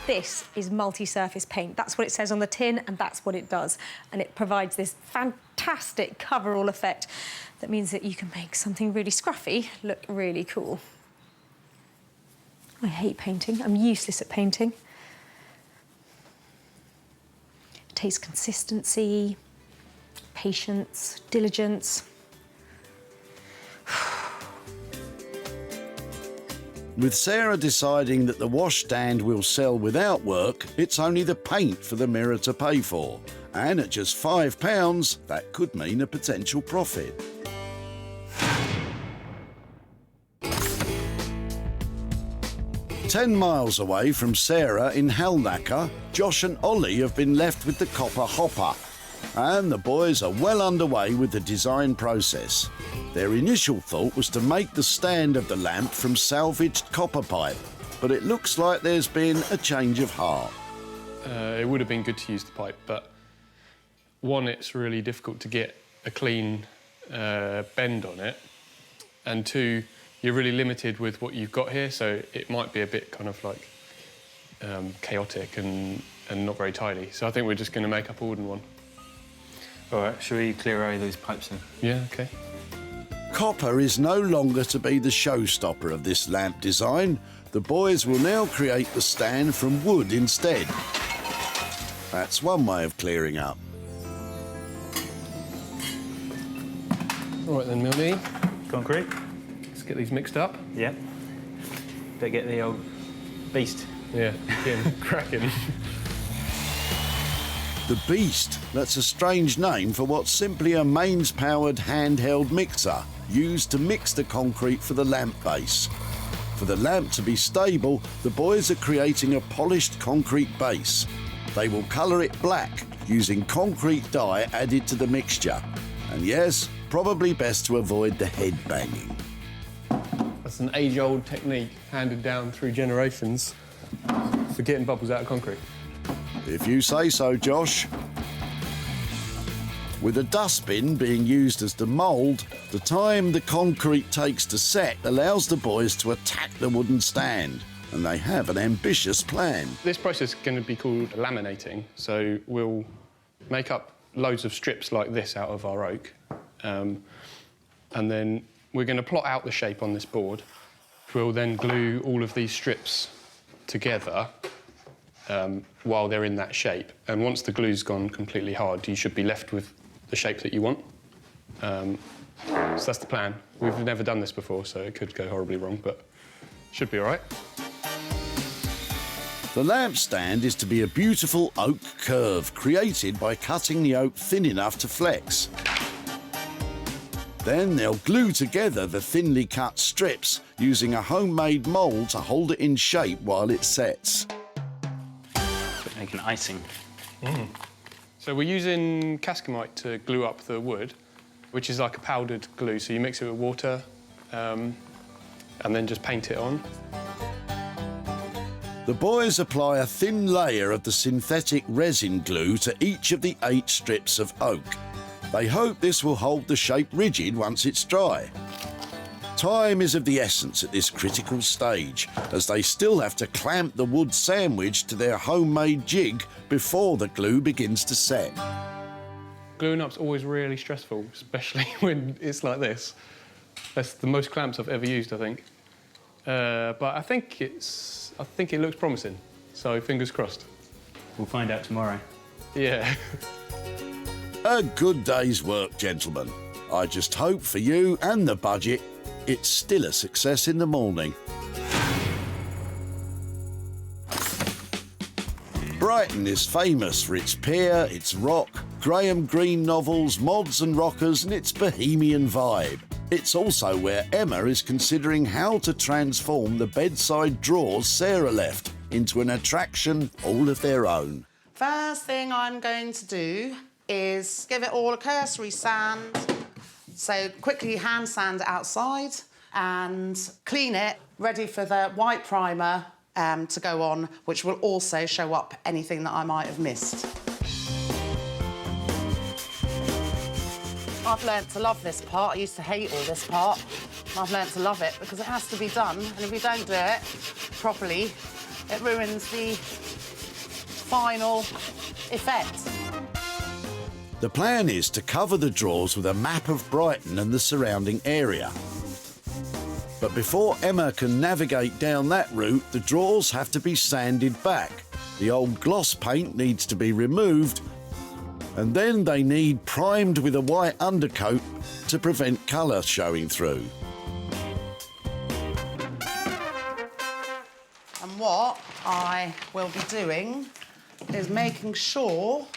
This is multi-surface paint. That's what it says on the tin, and that's what it does. And it provides this fantastic cover-all effect that means that you can make something really scruffy look really cool. I hate painting. I'm useless at painting. It takes consistency, patience, diligence. With Sarah deciding that the washstand will sell without work, it's only the paint for the mirror to pay for. And at just £5, that could mean a potential profit. "10 miles away from Sarah in Halnaker, Josh and Ollie have been left with the copper hopper. And the boys are well underway with the design process. Their initial thought was to make the stand of the lamp from salvaged copper pipe, but it looks like there's been a change of heart. It would have been good to use the pipe, but one, it's really difficult to get a clean bend on it, and two, you're really limited with what you've got here, so it might be a bit kind of like chaotic and not very tidy. So I think we're just going to make up a wooden one. All right, shall we clear away those pipes then? Yeah, OK. Copper is no longer to be the showstopper of this lamp design. The boys will now create the stand from wood instead. That's one way of clearing up. All right then, Milne. Concrete. Let's get these mixed up. Yeah. Better get the old beast. Yeah, get him cracking. The Beast, that's a strange name for what's simply a mains-powered handheld mixer used to mix the concrete for the lamp base. For the lamp to be stable, the boys are creating a polished concrete base. They will colour it black using concrete dye added to the mixture. And yes, probably best to avoid the head banging. That's an age-old technique handed down through generations for getting bubbles out of concrete. If you say so, Josh. With a dustbin being used as the mould, the time the concrete takes to set allows the boys to attack the wooden stand, and they have an ambitious plan. This process is going to be called laminating, so we'll make up loads of strips like this out of our oak, and then we're going to plot out the shape on this board. We'll then glue all of these strips together while they're in that shape. And once the glue's gone completely hard, you should be left with the shape that you want. So that's the plan. We've never done this before, so it could go horribly wrong, but should be all right. The lamp stand is to be a beautiful oak curve created by cutting the oak thin enough to flex. Then they'll glue together the thinly cut strips using a homemade mould to hold it in shape while it sets. Make an icing. So we're using cascamite to glue up the wood, which is like a powdered glue. So you mix it with water and then just paint it on. The boys apply a thin layer of the synthetic resin glue to each of the 8 strips of oak. They hope this will hold the shape rigid once it's dry. Time is of the essence at this critical stage, as they still have to clamp the wood sandwich to their homemade jig before the glue begins to set. Gluing up's always really stressful, especially when it's like this. That's the most clamps I've ever used, I think. But I think it looks promising, so fingers crossed. We'll find out tomorrow. Yeah. A good day's work, gentlemen. I just hope for you and the budget it's still a success in the morning. Brighton is famous for its pier, its rock, Graham Greene novels, mods and rockers, and its bohemian vibe. It's also where Emma is considering how to transform the bedside drawers Sarah left into an attraction all of their own. First thing I'm going to do is give it all a cursory sand. So quickly hand sand outside and clean it, ready for the white primer to go on, which will also show up anything that I might have missed. I've learnt to love this part. I used to hate all this part. I've learnt to love it because it has to be done, and if you don't do it properly, it ruins the final effect. The plan is to cover the drawers with a map of Brighton and the surrounding area. But before Emma can navigate down that route, the drawers have to be sanded back. The old gloss paint needs to be removed, and then they need primed with a white undercoat to prevent colour showing through. And what I will be doing is making sure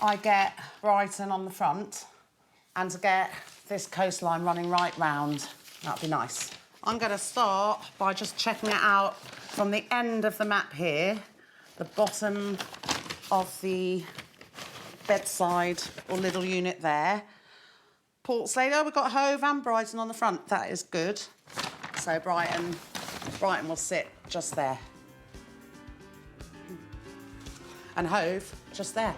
I get Brighton on the front and to get this coastline running right round. That'd be nice. I'm going to start by just checking it out from the end of the map here, the bottom of the bedside or little unit there. Portslade, we've got Hove and Brighton on the front. That is good. So Brighton will sit just there. And Hove just there.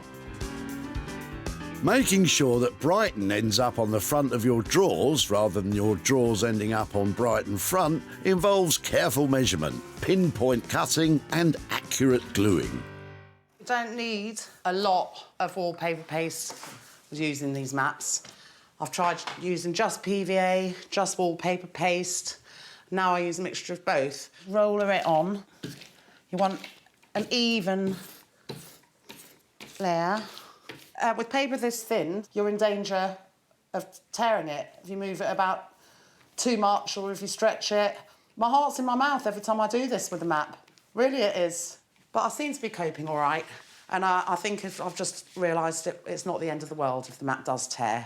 Making sure that Brighton ends up on the front of your drawers rather than your drawers ending up on Brighton front involves careful measurement, pinpoint cutting and accurate gluing. You don't need a lot of wallpaper paste using these maps. I've tried using just PVA, just wallpaper paste. Now I use a mixture of both. Roller it on. You want an even layer. With paper this thin, you're in danger of tearing it if you move it about too much or if you stretch it. My heart's in my mouth every time I do this with a map. Really it is. But I seem to be coping all right. And I think I've just realised it's not the end of the world if the map does tear.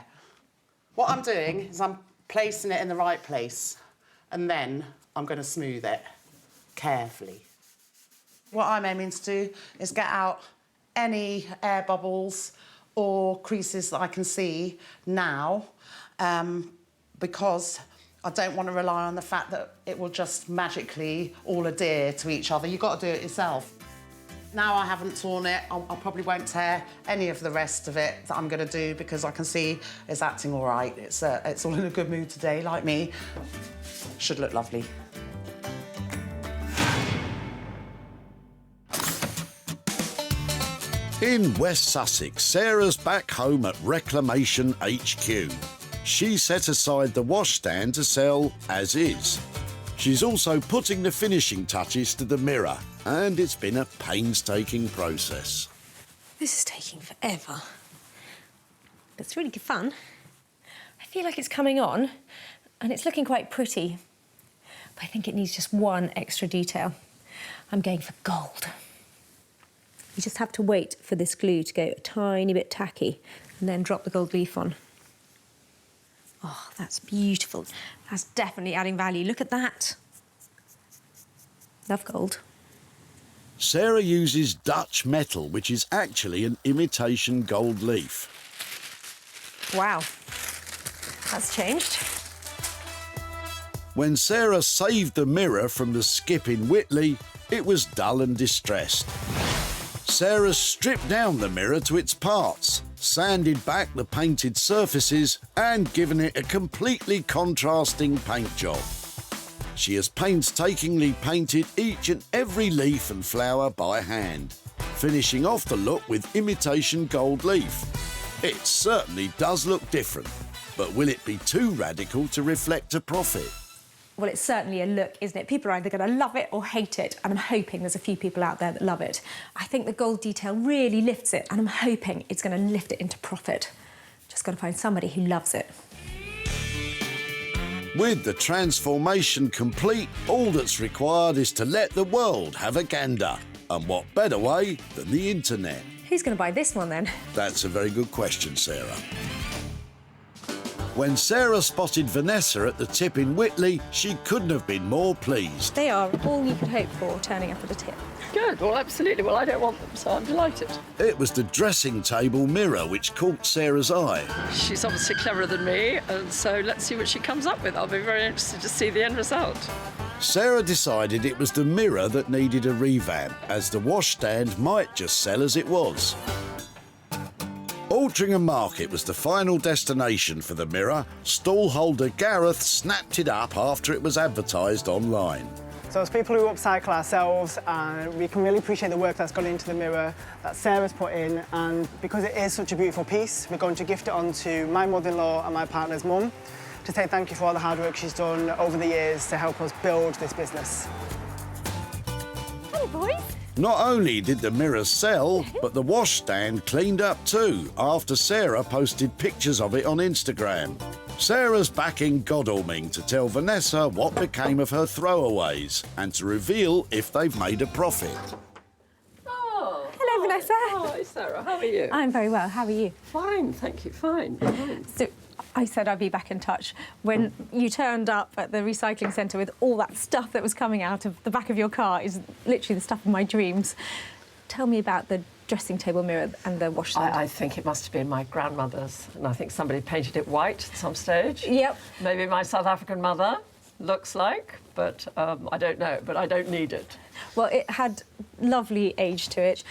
What I'm doing is I'm placing it in the right place and then I'm going to smooth it carefully. What I'm aiming to do is get out any air bubbles or creases that I can see now because I don't want to rely on the fact that it will just magically all adhere to each other. You've got to do it yourself. Now I haven't torn it, I probably won't tear any of the rest of it that I'm going to do because I can see it's acting all right. It's all in a good mood today, like me. Should look lovely. In West Sussex, Sarah's back home at Reclamation HQ. She set aside the washstand to sell as is. She's also putting the finishing touches to the mirror, and it's been a painstaking process. This is taking forever. It's really good fun. I feel like it's coming on, and it's looking quite pretty. But I think it needs just one extra detail. I'm going for gold. You just have to wait for this glue to go a tiny bit tacky and then drop the gold leaf on. Oh, that's beautiful. That's definitely adding value. Look at that. Love gold. Sarah uses Dutch metal, which is actually an imitation gold leaf. Wow, that's changed. When Sarah saved the mirror from the skip in Witley, it was dull and distressed. Sarah stripped down the mirror to its parts, sanded back the painted surfaces and given it a completely contrasting paint job. She has painstakingly painted each and every leaf and flower by hand, finishing off the look with imitation gold leaf. It certainly does look different, but will it be too radical to reflect a profit? Well, it's certainly a look, isn't it? People are either going to love it or hate it, and I'm hoping there's a few people out there that love it. I think the gold detail really lifts it, and I'm hoping it's going to lift it into profit. Just got to find somebody who loves it. With the transformation complete, all that's required is to let the world have a gander. And what better way than the internet? Who's going to buy this one then? That's a very good question, Sarah. When Sarah spotted Vanessa at the tip in Witley, she couldn't have been more pleased. They are all you could hope for turning up at the tip. Good, well, absolutely. Well, I don't want them, so I'm delighted. It was the dressing table mirror which caught Sarah's eye. She's obviously cleverer than me, and so let's see what she comes up with. I'll be very interested to see the end result. Sarah decided it was the mirror that needed a revamp, as the washstand might just sell as it was. Altrincham Market was the final destination for the mirror. Stallholder Gareth snapped it up after it was advertised online. So as people who upcycle ourselves, we can really appreciate the work that's gone into the mirror that Sarah's put in, and because it is such a beautiful piece, we're going to gift it on to my mother-in-law and my partner's mum to say thank you for all the hard work she's done over the years to help us build this business. Hello, boys. Not only did the mirror sell, but the washstand cleaned up too, after Sarah posted pictures of it on Instagram. Sarah's back in Godalming to tell Vanessa what became of her throwaways and to reveal if they've made a profit. Oh. Hello, Vanessa. Hi, Sarah. How are you? I'm very well. How are you? Fine, thank you. Fine. Fine. So I said I'd be back in touch when you turned up at the recycling centre with all that stuff that was coming out of the back of your car. Is literally the stuff of my dreams. Tell me about the dressing table mirror and the washstand. I think it must have been my grandmother's, and I think somebody painted it white at some stage. Yep. Maybe my South African mother looks like, but I don't know, but I don't need it. Well, it had lovely age to it.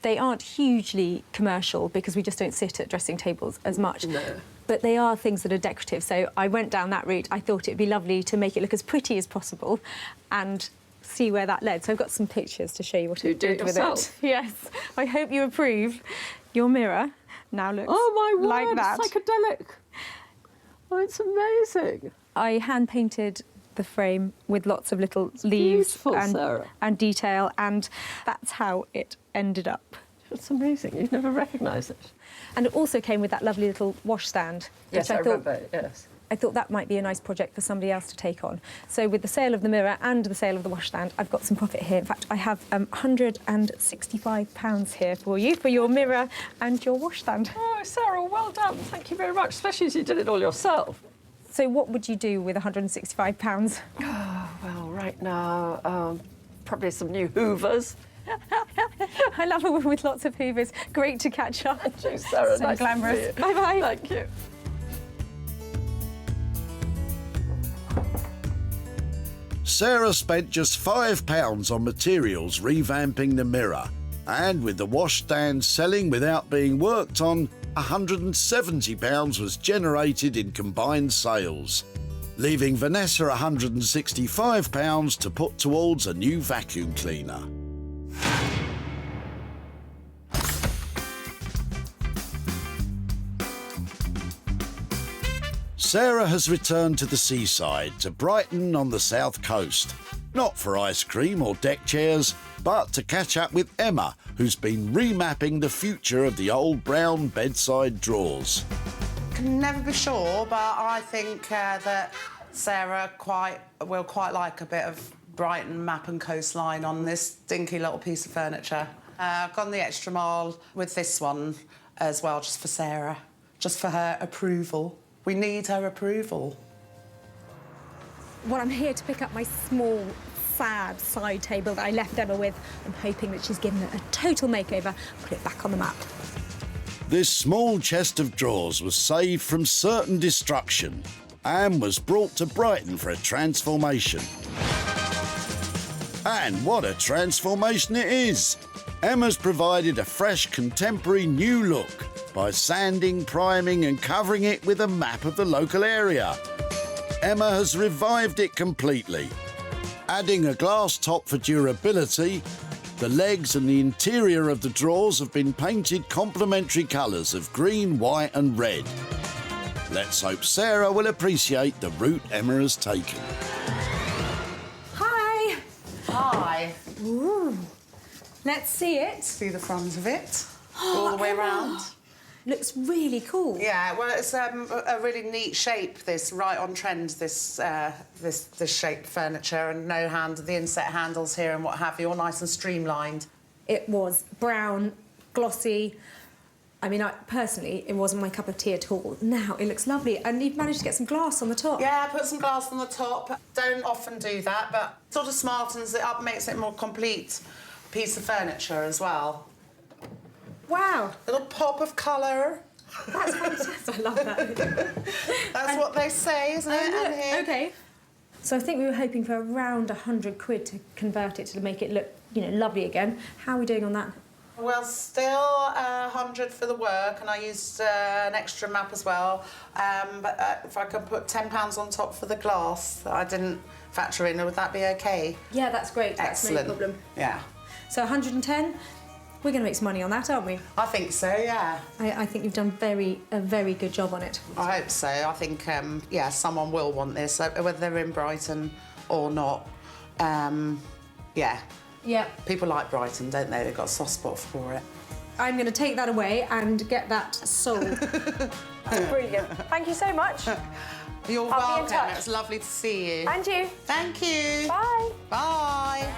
They aren't hugely commercial because we just don't sit at dressing tables as much. No. But they are things that are decorative, so I went down that route. I thought it'd be lovely to make it look as pretty as possible and see where that led. So I've got some pictures to show you what I did with it. Yes, I hope you approve. Your mirror now looks like that. Psychedelic. Oh, it's amazing. I hand-painted the frame with lots of little leaves and detail, and that's how it ended up. That's amazing. You'd never recognise it. And it also came with that lovely little washstand. Yes, which I remember, yes. I thought that might be a nice project for somebody else to take on. So with the sale of the mirror and the sale of the washstand, I've got some profit here. In fact, I have £165 here for you, for your mirror and your washstand. Oh, Sarah, well done. Thank you very much, especially as you did it all yourself. So what would you do with £165? Oh, well, right now, probably some new hoovers. I love a woman with lots of hoovers. Great to catch up. Thanks, Sarah. So nice glamorous. To see you. Bye-bye. Thank you. Sarah spent just £5 on materials revamping the mirror, and with the washstand selling without being worked on, £170 was generated in combined sales, leaving Vanessa £165 to put towards a new vacuum cleaner. Sarah has returned to the seaside, to Brighton on the south coast. Not for ice cream or deck chairs, but to catch up with Emma, who's been remapping the future of the old brown bedside drawers. Can never be sure, but I think that Sarah will quite like a bit of Brighton map and coastline on this dinky little piece of furniture. I've gone the extra mile with this one as well, just for Sarah, just for her approval. We need her approval. Well, I'm here to pick up my small, sad side table that I left Emma with. I'm hoping that she's given it a total makeover, put it back on the map. This small chest of drawers was saved from certain destruction and was brought to Brighton for a transformation. And what a transformation it is! Emma's provided a fresh, contemporary new look by sanding, priming and covering it with a map of the local area. Emma has revived it completely, adding a glass top for durability. The legs and the interior of the drawers have been painted complementary colours of green, white and red. Let's hope Sarah will appreciate the route Emma has taken. Hi! Hi. Ooh. Let's see it. See the front of it, all the way around. Looks really cool. Yeah, well, it's a really neat shape. This right on trend. This shaped furniture and the inset handles here and what have you, all nice and streamlined. It was brown, glossy. I mean, personally, it wasn't my cup of tea at all. Now it looks lovely, and you've managed to get some glass on the top. Yeah, put some glass on the top. Don't often do that, but sort of smartens it up, makes it a more complete piece of furniture as well. Wow. Little pop of colour. That's fantastic. I love that. That's what they say, isn't it? Look, And here. okay. So I think we were hoping for around 100 quid to convert it to make it look, you know, lovely again. How are we doing on that? Well, still 100 for the work, and I used an extra map as well. But if I could put £10 on top for the glass that I didn't factor in, would that be okay? Yeah, that's great. That's Excellent. no problem. Yeah. So 110. We're going to make some money on that, aren't we? I think so, yeah. I think you've done a very good job on it. I hope so. I think, yeah, someone will want this, whether they're in Brighton or not. Yeah. Yeah. People like Brighton, don't they? They've got a soft spot for it. I'm going to take that away and get that sold. That's brilliant. Thank you so much. You're I'll welcome. be in touch. It's lovely to see you. And you. Thank you. Bye. Bye.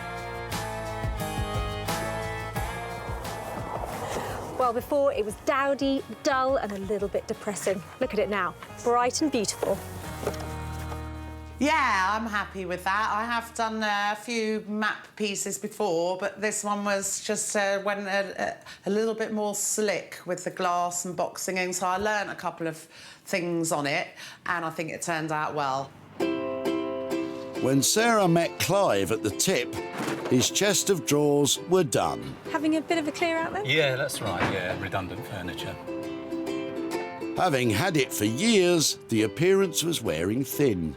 Well, before it was dowdy, dull, and a little bit depressing. Look at it now. Bright and beautiful. Yeah, I'm happy with that. I have done a few map pieces before, but this one was just went a little bit more slick with the glass and boxing in, so I learnt a couple of things on it, and I think it turned out well. When Sarah met Clive at the tip, his chest of drawers were done. Having a bit of a clear out then? Yeah, that's right, yeah, redundant furniture. Having had it for years, the appearance was wearing thin.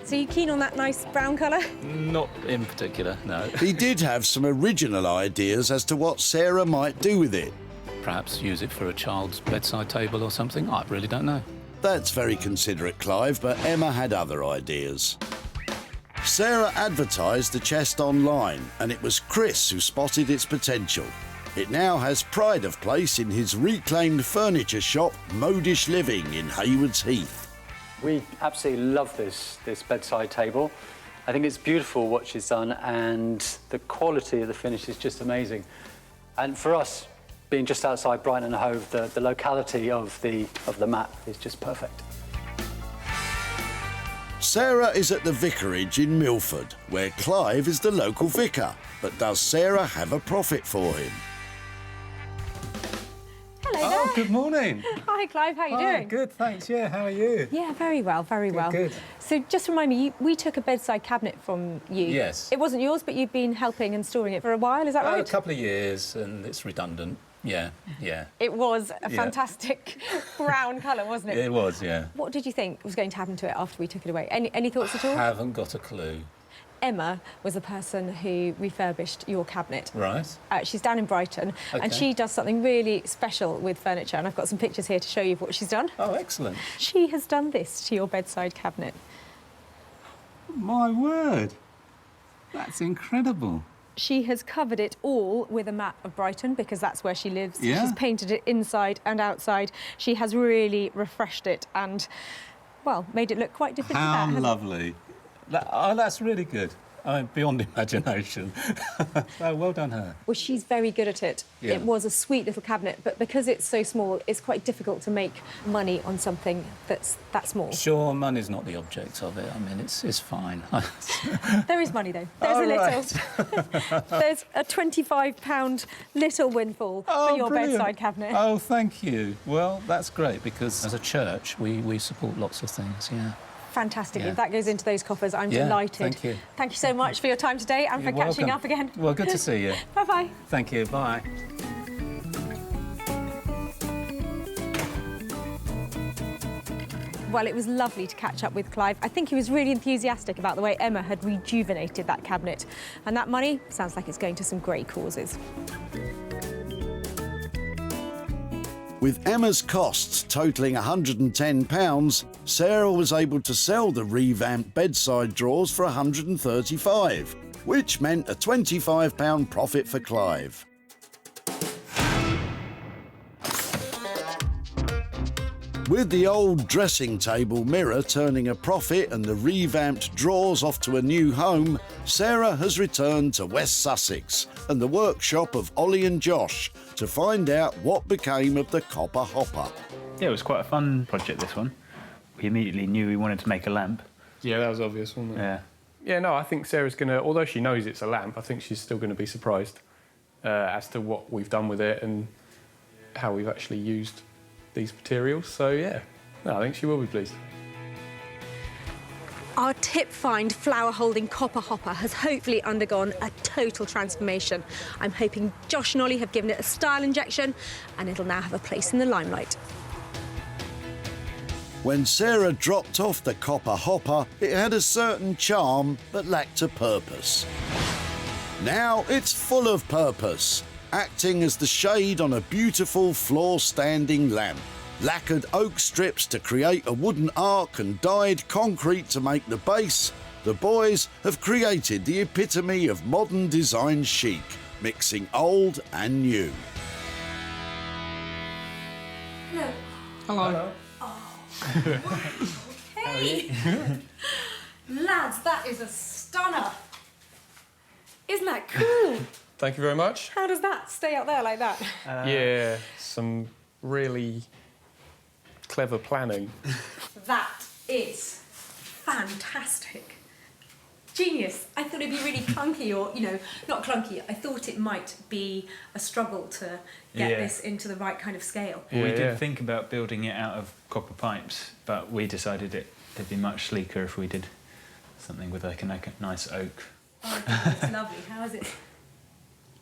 So you keen on that nice brown colour? Not in particular, no. He did have some original ideas as to what Sarah might do with it. Perhaps use it for a child's bedside table or something, I really don't know. That's very considerate, Clive, but Emma had other ideas. Sarah advertised the chest online, and it was Chris who spotted its potential. It now has pride of place in his reclaimed furniture shop, Modish Living, in Haywards Heath. We absolutely love this bedside table. I think it's beautiful what she's done, and the quality of the finish is just amazing. And for us, being just outside Brighton and Hove, the locality of the map is just perfect. Sarah is at the vicarage in Milford, where Clive is the local vicar. But does Sarah have a profit for him? Hello there. Oh, good morning. Hi, Clive. How are you doing? Good, thanks. Yeah, how are you? Yeah, very well, very well. Good. So just remind me, we took a bedside cabinet from you. Yes. It wasn't yours, but you've been helping and storing it for a while, is that right? A couple of years, and it's redundant. Yeah, yeah. It was a Yeah. fantastic brown colour, wasn't it? It was, yeah. What did you think was going to happen to it after we took it away? Any thoughts at all? Haven't got a clue. Emma was the person who refurbished your cabinet. Right. She's down in Brighton, and Okay. she does something really special with furniture, and I've got some pictures here to show you of what she's done. Oh, excellent. She has done this to your bedside cabinet. My word. That's incredible. She has covered it all with a map of Brighton, because that's where she lives. Yeah. She's painted it inside and outside. She has really refreshed it and, well, made it look quite different to that. How hasn't it? lovely. That's really good. Beyond imagination. Oh, well done her. Well, she's very good at it. Yeah. It was a sweet little cabinet, but because it's so small, it's quite difficult to make money on something that's that small. Sure, money's not the object of it. I mean, it's fine. There is money, though. There's Oh, a little. There's a £25 little windfall for your brilliant. bedside cabinet. Oh, thank you. Well, that's great, because as a church, we support lots of things, yeah. Fantastic. Yeah. If that goes into those coffers, I'm Yeah, delighted. thank you. Thank you so much for your time today and You're for catching welcome. up again. Well, good to see you. Bye-bye. Thank you. Bye. Well, it was lovely to catch up with Clive. I think he was really enthusiastic about the way Emma had rejuvenated that cabinet. And that money sounds like it's going to some great causes. With Emma's costs totalling £110, Sarah was able to sell the revamped bedside drawers for £135, which meant a £25 profit for Clive. With the old dressing table mirror turning a profit and the revamped drawers off to a new home, Sarah has returned to West Sussex and the workshop of Ollie and Josh to find out what became of the copper hopper. Yeah, it was quite a fun project, this one. We immediately knew we wanted to make a lamp. Yeah, that was obvious, wasn't it? Yeah. Yeah, no, I think Sarah's going to, although she knows it's a lamp, I think she's still going to be surprised as to what we've done with it and how we've actually used these materials. So, yeah, no, I think she will be pleased. Our tip find flower holding copper hopper has hopefully undergone a total transformation. I'm hoping Josh and Ollie have given it a style injection and it'll now have a place in the limelight. When Sarah dropped off the copper hopper, it had a certain charm but lacked a purpose. Now it's full of purpose, acting as the shade on a beautiful floor-standing lamp. Lacquered oak strips to create a wooden arc and dyed concrete to make the base, the boys have created the epitome of modern design chic, mixing old and new. Hello. Hello. Hey! Lads, that is a stunner. Isn't that cool? Thank you very much. How does that stay out there like that? Yeah, some really clever planning. That is fantastic. Genius. I thought it'd be really clunky or, you know, not clunky. I thought it might be a struggle to get this into the right kind of scale. Well, we did think about building it out of copper pipes, but we decided it'd be much sleeker if we did something with like a nice oak. Oh, it's lovely. How is it?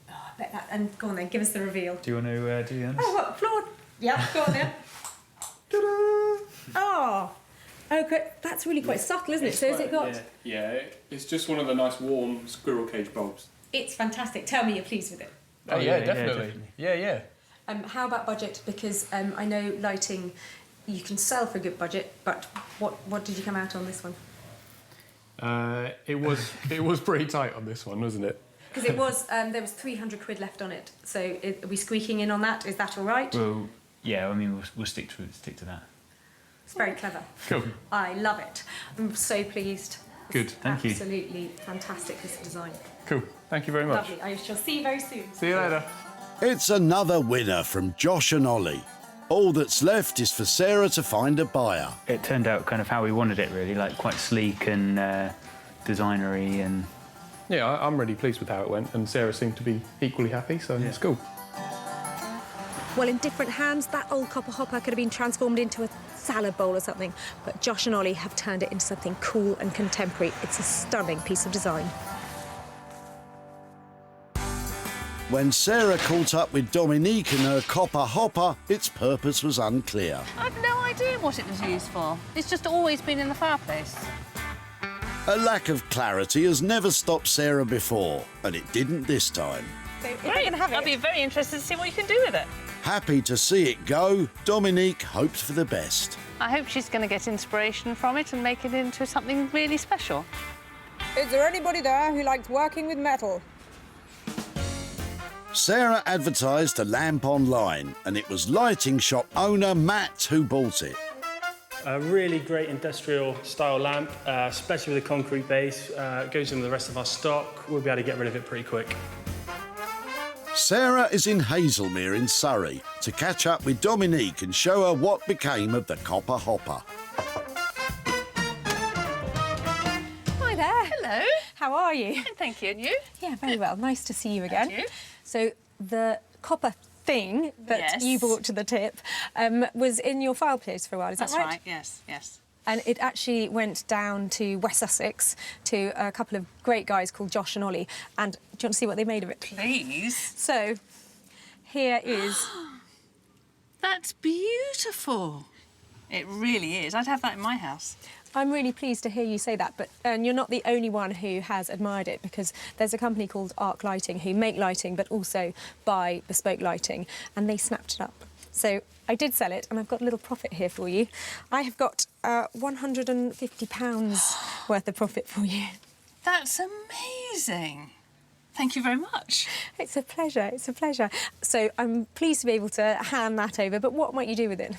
Oh, I bet that. And go on then, give us the reveal. Do you want to do the others? Oh, what? Floor? Yeah, go on then. Ta-da! Oh, okay. That's really quite subtle, isn't it? So has it got... Yeah, it's just one of the nice warm squirrel cage bulbs. It's fantastic. Tell me you're pleased with it. Oh, yeah, definitely. Yeah. How about budget? Because I know lighting you can sell for a good budget, but what did you come out on this one? It was pretty tight on this one, wasn't it? Because it was there was 300 quid left on it. So are we squeaking in on that? Is that all right? Well, yeah. I mean, we'll stick to that. It's very clever. Cool. I love it. I'm so pleased. Good. Thank you. Absolutely fantastic, this design. Cool. Thank you very much. Lovely. I shall see you very soon. See you later. It's another winner from Josh and Ollie. All that's left is for Sarah to find a buyer. It turned out kind of how we wanted it, really, like quite sleek and designery and... Yeah, I'm really pleased with how it went, and Sarah seemed to be equally happy, so it's cool. Well, in different hands, that old copper hopper could have been transformed into a salad bowl or something, but Josh and Ollie have turned it into something cool and contemporary. It's a stunning piece of design. When Sarah caught up with Dominique and her copper hopper, its purpose was unclear. I've no idea what it was used for. It's just always been in the fireplace. A lack of clarity has never stopped Sarah before, and it didn't this time. So if Great. I'll be very interested to see what you can do with it. Happy to see it go, Dominique hoped for the best. I hope she's going to get inspiration from it and make it into something really special. Is there anybody there who likes working with metal? Sarah advertised a lamp online, and it was lighting shop owner Matt who bought it. A really great industrial style lamp, especially with a concrete base. Goes in with the rest of our stock. We'll be able to get rid of it pretty quick. Sarah is in Hazelmere in Surrey to catch up with Dominique and show her what became of the copper hopper. Hi there. Hello. How are you? Thank you. And you? Yeah, very well. Nice to see you again. Thank you. So the copper thing that you brought to the tip was in your fireplace for a while, is that right? That's right, yes. And it actually went down to West Sussex to a couple of great guys called Josh and Ollie. And do you want to see what they made of it? Please. So, here is... That's beautiful. It really is. I'd have that in my house. I'm really pleased to hear you say that, but you're not the only one who has admired it, because there's a company called Arc Lighting who make lighting but also buy bespoke lighting, and they snapped it up. So I did sell it, and I've got a little profit here for you. I have got £150 worth of profit for you. That's amazing. Thank you very much. It's a pleasure, it's a pleasure. So I'm pleased to be able to hand that over, but what might you do with it?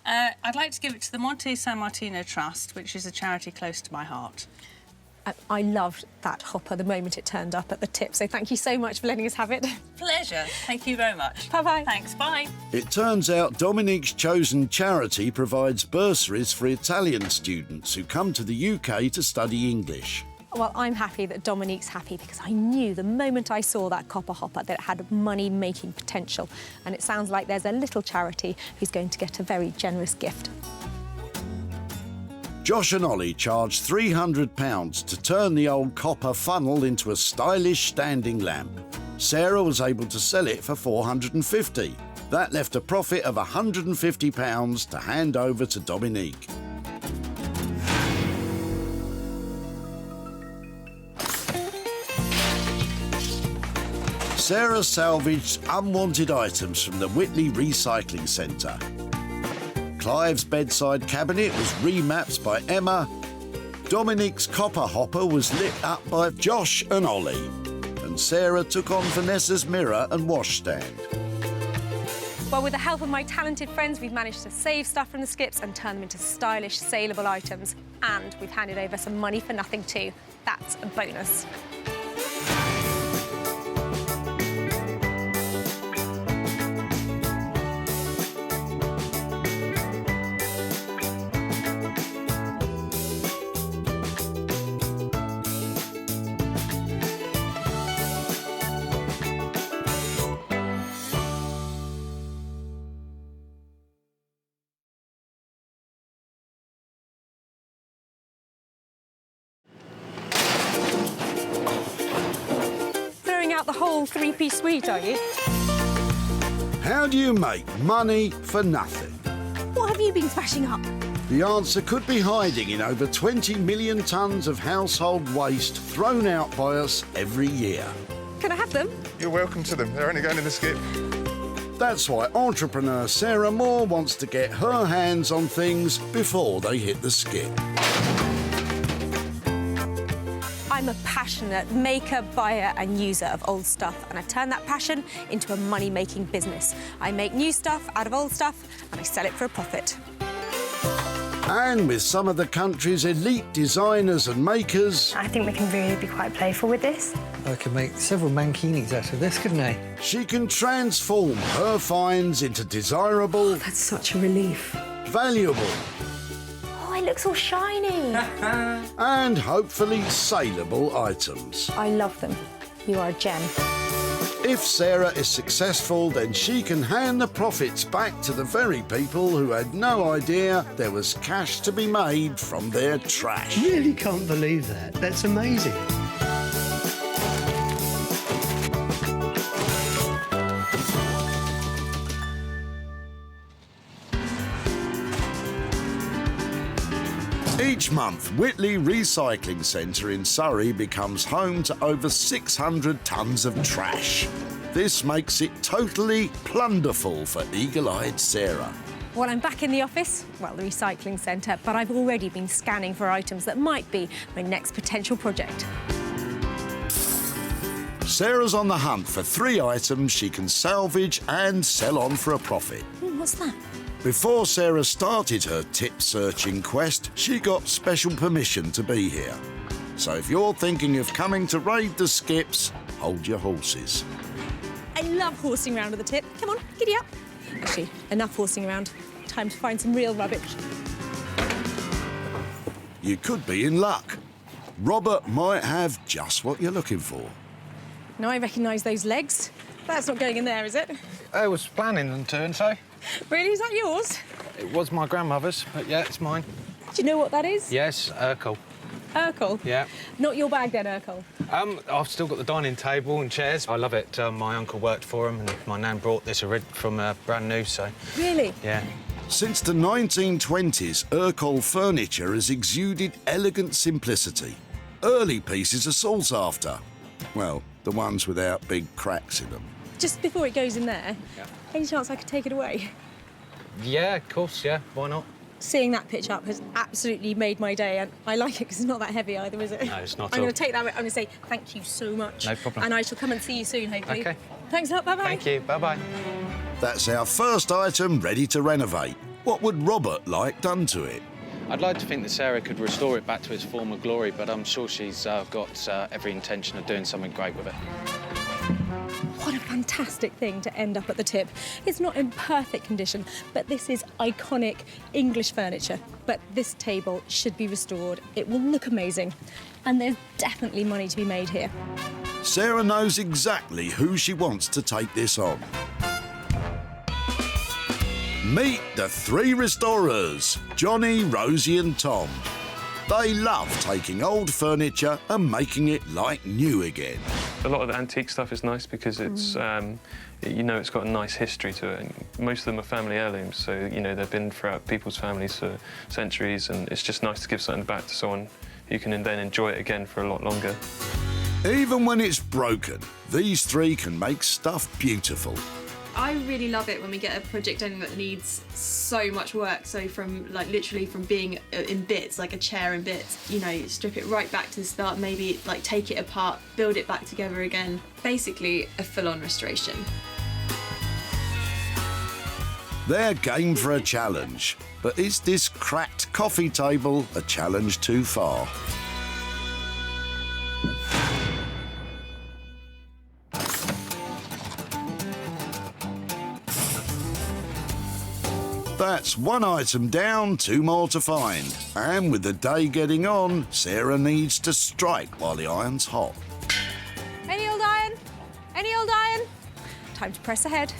I'd like to give it to the Monte San Martino Trust, which is a charity close to my heart. I loved that hopper the moment it turned up at the tip, so thank you so much for letting us have it. Pleasure. Thank you very much. Bye-bye. Thanks, bye. It turns out Dominique's chosen charity provides bursaries for Italian students who come to the UK to study English. Well, I'm happy that Dominique's happy because I knew the moment I saw that copper hopper that it had money-making potential. And it sounds like there's a little charity who's going to get a very generous gift. Josh and Ollie charged £300 to turn the old copper funnel into a stylish standing lamp. Sarah was able to sell it for £450. That left a profit of £150 to hand over to Dominique. Sarah salvaged unwanted items from the Witley Recycling Centre. Clive's bedside cabinet was remapped by Emma. Dominique's copper hopper was lit up by Josh and Ollie. And Sarah took on Vanessa's mirror and washstand. Well, with the help of my talented friends, we've managed to save stuff from the skips and turn them into stylish, saleable items. And we've handed over some money for nothing too. That's a bonus. Out the whole three-piece suite, are you? How do you make money for nothing? What have you been smashing up? The answer could be hiding in over 20 million tonnes of household waste thrown out by us every year. Can I have them? You're welcome to them. They're only going in the skip. That's why entrepreneur Sarah Moore wants to get her hands on things before they hit the skip. I'm a passionate maker, buyer and user of old stuff, and I've turned that passion into a money-making business. I make new stuff out of old stuff and I sell it for a profit. And with some of the country's elite designers and makers... I think we can really be quite playful with this. I could make several mankinis out of this, couldn't I? She can transform her finds into desirable... That's such a relief. Valuable... It looks all shiny. and hopefully saleable items. I love them. You are a gem. If Sarah is successful, then she can hand the profits back to the very people who had no idea there was cash to be made from their trash. Really can't believe that. That's amazing. Each month, Witley Recycling Centre in Surrey becomes home to over 600 tonnes of trash. This makes it totally plunderful for eagle-eyed Sarah. Well, I'm back in the office, well, the recycling centre, but I've already been scanning for items that might be my next potential project. Sarah's on the hunt for 3 items she can salvage and sell on for a profit. What's that? Before Sarah started her tip-searching quest, she got special permission to be here. So if you're thinking of coming to raid the skips, hold your horses. I love horsing around with the tip. Come on, giddy up. Actually, enough horsing around. Time to find some real rubbish. You could be in luck. Robert might have just what you're looking for. Now I recognise those legs. That's not going in there, is it? I was planning on doing so. Really? Is that yours? It was my grandmother's, but yeah, it's mine. Do you know what that is? Yes, Urkel. Urkel? Yeah. Not your bag then, Urkel? I've still got the dining table and chairs. I love it. My uncle worked for him and my nan brought this from brand new, so... Really? Yeah. Since the 1920s, Urkel furniture has exuded elegant simplicity. Early pieces are sought after. Well, the ones without big cracks in them. Just before it goes in there, any chance I could take it away? Yeah, of course, yeah. Why not? Seeing that pitch up has absolutely made my day, and I like it because it's not that heavy either, is it? No, it's not. I'm going to take that. I'm going to say thank you so much. No problem. And I shall come and see you soon, hopefully. OK. Thanks a lot. Bye-bye. Thank you. Bye-bye. That's our first item ready to renovate. What would Robert like done to it? I'd like to think that Sarah could restore it back to its former glory, but I'm sure she's got every intention of doing something great with it. What a fantastic thing to end up at the tip. It's not in perfect condition, but this is iconic English furniture. But this table should be restored. It will look amazing. And there's definitely money to be made here. Sarah knows exactly who she wants to take this on. Meet the three restorers, Johnny, Rosie and Tom. They love taking old furniture and making it like new again. A lot of the antique stuff is nice because it's, you know, it's got a nice history to it. And most of them are family heirlooms, so, you know, they've been throughout people's families for centuries, and it's just nice to give something back to someone who can then enjoy it again for a lot longer. Even when it's broken, these three can make stuff beautiful. I really love it when we get a project in that needs so much work. So from like literally from being in bits, like a chair in bits, you know, strip it right back to the start, maybe like take it apart, build it back together again. Basically a full-on restoration. They're game for a challenge, but is this cracked coffee table a challenge too far? That's one item down, two more to find. And with the day getting on, Sarah needs to strike while the iron's hot. Any old iron? Any old iron? Time to press ahead.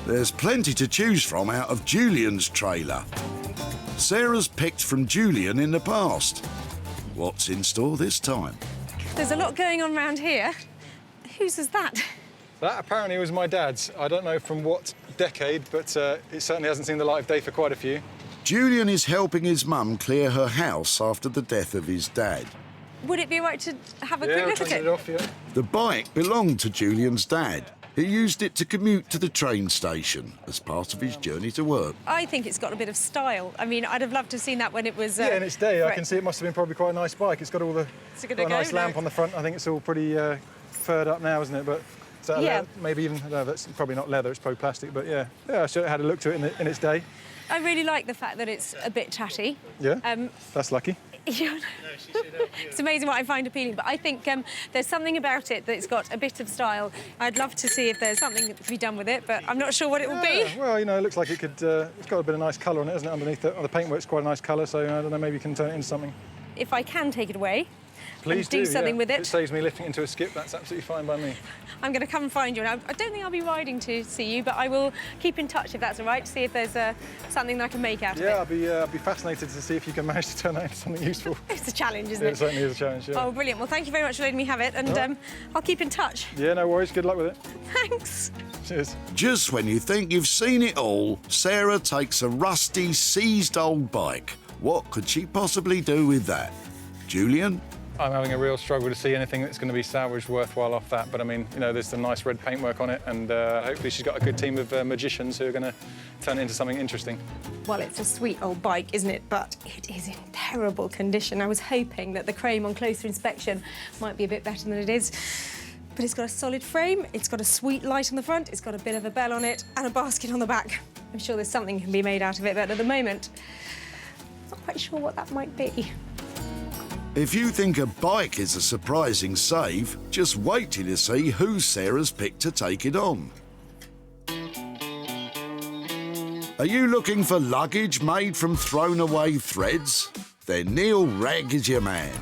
There's plenty to choose from out of Julian's trailer. Sarah's picked from Julian in the past. What's in store this time? There's a lot going on around here. Whose is that? That apparently was my dad's. I don't know from what decade, but it certainly hasn't seen the light of day for quite a few. Julian is helping his mum clear her house after the death of his dad. Would it be right to have a quick look at it? Off, yeah. The bike belonged to Julian's dad. He used it to commute to the train station as part of his journey to work. I think it's got a bit of style. I mean, I'd have loved to have seen that when it was... yeah, in its day, I can see it must have been probably quite a nice bike. It's got all the got a nice lamp on the front. I think it's all pretty furred up now, isn't it? But is that leather? Maybe even no, that's probably not leather. It's probably plastic. But yeah, I should have had a look to it in its day. I really like the fact that it's a bit tatty. Yeah, that's lucky. Yeah. It's amazing what I find appealing, but I think there's something about it that's got a bit of style. I'd love to see if there's something to be done with it, but I'm not sure what it will be. Well, you know, it looks like it could... it's got a bit of nice colour on it, hasn't it, underneath the paintwork's quite a nice colour, so I don't know, maybe you can turn it into something. If I can take it away, please do something with it. If it saves me lifting into a skip, that's absolutely fine by me. I'm going to come and find you, and I don't think I'll be riding to see you, but I will keep in touch if that's all right, to see if there's something that I can make out of it. Yeah, I'd be fascinated to see if you can manage to turn that into something useful. It's a challenge, isn't it? It certainly is a challenge, yeah. Oh, brilliant. Well, thank you very much for letting me have it, and I'll keep in touch. Yeah, no worries. Good luck with it. Thanks. Cheers. Just when you think you've seen it all, Sarah takes a rusty, seized old bike. What could she possibly do with that? Julian? I'm having a real struggle to see anything that's going to be salvaged worthwhile off that, but I mean, you know, there's some nice red paintwork on it, and hopefully she's got a good team of magicians who are going to turn it into something interesting. Well, it's a sweet old bike, isn't it? But it is in terrible condition. I was hoping that the frame on closer inspection might be a bit better than it is. But it's got a solid frame, it's got a sweet light on the front, it's got a bit of a bell on it, and a basket on the back. I'm sure there's something can be made out of it, but at the moment, I'm not quite sure what that might be. If you think a bike is a surprising save, just wait till you see who Sarah's picked to take it on. Are you looking for luggage made from thrown-away threads? Then Neil Ragg is your man.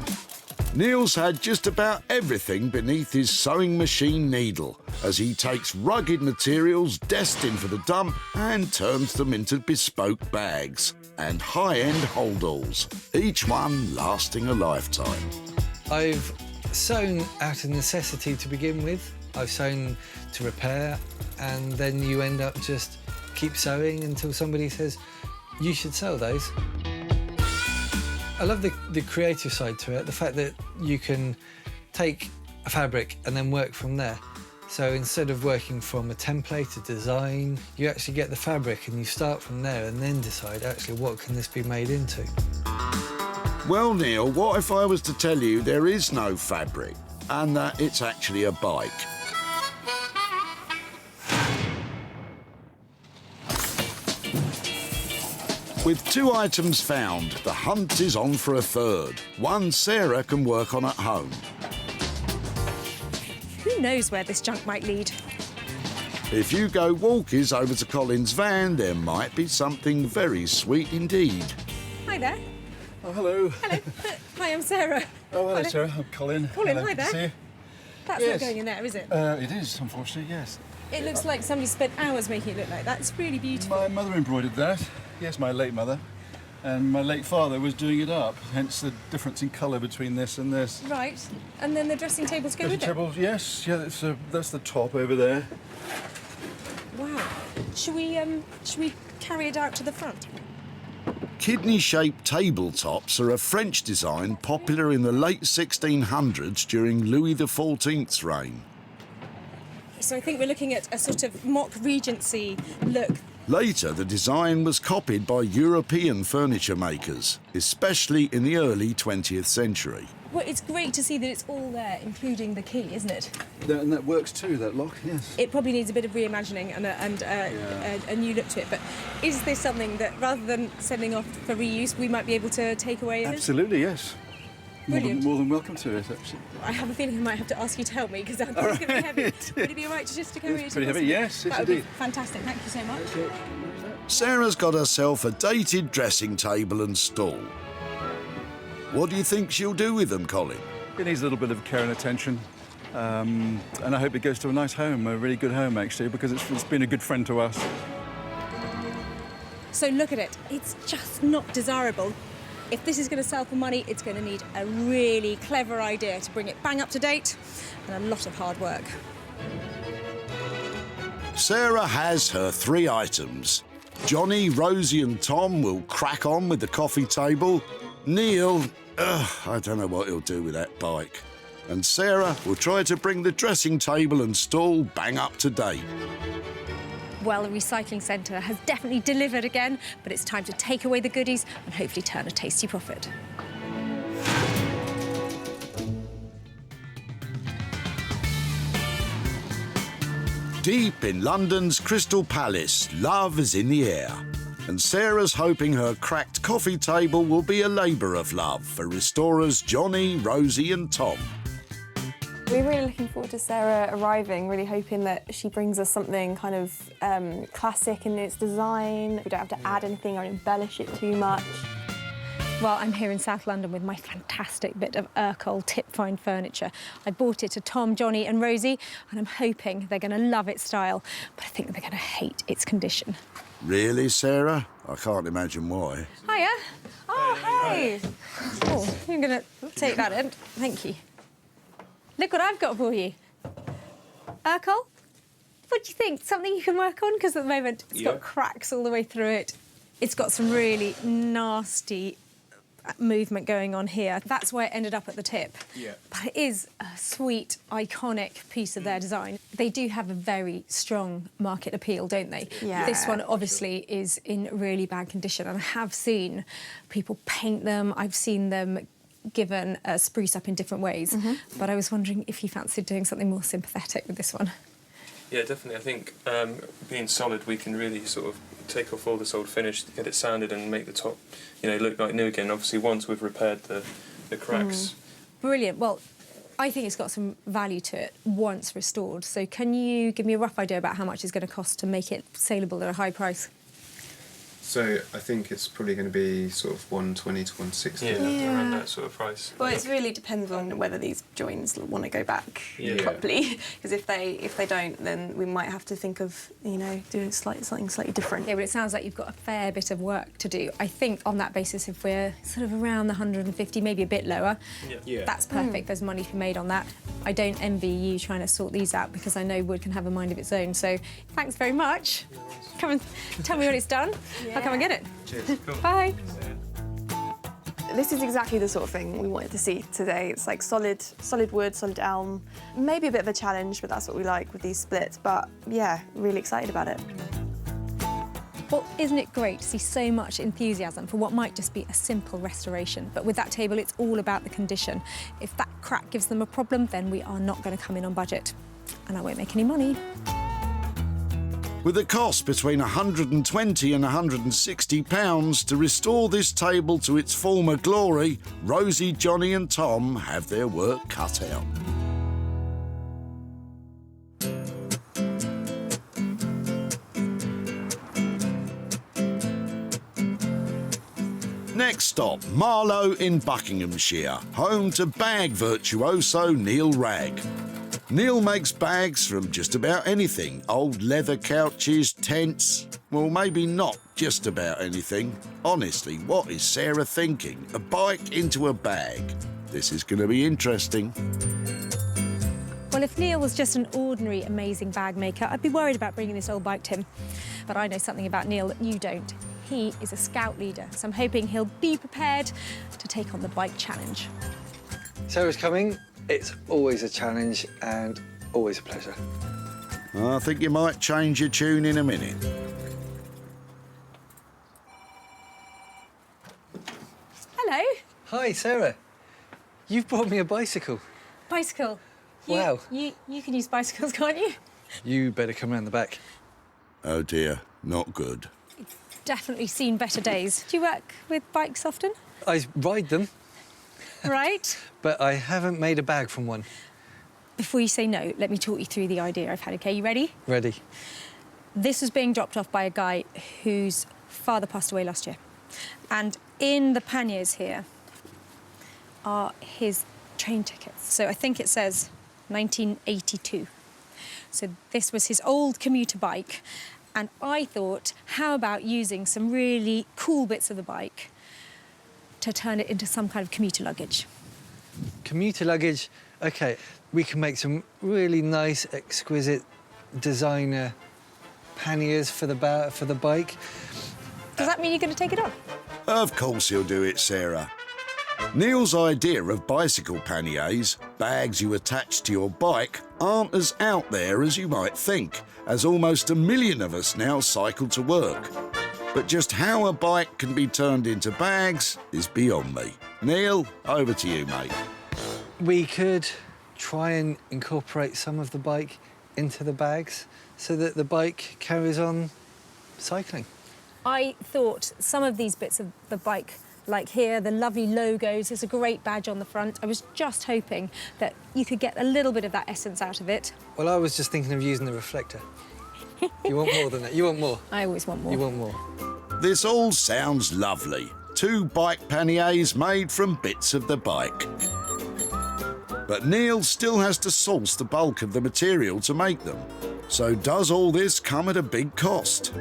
Neil's had just about everything beneath his sewing machine needle as he takes rugged materials destined for the dump and turns them into bespoke bags and high-end holdalls, each one lasting a lifetime. I've sewn out of necessity to begin with. I've sewn to repair, and then you end up just keep sewing until somebody says, you should sell those. I love the creative side to it, the fact that you can take a fabric and then work from there. So instead of working from a template, a design, you actually get the fabric and you start from there and then decide, actually, what can this be made into? Well, Neil, what if I was to tell you there is no fabric and that it's actually a bike? With 2 items found, the hunt is on for a third. One Sarah can work on at home. Who knows where this junk might lead? If you go walkies over to Colin's van, there might be something very sweet indeed. Hi there. Oh, hello. Hello. Hi, I'm Sarah. Oh, hello, Sarah. I'm Colin. Colin, Hello, hi good to see there. you. That's Yes. not going in there, is it? It is, unfortunately, yes. It looks like somebody spent hours making it look like that. It's really beautiful. My mother embroidered that. Yes, my late mother. And my late father was doing it up, hence the difference in colour between this and this. Right. And then the dressing tables go with it? Tables, yes. Yeah, that's the top over there. Wow. Should we carry it out to the front? Kidney-shaped tabletops are a French design popular in the late 1600s during Louis XIV's reign. So I think we're looking at a sort of mock Regency look. Later, the design was copied by European furniture makers, especially in the early 20th century. Well, it's great to see that it's all there, including the key, isn't it? And that works too, that lock, yes. It probably needs a bit of reimagining and a new look to it, but is this something that, rather than sending off for reuse, we might be able to take away? Absolutely, yes. Brilliant. More than welcome to it, actually. I have a feeling I might have to ask you to help me, because it's going to be heavy. Would it be all right just to carry it? Pretty heavy, yes, that would be indeed. fantastic, thank you so much. Sarah's got herself a dated dressing table and stool. What do you think she'll do with them, Colin? It needs a little bit of care and attention. And I hope it goes to a nice home, a really good home, actually, because it's been a good friend to us. So look at it, it's just not desirable. If this is going to sell for money, it's going to need a really clever idea to bring it bang up to date and a lot of hard work. Sarah has her 3 items. Johnny, Rosie and Tom will crack on with the coffee table. Neil, I don't know what he'll do with that bike. And Sarah will try to bring the dressing table and stool bang up to date. Well, the recycling centre has definitely delivered again, but it's time to take away the goodies and hopefully turn a tasty profit. Deep in London's Crystal Palace, love is in the air. And Sarah's hoping her cracked coffee table will be a labour of love for restorers Johnny, Rosie and Tom. We're really looking forward to Sarah arriving, really hoping that she brings us something kind of classic in its design. We don't have to add anything or embellish it too much. Well, I'm here in South London with my fantastic bit of Urkel tip-find furniture. I bought it to Tom, Johnny and Rosie, and I'm hoping they're going to love its style, but I think they're going to hate its condition. Really, Sarah? I can't imagine why. Hiya. Oh, hey. Oh, you're going to take that in. Thank you. Look what I've got for you. Urkel, what do you think? Something you can work on? Because at the moment it's got cracks all the way through it. It's got some really nasty movement going on here. That's why it ended up at the tip. Yeah. But it is a sweet, iconic piece of their design. They do have a very strong market appeal, don't they? Yeah. This one obviously is in really bad condition, and I have seen people paint them. I've seen them given a spruce up in different ways. But I was wondering if you fancied doing something more sympathetic with this one. Yeah, definitely. I think being solid, we can really sort of take off all this old finish, get it sanded and make the top, look like new again. Obviously, once we've repaired the cracks. Brilliant. Well, I think it's got some value to it once restored. So can you give me a rough idea about how much it's going to cost to make it saleable at a high price? So I think it's probably going to be sort of 120 to 160. Around that sort of price. Well, it really depends on whether these joins want to go back Yeah. properly. Because if they don't, then we might have to think of doing something slightly different. Yeah, but it sounds like you've got a fair bit of work to do. I think on that basis, if we're sort of around the 150, maybe a bit lower, that's perfect. There's money to be made on that. I don't envy you trying to sort these out because I know wood can have a mind of its own. So thanks very much. Come and tell me when it's done. I'll come and get it. Cheers. Cool. Bye. This is exactly the sort of thing we wanted to see today. It's like solid wood, solid elm. Maybe a bit of a challenge, but that's what we like with these splits. But yeah, really excited about it. Well, isn't it great to see so much enthusiasm for what might just be a simple restoration? But with that table, it's all about the condition. If that crack gives them a problem, then we are not going to come in on budget. And I won't make any money. With a cost between £120 and £160 to restore this table to its former glory, Rosie, Johnny and Tom have their work cut out. Next stop, Marlow in Buckinghamshire, home to bag virtuoso Neil Ragg. Neil makes bags from just about anything. Old leather couches, tents. Well, maybe not just about anything. Honestly, what is Sarah thinking? A bike into a bag. This is going to be interesting. Well, if Neil was just an ordinary, amazing bag maker, I'd be worried about bringing this old bike to him. But I know something about Neil that you don't. He is a scout leader, so I'm hoping he'll be prepared to take on the bike challenge. Sarah's coming. It's always a challenge and always a pleasure. I think you might change your tune in a minute. Hello. Hi, Sarah. You've brought me a bicycle. Bicycle. Wow. You can use bicycles, can't you? You better come round the back. Oh dear, not good. Definitely seen better days. Do you work with bikes often? I ride them, Right. but I haven't made a bag from one. Before you say no, let me talk you through the idea I've had, OK? You ready? Ready. This was being dropped off by a guy whose father passed away last year. And in the panniers here are his train tickets. So I think it says 1982. So this was his old commuter bike. And I thought, how about using some really cool bits of the bike to turn it into some kind of commuter luggage? Commuter luggage. OK, we can make some really nice, exquisite designer panniers for the bike. Does that mean you're going to take it on? Of course he'll do it, Sarah. Neil's idea of bicycle panniers, bags you attach to your bike, aren't as out there as you might think, as almost 1 million of us now cycle to work. But just how a bike can be turned into bags is beyond me. Neil, over to you, mate. We could try and incorporate some of the bike into the bags so that the bike carries on cycling. I thought some of these bits of the bike, like here, the lovely logos, there's a great badge on the front. I was just hoping that you could get a little bit of that essence out of it. Well, I was just thinking of using the reflector. You want more than that? You want more? I always want more. You want more? This all sounds lovely. 2 bike panniers made from bits of the bike. But Neil still has to source the bulk of the material to make them. So does all this come at a big cost?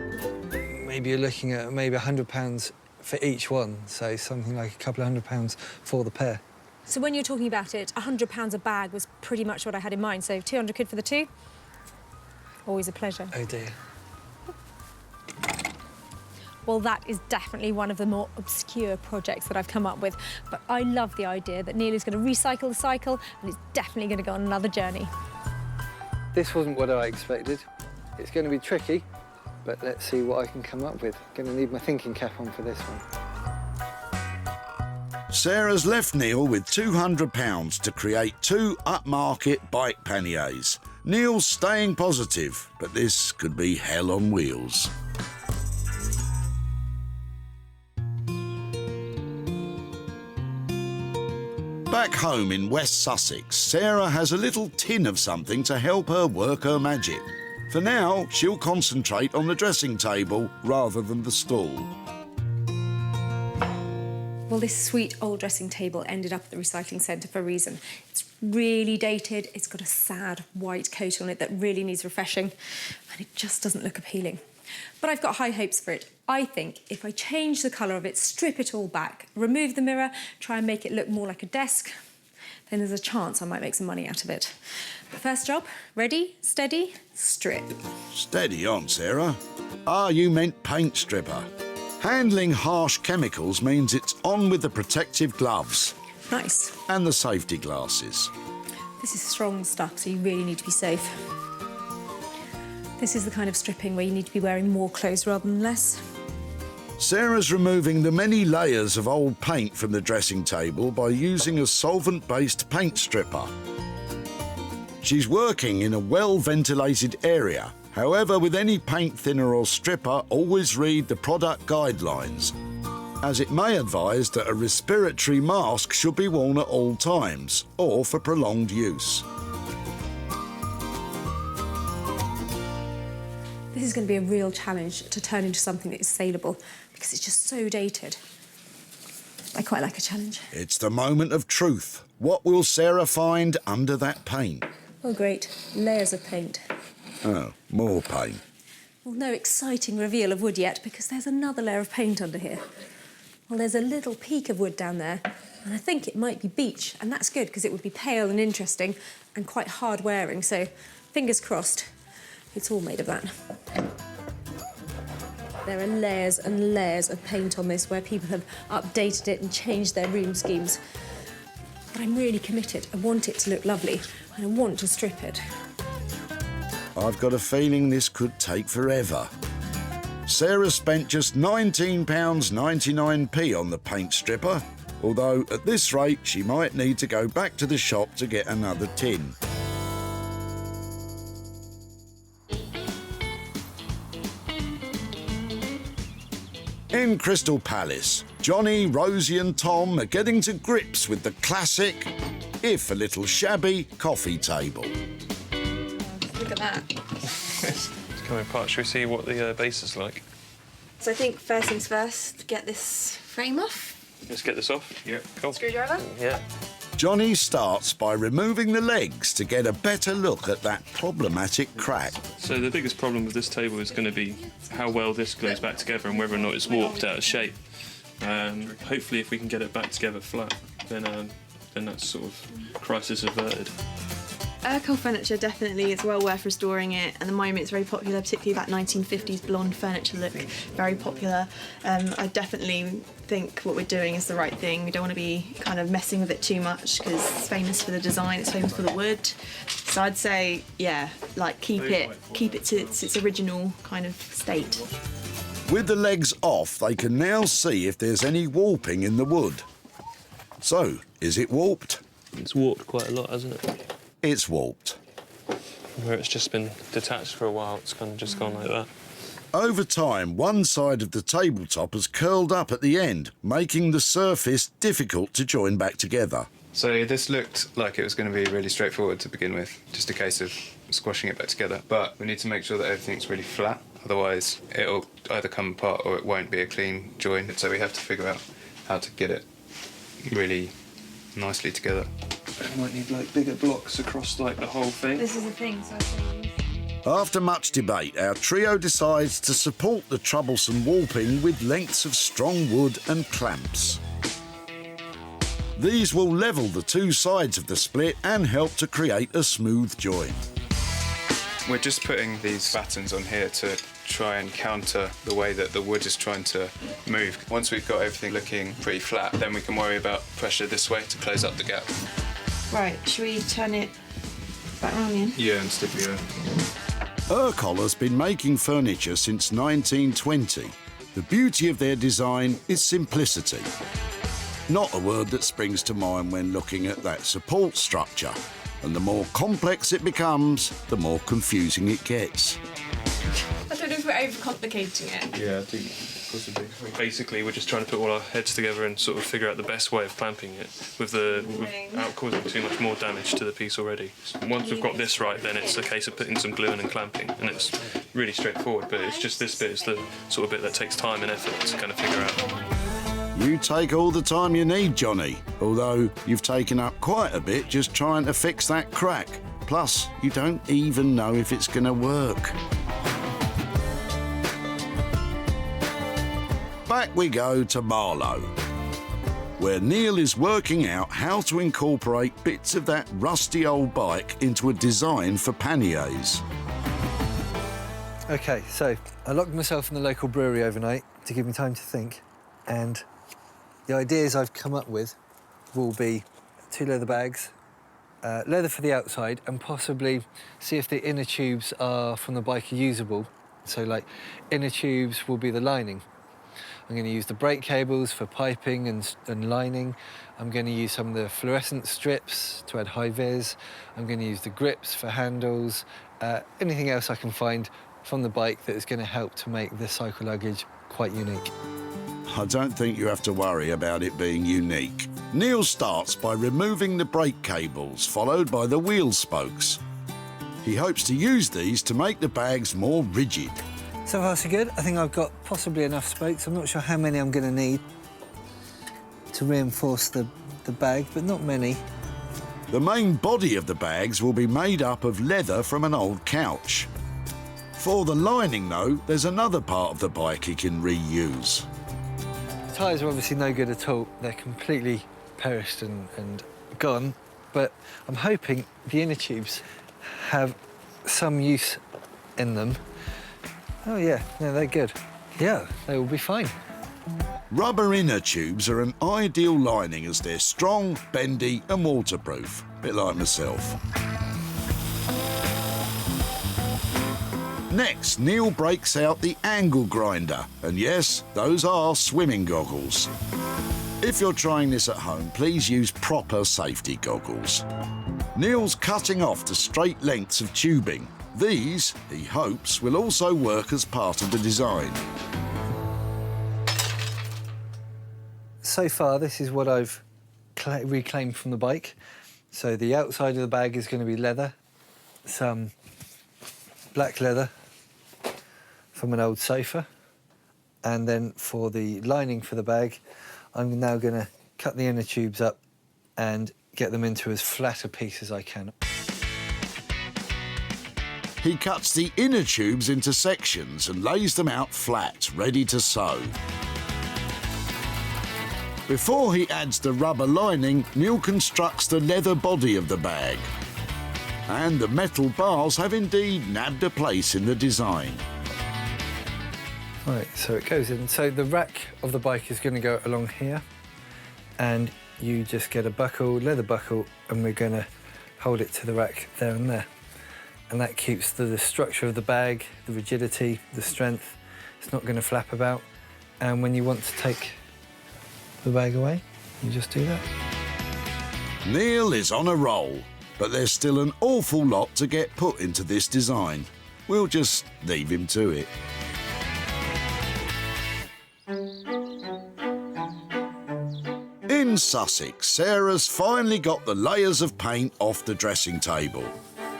Maybe you're looking at maybe £100 for each one, so something like a couple of £100 for the pair. So when you're talking about it, £100 a bag was pretty much what I had in mind, so 200 quid for the 2? Always a pleasure. Oh dear. Well, that is definitely one of the more obscure projects that I've come up with, but I love the idea that Neil is going to recycle the cycle and it's definitely going to go on another journey. This wasn't what I expected. It's going to be tricky, but let's see what I can come up with. Going to need my thinking cap on for this one. Sarah's left Neil with £200 to create 2 upmarket bike panniers. Neil's staying positive, but this could be hell on wheels. Back home in West Sussex, Sarah has a little tin of something to help her work her magic. For now, she'll concentrate on the dressing table rather than the stall. Well, this sweet old dressing table ended up at the recycling centre for a reason. It's really dated, it's got a sad white coat on it that really needs refreshing, and it just doesn't look appealing. But I've got high hopes for it. I think if I change the colour of it, strip it all back, remove the mirror, try and make it look more like a desk, then there's a chance I might make some money out of it. But first job, ready, steady, strip. Steady on, Sarah. Ah, you meant paint stripper. Handling harsh chemicals means it's on with the protective gloves. Nice. And the safety glasses. This is strong stuff, so you really need to be safe. This is the kind of stripping where you need to be wearing more clothes rather than less. Sarah's removing the many layers of old paint from the dressing table by using a solvent-based paint stripper. She's working in a well-ventilated area. However, with any paint thinner or stripper, always read the product guidelines, as it may advise that a respiratory mask should be worn at all times or for prolonged use. This is going to be a real challenge to turn into something that is saleable because it's just so dated. I quite like a challenge. It's the moment of truth. What will Sarah find under that paint? Oh, great. Layers of paint. Oh, more paint. Well, no exciting reveal of wood yet because there's another layer of paint under here. Well, there's a little peak of wood down there, and I think it might be beech, and that's good because it would be pale and interesting and quite hard wearing, so fingers crossed. It's all made of that. There are layers and layers of paint on this where people have updated it and changed their room schemes. But I'm really committed. I want it to look lovely, and I want to strip it. I've got a feeling this could take forever. Sarah spent just £19.99 on the paint stripper, although at this rate she might need to go back to the shop to get another tin. In Crystal Palace, Johnny, Rosie and Tom are getting to grips with the classic, if a little shabby, coffee table. Look at that. It's coming apart. Should we see what the base is like? So I think first things first, get this frame off. Let's get this off. Yeah, cool. Screwdriver? Yeah. Johnny starts by removing the legs to get a better look at that problematic crack. So the biggest problem with this table is going to be how well this glues back together and whether or not it's warped out of shape. Hopefully if we can get it back together flat, then that's sort of crisis averted. Urkel furniture definitely is well worth restoring it. At the moment it's very popular, particularly that 1950s blonde furniture look, very popular. I definitely think what we're doing is the right thing. We don't want to be kind of messing with it too much because it's famous for the design, it's famous for the wood. So I'd say, yeah, like keep it to its original kind of state. With the legs off, they can now see if there's any warping in the wood. So, is it warped? It's warped quite a lot, hasn't it? It's warped. Where it's just been detached for a while, it's kind of just gone like that. Over time, one side of the tabletop has curled up at the end, making the surface difficult to join back together. So this looked like it was going to be really straightforward to begin with, just a case of squashing it back together. But we need to make sure that everything's really flat, otherwise it'll either come apart or it won't be a clean join. So we have to figure out how to get it really nicely together. We might need like bigger blocks across like the whole thing. This is the thing, so I think... After much debate, our trio decides to support the troublesome warping with lengths of strong wood and clamps. These will level the two sides of the split and help to create a smooth join. We're just putting these battens on here to try and counter the way that the wood is trying to move. Once we've got everything looking pretty flat, then we can worry about pressure this way to close up the gap. Right, should we turn it back round again? Yeah, and stick the Urkel has been making furniture since 1920. The beauty of their design is simplicity. Not a word that springs to mind when looking at that support structure. And the more complex it becomes, the more confusing it gets. I don't know if we're overcomplicating it. Yeah, I think possibly. Basically, we're just trying to put all our heads together and sort of figure out the best way of clamping it without causing too much more damage to the piece already. So once we've got this right, then it's a case of putting some glue in and clamping, and it's really straightforward, but it's just this bit is the sort of bit that takes time and effort to kind of figure out. You take all the time you need, Johnny, although you've taken up quite a bit just trying to fix that crack. Plus, you don't even know if it's going to work. Back we go to Marlow, where Neil is working out how to incorporate bits of that rusty old bike into a design for panniers. OK, so I locked myself in the local brewery overnight to give me time to think, and the ideas I've come up with will be 2 leather bags, leather for the outside, and possibly see if the inner tubes are from the bike are usable. So, like, inner tubes will be the lining. I'm going to use the brake cables for piping and lining. I'm going to use some of the fluorescent strips to add high vis. I'm going to use the grips for handles. Anything else I can find from the bike that is going to help to make the cycle luggage quite unique. I don't think you have to worry about it being unique. Neil starts by removing the brake cables, followed by the wheel spokes. He hopes to use these to make the bags more rigid. So far so good. I think I've got possibly enough spokes. I'm not sure how many I'm going to need to reinforce the bag, but not many. The main body of the bags will be made up of leather from an old couch. For the lining, though, there's another part of the bike he can reuse. Tyres are obviously no good at all. They're completely perished and gone, but I'm hoping the inner tubes have some use in them. Oh yeah, no, they're good. Yeah, they will be fine. Rubber inner tubes are an ideal lining as they're strong, bendy and waterproof, a bit like myself. Next, Neil breaks out the angle grinder, and yes, those are swimming goggles. If you're trying this at home, please use proper safety goggles. Neil's cutting off the straight lengths of tubing. These, he hopes, will also work as part of the design. So far, this is what I've reclaimed from the bike. So the outside of the bag is going to be leather, some black leather from an old sofa, and then for the lining for the bag, I'm now going to cut the inner tubes up and get them into as flat a piece as I can. He cuts the inner tubes into sections and lays them out flat, ready to sew. Before he adds the rubber lining, Neil constructs the leather body of the bag. And the metal bars have indeed nabbed a place in the design. Right, so it goes in. So the rack of the bike is going to go along here, and you just get a buckle, leather buckle, and we're going to hold it to the rack there and there. And that keeps the structure of the bag, the rigidity, the strength. It's not going to flap about. And when you want to take the bag away, you just do that. Neil is on a roll, but there's still an awful lot to get put into this design. We'll just leave him to it. In Sussex, Sarah's finally got the layers of paint off the dressing table.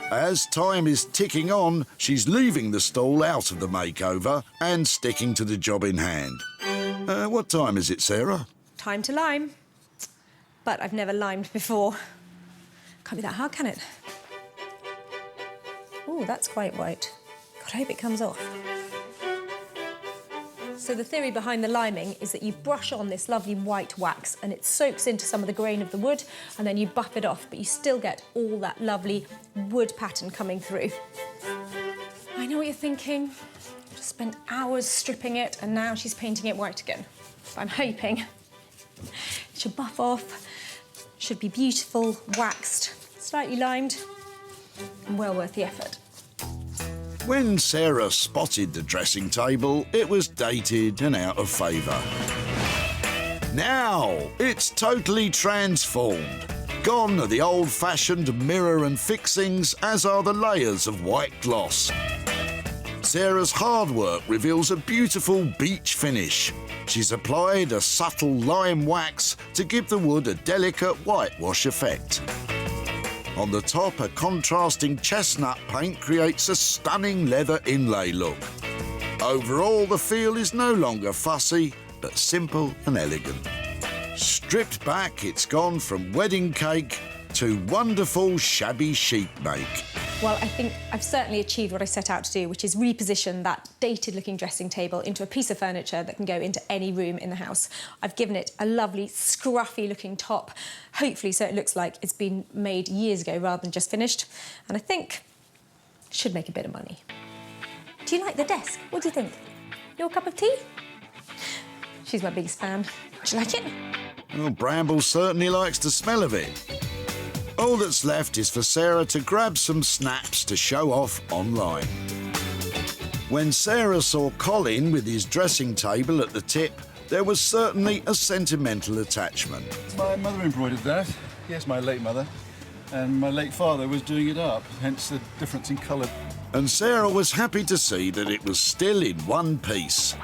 As time is ticking on, she's leaving the stall out of the makeover and sticking to the job in hand. What time is it, Sarah? Time to lime. But I've never limed before. Can't be that hard, can it? Oh, that's quite white. God, I hope it comes off. So the theory behind the liming is that you brush on this lovely white wax and it soaks into some of the grain of the wood, and then you buff it off, but you still get all that lovely wood pattern coming through. I know what you're thinking. Just spent hours stripping it and now she's painting it white again. But I'm hoping it should buff off, should be beautiful, waxed, slightly limed, and well worth the effort. When Sarah spotted the dressing table, it was dated and out of favour. Now, it's totally transformed. Gone are the old-fashioned mirror and fixings, as are the layers of white gloss. Sarah's hard work reveals a beautiful beech finish. She's applied a subtle lime wax to give the wood a delicate whitewash effect. On the top, a contrasting chestnut paint creates a stunning leather inlay look. Overall, the feel is no longer fussy, but simple and elegant. Stripped back, it's gone from wedding cake to wonderful shabby chic make. Well, I think I've certainly achieved what I set out to do, which is reposition that dated-looking dressing table into a piece of furniture that can go into any room in the house. I've given it a lovely, scruffy-looking top, hopefully so it looks like it's been made years ago rather than just finished. And I think it should make a bit of money. Do you like the desk? What do you think? Your cup of tea? She's my biggest fan. Do you like it? Well, Bramble certainly likes the smell of it. All that's left is for Sarah to grab some snaps to show off online. When Sarah saw Colin with his dressing table at the tip, There was certainly a sentimental attachment. My mother embroidered that. Yes, my late mother. And my late father was doing it up, hence the difference in colour. And Sarah was happy to see that it was still in one piece.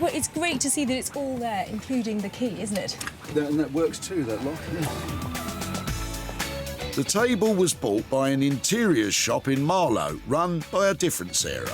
Well, it's great to see that it's all there, including the key, isn't it? And that works too, that lock. Yeah. The table was bought by an interiors shop in Marlow, run by a different Sarah.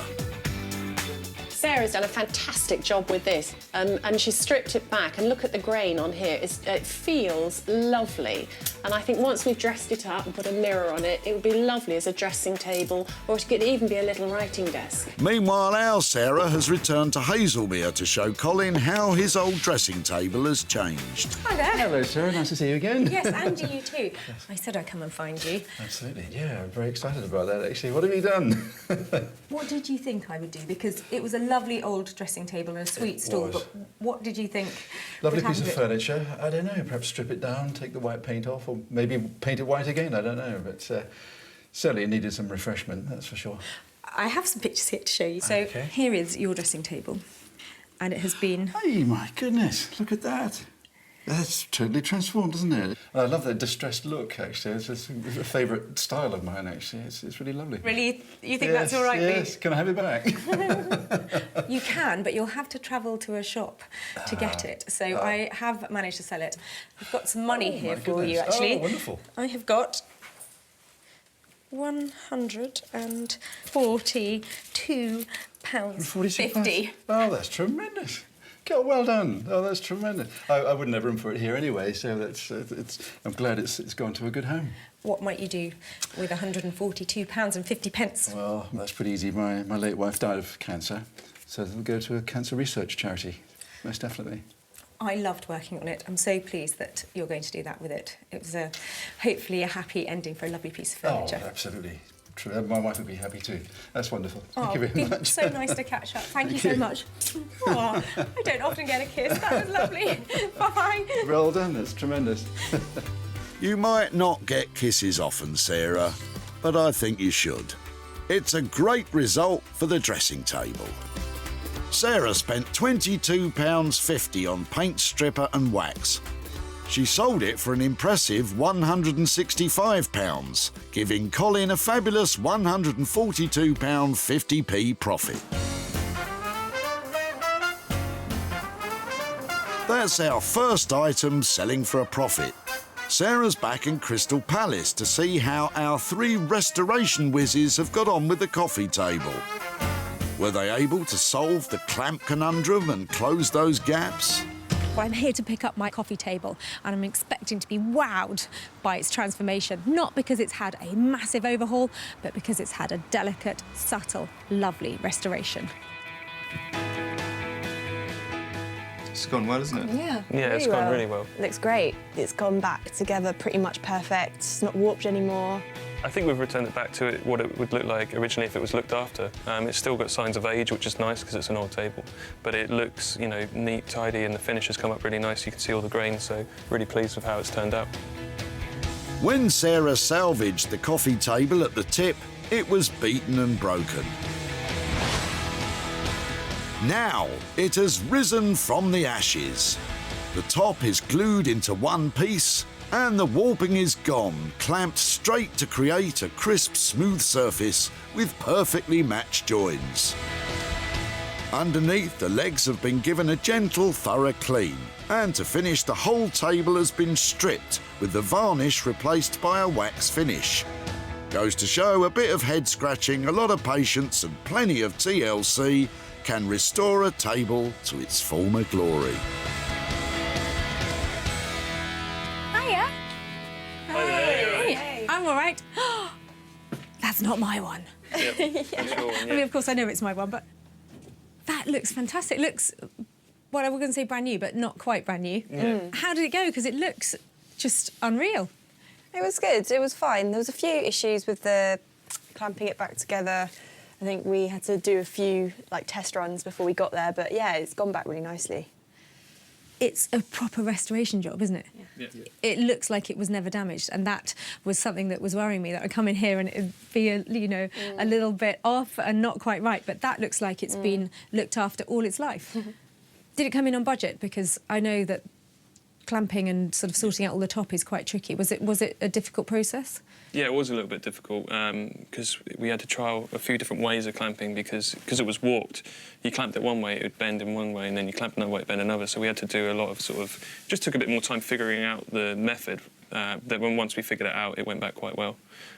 Sarah's done a fantastic job with this, and she's stripped it back, and look at the grain on here. It feels lovely, and I think once we've dressed it up and put a mirror on it, it would be lovely as a dressing table, or it could even be a little writing desk. Meanwhile, our Sarah has returned to Hazelmere to show Colin how his old dressing table has changed. Hi there. Hello, Sarah. Nice to see you again. Yes, and you too. I said I'd come and find you. Absolutely. Yeah, I'm very excited about that, actually. What have you done? What did you think I would do? Because it was a lovely old dressing table and a sweet stall, but what did you think? Lovely would piece of happen to it? furniture. I don't know, perhaps strip it down, take the white paint off, or maybe paint it white again, I don't know. But certainly it needed some refreshment, that's for sure. I have some pictures here to show you. So Okay. here is your dressing table, and it has been... Hey, my goodness, look at that. That's totally transformed, isn't it? I love the distressed look, actually. It's a favourite style of mine, actually. It's really lovely. Really? You think that's all right, Yes, can I have it back? You can, but you'll have to travel to a shop to get it. So I have managed to sell it. I've got some money here for you, actually. Oh, wonderful. I have got £142.50. Oh, that's tremendous. God, well done. Oh, that's tremendous. I wouldn't have room for it here anyway, so I'm glad it's gone to a good home. What might you do with £142.50? Well, that's pretty easy. My late wife died of cancer, so it'll go to a cancer research charity, most definitely. I loved working on it. I'm so pleased that you're going to do that with it. It was hopefully a happy ending for a lovely piece of furniture. Oh, absolutely. True. My wife would be happy too. That's wonderful. Oh, Thank you very much. So nice to catch up. Thank you so much. Oh, I don't often get a kiss. That was lovely. Bye. Well done. That's tremendous. You might not get kisses often, Sarah, but I think you should. It's a great result for the dressing table. Sarah spent £22.50 on paint stripper and wax. She sold it for an impressive £165, giving Colin a fabulous £142.50p profit. That's our first item selling for a profit. Sarah's back in Crystal Palace to see how our three restoration whizzes have got on with the coffee table. Were they able to solve the clamp conundrum and close those gaps? Well, I'm here to pick up my coffee table, and I'm expecting to be wowed by its transformation, not because it's had a massive overhaul, but because it's had a delicate, subtle, lovely restoration. It's gone well, isn't it? Yeah, It's gone really well. Looks great. It's gone back together pretty much perfect. It's not warped anymore. I think we've returned it back to what it would look like originally if it was looked after. It's still got signs of age, which is nice because it's an old table, but it looks, neat, tidy, and the finish has come up really nice. You can see all the grains, so really pleased with how it's turned out. When Sarah salvaged the coffee table at the tip, it was beaten and broken. Now it has risen from the ashes. The top is glued into one piece, and the warping is gone, clamped straight to create a crisp, smooth surface with perfectly matched joins. Underneath, the legs have been given a gentle, thorough clean, and to finish, the whole table has been stripped, with the varnish replaced by a wax finish. Goes to show a bit of head scratching, a lot of patience, and plenty of TLC can restore a table to its former glory. Hiya. Hi there, Hey. I'm all right. That's not my one. Yep, that's your one, I mean, of course, I know it's my one, but that looks fantastic. It looks, well, I was going to say brand new, but not quite brand new. How did it go? Because it looks just unreal. It was good. It was fine. There was a few issues with the clamping it back together. I think we had to do a few test runs before we got there, but yeah, it's gone back really nicely. It's a proper restoration job, isn't it? Yeah. It looks like it was never damaged, and that was something that was worrying me, that I'd come in here and it'd be a little bit off and not quite right, but that looks like it's been looked after all its life. Did it come in on budget? Because I know that clamping and sort of sorting out all the top is quite tricky. Was it a difficult process? Yeah, it was a little bit difficult because we had to trial a few different ways of clamping because it was warped. You clamped it one way, it would bend in one way, and then you clamped another way, it would bend another. So we had to do a lot of just took a bit more time figuring out the method. That once we figured it out, it went back quite well.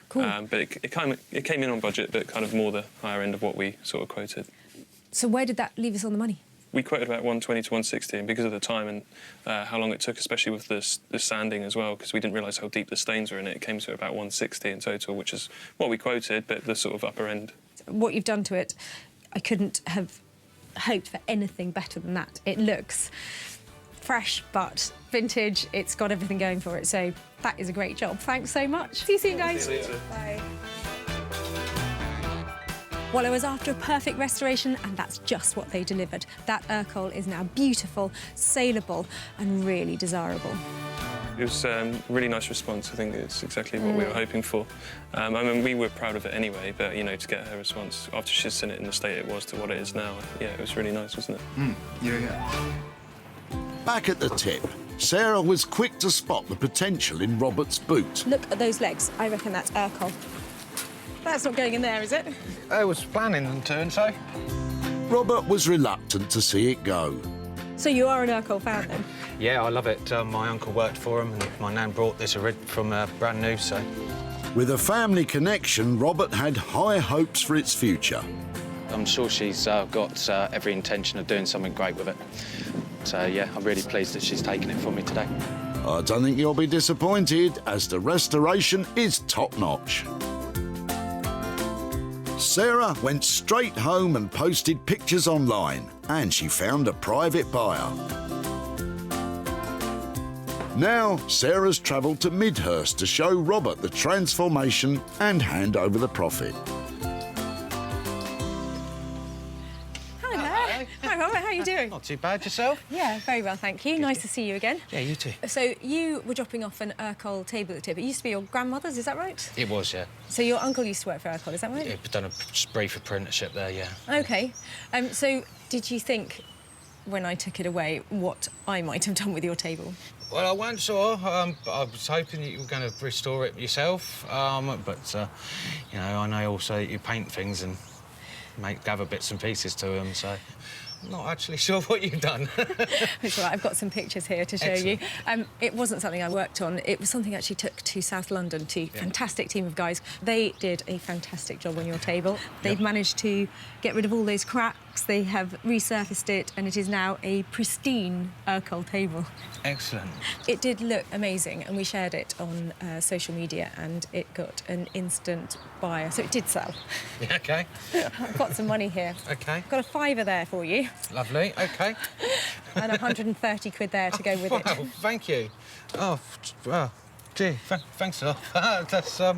Cool. But it came in on budget, but kind of more the higher end of what we sort of quoted. So where did that leave us on the money? We quoted about 120 to 160, and because of the time and how long it took, especially with the sanding as well, because we didn't realise how deep the stains were in it, it came to about 160 in total, which is what we quoted, but the sort of upper end. What you've done to it, I couldn't have hoped for anything better than that. It looks fresh, but vintage. It's got everything going for it, so that is a great job. Thanks so much. See you soon, guys. See you later. Bye. Well, I was after a perfect restoration, and that's just what they delivered. That Urkel is now beautiful, saleable, and really desirable. It was a really nice response. I think it's exactly what we were hoping for. I mean, we were proud of it anyway, but, you know, to get her response after she'd seen it in the state it was to what it is now, yeah, it was really nice, wasn't it? Yeah. Back at the tip, Sarah was quick to spot the potential in Robert's boot. Look at those legs. I reckon that's Urkel. That's not going in there, is it? I was planning on doing so. Robert was reluctant to see it go. So you are an Urkel fan, then? Yeah, I love it. My uncle worked for him, and my nan brought this from brand new, so... With a family connection, Robert had high hopes for its future. I'm sure she's got every intention of doing something great with it. So, yeah, I'm really pleased that she's taken it from me today. I don't think you'll be disappointed, as the restoration is top-notch. Sarah went straight home and posted pictures online, and she found a private buyer. Now, Sarah's travelled to Midhurst to show Robert the transformation and hand over the profit. Hi there. Hi, Robert. How are you doing? Not too bad, yourself? Yeah, very well, thank you. Nice to see you again. Yeah, you too. So you were dropping off an Urkel table at the tip. It used to be your grandmother's, is that right? It was, yeah. So your uncle used to work for Urkel, is that right? Yeah, done a brief apprenticeship there, yeah. OK. So did you think, when I took it away, what I might have done with your table? Well, I weren't sure. I was hoping that you were going to restore it yourself, but, you know, I know also you paint things and gather bits and pieces to them, so... I'm not actually sure what you've done. It's all right, I've got some pictures here to show you. It wasn't something I worked on. It was something I actually took to South London to a fantastic team of guys. They did a fantastic job on your table. They've managed to get rid of all those cracks. They have resurfaced it, and it is now a pristine Urkel table. Excellent. It did look amazing, and we shared it on social media, and it got an instant buyer, so it did sell. Yeah, OK. I've got some money here. OK. I've got a £5 there for you. Lovely, OK. And 130 quid there to go with it. Wow, thank you. Oh, wow. Gee, thanks a lot. That's, I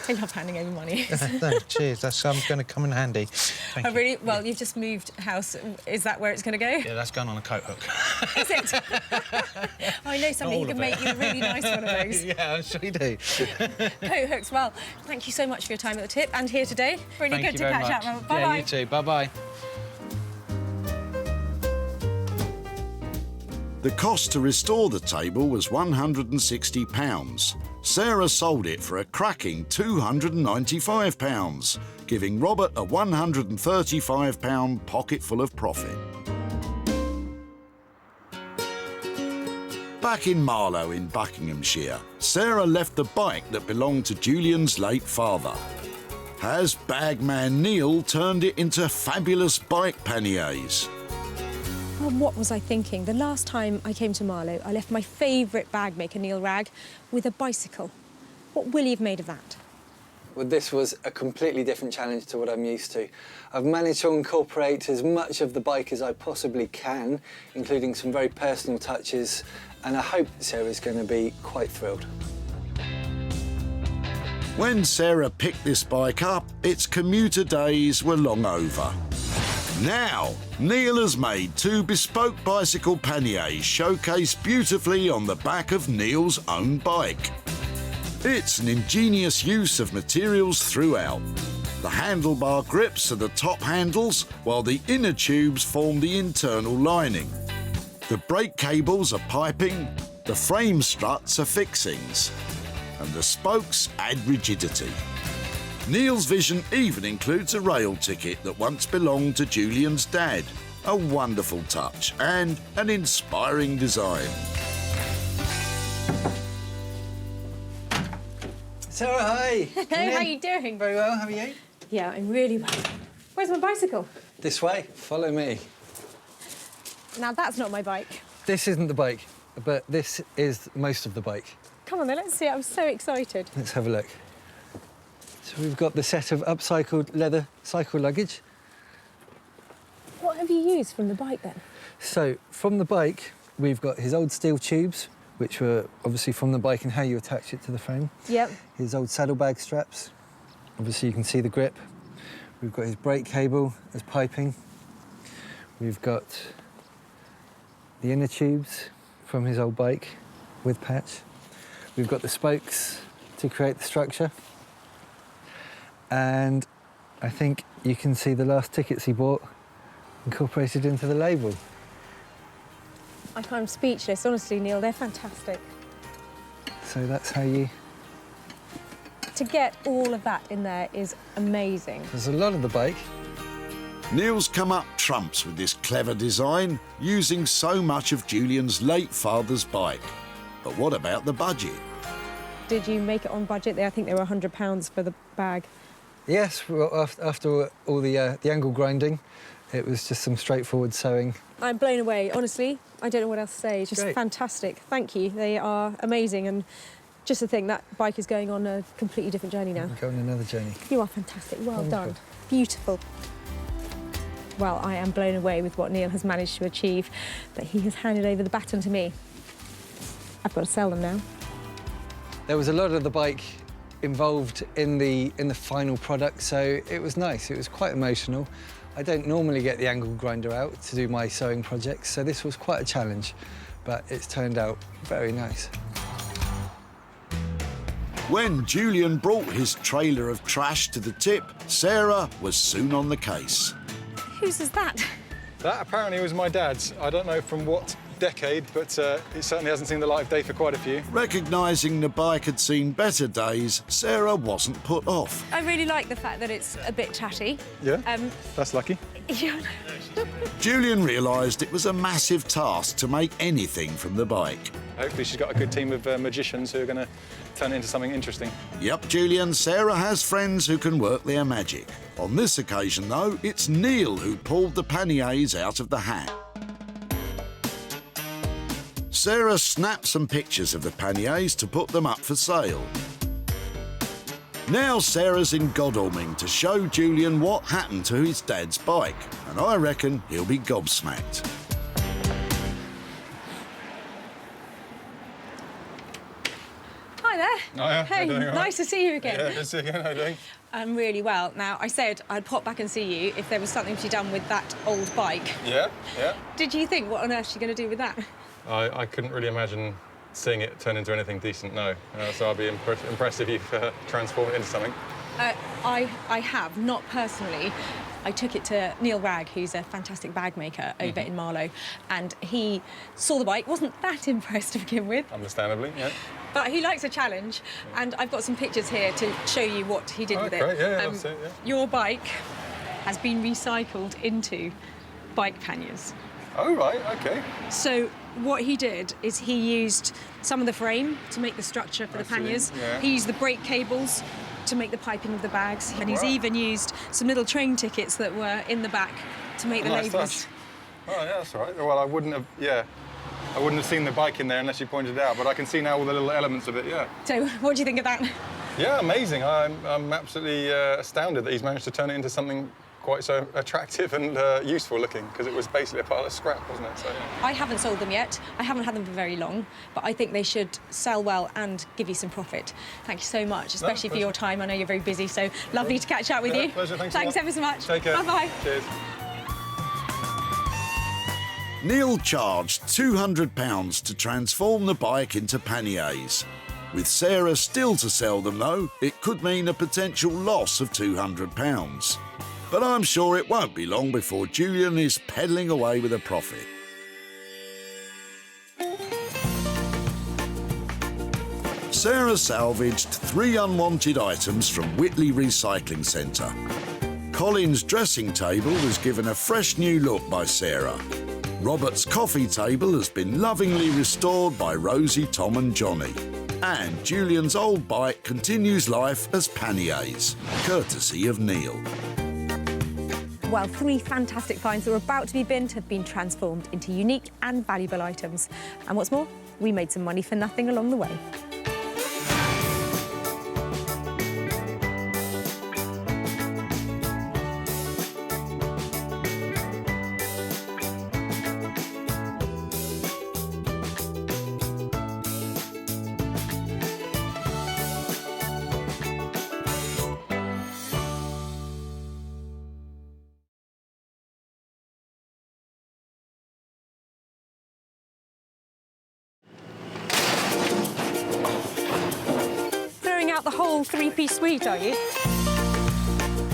love handing over money. no, cheers, that's going to come in handy. Thank you. Really? Well, you've just moved house. Is that where it's going to go? Yeah, that's going on a coat hook. Is it? I know somebody who can make you a really nice one of those. Yeah, I'm sure you do. Coat hooks. Well, thank you so much for your time at the tip and here today. Really good to catch up, Robert. Bye-bye. Yeah, you too. Bye-bye. The cost to restore the table was £160. Sarah sold it for a cracking £295, giving Robert a £135 pocketful of profit. Back in Marlow in Buckinghamshire, Sarah left the bike that belonged to Julian's late father. Has bagman Neil turned it into fabulous bike panniers? Well, what was I thinking? The last time I came to Marlow, I left my favourite bag maker, Neil Ragg, with a bicycle. What will you have made of that? Well, this was a completely different challenge to what I'm used to. I've managed to incorporate as much of the bike as I possibly can, including some very personal touches, and I hope Sarah's going to be quite thrilled. When Sarah picked this bike up, its commuter days were long over. Now, Neil has made 2 bespoke bicycle panniers showcased beautifully on the back of Neil's own bike. It's an ingenious use of materials throughout. The handlebar grips are the top handles, while the inner tubes form the internal lining. The brake cables are piping, the frame struts are fixings, and the spokes add rigidity. Neil's vision even includes a rail ticket that once belonged to Julian's dad. A wonderful touch and an inspiring design. Sarah, hi. Hello, how are you doing? Very well, how are you? Yeah, I'm really well. Where's my bicycle? This way, follow me. Now, that's not my bike. This isn't the bike, but this is most of the bike. Come on then, let's see. I'm so excited. Let's have a look. So we've got the set of upcycled leather cycle luggage. What have you used from the bike then? So from the bike, we've got his old steel tubes, which were obviously from the bike and how you attach it to the frame. Yep. His old saddlebag straps. Obviously you can see the grip. We've got his brake cable as piping. We've got the inner tubes from his old bike with patch. We've got the spokes to create the structure. And I think you can see the last tickets he bought incorporated into the label. I'm speechless, honestly, Neil. They're fantastic. So that's how you... To get all of that in there is amazing. There's a lot of the bike. Neil's come up trumps with this clever design, using so much of Julian's late father's bike. But what about the budget? Did you make it on budget? I think they were £100 for the bag. Yes, well, after all the angle grinding, it was just some straightforward sewing. I'm blown away, honestly. I don't know what else to say. It's just Great. fantastic. Thank you. They are amazing. And just to think that bike is going on a completely different journey now. Go on another journey. You are fantastic. Well Wonderful. done. Beautiful. Well, I am blown away with what Neil has managed to achieve, but he has handed over the baton to me. I've got to sell them now. There was a lot of the bike involved in the final product, so it was nice. It was quite emotional. I don't normally get the angle grinder out to do my sewing projects, so this was quite a challenge, but it's turned out very nice. When Julian brought his trailer of trash to the tip, Sarah was soon on the case. Whose is that? That apparently was my dad's. I don't know from what decade, but it certainly hasn't seen the light of day for quite a few. Recognising the bike had seen better days, Sarah wasn't put off. I really like the fact that it's a bit tatty. Yeah, that's lucky. Yeah. Julian realised it was a massive task to make anything from the bike. Hopefully she's got a good team of magicians who are going to turn it into something interesting. Yep, Julian, Sarah has friends who can work their magic. On this occasion, though, it's Neil who pulled the panniers out of the hat. Sarah snapped some pictures of the panniers to put them up for sale. Now Sarah's in Godalming to show Julian what happened to his dad's bike, and I reckon he'll be gobsmacked. Hi there. Hiya, how Hey, you doing, all right? nice to see you again. Yeah, good to see you again. How you doing? I'm really well. Now, I said I'd pop back and see you if there was something to be done with that old bike. Yeah, yeah. Did you think, what on earth are you going to do with that? I couldn't really imagine seeing it turn into anything decent, no. So I'd be impressed if you've transformed it into something. I have, not personally. I took it to Neil Ragg, who's a fantastic bag maker over in Marlow, and he saw the bike, wasn't that impressed to begin with. Understandably, yeah. But he likes a challenge, and I've got some pictures here to show you what he did with it. Great, yeah, that's it, yeah. Your bike has been recycled into bike panniers. Oh, right, OK. So what he did is he used some of the frame to make the structure for the panniers. Yeah. He used the brake cables to make the piping of the bags, and he's even used some little train tickets that were in the back to make the Nice labels. touch. Oh, yeah, that's all right. Well, I wouldn't have seen the bike in there unless you pointed it out, but I can see now all the little elements of it, yeah. So what do you think of that? Yeah, amazing. I'm absolutely astounded that he's managed to turn it into something quite so attractive and useful looking, because it was basically a pile of scrap, wasn't it? So, yeah. I haven't sold them yet. I haven't had them for very long, but I think they should sell well and give you some profit. Thank you so much, especially for your time. I know you're very busy, so lovely to catch up with you. Pleasure, thanks Thanks a lot. ever so much. Take care. Bye-bye. Cheers. Neil charged £200 to transform the bike into panniers. With Sarah still to sell them though, it could mean a potential loss of £200. But I'm sure it won't be long before Julian is pedalling away with a profit. Sarah salvaged 3 unwanted items from Witley Recycling Centre. Colin's dressing table was given a fresh new look by Sarah. Robert's coffee table has been lovingly restored by Rosie, Tom and Johnny. And Julian's old bike continues life as panniers, courtesy of Neil. Well, 3 fantastic finds that were about to be binned have been transformed into unique and valuable items. And what's more, we made some money for nothing along the way. Out the whole 3-piece suite, are you?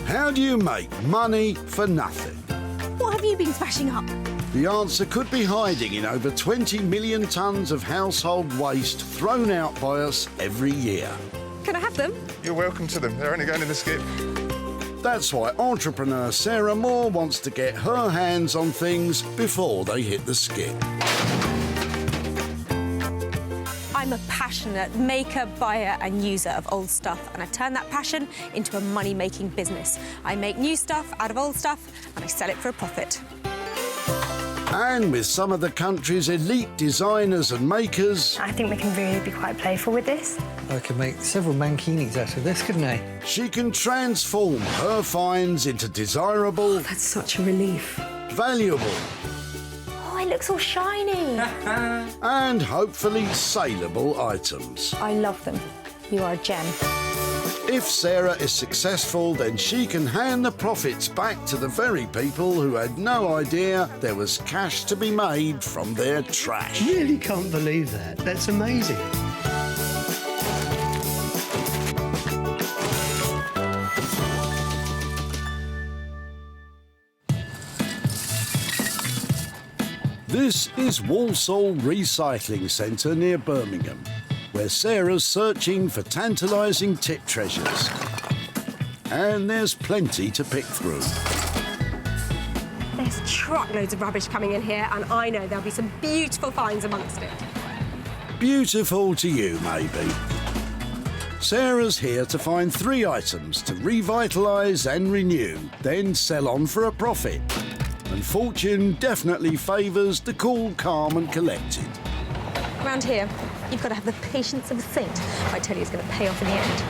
How do you make money for nothing? What have you been smashing up? The answer could be hiding in over 20 million tonnes of household waste thrown out by us every year. Can I have them? You're welcome to them. They're only going in the skip. That's why entrepreneur Sarah Moore wants to get her hands on things before they hit the skip. I'm a passionate maker, buyer and user of old stuff, and I've turned that passion into a money-making business. I make new stuff out of old stuff and I sell it for a profit. And with some of the country's elite designers and makers... I think we can really be quite playful with this. I could make several mankinis out of this, couldn't I? She can transform her finds into desirable... That's such a relief. Valuable... It looks all shiny. and hopefully saleable items. I love them. You are a gem. If Sarah is successful, then she can hand the profits back to the very people who had no idea there was cash to be made from their trash. Really can't believe that. That's amazing. This is Walsaw Recycling Centre near Birmingham, where Sarah's searching for tantalising tip treasures. And there's plenty to pick through. There's truckloads of rubbish coming in here, and I know there'll be some beautiful finds amongst it. Beautiful to you, maybe. Sarah's here to find 3 items to revitalise and renew, then sell on for a profit. And fortune definitely favours the cool, calm and collected. Around here, you've got to have the patience of a saint. I tell you, it's going to pay off in the end.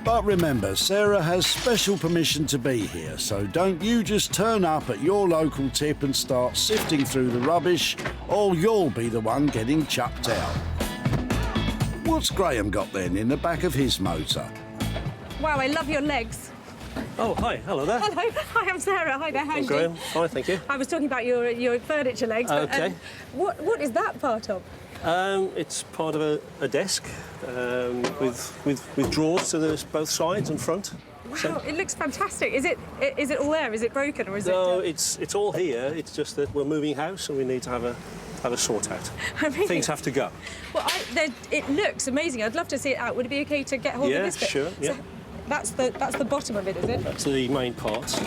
But remember, Sarah has special permission to be here, so don't you just turn up at your local tip and start sifting through the rubbish, or you'll be the one getting chucked out. What's Graham got then in the back of his motor? Wow, I love your legs. Oh, hi. Hello there. Hello. Hi, I'm Sarah. Hi there. How are you Graham. doing? Hi, thank you. I was talking about your furniture legs. But, OK. What is that part of? It's part of a desk with drawers to both sides and front. Wow, So- it looks fantastic. Is it all there? Is it broken or is No, it? it's all here. It's just that we're moving house and we need to have a sort out. Really? Things have to go. Well, it looks amazing. I'd love to see it out. Would it be OK to get hold Yeah, of this bit? sure, yeah. So that's the bottom of it, is it? That's the main part.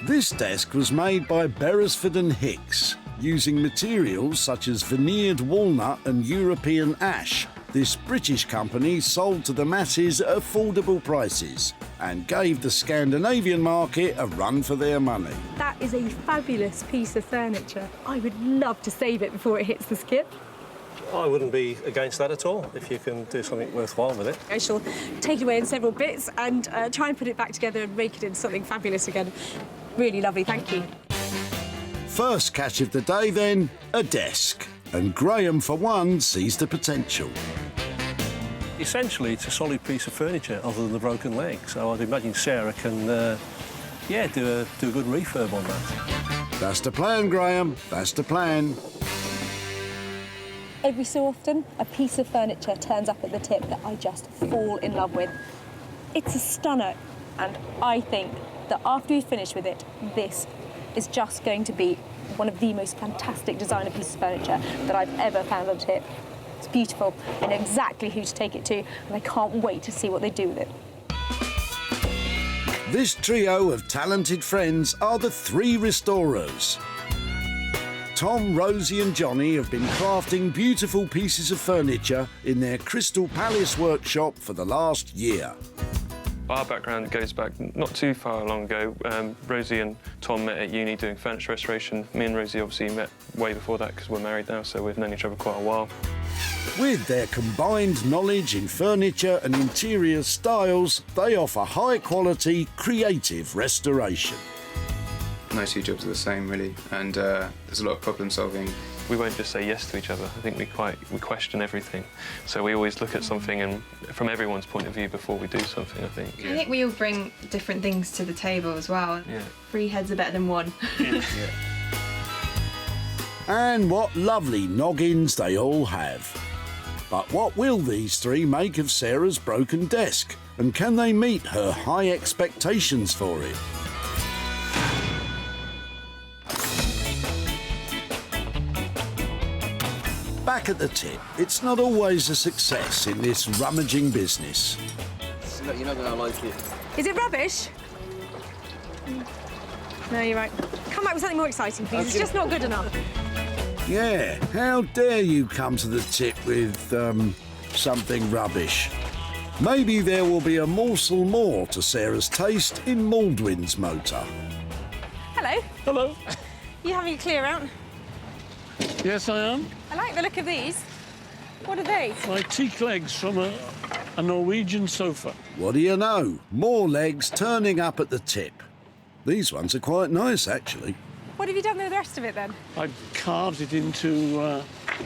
This desk was made by Beresford and Hicks, using materials such as veneered walnut and European ash. This British company sold to the masses at affordable prices and gave the Scandinavian market a run for their money. That is a fabulous piece of furniture. I would love to save it before it hits the skip. I wouldn't be against that at all, if you can do something worthwhile with it. I shall take it away in several bits and try and put it back together and make it into something fabulous again. Really lovely, thank you. First catch of the day then, a desk. And Graham, for one, sees the potential. Essentially, it's a solid piece of furniture other than the broken leg, so I'd imagine Sarah can, do a good refurb on that. That's the plan, Graham. That's the plan. every so often, a piece of furniture turns up at the tip that I just fall in love with. It's a stunner, and I think that after we finish with it, this is just going to be one of the most fantastic designer pieces of furniture that I've ever found on tip. It's beautiful. I know exactly who to take it to, and I can't wait to see what they do with it. This trio of talented friends are the 3 restorers. Tom, Rosie and Johnny have been crafting beautiful pieces of furniture in their Crystal Palace workshop for the last year. Our background goes back not too far long ago. Rosie and Tom met at uni doing furniture restoration. Me and Rosie obviously met way before that because we're married now, so we've known each other quite a while. With their combined knowledge in furniture and interior styles, they offer high-quality, creative restoration. No 2 jobs are the same, really, and there's a lot of problem solving. We won't just say yes to each other. I think we question everything. So we always look at something and from everyone's point of view before we do something, I think. I think we all bring different things to the table as well. Yeah. 3 heads are better than 1. And what lovely noggins they all have. But what will these 3 make of Sarah's broken desk? And can they meet her high expectations for it? Back at the tip, it's not always a success in this rummaging business. Look, you're not going to like it. Is it rubbish? No, you're right. Come back with something more exciting, please. It's just not good enough. Yeah, how dare you come to the tip with, something rubbish. Maybe there will be a morsel more to Sarah's taste in Maldwin's motor. Hello. Hello. You having a clear out? Yes, I am. I like the look of these. What are they? My teak legs from a Norwegian sofa. What do you know? More legs turning up at the tip. These ones are quite nice, actually. What have you done with the rest of it, then? I've carved it into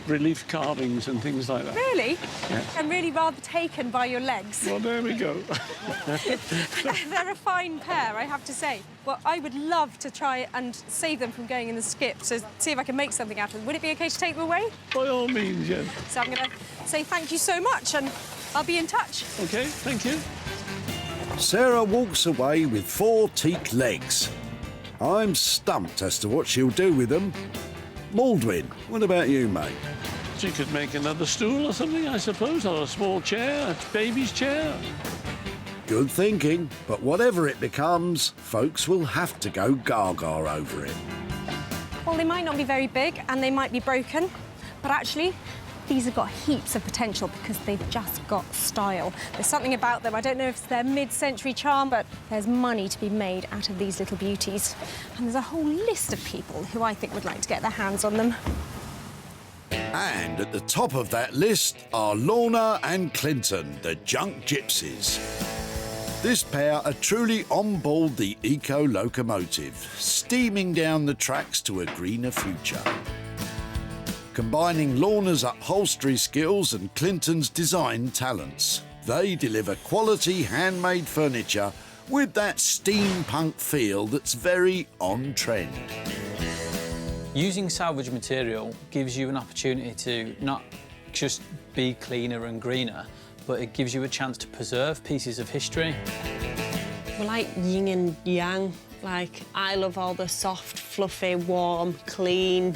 relief carvings and things like that. Really? Yes. I'm really rather taken by your legs. Well, there we go. They're a fine pair, I have to say. Well, I would love to try and save them from going in the skip, so see if I can make something out of them. Would it be OK to take them away? By all means, yes. So I'm going to say thank you so much, and I'll be in touch. OK, thank you. Sarah walks away with 4 teak legs. I'm stumped as to what she'll do with them. Maldwin, what about you, mate? She could make another stool or something, I suppose, or a small chair, a baby's chair. Good thinking, but whatever it becomes, folks will have to go gaga over it. Well, they might not be very big and they might be broken, but actually, these have got heaps of potential because they've just got style. There's something about them. I don't know if it's their mid-century charm, but there's money to be made out of these little beauties. And there's a whole list of people who I think would like to get their hands on them. And at the top of that list are Lorna and Clinton, the junk gypsies. This pair are truly on board the eco-locomotive, steaming down the tracks to a greener future. Combining Lorna's upholstery skills and Clinton's design talents, they deliver quality handmade furniture with that steampunk feel that's very on trend. Using salvage material gives you an opportunity to not just be cleaner and greener, but it gives you a chance to preserve pieces of history. We're like yin and yang. Like, I love all the soft, fluffy, warm, clean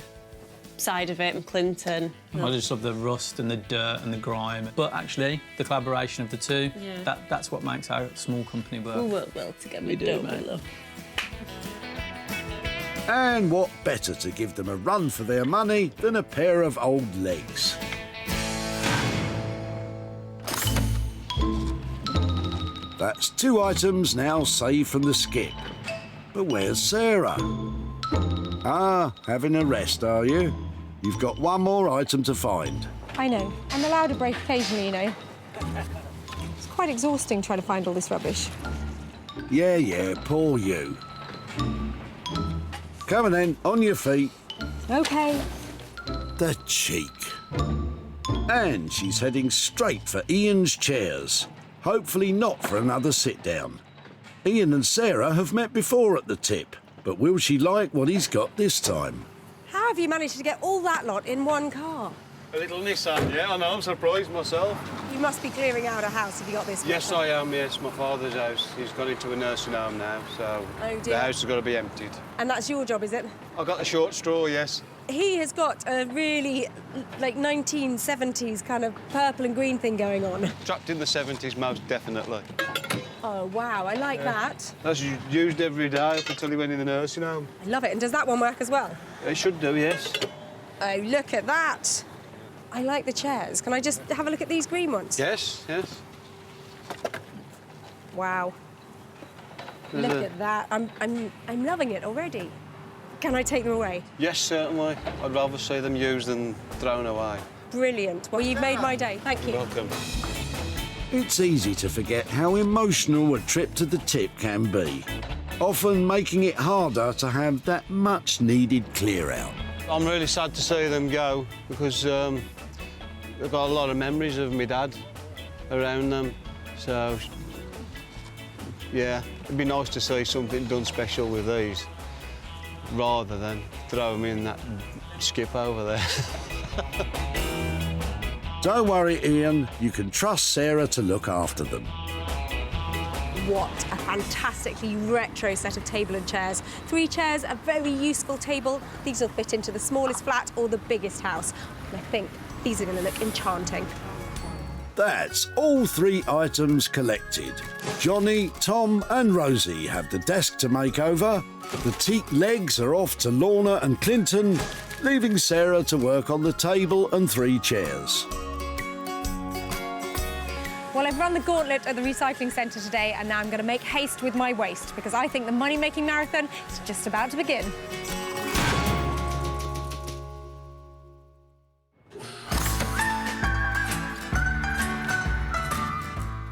side of it, and Clinton. I just love the rust and the dirt and the grime. But actually, the collaboration of the two, that's what makes our small company work. We work well together, We do, don't mate. we, love? And what better to give them a run for their money than a pair of old legs? That's 2 items now saved from the skip. But where's Sarah? Ah, having a rest, are you? You've got 1 more item to find. I know. I'm allowed a break occasionally, you know. It's quite exhausting trying to find all this rubbish. Yeah, poor you. Come on then, on your feet. OK. The cheek. And she's heading straight for Ian's chairs. Hopefully not for another sit-down. Ian and Sarah have met before at the tip, but will she like what he's got this time? How have you managed to get all that lot in one car? A little Nissan, yeah, I know, I'm surprised myself. You must be clearing out a house if you got this. Yes, I am, yes, my father's house. He's gone into a nursing home now, so Oh, dear. the house has got to be emptied. And that's your job, is it? I got the short straw, yes. He has got a really, like, 1970s kind of purple and green thing going on. Trapped in the 70s, most definitely. Oh, wow, I like that. That's used every day up until he went in the nursing home. I love it. And does that one work as well? It should do, yes. Oh, look at that. I like the chairs. Can I just have a look at these green ones? Yes, yes. Wow. There's Look a- at that. I'm loving it already. Can I take them away? Yes, certainly. I'd rather see them used than thrown away. Brilliant. Well, you've made my day. Thank you. Welcome. It's easy to forget how emotional a trip to the tip can be, often making it harder to have that much-needed clear-out. I'm really sad to see them go because I've got a lot of memories of my dad around them. So, yeah, it'd be nice to see something done special with these rather than throw them in that skip over there. Don't worry, Ian, you can trust Sarah to look after them. What a fantastically retro set of table and chairs. 3 chairs, a very useful table. These will fit into the smallest flat or the biggest house. And I think these are going to look enchanting. That's all 3 items collected. Johnny, Tom and Rosie have the desk to make over. The teak legs are off to Lorna and Clinton, leaving Sarah to work on the table and 3 chairs. Well, I've run the gauntlet at the recycling centre today, and now I'm going to make haste with my waste because I think the money-making marathon is just about to begin.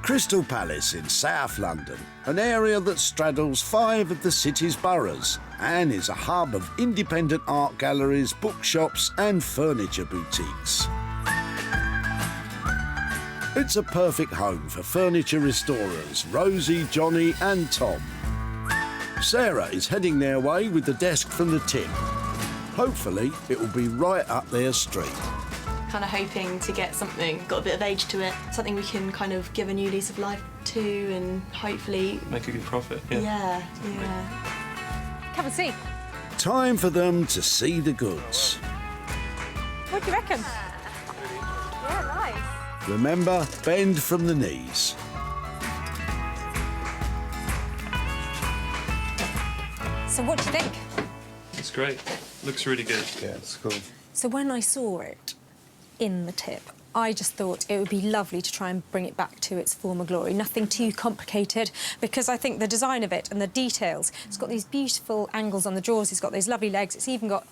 Crystal Palace in South London, an area that straddles 5 of the city's boroughs and is a hub of independent art galleries, bookshops and furniture boutiques. It's a perfect home for furniture restorers Rosie, Johnny and Tom. Sarah is heading their way with the desk from the tip. Hopefully it will be right up their street. Kind of hoping to get something, got a bit of age to it, something we can kind of give a new lease of life to and hopefully... Make a good profit, yeah. Yeah. Come and see. Time for them to see the goods. What do you reckon? Yeah, nice. Remember, bend from the knees. So what do you think? It's great. Looks really good. Yeah, it's cool. So when I saw it in the tip, I just thought it would be lovely to try and bring it back to its former glory. Nothing too complicated, because I think the design of it and the details, it's got these beautiful angles on the drawers, it's got those lovely legs, it's even got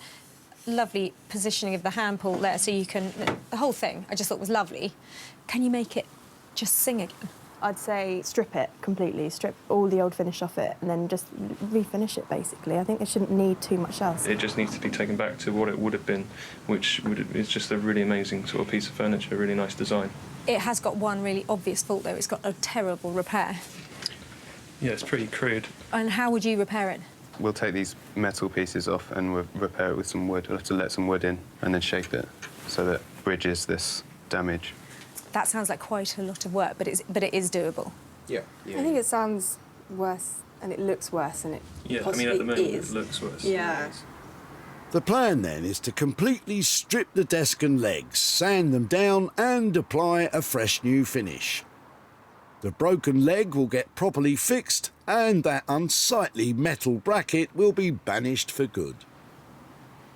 lovely positioning of the hand pull there, so you can... The whole thing I just thought was lovely. Can you make it just sing again? I'd say strip it completely, strip all the old finish off it and then just refinish it, basically. I think it shouldn't need too much else. It just needs to be taken back to what it would have been, which is just a really amazing sort of piece of furniture, a really nice design. It has got one really obvious fault, though. It's got a terrible repair. Yeah, it's pretty crude. And how would you repair it? We'll take these metal pieces off and we'll repair it with some wood. We'll have to let some wood in and then shape it so that it bridges this damage. That sounds like quite a lot of work, but it is doable. Yeah. I think it sounds worse and it looks worse than it Yeah, I possibly mean, at the moment is. it looks worse. Yeah. The plan then is to completely strip the desk and legs, sand them down and apply a fresh new finish. The broken leg will get properly fixed and that unsightly metal bracket will be banished for good.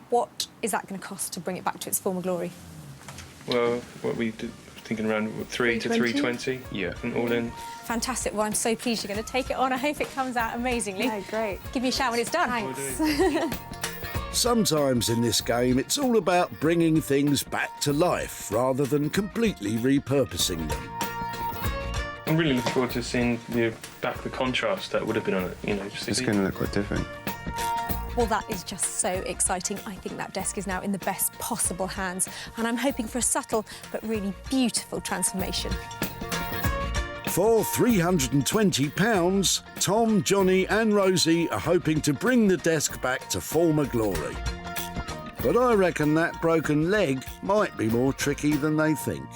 What is that going to cost to bring it back to its former glory? Well, what we did, thinking around 3 to 320. Yeah. And all in. Fantastic. Well, I'm so pleased you're going to take it on. I hope it comes out amazingly. Yeah, great. Give me a shout when it's done. Thanks. Sometimes in this game it's all about bringing things back to life rather than completely repurposing them. I'm really looking forward to seeing the contrast that would have been on it, you know. It's going to look quite different. Well, that is just so exciting. I think that desk is now in the best possible hands, and I'm hoping for a subtle but really beautiful transformation. For £320, Tom, Johnny and Rosie are hoping to bring the desk back to former glory. But I reckon that broken leg might be more tricky than they think.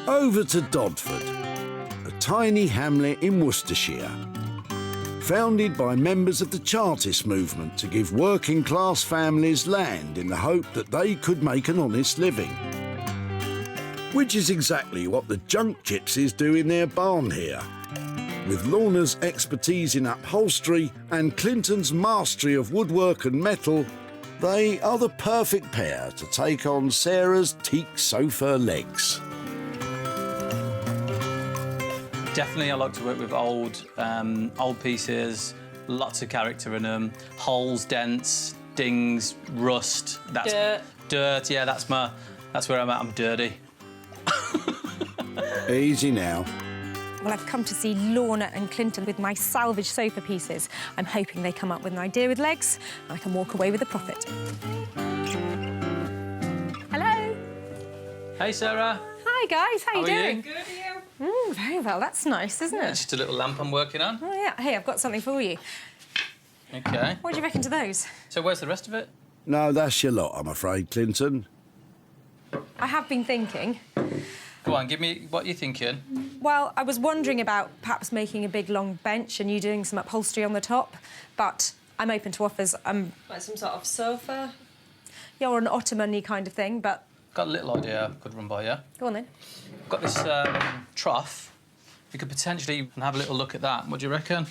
Over to Dodford, a tiny hamlet in Worcestershire. Founded by members of the Chartist movement to give working class families land in the hope that they could make an honest living. Which is exactly what the junk gypsies do in their barn here. With Lorna's expertise in upholstery and Clinton's mastery of woodwork and metal, they are the perfect pair to take on Sarah's teak sofa legs. Definitely, I like to work with old pieces, lots of character in them, holes, dents, dings, rust. That's dirt. Yeah, that's where I'm at. I'm dirty. Easy now. Well, I've come to see Lorna and Clinton with my salvage sofa pieces. I'm hoping they come up with an idea with legs and I can walk away with a profit. Hello. Hey, Sarah. Hi, guys. How you doing? Good, Very well. That's nice, isn't it? Just a little lamp I'm working on. Oh, yeah. Hey, I've got something for you. OK. What do you reckon to those? So where's the rest of it? No, that's your lot, I'm afraid, Clinton. I have been thinking. Go on, give me what you're thinking. Well, I was wondering about perhaps making a big, long bench and you doing some upholstery on the top, but I'm open to offers. Like some sort of sofa? Yeah, or an ottoman-y kind of thing, but... Got a little idea I could run by you. Go on, then. Got this trough. We could potentially have a little look at that. What do you reckon?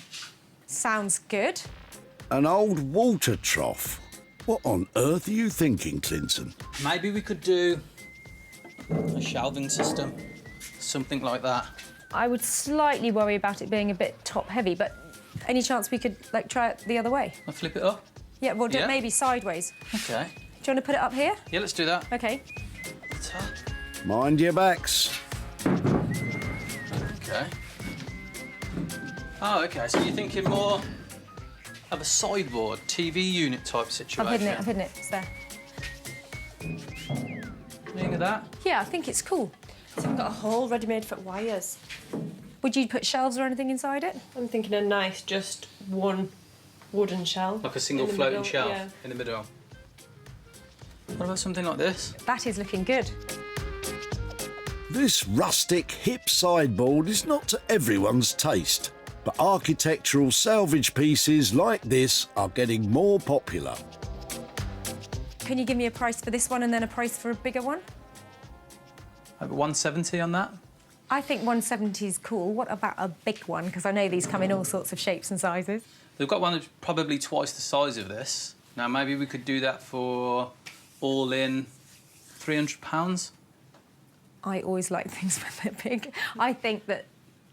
Sounds good. An old water trough. What on earth are you thinking, Clinton? Maybe we could do a shelving system, something like that. I would slightly worry about it being a bit top-heavy, but any chance we could, like, try it the other way? I'll flip it up? Yeah, well, do Yeah. it maybe sideways. OK. Do you want to put it up here? Yeah, let's do that. OK. Mind your backs. OK. Oh, OK, so you're thinking more of a sideboard, TV unit type situation? I've hidden it. It's there. Think of that? Yeah, I think it's cool. So I've got a hole ready-made for wires. Would you put shelves or anything inside it? I'm thinking a nice, just one wooden shelf. Like a single in the floating middle, shelf yeah. in the middle. What about something like this? That is looking good. This rustic, hip sideboard is not to everyone's taste, but architectural salvage pieces like this are getting more popular. Can you give me a price for this one and then a price for a bigger one? Like 170 on that? I think 170 is cool. What about a big one? Because I know these come in all sorts of shapes and sizes. We've got one that's probably twice the size of this. Now, maybe we could do that for all in £300. I always like things when they're big. I think that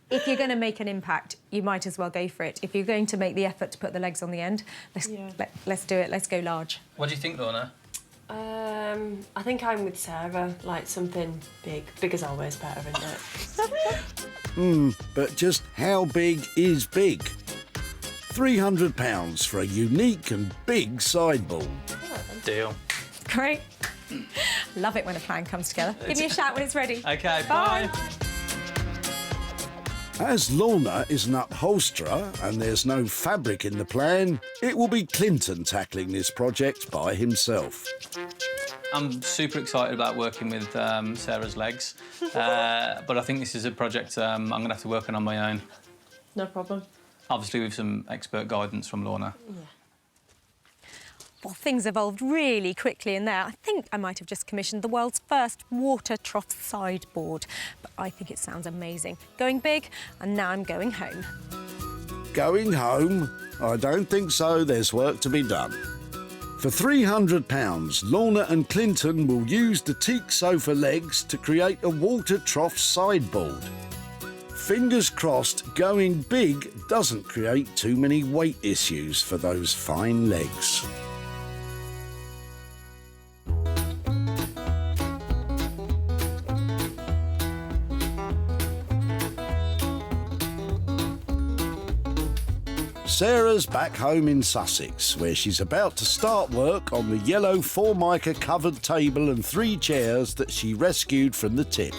if you're going to make an impact, you might as well go for it. If you're going to make the effort to put the legs on the end, let's do it. Let's go large. What do you think, Lorna? I think I'm with Sarah, like something big. Big is always better, isn't it? But just how big is big? £300 for a unique and big sideboard. Deal. Great. Love it when a plan comes together. Give me a shout when it's ready. OK, Bye. As Lorna is an upholsterer and there's no fabric in the plan, it will be Clinton tackling this project by himself. I'm super excited about working with Sarah's legs, but I think this is a project I'm going to have to work on my own. No problem. Obviously with some expert guidance from Lorna. Yeah. Well, things evolved really quickly in there. I think I might have just commissioned the world's first water trough sideboard, but I think it sounds amazing. Going big, and now I'm going home. Going home? I don't think so. There's work to be done. For £300, Lorna and Clinton will use the teak sofa legs to create a water trough sideboard. Fingers crossed, going big doesn't create too many weight issues for those fine legs. Sarah's back home in Sussex, where she's about to start work on the yellow Formica covered table and 3 chairs that she rescued from the tip.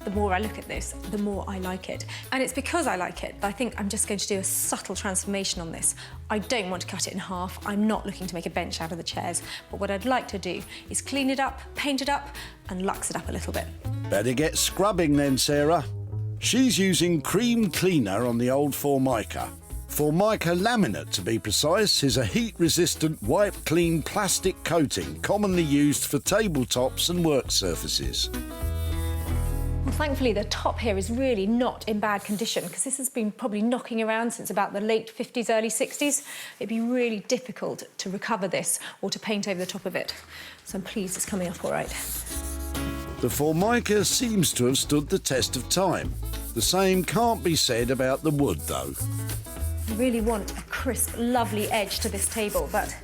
The more I look at this, the more I like it. And it's because I like it that I think I'm just going to do a subtle transformation on this. I don't want to cut it in half. I'm not looking to make a bench out of the chairs. But what I'd like to do is clean it up, paint it up, and luxe it up a little bit. Better get scrubbing then, Sarah. She's using cream cleaner on the old Formica. Formica laminate, to be precise, is a heat-resistant, wipe-clean plastic coating commonly used for tabletops and work surfaces. Well, thankfully, the top here is really not in bad condition because this has been probably knocking around since about the late 50s, early 60s. It'd be really difficult to recover this or to paint over the top of it. So I'm pleased it's coming up all right. The Formica seems to have stood the test of time. The same can't be said about the wood, though. I really want a crisp, lovely edge to this table, but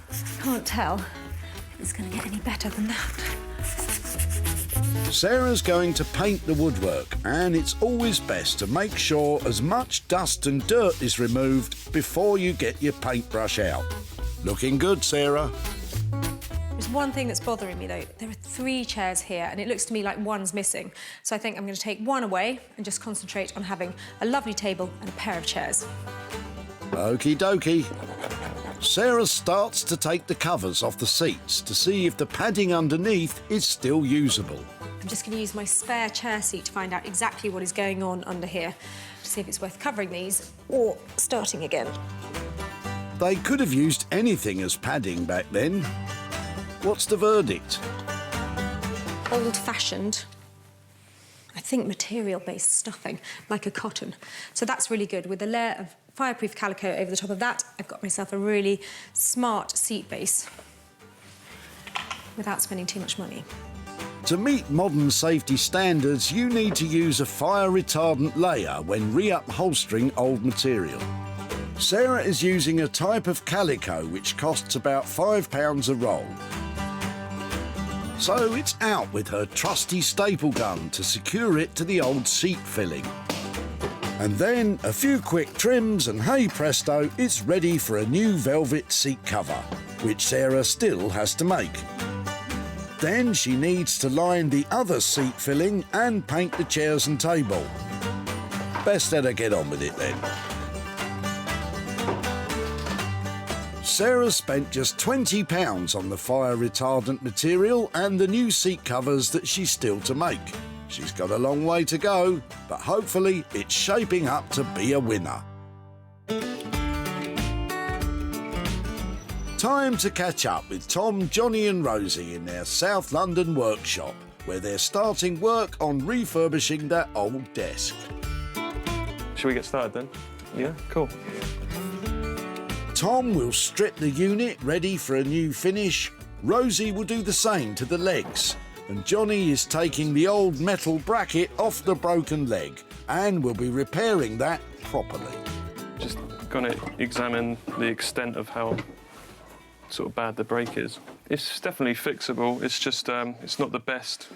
I can't tell if it's going to get any better than that. Sarah's going to paint the woodwork, and it's always best to make sure as much dust and dirt is removed before you get your paintbrush out. Looking good, Sarah. There's one thing that's bothering me, though. There are 3 chairs here, and it looks to me like one's missing. So I think I'm going to take one away and just concentrate on having a lovely table and a pair of chairs. Okie dokie. Sarah starts to take the covers off the seats to see if the padding underneath is still usable. I'm just going to use my spare chair seat to find out exactly what is going on under here, to see if it's worth covering these or starting again. They could have used anything as padding back then. What's the verdict? Old-fashioned, I think material-based stuffing, like a cotton. So that's really good. With a layer of fireproof calico over the top of that, I've got myself a really smart seat base without spending too much money. To meet modern safety standards, you need to use a fire-retardant layer when re-upholstering old material. Sarah is using a type of calico which costs about £5 a roll. So it's out with her trusty staple gun to secure it to the old seat filling. And then a few quick trims and hey presto, it's ready for a new velvet seat cover, which Sarah still has to make. Then she needs to line the other seat filling and paint the chairs and table. Best let her get on with it then. Sarah spent just £20 on the fire-retardant material and the new seat covers that she's still to make. She's got a long way to go, but hopefully it's shaping up to be a winner. Time to catch up with Tom, Johnny and Rosie in their South London workshop, where they're starting work on refurbishing that old desk. Shall we get started then? Yeah, cool. Tom will strip the unit ready for a new finish. Rosie will do the same to the legs. And Johnny is taking the old metal bracket off the broken leg and will be repairing that properly. Just going to examine the extent of how sort of bad the break is. It's definitely fixable. It's just it's not the best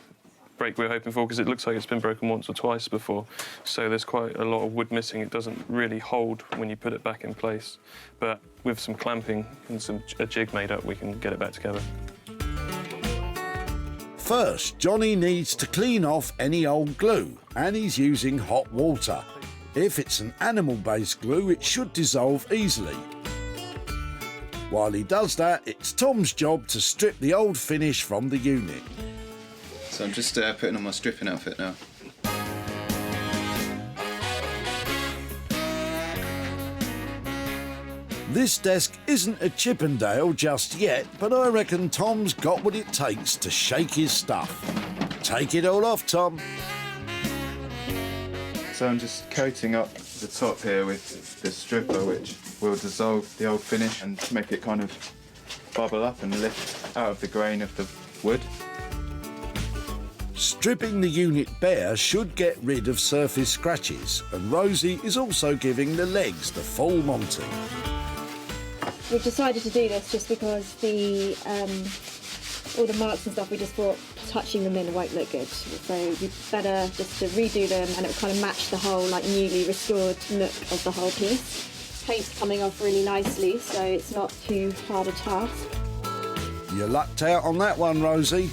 break we're hoping for because it looks like it's been broken once or twice before. So there's quite a lot of wood missing. It doesn't really hold when you put it back in place. But with some clamping and a jig made up, we can get it back together. First, Johnny needs to clean off any old glue, and he's using hot water. If it's an animal-based glue, it should dissolve easily. While he does that, it's Tom's job to strip the old finish from the unit. So I'm just putting on my stripping outfit now. This desk isn't a Chippendale just yet, but I reckon Tom's got what it takes to shake his stuff. Take it all off, Tom. So I'm just coating up the top here with the stripper, which will dissolve the old finish and make it kind of bubble up and lift out of the grain of the wood. Stripping the unit bare should get rid of surface scratches, and Rosie is also giving the legs the full Monty. We've decided to do this just because all the marks and stuff we just thought touching them in won't look good. So we better just to redo them and it will kind of match the whole like newly restored look of the whole piece. Paint's coming off really nicely, so it's not too hard a task. You lucked out on that one, Rosie.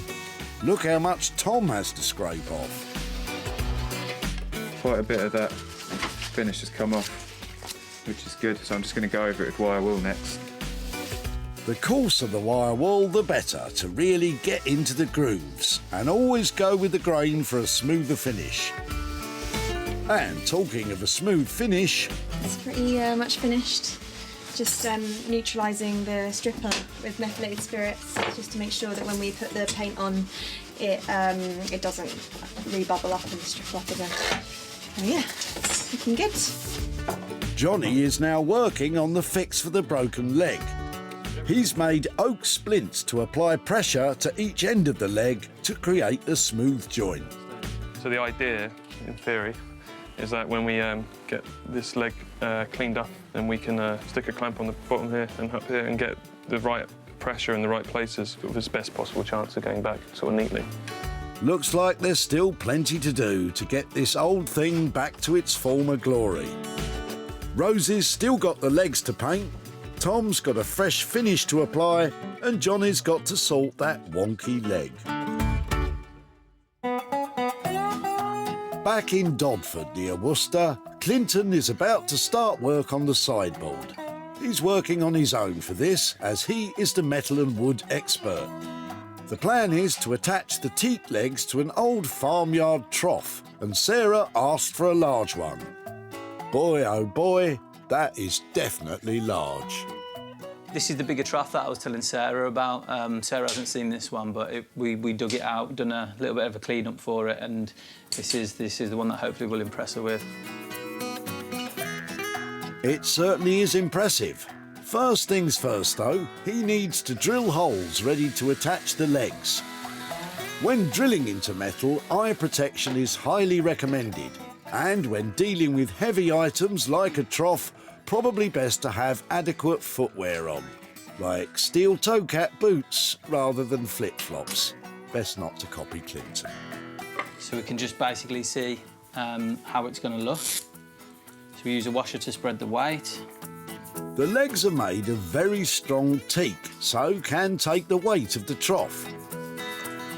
Look how much Tom has to scrape off. quite a bit of that finish has come off, which is good. So I'm just going to go over it with wire wool next. The coarser the wire wool, the better to really get into the grooves, and always go with the grain for a smoother finish. And talking of a smooth finish... It's pretty much finished. Just neutralising the stripper with methylated spirits, just to make sure that when we put the paint on, it doesn't rebubble up and strip off again. Oh yeah, it's looking good. Johnny is now working on the fix for the broken leg. He's made oak splints to apply pressure to each end of the leg to create a smooth joint. So the idea, in theory, is that when we get this leg cleaned up, then we can stick a clamp on the bottom here and up here and get the right pressure in the right places with the best possible chance of going back sort of neatly. Looks like there's still plenty to do to get this old thing back to its former glory. Rosie's still got the legs to paint, Tom's got a fresh finish to apply, and Johnny's got to sort that wonky leg. Back in Dodford near Worcester, Clinton is about to start work on the sideboard. He's working on his own for this, as he is the metal and wood expert. The plan is to attach the teak legs to an old farmyard trough, and Sarah asked for a large one. Boy, oh boy, that is definitely large. This is the bigger trough that I was telling Sarah about. Sarah hasn't seen this one, but we dug it out, done a little bit of a clean up for it, and this is the one that hopefully will impress her with. It certainly is impressive. First things first though, he needs to drill holes ready to attach the legs. When drilling into metal, eye protection is highly recommended, and when dealing with heavy items like a trough, probably best to have adequate footwear on, like steel toe cap boots rather than flip-flops. Best not to copy Clinton. So we can just basically see how it's going to look. So we use a washer to spread the weight. The legs are made of very strong teak, so can take the weight of the trough.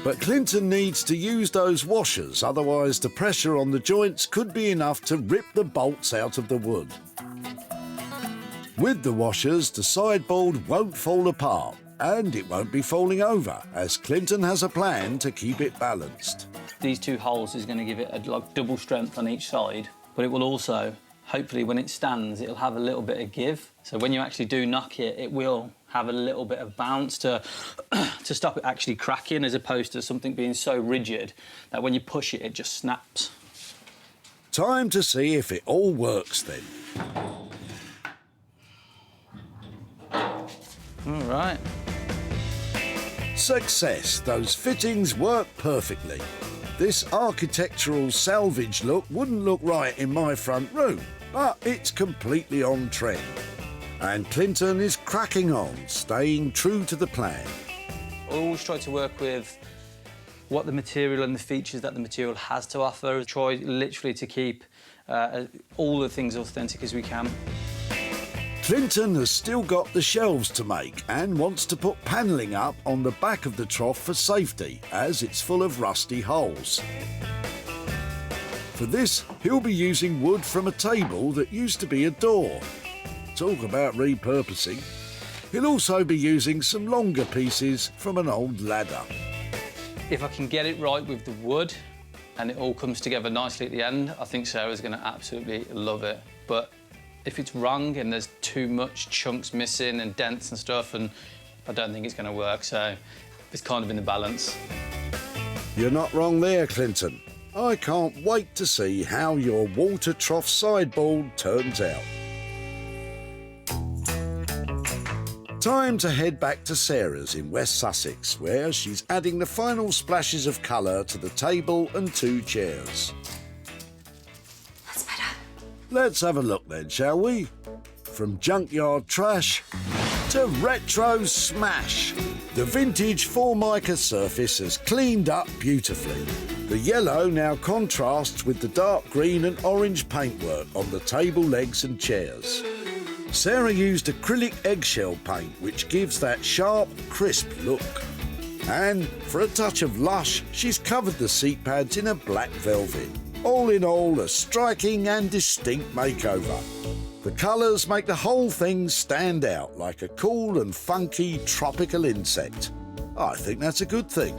But Clinton needs to use those washers, otherwise the pressure on the joints could be enough to rip the bolts out of the wood. With the washers, the sideboard won't fall apart, and it won't be falling over, as Clinton has a plan to keep it balanced. These two holes is going to give it like double strength on each side, but it will also, hopefully when it stands, it'll have a little bit of give. So when you actually do knock it, it will have a little bit of bounce to stop it actually cracking, as opposed to something being so rigid that when you push it, it just snaps. Time to see if it all works then. All right. Success! Those fittings work perfectly. This architectural salvage look wouldn't look right in my front room, but it's completely on trend. And Clinton is cracking on, staying true to the plan. I always try to work with what the material and the features that the material has to offer. Try literally to keep all the things authentic as we can. Clinton has still got the shelves to make and wants to put panelling up on the back of the trough for safety, as it's full of rusty holes. For this, he'll be using wood from a table that used to be a door. Talk about repurposing. He'll also be using some longer pieces from an old ladder. If I can get it right with the wood and it all comes together nicely at the end, I think Sarah's going to absolutely love it. But if it's wrong and there's too much chunks missing and dents and stuff, and I don't think it's going to work, so it's kind of in the balance. You're not wrong there, Clinton. I can't wait to see how your water trough sideboard turns out. Time to head back to Sarah's in West Sussex, where she's adding the final splashes of colour to the table and two chairs. That's better. Let's have a look then, shall we? From junkyard trash to retro smash. The vintage Formica surface has cleaned up beautifully. The yellow now contrasts with the dark green and orange paintwork on the table legs and chairs. Sarah used acrylic eggshell paint, which gives that sharp, crisp look. And for a touch of lush, she's covered the seat pads in a black velvet. All in all, a striking and distinct makeover. The colours make the whole thing stand out like a cool and funky tropical insect. I think that's a good thing.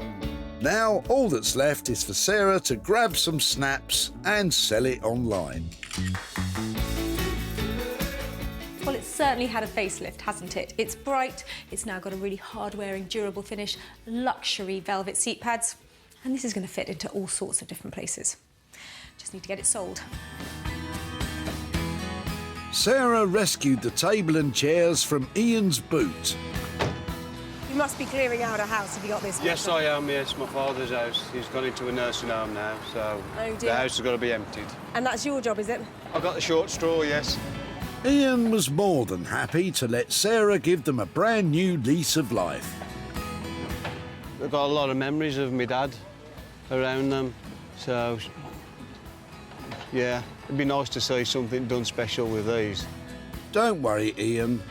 Now, all that's left is for Sarah to grab some snaps and sell it online. Well, it's certainly had a facelift, hasn't it? It's bright, it's now got a really hard-wearing, durable finish, luxury velvet seat pads, and this is going to fit into all sorts of different places. Just need to get it sold. Sarah rescued the table and chairs from Ian's boot. You must be clearing out a house if you got this. Yes, I am, yes. My father's house. He's gone into a nursing home now, so Oh, dear. the house has got to be emptied. And that's your job, is it? I've got the short straw, yes. Ian was more than happy to let Sarah give them a brand new lease of life. I've got a lot of memories of my dad around them, so yeah, it'd be nice to see something done special with these. Don't worry, Ian.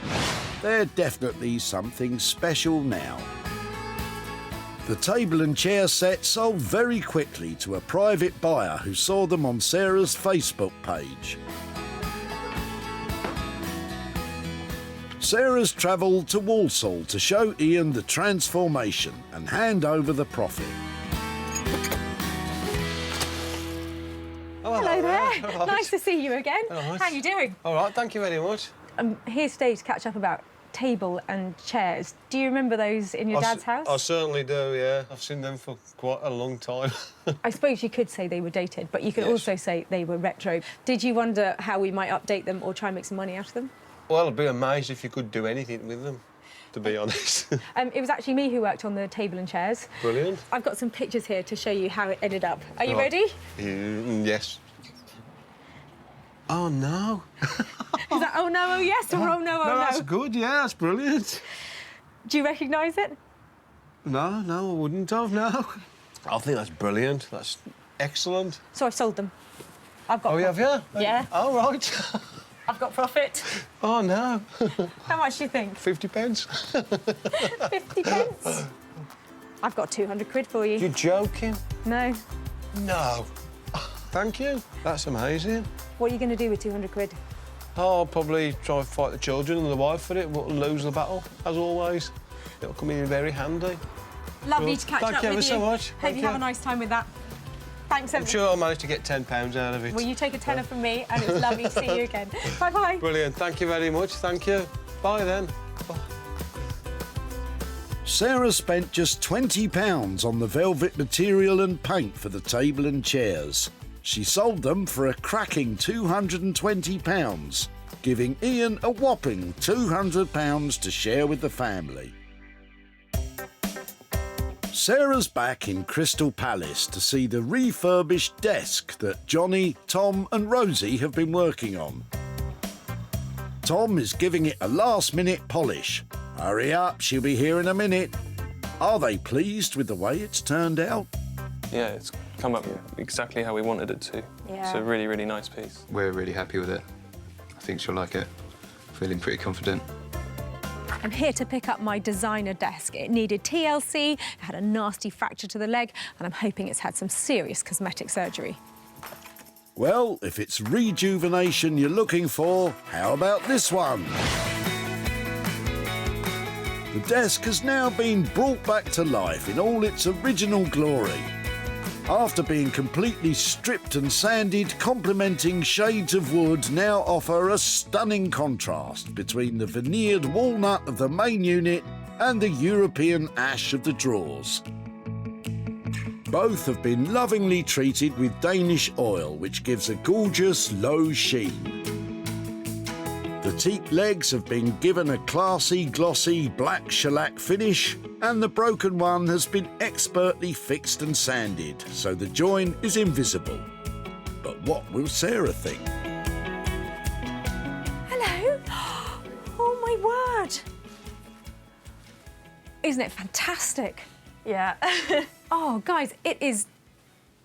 They're definitely something special now. The table and chair set sold very quickly to a private buyer who saw them on Sarah's Facebook page. Sarah's travelled to Walsaw to show Ian the transformation and hand over the profit. Oh, hello there. All right. Nice to see you again. All right. How are you doing? All right, thank you very much. I'm here today to catch up about table and chairs. Do you remember those in your dad's house? I certainly do, yeah. I've seen them for quite a long time. I suppose you could say they were dated, but you could also say they were retro. Did you wonder how we might update them or try and make some money out of them? Well, I'd be amazed if you could do anything with them, to be honest. It was actually me who worked on the table and chairs. Brilliant. I've got some pictures here to show you how it ended up. Are you Right. ready? Yes. Oh, no. Is that oh no, oh yes, or oh no, oh no? That's good, yeah, that's brilliant. Do you recognise it? No, I wouldn't have, no. I think that's brilliant. That's excellent. So I've sold them. I've got. Oh, you have, yeah? Yeah. Oh, right. I've got profit. Oh, no. How much do you think? 50 pence. 50 pence. I've got 200 quid for you. You're joking? No. No. Thank you. That's amazing. What are you going to do with 200 quid? Oh, I'll probably try and fight the children and the wife for it, but lose the battle, as always. It'll come in very handy. Lovely Good. to catch Thank up you with ever you. so much. Hope Thank you you. have a nice time with that. Thanks, I'm sure I'll manage to get £10 out of it. Well, you take a tenner from me, and it's lovely to see you again. Bye-bye. Brilliant. Thank you very much. Thank you. Bye, then. Sarah spent just £20 on the velvet material and paint for the table and chairs. She sold them for a cracking £220, giving Ian a whopping £200 to share with the family. Sarah's back in Crystal Palace to see the refurbished desk that Johnny, Tom and Rosie have been working on. Tom is giving it a last-minute polish. Hurry up, she'll be here in a minute. Are they pleased with the way it's turned out? Yeah, it's come up exactly how we wanted it to. Yeah. It's a really, really nice piece. We're really happy with it. I think she'll like it. Feeling pretty confident. I'm here to pick up my designer desk. It needed TLC, it had a nasty fracture to the leg, and I'm hoping it's had some serious cosmetic surgery. Well, if it's rejuvenation you're looking for, how about this one? The desk has now been brought back to life in all its original glory. After being completely stripped and sanded, complementing shades of wood now offer a stunning contrast between the veneered walnut of the main unit and the European ash of the drawers. Both have been lovingly treated with Danish oil, which gives a gorgeous low sheen. The teak legs have been given a classy, glossy black shellac finish, and the broken one has been expertly fixed and sanded, so the join is invisible. But what will Sarah think? Hello. Oh, my word. Isn't it fantastic? Yeah. Oh, guys, it is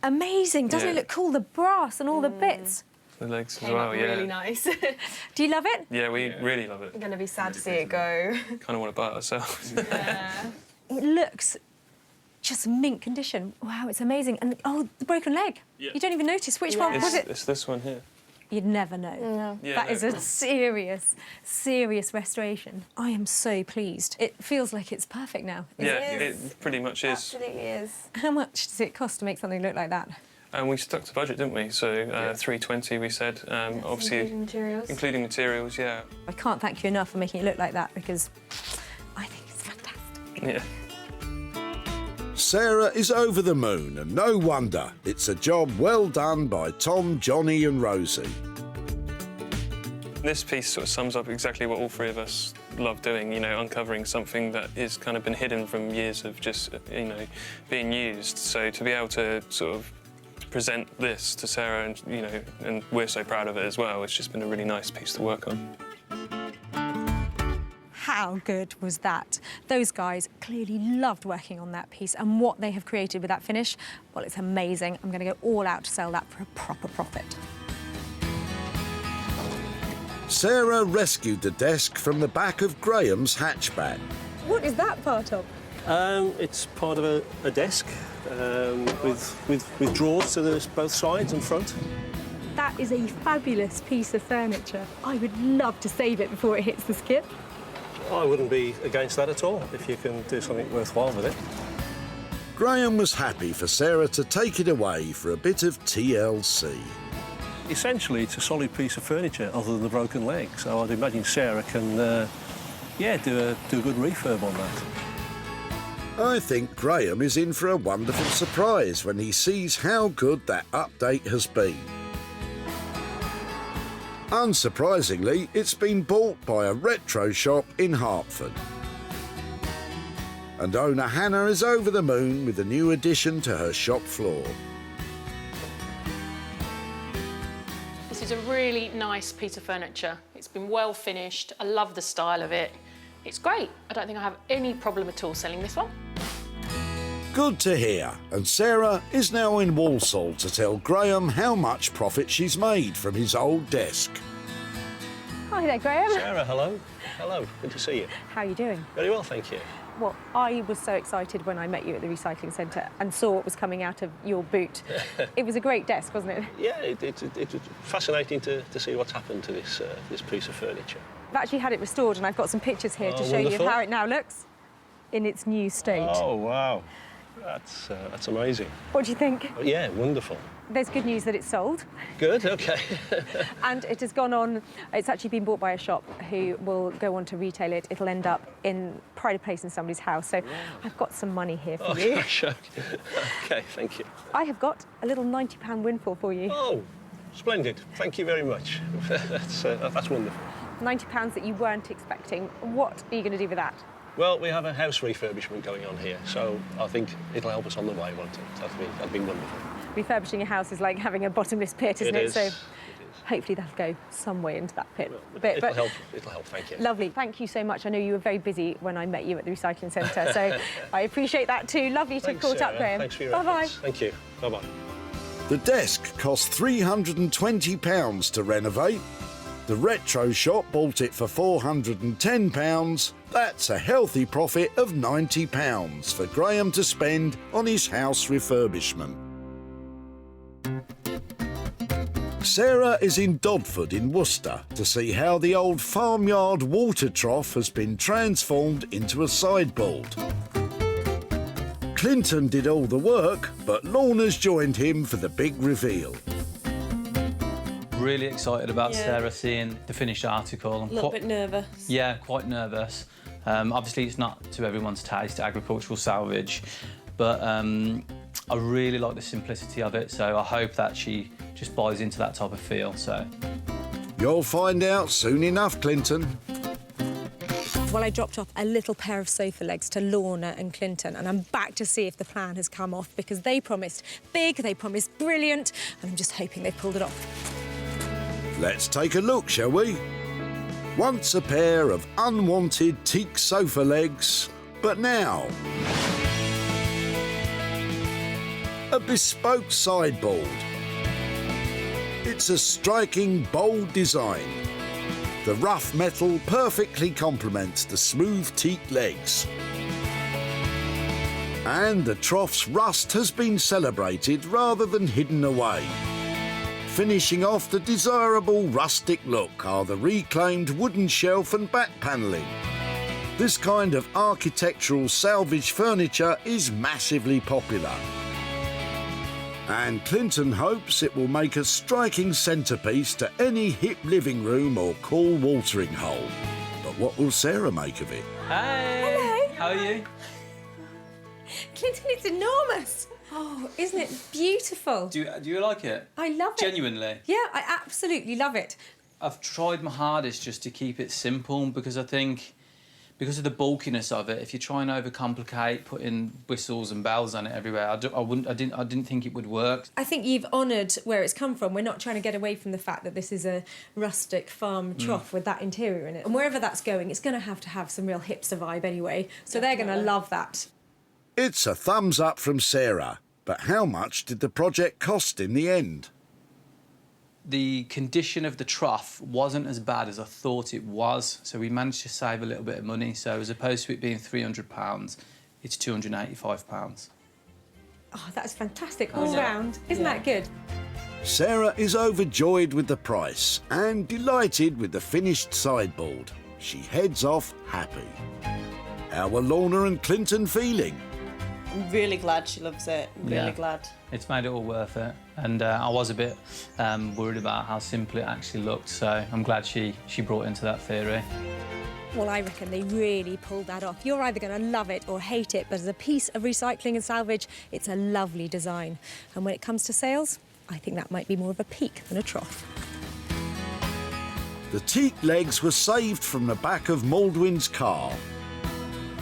amazing. Doesn't it look cool? The brass and all the bits. The legs as Came well, up yeah. really nice. Do you love it? Yeah, we really love it. I'm going to be sad to see it go. Kind of want to buy it ourselves. It looks just mint condition. Wow, it's amazing. And, oh, the broken leg. Yeah. You don't even notice. Which one was it? It's this one here. You'd never know. No. Yeah, That no, is a serious, serious restoration. I am so pleased. It feels like it's perfect now. It pretty much is. Absolutely is. How much does it cost to make something look like that? And we stuck to budget, didn't we? So $320, we said. Obviously, including materials. Including materials, yeah. I can't thank you enough for making it look like that because I think it's fantastic. Yeah. Sarah is over the moon, and no wonder. It's a job well done by Tom, Johnny and Rosie. This piece sort of sums up exactly what all three of us love doing, you know, uncovering something that has kind of been hidden from years of just, you know, being used. So to be able to sort of present this to Sarah and, you know, and we're so proud of it as well, it's just been a really nice piece to work on. How good was that? Those guys clearly loved working on that piece, and what they have created with that finish, well, it's amazing. I'm going to go all out to sell that for a proper profit. Sarah rescued the desk from the back of Graham's hatchback. What is that part of? It's part of a desk with drawers to both sides and front. That is a fabulous piece of furniture. I would love to save it before it hits the skip. I wouldn't be against that at all, if you can do something worthwhile with it. Graham was happy for Sarah to take it away for a bit of TLC. Essentially, it's a solid piece of furniture, other than the broken leg. So I'd imagine Sarah can, do a good refurb on that. I think Graham is in for a wonderful surprise when he sees how good that update has been. Unsurprisingly, it's been bought by a retro shop in Hertford. And owner Hannah is over the moon with the new addition to her shop floor. This is a really nice piece of furniture. It's been well finished. I love the style of it. It's great. I don't think I have any problem at all selling this one. Good to hear. And Sarah is now in Walsaw to tell Graham how much profit she's made from his old desk. Hi there, Graham. Sarah, hello. Hello, good to see you. How are you doing? Very well, thank you. Well, I was so excited when I met you at the recycling centre and saw what was coming out of your boot. It was a great desk, wasn't it? Yeah, it's fascinating to see what's happened to this piece of furniture. I've actually had it restored, and I've got some pictures here to show wonderful. you how it now looks in its new state. Oh, wow. That's amazing. What do you think? Yeah, wonderful. There's good news that it's sold. Good, OK. And it has gone on, it's actually been bought by a shop who will go on to retail it. It'll end up in pride of place in somebody's house. So I've got some money here for you. OK, thank you. I have got a little £90 windfall for you. Oh, splendid. Thank you very much. That's wonderful. £90 that you weren't expecting. What are you going to do with that? Well, we have a house refurbishment going on here, so I think it'll help us on the way, won't it? That'd be wonderful. Refurbishing a house is like having a bottomless pit, isn't it? Is. So hopefully that'll go some way into that pit. It'll help, thank you. Lovely, thank you so much. I know you were very busy when I met you at the recycling centre, so I appreciate that too. Lovely to Thanks, caught up, Sarah. Graham. Thanks for your Bye-bye. efforts. Thank you. Bye-bye. The desk cost £320 to renovate. The retro shop bought it for £410. That's a healthy profit of £90 for Graham to spend on his house refurbishment. Sarah is in Dodford in Worcester to see how the old farmyard water trough has been transformed into a sideboard. Clinton did all the work, but Lorna's joined him for the big reveal. Really excited about Sarah seeing the finished article. A little bit nervous. Yeah, quite nervous. Obviously, it's not to everyone's taste, agricultural salvage, but I really like the simplicity of it, so I hope that she just buys into that type of feel. So You'll find out soon enough, Clinton. Well, I dropped off a little pair of sofa legs to Lorna and Clinton, and I'm back to see if the plan has come off, because they promised big, they promised brilliant, and I'm just hoping they've pulled it off. Let's take a look, shall we? Once a pair of unwanted teak sofa legs, but now a bespoke sideboard. It's a striking, bold design. The rough metal perfectly complements the smooth teak legs. And the trough's rust has been celebrated rather than hidden away. Finishing off the desirable rustic look are the reclaimed wooden shelf and back panelling. This kind of architectural salvage furniture is massively popular. And Clinton hopes it will make a striking centrepiece to any hip living room or cool watering hole. But what will Sarah make of it? Hey! Hello! How are you? Clinton, it's enormous. Oh, isn't it beautiful? Do you like it? I love it. Genuinely? Yeah, I absolutely love it. I've tried my hardest just to keep it simple because I think, because of the bulkiness of it, if you try and overcomplicate putting whistles and bells on it everywhere, I didn't think it would work. I think you've honoured where it's come from. We're not trying to get away from the fact that this is a rustic farm trough with that interior in it. And wherever that's going, it's going to have some real hipster vibe anyway. So they're going to love that. It's a thumbs up from Sarah. But how much did the project cost in the end? The condition of the trough wasn't as bad as I thought it was, so we managed to save a little bit of money. So as opposed to it being £300, it's £285. Oh, that's fantastic all round. Isn't that good? Sarah is overjoyed with the price and delighted with the finished sideboard. She heads off happy. How are Lorna and Clinton feeling? I'm really glad she loves it. Really glad. It's made it all worth it. And I was a bit worried about how simple it actually looked, so I'm glad she brought into that theory. Well, I reckon they really pulled that off. You're either going to love it or hate it, but as a piece of recycling and salvage, it's a lovely design. And when it comes to sales, I think that might be more of a peak than a trough. The teak legs were saved from the back of Maldwin's car.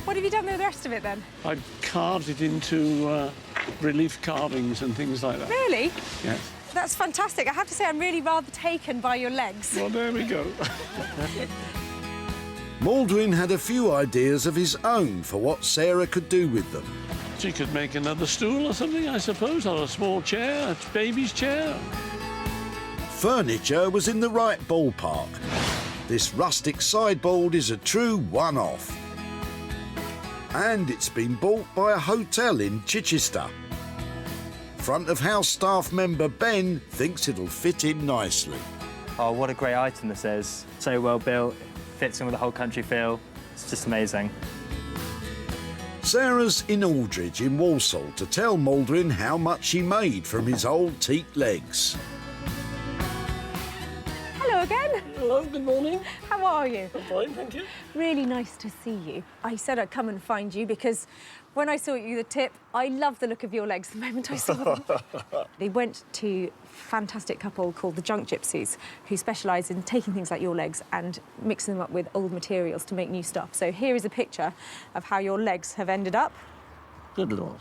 What have you done with the rest of it then? I carved it into relief carvings and things like that. Really? Yes. That's fantastic. I have to say I'm really rather taken by your legs. Well, there we go. Maldwin had a few ideas of his own for what Sarah could do with them. She could make another stool or something, I suppose, or a small chair, a baby's chair. Furniture was in the right ballpark. This rustic sideboard is a true one-off. And it's been bought by a hotel in Chichester. Front of house staff member Ben thinks it'll fit in nicely. Oh, what a great item this is. So well built, fits in with the whole country feel. It's just amazing. Sarah's in Aldridge in Walsaw to tell Maldwin how much she made from his old teak legs. Hello again. Hello, good morning. How are you? I'm fine, thank you. Really nice to see you. I said I'd come and find you because when I saw you the tip, I loved the look of your legs the moment I saw them. They went to a fantastic couple called the Junk Gypsies who specialise in taking things like your legs and mixing them up with old materials to make new stuff. So here is a picture of how your legs have ended up. Good Lord.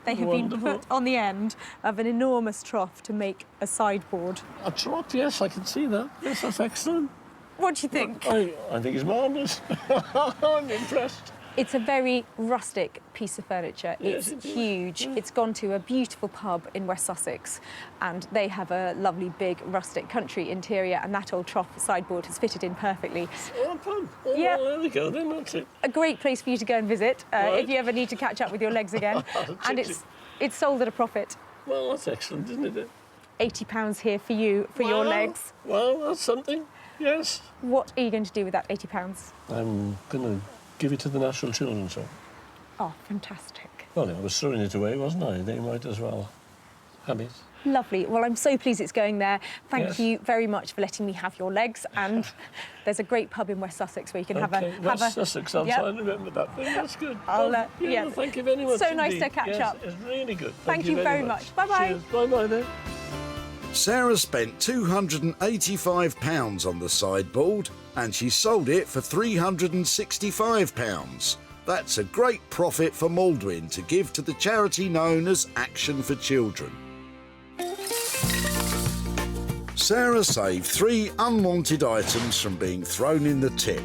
They have been put on the end of an enormous trough to make a sideboard. A trough, yes, I can see that. Yes, that's excellent. What do you think? I think it's marvellous. I'm impressed. It's a very rustic piece of furniture. Yes, it's huge. Yeah. It's gone to a beautiful pub in West Sussex and they have a lovely big rustic country interior and that old trough sideboard has fitted in perfectly. Oh, fun. Oh, yeah. Well, there we go then, that's it. A great place for you to go and visit if you ever need to catch up with your legs again. And it's sold at a profit. Well, that's excellent, isn't it? £80 here for you, for your legs. Well, that's something, yes. What are you going to do with that £80? I'm going to give it to the National Children's Home. Oh, fantastic. Well, I was throwing it away, wasn't I? They might as well have it. Lovely. Well, I'm so pleased it's going there. Thank you very much for letting me have your legs. And there's a great pub in West Sussex where you can have a... West Sussex, I remember that thing. That's good. Yeah. Thank you very much. So nice to catch up. It's really good. Thank you very much. Bye-bye. Cheers. Bye-bye then. Sarah spent £285 on the sideboard and she sold it for £365. That's a great profit for Maldwin to give to the charity known as Action for Children. Sarah saved 3 unwanted items from being thrown in the tip.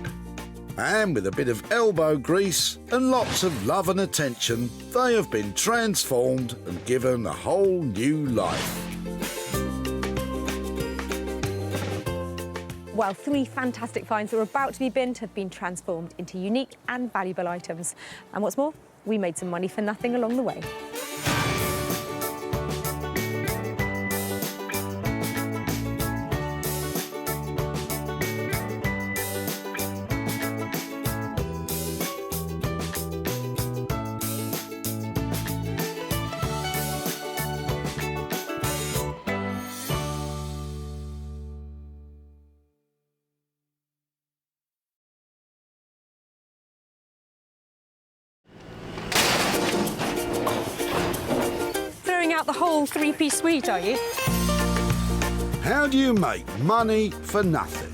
And with a bit of elbow grease and lots of love and attention, they have been transformed and given a whole new life. Well, 3 fantastic finds that were about to be binned have been transformed into unique and valuable items. And what's more, we made some money for nothing along the way. Out the whole three-piece suite, are you? How do you make money for nothing?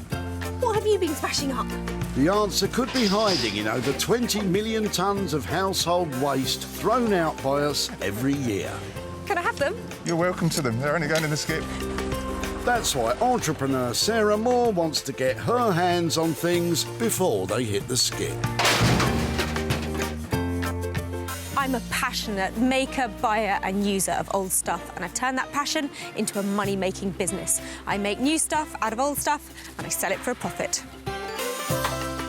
What have you been smashing up? The answer could be hiding in over 20 million tonnes of household waste thrown out by us every year. Can I have them? You're welcome to them. They're only going in the skip. That's why entrepreneur Sarah Moore wants to get her hands on things before they hit the skip. I'm a passionate maker, buyer and user of old stuff, and I've turned that passion into a money-making business. I make new stuff out of old stuff and I sell it for a profit.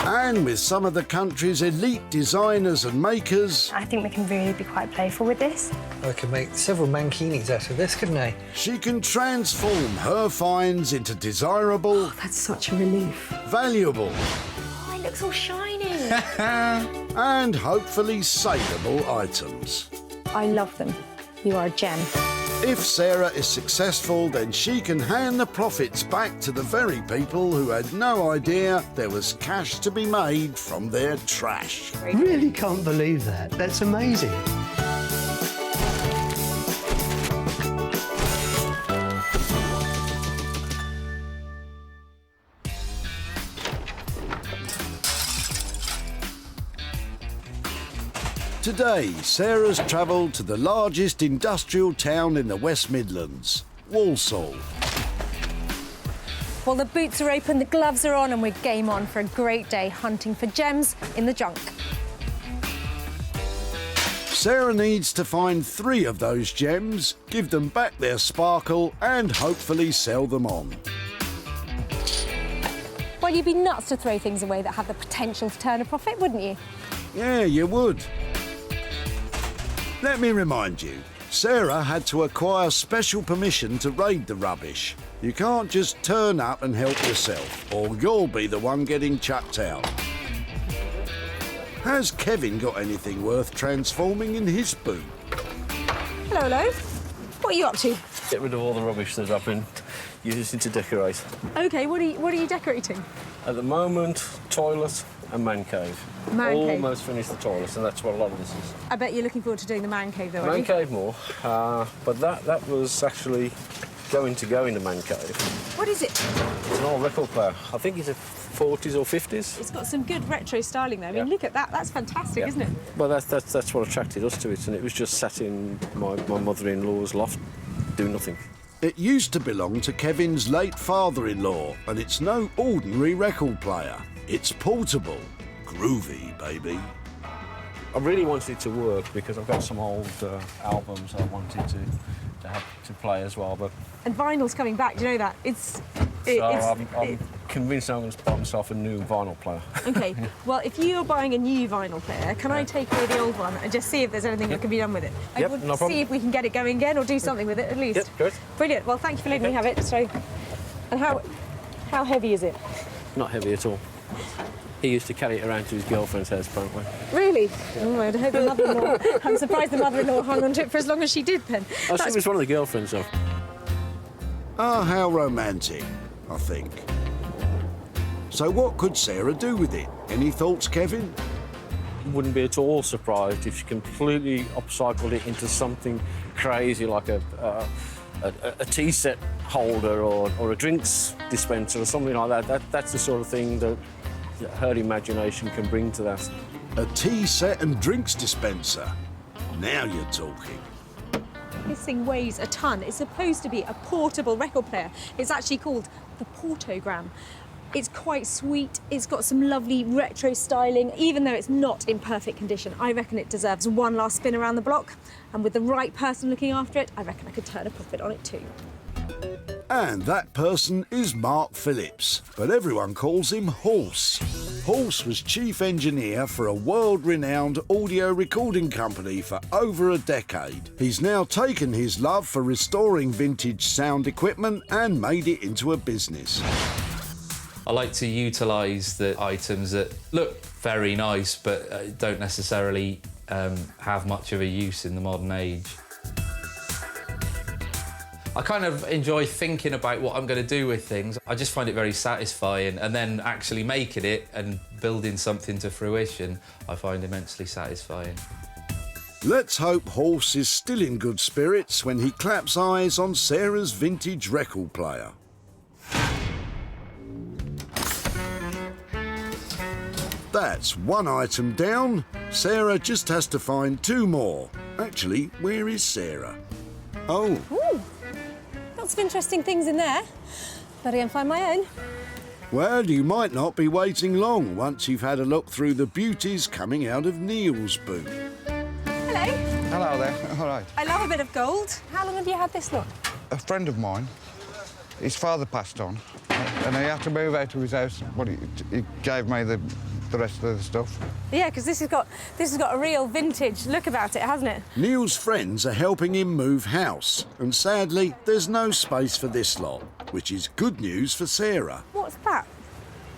And with some of the country's elite designers and makers... I think we can really be quite playful with this. I could make several mankinis out of this, couldn't I? She can transform her finds into desirable... Oh, that's such a relief. Valuable... Oh, it looks all shiny. and hopefully saleable items. I love them. You are a gem. If Sarah is successful, then she can hand the profits back to the very people who had no idea there was cash to be made from their trash. Really can't believe that. That's amazing. Today, Sarah's travelled to the largest industrial town in the West Midlands, Walsaw. Well, the boots are open, the gloves are on, and we're game on for a great day hunting for gems in the junk. Sarah needs to find 3 of those gems, give them back their sparkle, and hopefully sell them on. Well, you'd be nuts to throw things away that have the potential to turn a profit, wouldn't you? Yeah, you would. Let me remind you, Sarah had to acquire special permission to raid the rubbish. You can't just turn up and help yourself, or you'll be the one getting chucked out. Has Kevin got anything worth transforming in his boot? Hello, hello. What are you up to? Get rid of all the rubbish that I've been using to decorate. OK, what are you decorating? At the moment, toilet and man cave. Man cave. Almost finished the toilet, and that's what a lot of this is. I bet you're looking forward to doing the man cave, though, Man cave more, but that was actually going to go in the man cave. What is it? It's an old record player. I think it's a 40s or 50s. It's got some good retro styling, though. I mean, look at that. That's fantastic, isn't it? Well, that's what attracted us to it, and it was just sat in my mother-in-law's loft, doing nothing. It used to belong to Kevin's late father-in-law, and it's no ordinary record player. It's portable. Groovy, baby. I really wanted it to work because I've got some old albums I wanted to have to play as well. But and vinyl's coming back. Do you know that? I'm convinced I'm going to buy myself a new vinyl player. OK. Well, if you're buying a new vinyl player, can I take away the old one and just see if there's anything that can be done with it? I would no problem. see if we can get it going again or do something with it at least. Yep, good. Brilliant. Well, thank you for letting me have it. So, and how heavy is it? Not heavy at all. He used to carry it around to his girlfriend's house, apparently. Really? Oh, I'd hope the mother-in-law... I'm surprised the mother-in-law hung on to it for as long as she did, then. I think it was one of the girlfriends, though. Ah, how romantic, I think. So what could Sarah do with it? Any thoughts, Kevin? Wouldn't be at all surprised if she completely upcycled it into something crazy like a tea set holder or a drinks dispenser or something like that. That's the sort of thing that her imagination can bring to that. A tea set and drinks dispenser. Now you're talking. This thing weighs a ton. It's supposed to be a portable record player. It's actually called the Portogram. It's quite sweet. It's got some lovely retro styling. Even though it's not in perfect condition, I reckon it deserves one last spin around the block. And with the right person looking after it, I reckon I could turn a profit on it too. And that person is Mark Phillips, but everyone calls him Horse. Horse was chief engineer for a world-renowned audio recording company for over a decade. He's now taken his love for restoring vintage sound equipment and made it into a business. I like to utilise the items that look very nice but don't necessarily have much of a use in the modern age. I kind of enjoy thinking about what I'm going to do with things. I just find it very satisfying, and then actually making it and building something to fruition I find immensely satisfying. Let's hope Horse is still in good spirits when he claps eyes on Sarah's vintage record player. That's one item down. Sarah just has to find 2 more. Actually, where is Sarah? Oh. Ooh, lots of interesting things in there. Better go and find my own. Well, you might not be waiting long once you've had a look through the beauties coming out of Neil's boot. Hello. Hello there. All right. I love a bit of gold. How long have you had this lot? A friend of mine, his father passed on, and he had to move out of his house. Well, he gave me the rest of the stuff. Yeah, because this has got a real vintage look about it, hasn't it? Neil's friends are helping him move house, and sadly, there's no space for this lot, which is good news for Sarah. What's that?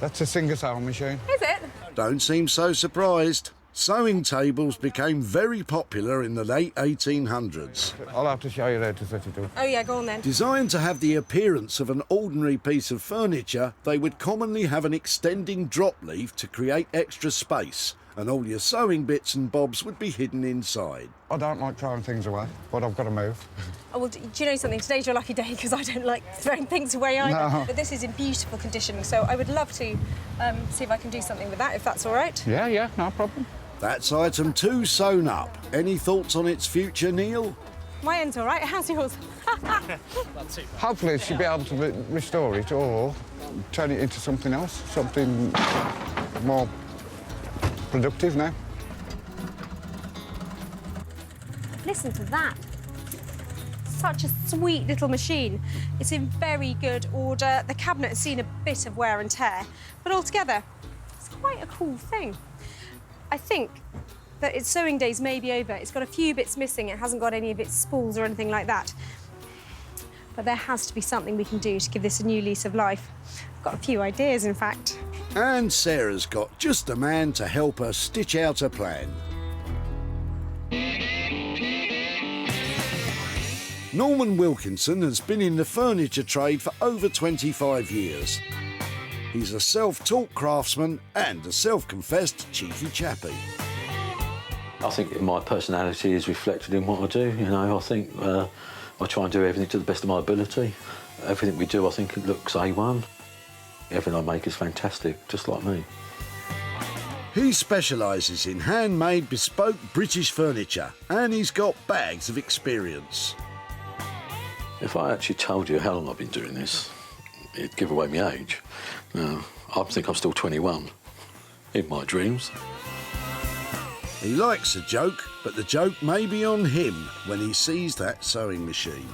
That's a singer-sewing machine. Is it? Don't seem so surprised. Sewing tables became very popular in the late 1800s. I'll have to show you how to set it up. Oh, yeah, go on then. Designed to have the appearance of an ordinary piece of furniture, they would commonly have an extending drop leaf to create extra space, and all your sewing bits and bobs would be hidden inside. I don't like throwing things away, but I've got to move. Oh, well, do you know something? Today's your lucky day because I don't like throwing things away either. No. But this is in beautiful condition, so I would love to see if I can do something with that, if that's all right. Yeah, no problem. That's item 2 sewn up. Any thoughts on its future, Neil? My end's all right. How's yours? Hopefully she'll be able to restore it or turn it into something else, something more productive now. Listen to that. Such a sweet little machine. It's in very good order. The cabinet has seen a bit of wear and tear, but altogether, it's quite a cool thing. I think that its sewing days may be over. It's got a few bits missing. It hasn't got any of its spools or anything like that. But there has to be something we can do to give this a new lease of life. I've got a few ideas, in fact. And Sarah's got just a man to help her stitch out a plan. Norman Wilkinson has been in the furniture trade for over 25 years. He's a self-taught craftsman and a self-confessed cheeky chappie. I think my personality is reflected in what I do. You know, I think I try and do everything to the best of my ability. Everything we do, I think it looks A1. Everything I make is fantastic, just like me. He specialises in handmade, bespoke British furniture, and he's got bags of experience. If I actually told you how long I've been doing this, it'd give away my age. I think I'm still 21, in my dreams. He likes a joke, but the joke may be on him when he sees that sewing machine.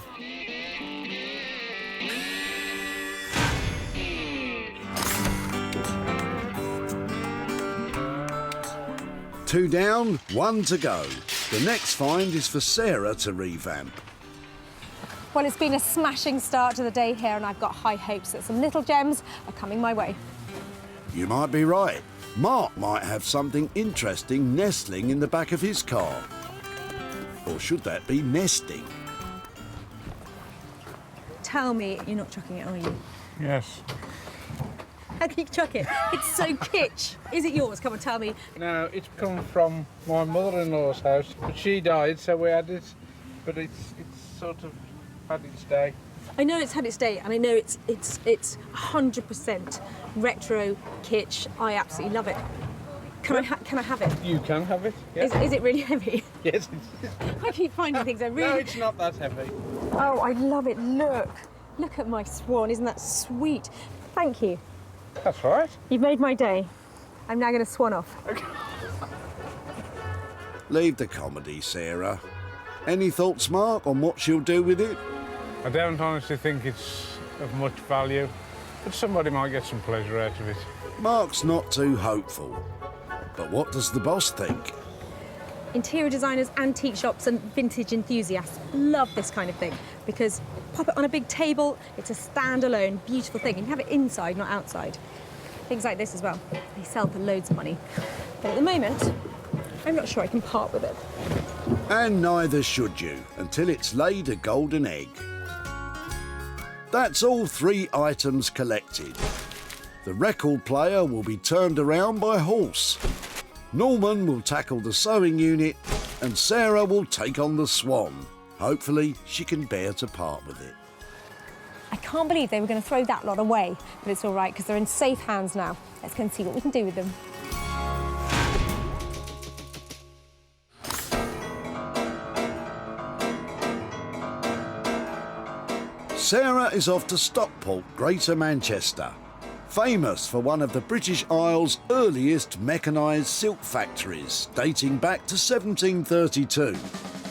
Two down, 1 to go. The next find is for Sarah to revamp. Well, it's been a smashing start to the day here, and I've got high hopes that some little gems are coming my way. You might be right. Mark might have something interesting nestling in the back of his car. Or should that be nesting? Tell me you're not chucking it, are you? Yes. How can you chuck it? It's so kitsch. Is it yours? Come on, tell me. No, it's come from my mother-in-law's house, but she died, so we had it. But it's sort of had its day. I know it's had its day, and I know it's 100% retro kitsch. I absolutely love it. Can I have it? You can have it. Yes. Is it really heavy? Yes. I keep finding things that really. No, it's not that heavy. Oh, I love it. Look at my swan. Isn't that sweet? Thank you. That's all right. You've made my day. I'm now going to swan off. Okay. Leave the comedy, Sarah. Any thoughts, Mark, on what she'll do with it? I don't honestly think it's of much value. But somebody might get some pleasure out of it. Mark's not too hopeful. But what does the boss think? Interior designers, antique shops and vintage enthusiasts love this kind of thing because pop it on a big table, it's a standalone, beautiful thing. And you have it inside, not outside. Things like this as well. They sell for loads of money. But at the moment, I'm not sure I can part with it. And neither should you, until it's laid a golden egg. That's all 3 items collected. The record player will be turned around by Horse. Norman will tackle the sewing unit and Sarah will take on the swan. Hopefully she can bear to part with it. I can't believe they were going to throw that lot away, but it's all right because they're in safe hands now. Let's go and see what we can do with them. Sarah is off to Stockport, Greater Manchester, famous for one of the British Isles' earliest mechanised silk factories, dating back to 1732.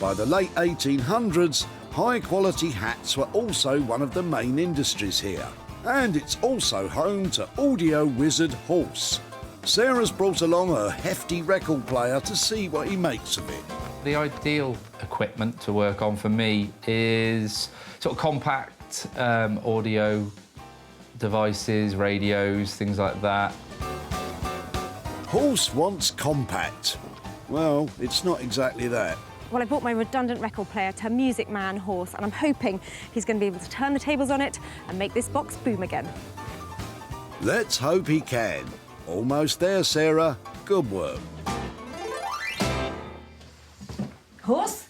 By the late 1800s, high-quality hats were also one of the main industries here. And it's also home to audio wizard Horse. Sarah's brought along her hefty record player to see what he makes of it. The ideal equipment to work on for me is sort of compact audio devices, radios, things like that. Horse wants compact. Well, it's not exactly that. Well, I bought my redundant record player to Music Man Horse, and I'm hoping he's going to be able to turn the tables on it and make this box boom again. Let's hope he can. Almost there, Sarah. Good work. Horse?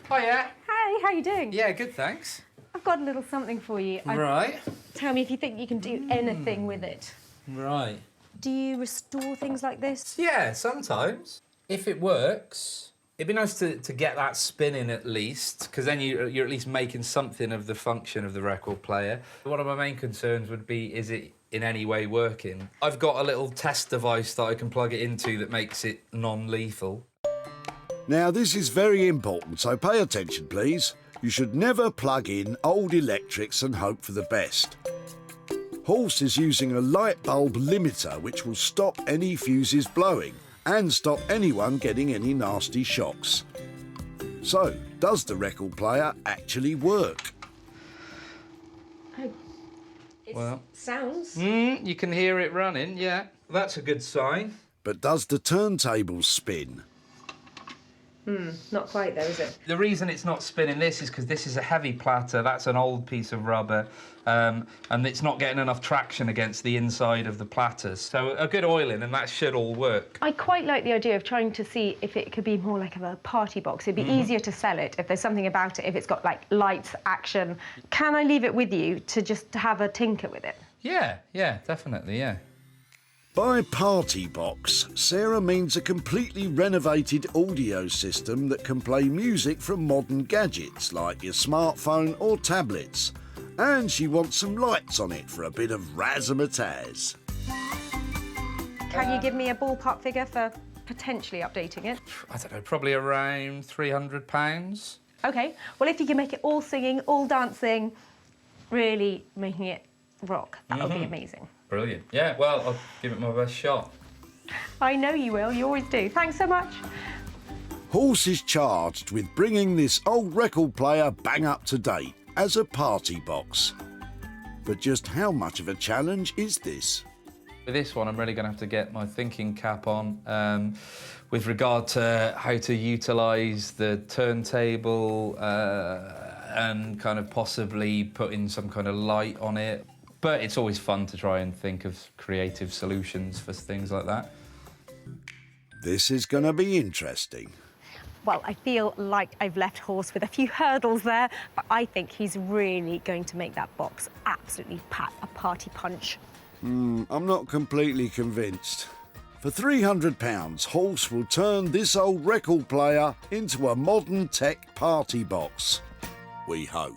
Hiya. Hi, how you doing? Yeah, good, thanks. I've got a little something for you. Right. Tell me if you think you can do anything with it. Right. Do you restore things like this? Yeah, sometimes. If it works, it'd be nice to get that spinning at least, because then you're at least making something of the function of the record player. One of my main concerns would be, is it in any way working? I've got a little test device that I can plug it into that makes it non-lethal. Now, this is very important, so pay attention, please. You should never plug in old electrics and hope for the best. Horse is using a light bulb limiter which will stop any fuses blowing and stop anyone getting any nasty shocks. So, does the record player actually work? Well, sounds. You can hear it running, yeah. That's a good sign. But does the turntable spin? Not quite though, is it? The reason it's not spinning this is because this is a heavy platter, that's an old piece of rubber, and it's not getting enough traction against the inside of the platters. So a good oiling and that should all work. I quite like the idea of trying to see if it could be more like a party box. It'd be easier to sell it if there's something about it, if it's got like lights, action. Can I leave it with you to just have a tinker with it? Yeah, definitely, yeah. By party box, Sarah means a completely renovated audio system that can play music from modern gadgets like your smartphone or tablets. And she wants some lights on it for a bit of razzmatazz. Can you give me a ballpark figure for potentially updating it? I don't know, probably around £300. OK, well, if you can make it all singing, all dancing, really making it rock, that would be amazing. Brilliant. Yeah, well, I'll give it my best shot. I know you will, you always do. Thanks so much. Horse is charged with bringing this old record player bang up to date as a party box. But just how much of a challenge is this? With this one, I'm really going to have to get my thinking cap on with regard to how to utilise the turntable and kind of possibly putting some kind of light on it. But it's always fun to try and think of creative solutions for things like that. This is going to be interesting. Well, I feel like I've left Horse with a few hurdles there, but I think he's really going to make that box absolutely pack a party punch. I'm not completely convinced. For £300, Horse will turn this old record player into a modern tech party box. We hope.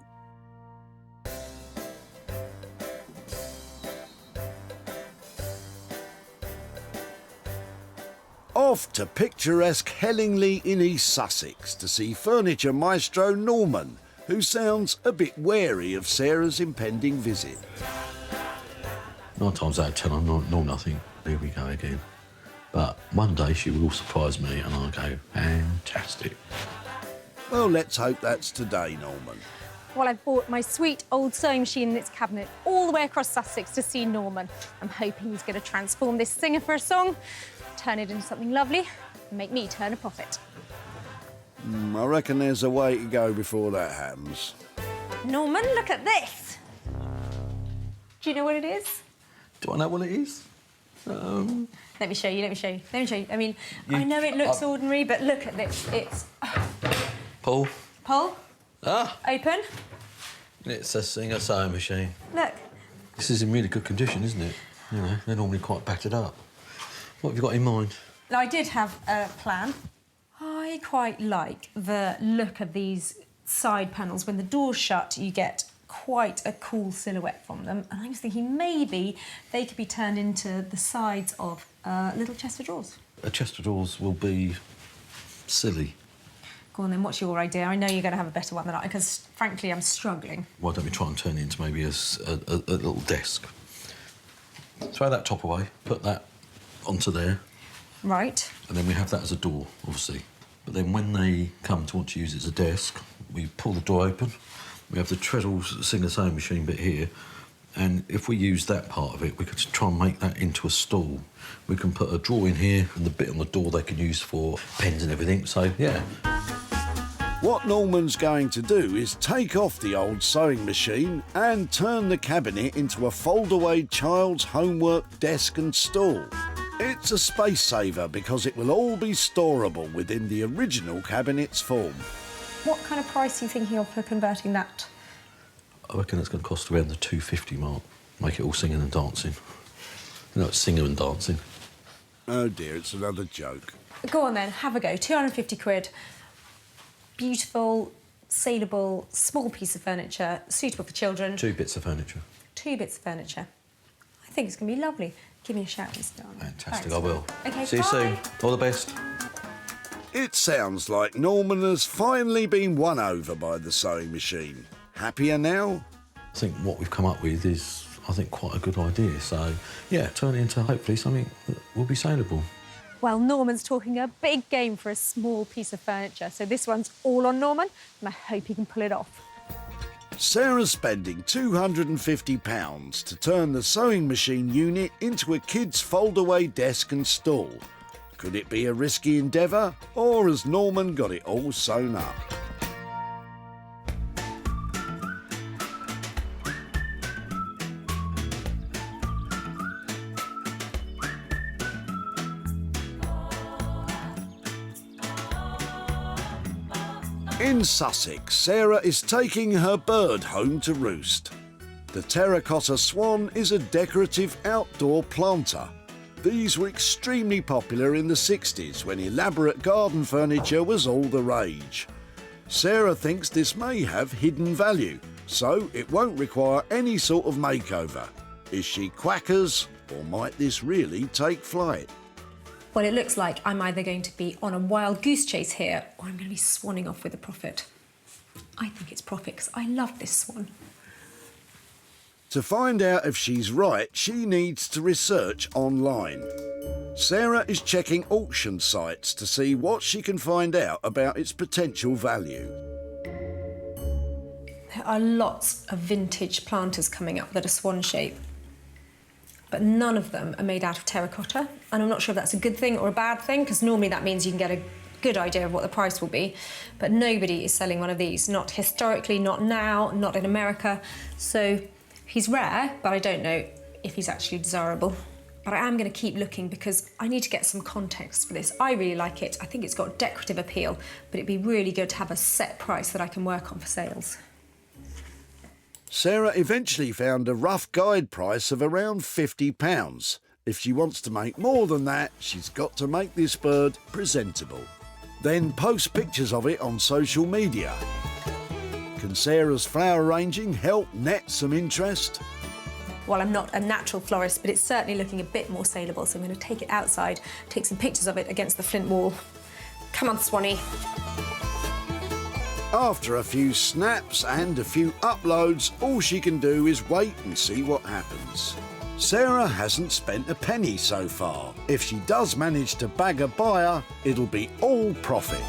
Off to picturesque Hellingley in East Sussex to see furniture maestro Norman, who sounds a bit wary of Sarah's impending visit. 9 times out of 10, I'm not nothing. Here we go again. But one day she will surprise me and I'll go, fantastic. Well, let's hope that's today, Norman. Well, I've bought my sweet old sewing machine and its cabinet all the way across Sussex to see Norman. I'm hoping he's going to transform this singer for a song, turn it into something lovely, and make me turn a profit. I reckon there's a way to go before that happens. Norman, look at this. Do you know what it is? Do I know what it is? Let me show you, let me show you, let me show you. I mean, I know it looks ordinary, but look at this. It's... Paul? Open. It's a singer sewing machine. Look. This is in really good condition, isn't it? You know, they're normally quite battered up. What have you got in mind? I did have a plan. I quite like the look of these side panels. When the door's shut, you get quite a cool silhouette from them. And I was thinking maybe they could be turned into the sides of a little chest of drawers. A chest of drawers will be silly. Go on then, what's your idea? I know you're going to have a better one than I, because frankly, I'm struggling. Why don't we try and turn it into maybe a little desk? Throw that top away, put that onto there. Right. And then we have that as a door, obviously. But then when they come to want to use it as a desk, we pull the door open. We have the treadle singer sewing machine bit here. And if we use that part of it, we could try and make that into a stall. We can put a drawer in here and the bit on the door they can use for pens and everything. So, yeah. What Norman's going to do is take off the old sewing machine and turn the cabinet into a fold-away child's homework desk and stall. It's a space saver because it will all be storable within the original cabinet's form. What kind of price are you thinking of for converting that? I reckon it's going to cost around the £250 mark. Make it all singing and dancing. You know, it's singer and dancing. Oh dear, it's another joke. Go on then, have a go. 250 quid. Beautiful, saleable, small piece of furniture, suitable for children. 2 bits of furniture. 2 bits of furniture. I think it's going to be lovely. Give me a shout, Mr. Darling. Fantastic, Thanks. I will. OK, see you bye. soon. All the best. It sounds like Norman has finally been won over by the sewing machine. Happier now? I think what we've come up with is, I think, quite a good idea. So, yeah, turn it into hopefully something that will be saleable. Well, Norman's talking a big game for a small piece of furniture, so this one's all on Norman, and I hope he can pull it off. Sarah's spending £250 to turn the sewing machine unit into a kid's fold-away desk and stall. Could it be a risky endeavour, or has Norman got it all sewn up? In Sussex, Sarah is taking her bird home to roost. The terracotta swan is a decorative outdoor planter. These were extremely popular in the 60s when elaborate garden furniture was all the rage. Sarah thinks this may have hidden value, so it won't require any sort of makeover. Is she quackers, or might this really take flight? Well, it looks like I'm either going to be on a wild goose chase here, or I'm going to be swanning off with a profit. I think it's profit, because I love this swan. To find out if she's right, she needs to research online. Sarah is checking auction sites to see what she can find out about its potential value. There are lots of vintage planters coming up that are swan shape, but none of them are made out of terracotta, and I'm not sure if that's a good thing or a bad thing, because normally that means you can get a good idea of what the price will be, but nobody is selling one of these, not historically, not now, not in America. So he's rare, but I don't know if he's actually desirable. But I am going to keep looking because I need to get some context for this. I really like it. I think it's got decorative appeal, but it'd be really good to have a set price that I can work on for sales. Sarah eventually found a rough guide price of around £50. If she wants to make more than that, she's got to make this bird presentable. Then post pictures of it on social media. Can Sarah's flower arranging help net some interest? Well, I'm not a natural florist, but it's certainly looking a bit more saleable, so I'm going to take it outside, take some pictures of it against the flint wall. Come on, Swanee. After a few snaps and a few uploads, all she can do is wait and see what happens. Sarah hasn't spent a penny so far. If she does manage to bag a buyer, it'll be all profit.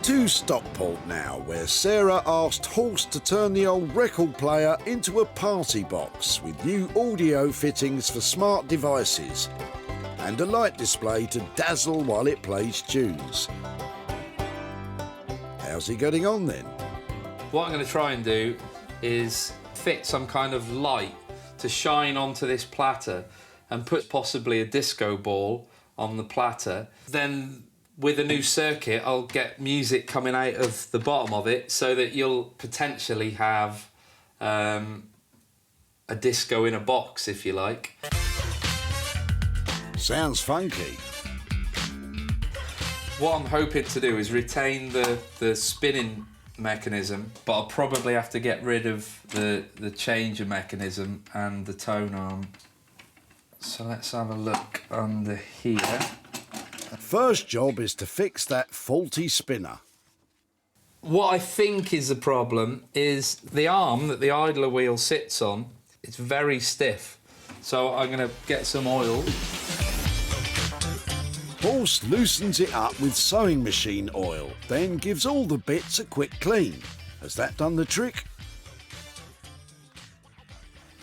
To Stockport now, where Sarah asked Horse to turn the old record player into a party box with new audio fittings for smart devices and a light display to dazzle while it plays tunes. How's he getting on then? What I'm going to try and do is fit some kind of light to shine onto this platter and put possibly a disco ball on the platter. Then with a new circuit, I'll get music coming out of the bottom of it so that you'll potentially have a disco in a box, if you like. Sounds funky. What I'm hoping to do is retain the spinning mechanism, but I'll probably have to get rid of the changer mechanism and the tone arm. So let's have a look under here. First job is to fix that faulty spinner. What I think is the problem is the arm that the idler wheel sits on, it's very stiff. So I'm going to get some oil. Horse loosens it up with sewing machine oil, then gives all the bits a quick clean. Has that done the trick?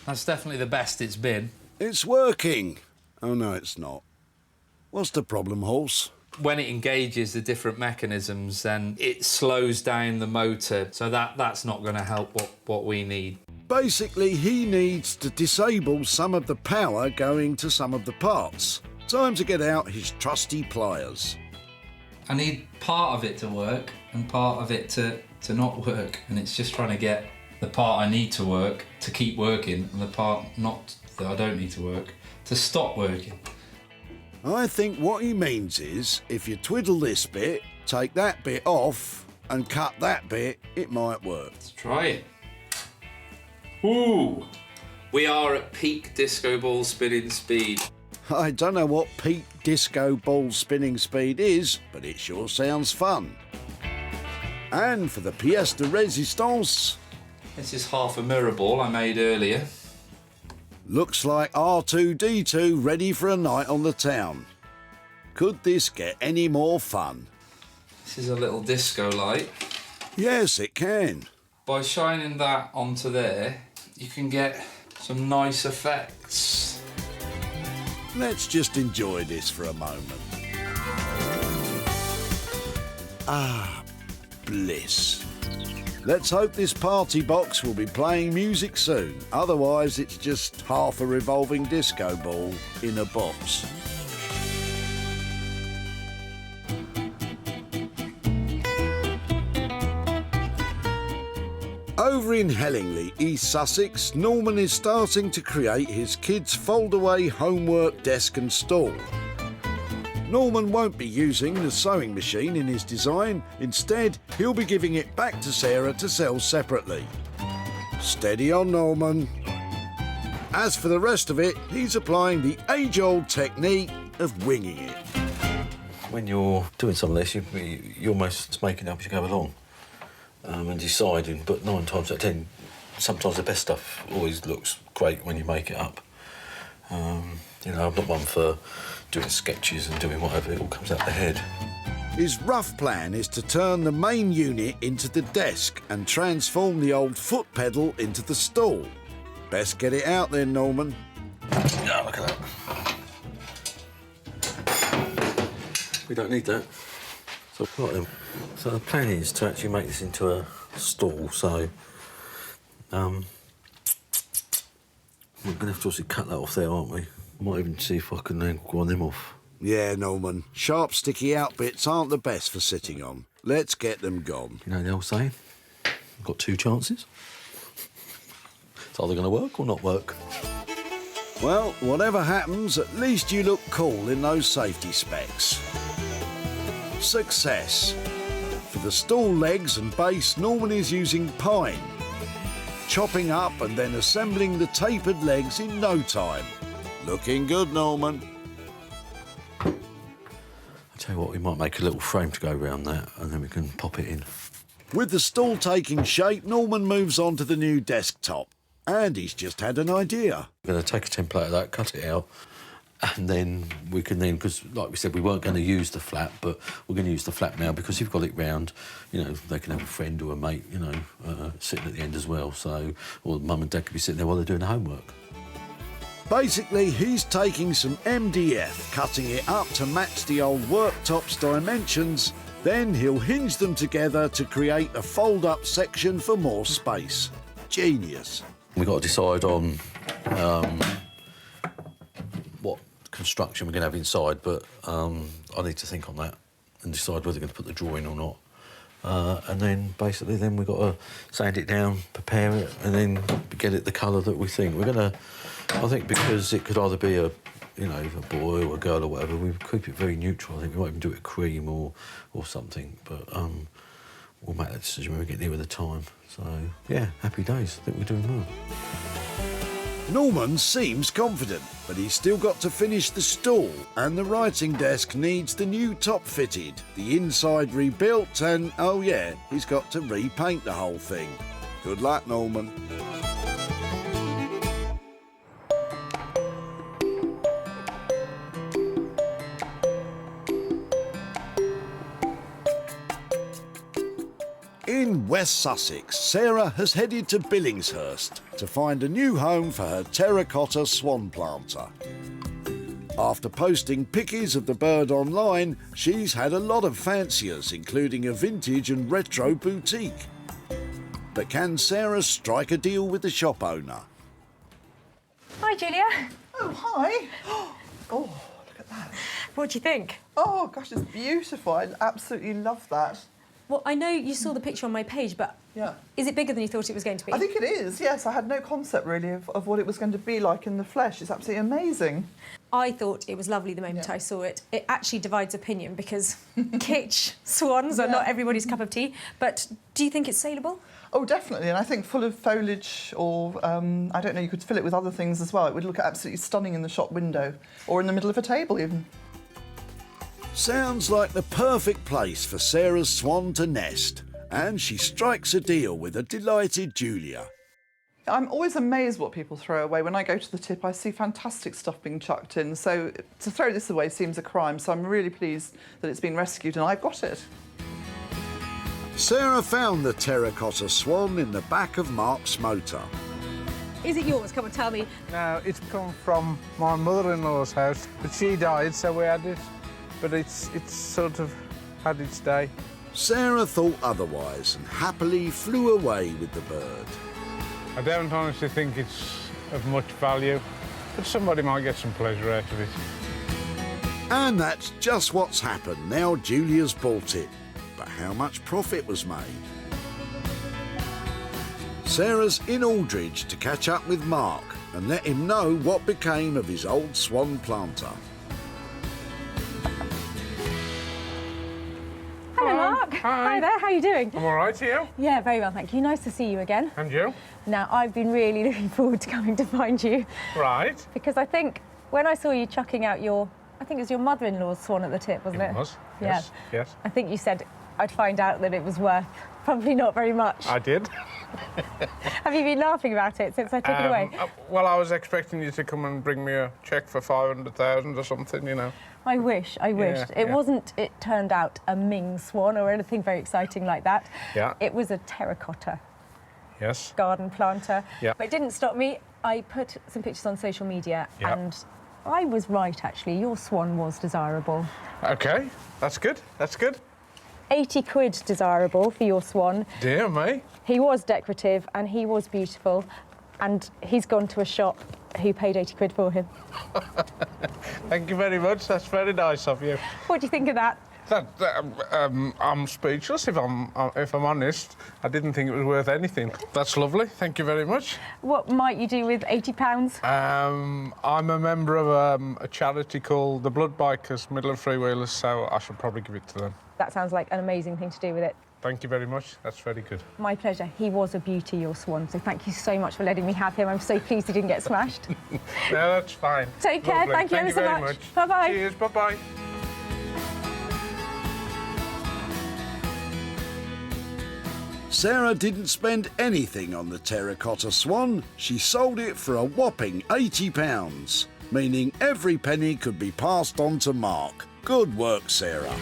That's definitely the best it's been. It's working. Oh no, it's not. What's the problem, Horse? When it engages the different mechanisms, then it slows down the motor, so that's not going to help what we need. Basically, he needs to disable some of the power going to some of the parts. Time to get out his trusty pliers. I need part of it to work and part of it to not work, and it's just trying to get the part I need to work to keep working and the part not that I don't need to work to stop working. I think what he means is, if you twiddle this bit, take that bit off and cut that bit, it might work. Let's try it. Ooh! We are at peak disco ball spinning speed. I don't know what peak disco ball spinning speed is, but it sure sounds fun. And for the pièce de résistance... This is half a mirror ball I made earlier. Looks like R2-D2 ready for a night on the town. Could this get any more fun? This is a little disco light. Yes, it can. By shining that onto there, you can get some nice effects. Let's just enjoy this for a moment. Ah, bliss. Let's hope this party box will be playing music soon. Otherwise, it's just half a revolving disco ball in a box. Over in Hellingley, East Sussex, Norman is starting to create his kids' fold-away homework desk and stool. Norman won't be using the sewing machine in his design. Instead, he'll be giving it back to Sarah to sell separately. Steady on, Norman. As for the rest of it, he's applying the age-old technique of winging it. When you're doing some of this, you're almost making it up as you go along. And deciding, but 9 times out of 10, sometimes the best stuff always looks great when you make it up. You know, I'm not one for doing sketches and doing whatever, it all comes out the head. His rough plan is to turn the main unit into the desk and transform the old foot pedal into the stool. Best get it out then, Norman. Yeah, look at that. We don't need that. So the plan is to actually make this into a stall, so we're going to have to obviously cut that off there, aren't we? Might even see if I can then grind them off. Yeah, Norman. Sharp, sticky out bits aren't the best for sitting on. Let's get them gone. You know the old saying? I've got 2 chances. It's either going to work or not work. Well, whatever happens, at least you look cool in those safety specs. Success. For the stall legs and base, Norman is using pine, chopping up and then assembling the tapered legs in no time. Looking good, Norman. I tell you what, we might make a little frame to go around that, and then we can pop it in. With the stall taking shape, Norman moves on to the new desktop. And he's just had an idea. We're going to take a template of that, cut it out, and then we can because like we said, we weren't going to use the flap, but we're going to use the flap now because you've got it round, you know, they can have a friend or a mate, you know, sitting at the end as well, so, or mum and dad could be sitting there while they're doing the homework. Basically, he's taking some MDF, cutting it up to match the old worktop's dimensions, then he'll hinge them together to create a fold-up section for more space. Genius. We've got to decide on what construction we're going to have inside, but I need to think on that and decide whether we're going to put the drawer in or not. And then, basically, we've got to sand it down, prepare it, and then get it the colour that we think. We're going to, I think, because it could either be a boy or a girl or whatever, we keep it very neutral. I think we might even do it cream or something, but we'll make that decision when we get nearer the time. So, yeah, happy days. I think we're doing well. Norman seems confident, but he's still got to finish the stall, and the writing desk needs the new top fitted, the inside rebuilt, and, oh yeah, he's got to repaint the whole thing. Good luck, Norman. In West Sussex, Sarah has headed to Billingshurst to find a new home for her terracotta swan planter. After posting pictures of the bird online, she's had a lot of fanciers, including a vintage and retro boutique. But can Sarah strike a deal with the shop owner? Hi, Julia. Oh, hi. Oh, look at that. What do you think? Oh, gosh, it's beautiful. I absolutely love that. Well, I know you saw the picture on my page, but is it bigger than you thought it was going to be? I think it is, yes. I had no concept, really, of what it was going to be like in the flesh. It's absolutely amazing. I thought it was lovely the moment I saw it. It actually divides opinion because kitsch swans are not everybody's cup of tea. But do you think it's saleable? Oh, definitely. And I think full of foliage or, I don't know, you could fill it with other things as well. It would look absolutely stunning in the shop window or in the middle of a table, even. Sounds like the perfect place for Sarah's swan to nest, and she strikes a deal with a delighted Julia. I'm always amazed what people throw away. When I go to the tip, I see fantastic stuff being chucked in, so to throw this away seems a crime, so I'm really pleased that it's been rescued and I've got it. Sarah found the terracotta swan in the back of Mark's motor. Is it yours? Come on, tell me. No, it's come from my mother-in-law's house, but she died, so we had it. But it's sort of had its day. Sarah thought otherwise and happily flew away with the bird. I don't honestly think it's of much value, but somebody might get some pleasure out of it. And that's just what's happened. Now Julia's bought it. But how much profit was made? Sarah's in Aldridge to catch up with Mark and let him know what became of his old swan planter. Hello, Mark. Hi there, how are you doing? I'm all right, you? Yeah, very well, thank you. Nice to see you again. And you? Now, I've been really looking forward to coming to find you. Right. Because I think when I saw you chucking out I think it was your mother-in-law's swan at the tip, wasn't it? It was, Yeah. yes. I think you said I'd find out that it was worth probably not very much. I did. Have you been laughing about it since I took it away? Well, I was expecting you to come and bring me a cheque for 500,000 or something, you know. I wished. It wasn't, it turned out, a Ming swan or anything very exciting like that. Yeah. It was a terracotta garden planter. Yeah. But it didn't stop me. I put some pictures on social media and I was right, actually. Your swan was desirable. OK, that's good, that's good. 80 quid desirable for your swan. Dear me. He was decorative and he was beautiful, and he's gone to a shop who paid 80 quid for him. Thank you very much. That's very nice of you. What do you think of that? I'm speechless, if I'm honest. I didn't think it was worth anything. That's lovely. Thank you very much. What might you do with £80? I'm a member of a charity called the Blood Bikers, Middle and Freewheelers, so I should probably give it to them. That sounds like an amazing thing to do with it. Thank you very much. That's very good. My pleasure. He was a beauty, your swan, so thank you so much for letting me have him. I'm so pleased he didn't get smashed. No, that's fine. Take care. Lovely. Thank you ever so very much. Bye-bye. Cheers. Bye-bye. Sarah didn't spend anything on the terracotta swan. She sold it for a whopping £80, meaning every penny could be passed on to Mark. Good work, Sarah.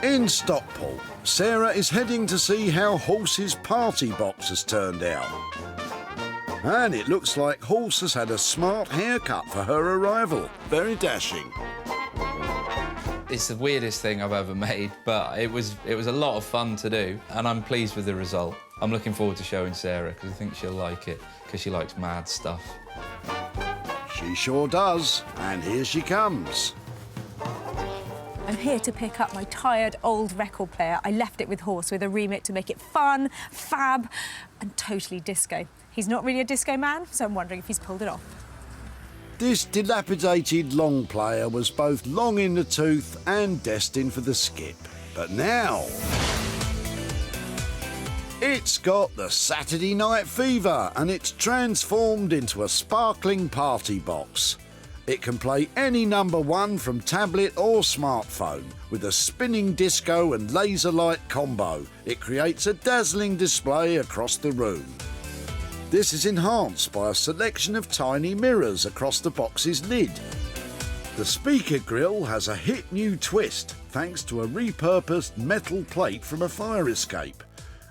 In Stockport, Sarah is heading to see how Horse's party box has turned out. And it looks like Horse has had a smart haircut for her arrival. Very dashing. It's the weirdest thing I've ever made, but it was a lot of fun to do, and I'm pleased with the result. I'm looking forward to showing Sarah, because I think she'll like it, because she likes mad stuff. She sure does, and here she comes. I'm here to pick up my tired old record player. I left it with Horse with a remit to make it fun, fab, and totally disco. He's not really a disco man, so I'm wondering if he's pulled it off. This dilapidated long player was both long in the tooth and destined for the skip. But now it's got the Saturday night fever, and it's transformed into a sparkling party box. It can play any number one from tablet or smartphone. With a spinning disco and laser light combo, it creates a dazzling display across the room. This is enhanced by a selection of tiny mirrors across the box's lid. The speaker grille has a hit new twist thanks to a repurposed metal plate from a fire escape.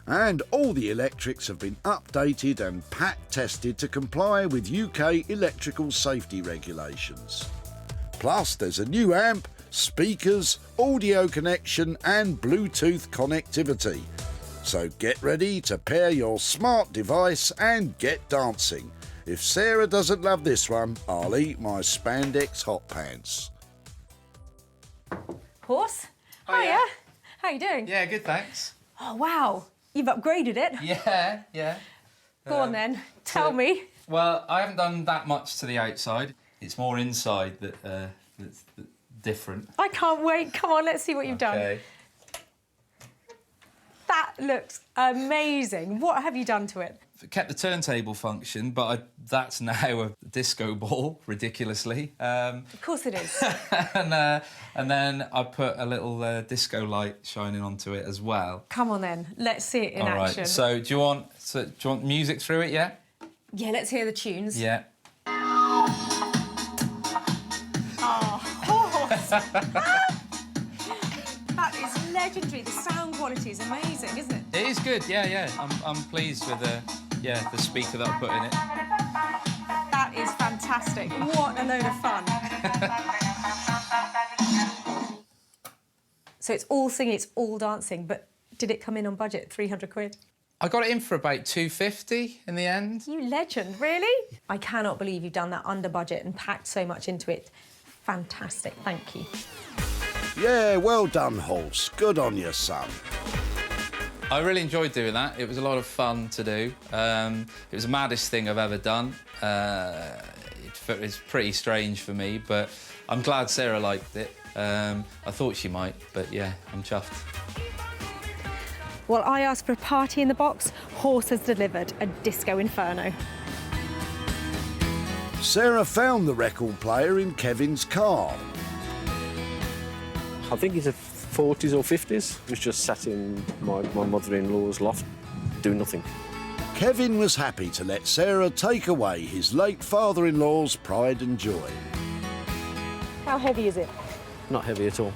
And all the electrics have been updated and pack tested to comply with UK electrical safety regulations. Plus, there's a new amp, speakers, audio connection and Bluetooth connectivity. So get ready to pair your smart device and get dancing. If Sarah doesn't love this one, I'll eat my spandex hot pants. Horse? Oh, Hiya. How you doing? Yeah, good, thanks. Oh, wow. You've upgraded it. Yeah. Go on then. Tell me. Well, I haven't done that much to the outside. It's more inside that's different. I can't wait. Come on, let's see what you've done. That looks amazing. What have you done to it? Kept the turntable function, but that's now a disco ball, ridiculously. Of course it is. and then I put a little disco light shining onto it as well. Come on then, let's see it in action. Right. So do you want music through it? Yeah. Yeah, let's hear the tunes. Yeah. Oh, Horse! That is legendary. The sound quality is amazing, isn't it? It is good. Yeah. I'm pleased with the speaker that I put in it. That is fantastic. What a load of fun. So it's all singing, it's all dancing, but did it come in on budget, 300 quid? I got it in for about 250 in the end. You legend, really? I cannot believe you've done that under budget and packed so much into it. Fantastic, thank you. Yeah, well done, Horse. Good on you, son. I really enjoyed doing that. It was a lot of fun to do. It was the maddest thing I've ever done. It's pretty strange for me, but I'm glad Sarah liked it. I thought she might, but yeah, I'm chuffed. Well, I asked for a party in the box. Horse has delivered a disco inferno. Sarah found the record player in Kevin's car. I think he's a 40s or 50s. He was just sat in my mother-in-law's loft, doing nothing. Kevin was happy to let Sarah take away his late father-in-law's pride and joy. How heavy is it? Not heavy at all.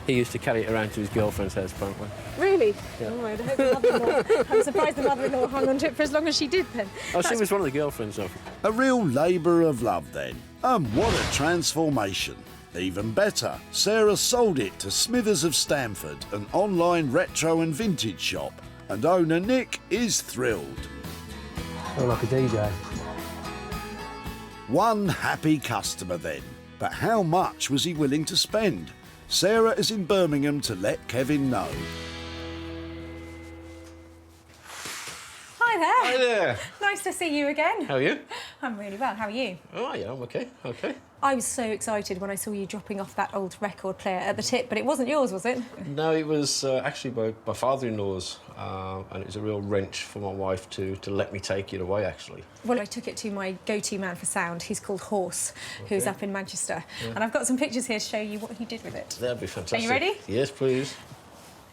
He used to carry it around to his girlfriend's house, apparently. Really? Yeah. Oh, I hope the mother-in-law... I'm surprised the mother-in-law hung on to it for as long as she did, then. Oh, she was one of the girlfriends, though. A real labour of love, then. And what a transformation. Even better, Sarah sold it to Smithers of Stamford, an online retro and vintage shop, and owner Nick is thrilled. Oh, like a DJ. One happy customer then, but how much was he willing to spend? Sarah is in Birmingham to let Kevin know. Hi there. Hi there. Nice to see you again. How are you? I'm really well. How are you? Oh, yeah, I'm okay. Okay. I was so excited when I saw you dropping off that old record player at the tip, but it wasn't yours, was it? No, it was actually my father-in-law's, and it was a real wrench for my wife to let me take it away, actually. Well, I took it to my go-to man for sound. He's called Horse, who's up in Manchester. Yeah. And I've got some pictures here to show you what he did with it. That'd be fantastic. Are you ready? Yes, please.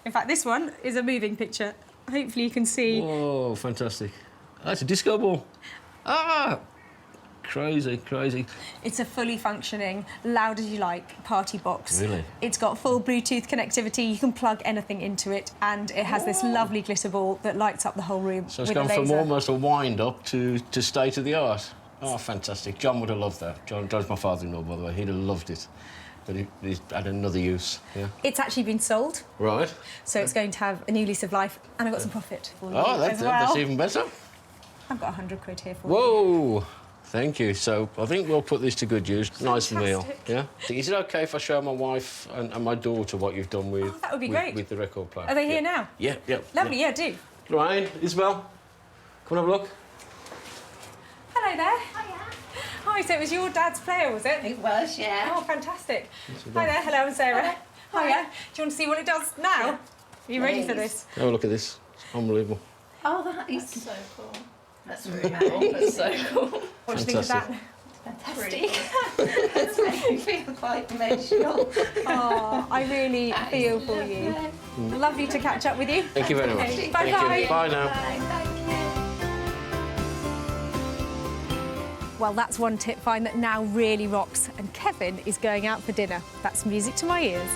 In fact, this one is a moving picture. Hopefully you can see. Oh, fantastic. That's a disco ball. Ah! Crazy, crazy. It's a fully functioning, loud as you like party box. Really? It's got full Bluetooth connectivity. You can plug anything into it, and it has this lovely glitter ball that lights up the whole room. So it's with gone a laser. from almost a wind-up to state of the art. Oh, fantastic. John would have loved that. John's my father-in-law, by the way. He'd have loved it. But he's had another use, yeah. It's actually been sold, Right. so it's going to have a new lease of life, and I've got some profit for you Oh, as well. that's even better. I've got 100 quid here for you. Whoa! Thank you. So I think we'll put this to good use. Nice meal, yeah? Is it OK if I show my wife and my daughter what you've done with... that would be with, great. With the record player? Are they here now? Yeah, yeah. Lovely, yeah, do. Lorraine, Isabel, come and have a look. Hello there. Hiya. Hi, so it was your dad's player, was it? It was, yeah. Oh, fantastic. Hi there, hello, I'm Sarah. Hiya. Do you want to see what it does now? Are you ready for this? Have a look at this. It's unbelievable. Oh, that is so cool. That's really cool. That's so cool. What do you think of that? Fantastic. It's making me feel quite emotional. Oh, I really feel for you. Lovely to catch up with you. Thank you very much. Okay, Thank bye-bye. you. Bye now. Well, that's one tip find that now really rocks, and Kevin is going out for dinner. That's music to my ears.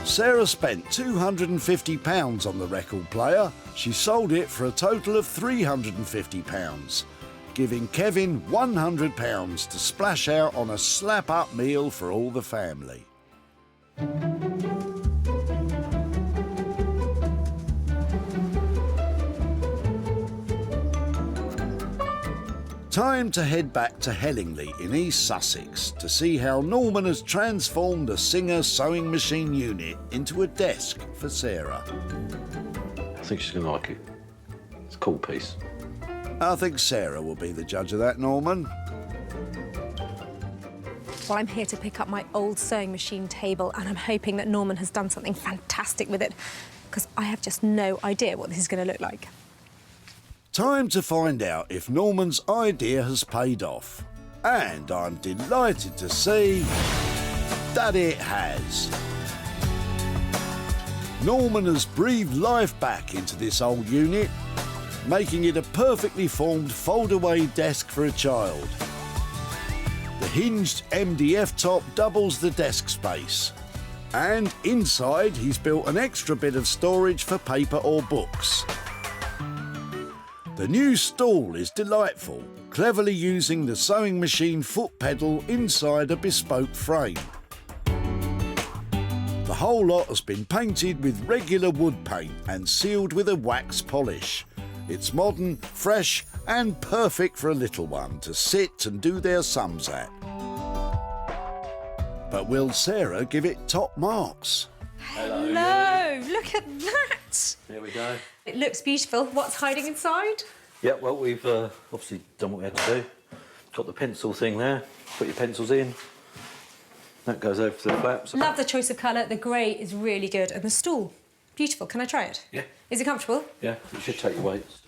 Sarah spent £250 on the record player. She sold it for a total of £350, giving Kevin £100 to splash out on a slap-up meal for all the family. Time to head back to Hellingley in East Sussex to see how Norman has transformed a Singer sewing machine unit into a desk for Sarah. I think she's going to like it. It's a cool piece. I think Sarah will be the judge of that, Norman. Well, I'm here to pick up my old sewing machine table, and I'm hoping that Norman has done something fantastic with it, because I have just no idea what this is going to look like. Time to find out if Norman's idea has paid off. And I'm delighted to see that it has. Norman has breathed life back into this old unit, making it a perfectly formed fold-away desk for a child. The hinged MDF top doubles the desk space. And inside, he's built an extra bit of storage for paper or books. The new stool is delightful, cleverly using the sewing machine foot pedal inside a bespoke frame. The whole lot has been painted with regular wood paint and sealed with a wax polish. It's modern, fresh and perfect for a little one to sit and do their sums at. But will Sarah give it top marks? Hello, look at that. There we go. It looks beautiful. What's hiding inside? Yeah, well, we've obviously done what we had to do. Got the pencil thing there. Put your pencils in. That goes over to the flaps. Love the choice of colour. The grey is really good. And the stool, beautiful. Can I try it? Yeah. Is it comfortable? Yeah, you should take your weights.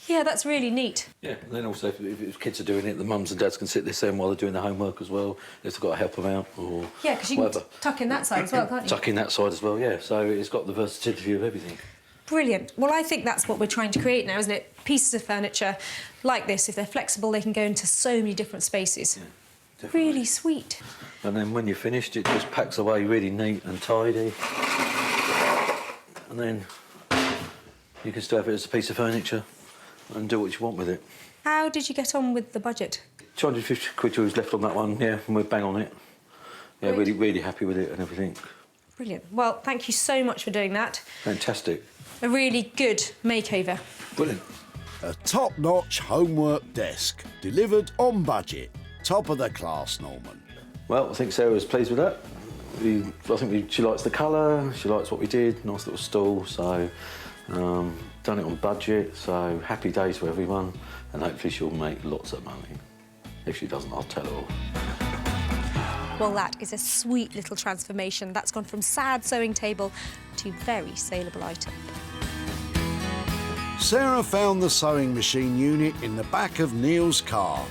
Yeah, that's really neat. Yeah, and then also if kids are doing it, the mums and dads can sit this end while they're doing their homework as well. If they've got to help them out or Yeah, because you whatever. can tuck in that side as well, can't you? Tuck in that side as well, yeah. So it's got the versatility of everything. Brilliant. Well, I think that's what we're trying to create now, isn't it? Pieces of furniture like this, if they're flexible, they can go into so many different spaces. Yeah, really sweet. And then when you're finished, it just packs away really neat and tidy. And then you can still have it as a piece of furniture and do what you want with it. How did you get on with the budget? 250 quid was left on that one, yeah, and we're bang on it. Yeah, Great. really, really happy with it and everything. Brilliant. Well, thank you so much for doing that. Fantastic. A really good makeover. Brilliant. A top-notch homework desk, delivered on budget. Top of the class, Norman. Well, I think Sarah was pleased with that. she likes the colour, she likes what we did, nice little stall, so done it on budget, so happy days for everyone, and hopefully she'll make lots of money. If she doesn't, I'll tell her off. Well, that is a sweet little transformation. That's gone from sad sewing table to very saleable item. Sarah found the sewing machine unit in the back of Neil's car.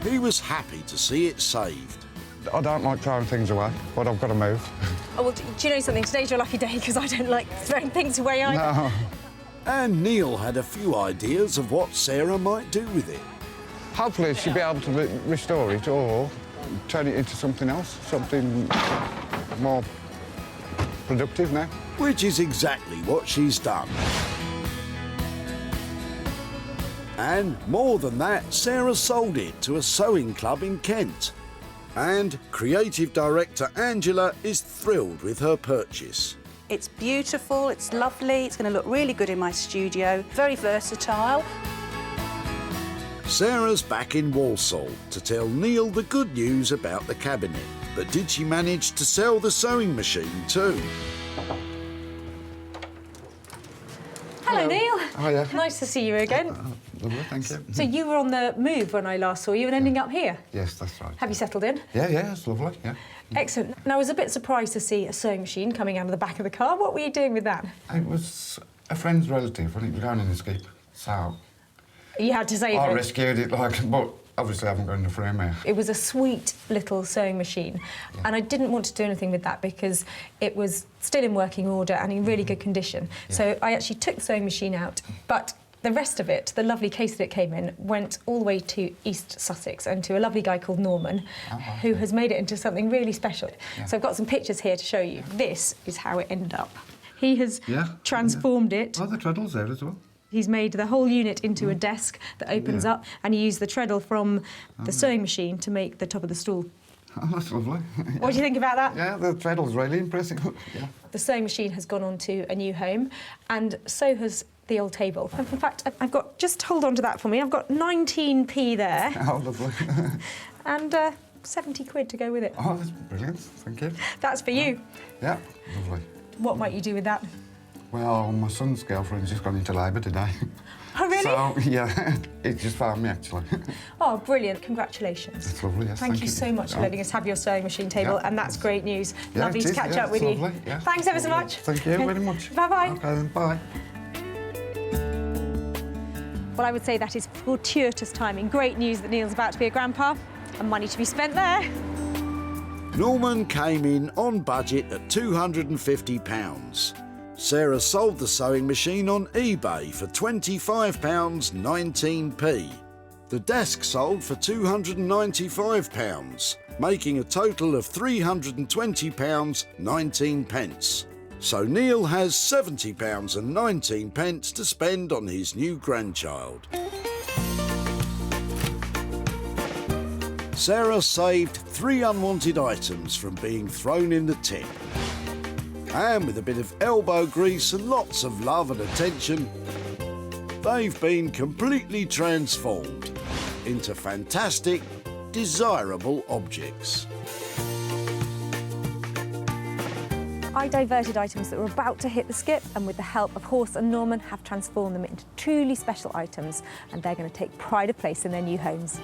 He was happy to see it saved. I don't like throwing things away, but I've got to move. Oh, well, do you know something? Today's your lucky day because I don't like throwing things away either. No. And Neil had a few ideas of what Sarah might do with it. Hopefully she'll be able to restore it or turn it into something else, something more productive now. Which is exactly what she's done. And more than that, Sarah sold it to a sewing club in Kent. And creative director Angela is thrilled with her purchase. It's beautiful, it's lovely, it's going to look really good in my studio, very versatile. Sarah's back in Walsaw to tell Neil the good news about the cabinet. But did she manage to sell the sewing machine too? Hello, Neil. Hiya. Nice to see you again. Lovely, thank you. So you were on the move when I last saw you and ending up here? Yes, that's right. Have you settled in? Yeah, it's lovely, yeah. Excellent. Now, I was a bit surprised to see a sewing machine coming out of the back of the car. What were you doing with that? It was a friend's relative and it was going in the skip, so... You had to save I it? rescued it, but obviously I haven't got in the frame here. It was a sweet little sewing machine, and I didn't want to do anything with that because it was still in working order and in really good condition. Yeah. So I actually took the sewing machine out, but the rest of it, the lovely case that it came in, went all the way to East Sussex and to a lovely guy called Norman, who has made it into something really special. Yeah. So I've got some pictures here to show you. This is how it ended up. He has transformed it. Oh, the treadle's there as well. He's made the whole unit into a desk that opens up, and he used the treadle from the sewing machine to make the top of the stool. Oh, that's lovely. What do you think about that? Yeah, the treadle's really impressive. Yeah. The sewing machine has gone on to a new home, and so has the old table. In fact, I've got, just hold on to that for me, I've got 19p there. Oh, lovely. And 70 quid to go with it. Oh, that's brilliant, thank you. That's for you. Yeah, lovely. What might you do with that? Well, my son's girlfriend's just gone into labour today. Oh, really? So, yeah, it just found me, actually. Oh, brilliant. Congratulations. It's lovely, yes, Thank you so much for letting us have your sewing machine table, and that's great news. Yeah, Lovely it to is, catch yeah, up with it's you. lovely, yeah, Thanks ever so much. Thank you very much. Bye-bye. OK, then, bye. Well, I would say that is fortuitous timing. Great news that Neil's about to be a grandpa and money to be spent there. Norman came in on budget at £250. Sarah sold the sewing machine on eBay for £25.19p. The desk sold for £295, making a total of £320.19. So Neil has £70.19 to spend on his new grandchild. Sarah saved 3 unwanted items from being thrown in the tip. And with a bit of elbow grease and lots of love and attention, they've been completely transformed into fantastic, desirable objects. I diverted items that were about to hit the skip, and with the help of Horse and Norman have transformed them into truly special items, and they're going to take pride of place in their new homes.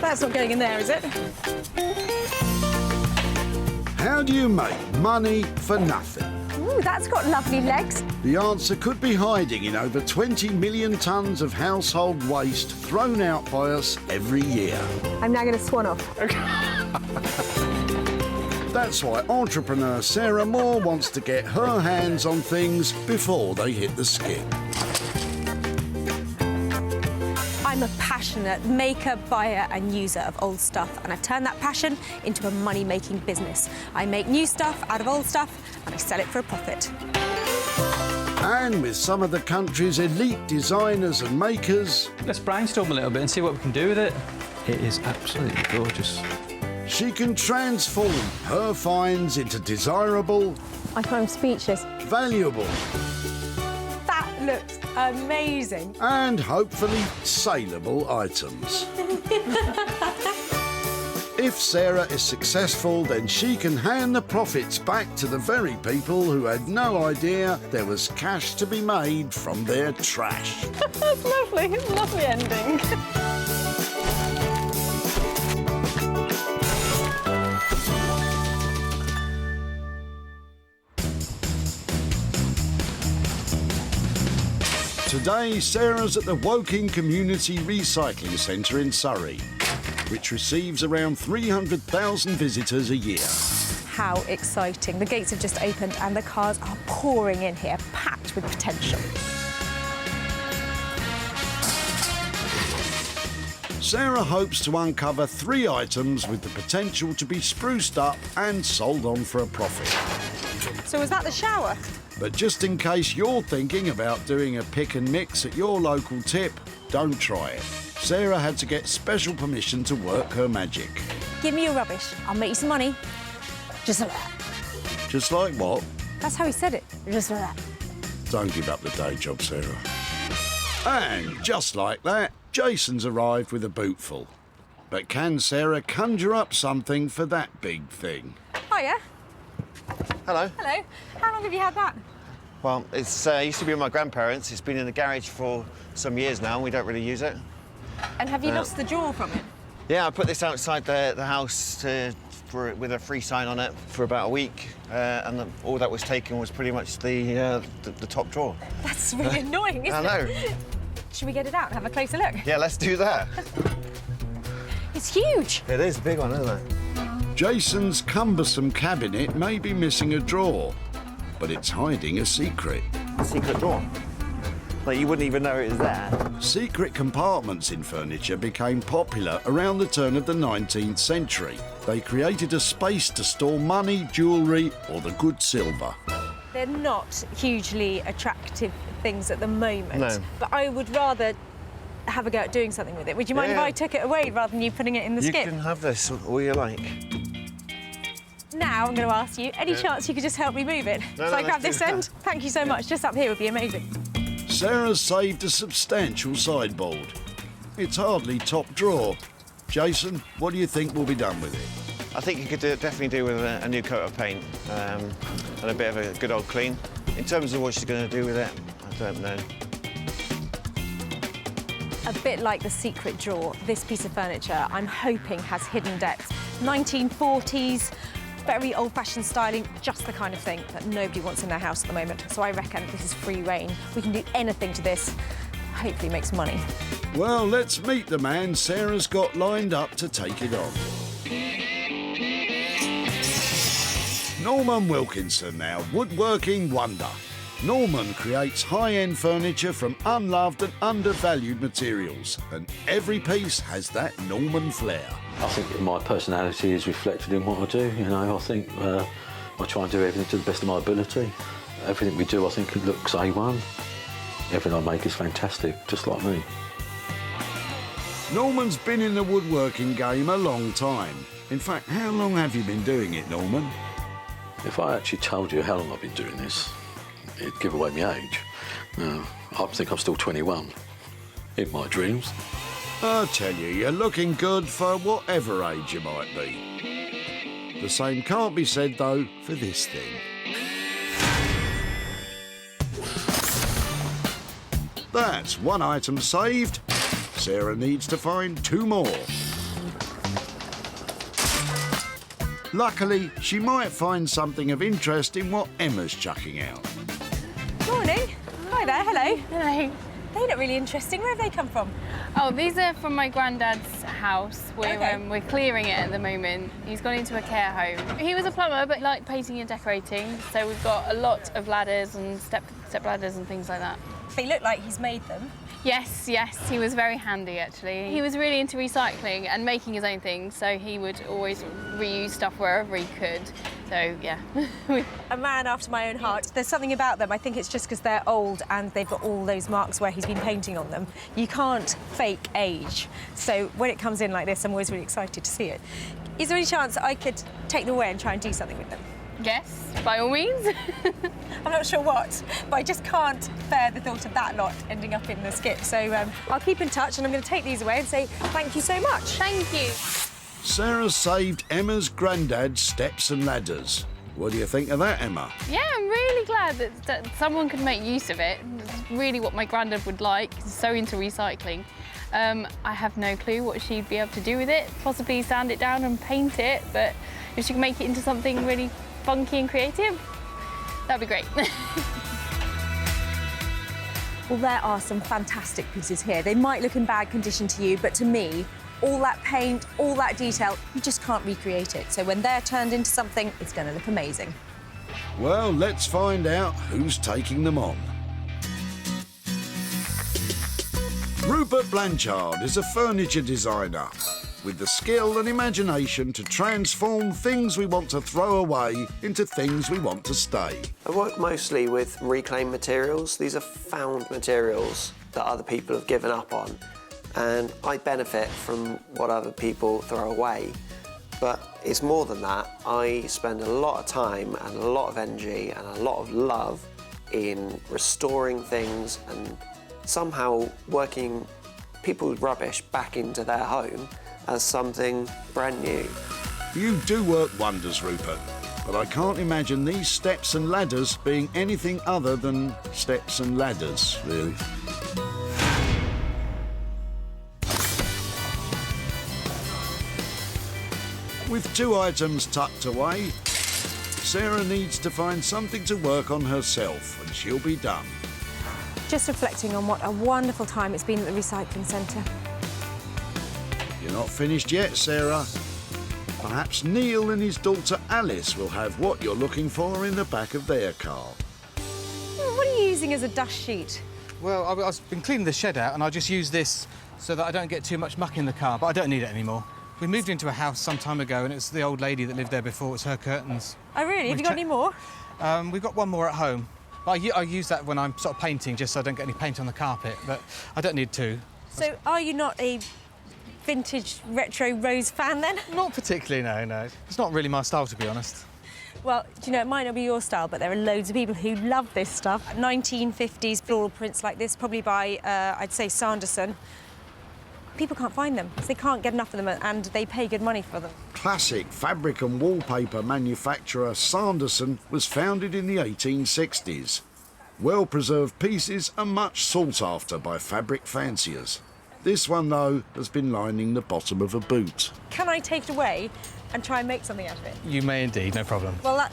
That's not going in there, is it? How do you make money for nothing? Ooh, that's got lovely legs. The answer could be hiding in over 20 million tonnes of household waste thrown out by us every year. I'm now going to swan off. That's why entrepreneur Sarah Moore wants to get her hands on things before they hit the skip. I'm a passionate maker, buyer and user of old stuff, and I've turned that passion into a money-making business. I make new stuff out of old stuff and I sell it for a profit. And with some of the country's elite designers and makers... Let's brainstorm a little bit and see what we can do with it. It is absolutely gorgeous. She can transform her finds into desirable... I'm speechless. Valuable... That looks amazing. and hopefully saleable items. If Sarah is successful, then she can hand the profits back to the very people who had no idea there was cash to be made from their trash. That's lovely. It's a lovely ending. Today, Sarah's at the Woking Community Recycling Centre in Surrey, which receives around 300,000 visitors a year. How exciting. The gates have just opened and the cars are pouring in here, packed with potential. Sarah hopes to uncover 3 items with the potential to be spruced up and sold on for a profit. So was that the shower? But just in case you're thinking about doing a pick and mix at your local tip, don't try it. Sarah had to get special permission to work her magic. Give me your rubbish. I'll make you some money. Just like that. Just like what? That's how he said it. Just like that. Don't give up the day job, Sarah. And just like that, Jason's arrived with a bootful. But can Sarah conjure up something for that big thing? Hiya. Hello. Hello. How long have you had that? Well, it's used to be with my grandparents. It's been in the garage for some years now, and we don't really use it. And have you lost the drawer from it? Yeah, I put this outside the house with a free sign on it for about a week, and all that was taken was pretty much the top drawer. That's really annoying, isn't I know. it? Should we get it out and have a closer look? Yeah, let's do that. It's huge. It is a big one, isn't it? Jason's cumbersome cabinet may be missing a drawer, but it's hiding a secret. A secret drawer? Like you wouldn't even know it was there. Secret compartments in furniture became popular around the turn of the 19th century. They created a space to store money, jewellery or the good silver. They're not hugely attractive things at the moment, No. but I would rather have a go at doing something with it. Would you mind if I took it away rather than you putting it in the skip? You can have this all you like. Now I'm going to ask you, any chance you could just help me move it? No, so no, I grab let's this do end? Thank you so much. Just up here would be amazing. Sarah's saved a substantial sideboard. It's hardly top drawer. Jason, what do you think will be done with it? I think you could definitely do with a new coat of paint and a bit of a good old clean. In terms of what she's going to do with it, I don't know. A bit like the secret drawer, this piece of furniture, I'm hoping has hidden depths. 1940s, very old-fashioned styling, just the kind of thing that nobody wants in their house at the moment. So I reckon this is free reign. We can do anything to this, hopefully make some money. Well, let's meet the man Sarah's got lined up to take it on. Norman Wilkinson now, woodworking wonder. Norman creates high-end furniture from unloved and undervalued materials, and every piece has that Norman flair. I think my personality is reflected in what I do. You know, I think I try and do everything to the best of my ability. Everything we do, I think it looks A1. Everything I make is fantastic, just like me. Norman's been in the woodworking game a long time. In fact, how long have you been doing it, Norman? If I actually told you how long I've been doing this, it'd give away my age. I think I'm still 21, in my dreams. I tell you, you're looking good for whatever age you might be. The same can't be said, though, for this thing. That's one item saved. Sarah needs to find 2 more. Luckily, she might find something of interest in what Emma's chucking out. Morning. Hi there, hello. Hello. They look really interesting. Where have they come from? Oh, these are from my granddad's house. We're clearing it at the moment. He's gone into a care home. He was a plumber, but liked painting and decorating, so we've got a lot of ladders and step ladders and things like that. They look like he's made them. Yes, he was very handy actually. He was really into recycling and making his own things, so he would always reuse stuff wherever he could. So, yeah. A man after my own heart. There's something about them, I think it's just because they're old and they've got all those marks where he's been painting on them. You can't fake age. So when it comes in like this, I'm always really excited to see it. Is there any chance I could take them away and try and do something with them? Yes, by all means. I'm not sure what, but I just can't bear the thought of that lot ending up in the skip. So I'll keep in touch and I'm going to take these away and say thank you so much. Thank you. Sarah saved Emma's granddad's steps and ladders. What do you think of that, Emma? Yeah, I'm really glad that someone could make use of it. It's really what my granddad would like. He's so into recycling. I have no clue what she'd be able to do with it. Possibly sand it down and paint it, but if she could make it into something really funky and creative, that'd be great. Well, there are some fantastic pieces here. They might look in bad condition to you, but to me, all that paint, all that detail, you just can't recreate it. So when they're turned into something, it's going to look amazing. Well, let's find out who's taking them on. Rupert Blanchard is a furniture designer with the skill and imagination to transform things we want to throw away into things we want to stay. I work mostly with reclaimed materials. These are found materials that other people have given up on, and I benefit from what other people throw away. But it's more than that. I spend a lot of time and a lot of energy and a lot of love in restoring things and somehow working people's rubbish back into their home as something brand new. You do work wonders, Rupert, but I can't imagine these steps and ladders being anything other than steps and ladders, really. With 2 items tucked away, Sarah needs to find something to work on herself, and she'll be done. Just reflecting on what a wonderful time it's been at the recycling centre. You're not finished yet, Sarah. Perhaps Neil and his daughter Alice will have what you're looking for in the back of their car. What are you using as a dust sheet? Well, I've been cleaning the shed out and I just use this so that I don't get too much muck in the car, but I don't need it anymore. We moved into a house some time ago and it was the old lady that lived there before. It was her curtains. Oh, really? Have you got any more? We've got one more at home. But I use that when I'm sort of painting, just so I don't get any paint on the carpet, but I don't need 2. So are you not a vintage retro rose fan then? Not particularly, no. It's not really my style, to be honest. Well, do you know, it might not be your style, but there are loads of people who love this stuff. 1950s floral prints like this, probably by, I'd say, Sanderson. People can't find them, because they can't get enough of them, and they pay good money for them. Classic fabric and wallpaper manufacturer Sanderson was founded in the 1860s. Well-preserved pieces are much sought after by fabric fanciers. This one, though, has been lining the bottom of a boot. Can I take it away and try and make something out of it? You may indeed, no problem. Well,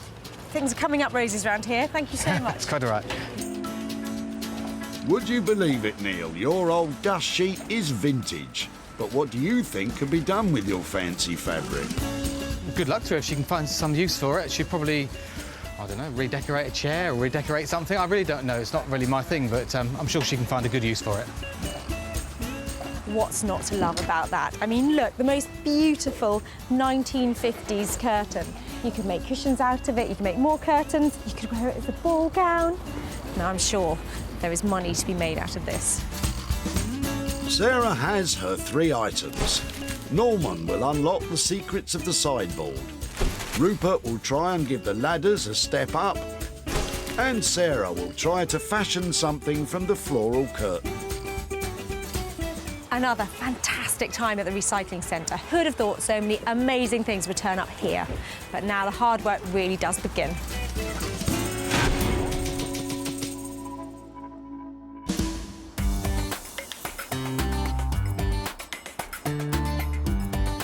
things are coming up roses around here. Thank you so much. It's quite all right. Would you believe it, Neil? Your old dust sheet is vintage. But what do you think can be done with your fancy fabric? Good luck to her. If she can find some use for it, she'd probably, I don't know, redecorate a chair or redecorate something. I really don't know. It's not really my thing, but I'm sure she can find a good use for it. What's not to love about that? I mean, look, the most beautiful 1950s curtain. You could make cushions out of it, you can make more curtains, you could wear it as a ball gown. Now, I'm sure there is money to be made out of this. Sarah has her 3 items. Norman will unlock the secrets of the sideboard. Rupert will try and give the ladders a step up. And Sarah will try to fashion something from the floral curtain. Another fantastic time at the recycling centre. Who'd have thought so many amazing things would turn up here? But now the hard work really does begin.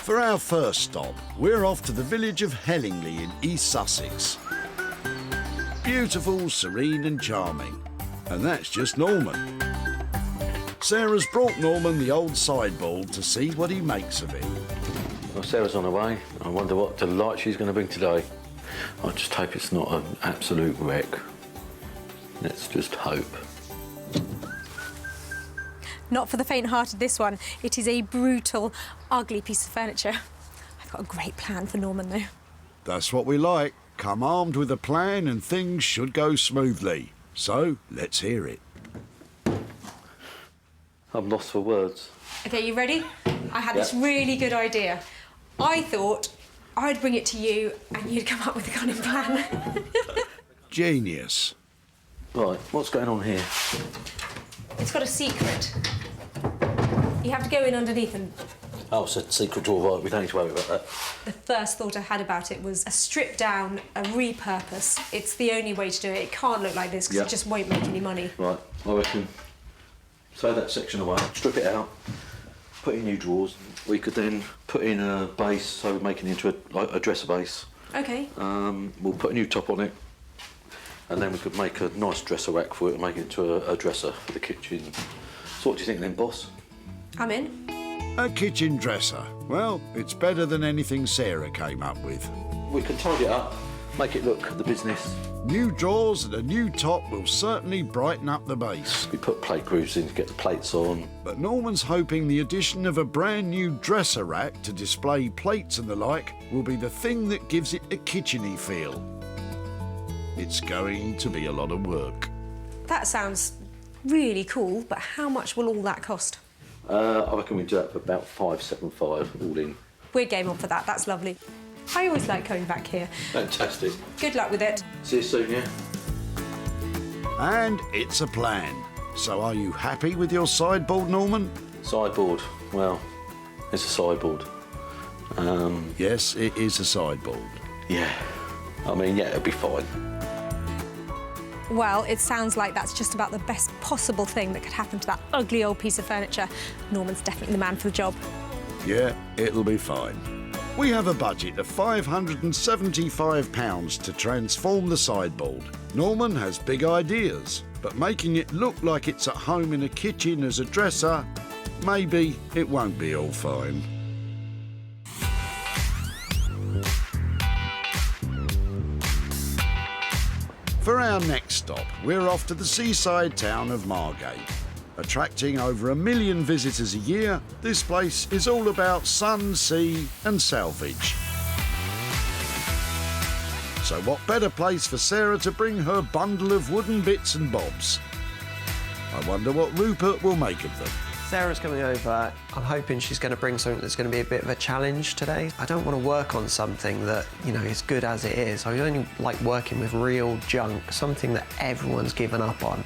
For our first stop, we're off to the village of Hellingley in East Sussex. Beautiful, serene and charming. And that's just Norman. Sarah's brought Norman the old sideboard to see what he makes of it. Well, Sarah's on her way. I wonder what delight she's going to bring today. I just hope it's not an absolute wreck. Let's just hope. Not for the faint-hearted, this one. It is a brutal, ugly piece of furniture. I've got a great plan for Norman, though. That's what we like. Come armed with a plan and things should go smoothly. So, let's hear it. I'm lost for words. OK, you ready? I had this really good idea. I thought I'd bring it to you and you'd come up with a cunning plan. Genius. Right, what's going on here? It's got a secret. You have to go in underneath and... Oh, it's a secret drawer, right, we don't need to worry about that. The first thought I had about it was a strip down, a repurpose. It's the only way to do it. It can't look like this because it just won't make any money. Right, I reckon, throw that section away, strip it out, put in new drawers. We could then put in a base, so we're making it into a dresser base. OK. We'll put a new top on it, and then we could make a nice dresser rack for it and make it into a dresser for the kitchen. So what do you think then, boss? I'm in. A kitchen dresser. Well, it's better than anything Sarah came up with. We can tidy it up, make it look the business. New drawers and a new top will certainly brighten up the base. We put plate grooves in to get the plates on. But Norman's hoping the addition of a brand new dresser rack to display plates and the like will be the thing that gives it a kitchen-y feel. It's going to be a lot of work. That sounds really cool, but how much will all that cost? I reckon we do that for about $575 all in. We're game on for that. That's lovely. I always like coming back here. Fantastic. Good luck with it. See you soon, yeah? And it's a plan. So are you happy with your sideboard, Norman? Sideboard? Well, it's a sideboard. Yes, it is a sideboard. Yeah. I mean, yeah, it'll be fine. Well, it sounds like that's just about the best possible thing that could happen to that ugly old piece of furniture. Norman's definitely the man for the job. Yeah, it'll be fine. We have a budget of £575 to transform the sideboard. Norman has big ideas, but making it look like it's at home in a kitchen as a dresser, maybe it won't be all fine. For our next stop, we're off to the seaside town of Margate. Attracting over 1 million visitors a year, this place is all about sun, sea and salvage. So what better place for Sarah to bring her bundle of wooden bits and bobs? I wonder what Rupert will make of them. Sarah's coming over. I'm hoping she's going to bring something that's going to be a bit of a challenge today. I don't want to work on something that, you know, is good as it is. I only like working with real junk, something that everyone's given up on.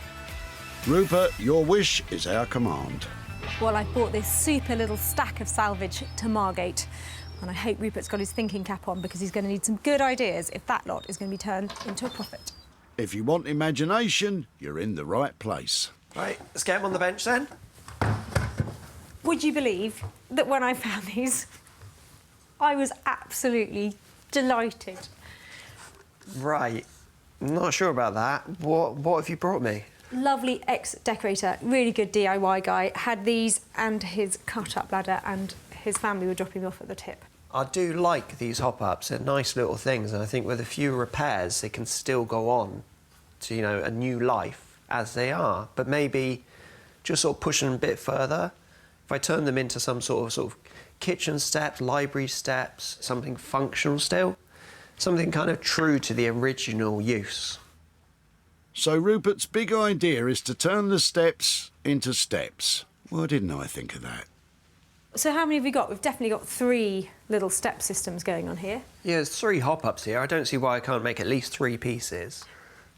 Rupert, your wish is our command. Well, I bought this super little stack of salvage to Margate, and I hope Rupert's got his thinking cap on because he's going to need some good ideas if that lot is going to be turned into a profit. If you want imagination, you're in the right place. Right, let's get him on the bench then. Would you believe that when I found these, I was absolutely delighted? Right, I'm not sure about that. What have you brought me? Lovely ex-decorator, really good DIY guy, had these and his cut-up ladder, and his family were dropping me off at the tip. I do like these hop-ups. They're nice little things, and I think with a few repairs, they can still go on to, you know, a new life as they are. But maybe just sort of pushing them a bit further. If I turn them into some sort of kitchen steps, library steps, something functional still, something kind of true to the original use. So Rupert's big idea is to turn the steps into steps. Why didn't I think of that? So how many have we got? We've definitely got 3 little step systems going on here. Yeah, there's 3 hop-ups here. I don't see why I can't make at least 3 pieces.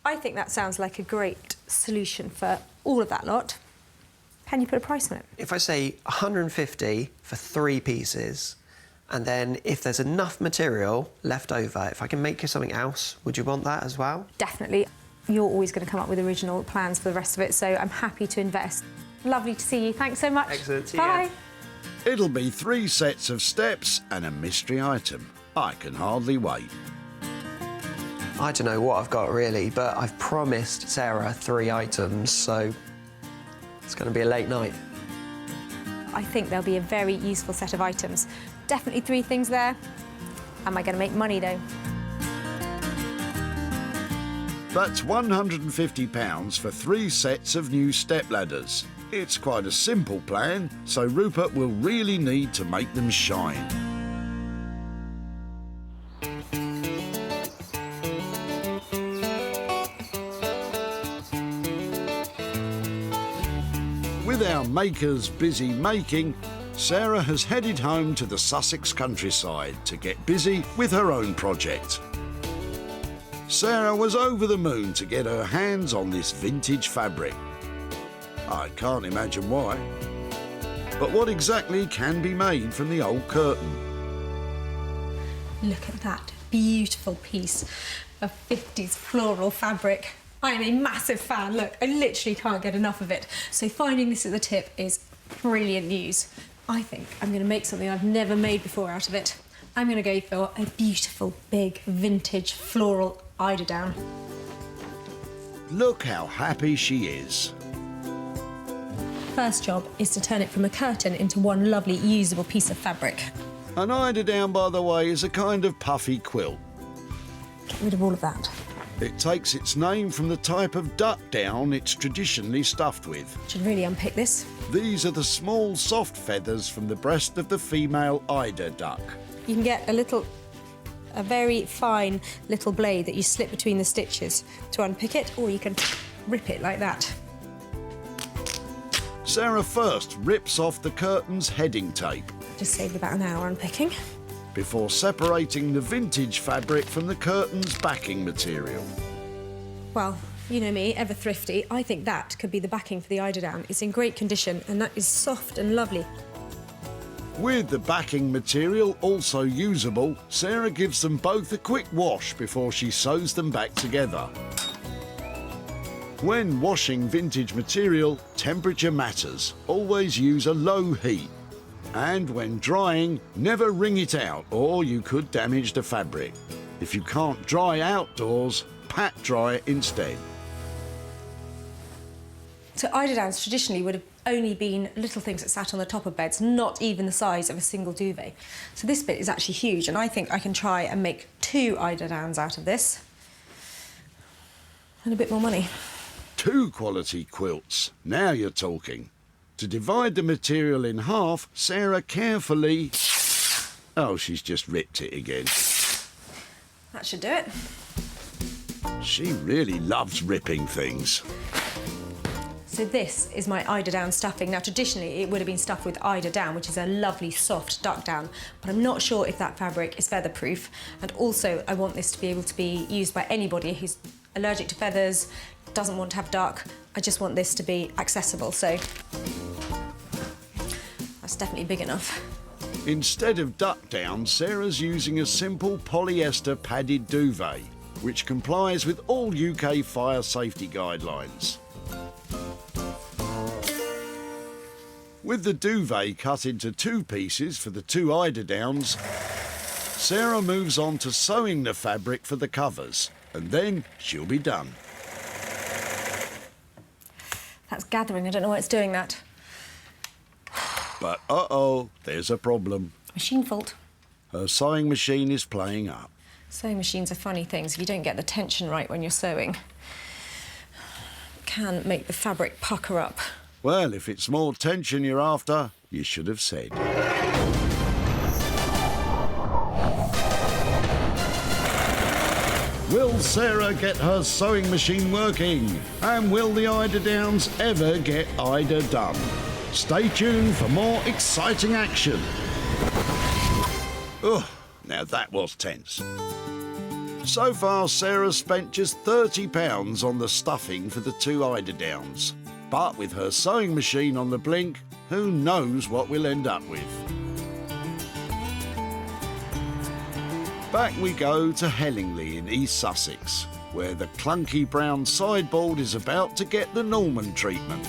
I think that sounds like a great solution for all of that lot. Can you put a price on it? If I say 150 for 3 pieces, and then if there's enough material left over, if I can make you something else, would you want that as well? Definitely. You're always going to come up with original plans for the rest of it, so I'm happy to invest. Lovely to see you. Thanks so much. Excellent. See you Bye. again. It'll be 3 sets of steps and a mystery item. I can hardly wait. I don't know what I've got really, but I've promised Sarah 3 items, so it's going to be a late night. I think there'll be a very useful set of items. Definitely 3 things there. Am I going to make money, though? That's £150 for 3 sets of new stepladders. It's quite a simple plan, so Rupert will really need to make them shine. With our makers busy making, Sarah has headed home to the Sussex countryside to get busy with her own project. Sarah was over the moon to get her hands on this vintage fabric. I can't imagine why. But what exactly can be made from the old curtain? Look at that beautiful piece of 50s floral fabric. I am a massive fan. Look, I literally can't get enough of it. So finding this at the tip is brilliant news. I think I'm going to make something I've never made before out of it. I'm going to go for a beautiful, big, vintage floral eiderdown. Look how happy she is. First job is to turn it from a curtain into one lovely, usable piece of fabric. An eiderdown, by the way, is a kind of puffy quilt. Get rid of all of that. It takes its name from the type of duck down it's traditionally stuffed with. Should really unpick this. These are the small, soft feathers from the breast of the female eider duck. You can get a very fine little blade that you slip between the stitches to unpick it, or you can rip it like that. Sarah first rips off the curtain's heading tape. Just saved about an hour unpicking. Before separating the vintage fabric from the curtain's backing material. Well, you know me, ever thrifty. I think that could be the backing for the eiderdown. It's in great condition and that is soft and lovely. With the backing material also usable, Sarah gives them both a quick wash before she sews them back together. When washing vintage material, temperature matters. Always use a low heat. And when drying, never wring it out or you could damage the fabric. If you can't dry outdoors, pat dry it instead. So eiderdowns traditionally would have only been little things that sat on the top of beds, not even the size of a single duvet. So this bit is actually huge, and I think I can try and make 2 eiderdowns out of this. And a bit more money. 2 quality quilts. Now you're talking. To divide the material in half, Sarah carefully... Oh, she's just ripped it again. That should do it. She really loves ripping things. So this is my eiderdown stuffing. Now, traditionally, it would have been stuffed with eiderdown, which is a lovely, soft duck down, but I'm not sure if that fabric is featherproof. And also, I want this to be able to be used by anybody who's allergic to feathers, doesn't want to have duck. I just want this to be accessible, so that's definitely big enough. Instead of duck down, Sarah's using a simple polyester padded duvet, which complies with all UK fire safety guidelines. With the duvet cut into 2 pieces for the 2 eiderdowns, Sarah moves on to sewing the fabric for the covers, and then she'll be done. That's gathering. I don't know why it's doing that. But uh-oh, there's a problem. Machine fault. Her sewing machine is playing up. Sewing machines are funny things. If you don't get the tension right when you're sewing, it can make the fabric pucker up. Well, if it's more tension you're after, you should have said. Will Sarah get her sewing machine working? And will the eiderdowns ever get eider done? Stay tuned for more exciting action. Ugh, now that was tense. So far, Sarah's spent just £30 on the stuffing for the 2 eiderdowns. But with her sewing machine on the blink, who knows what we'll end up with. Back we go to Hellingley in East Sussex, where the clunky brown sideboard is about to get the Norman treatment.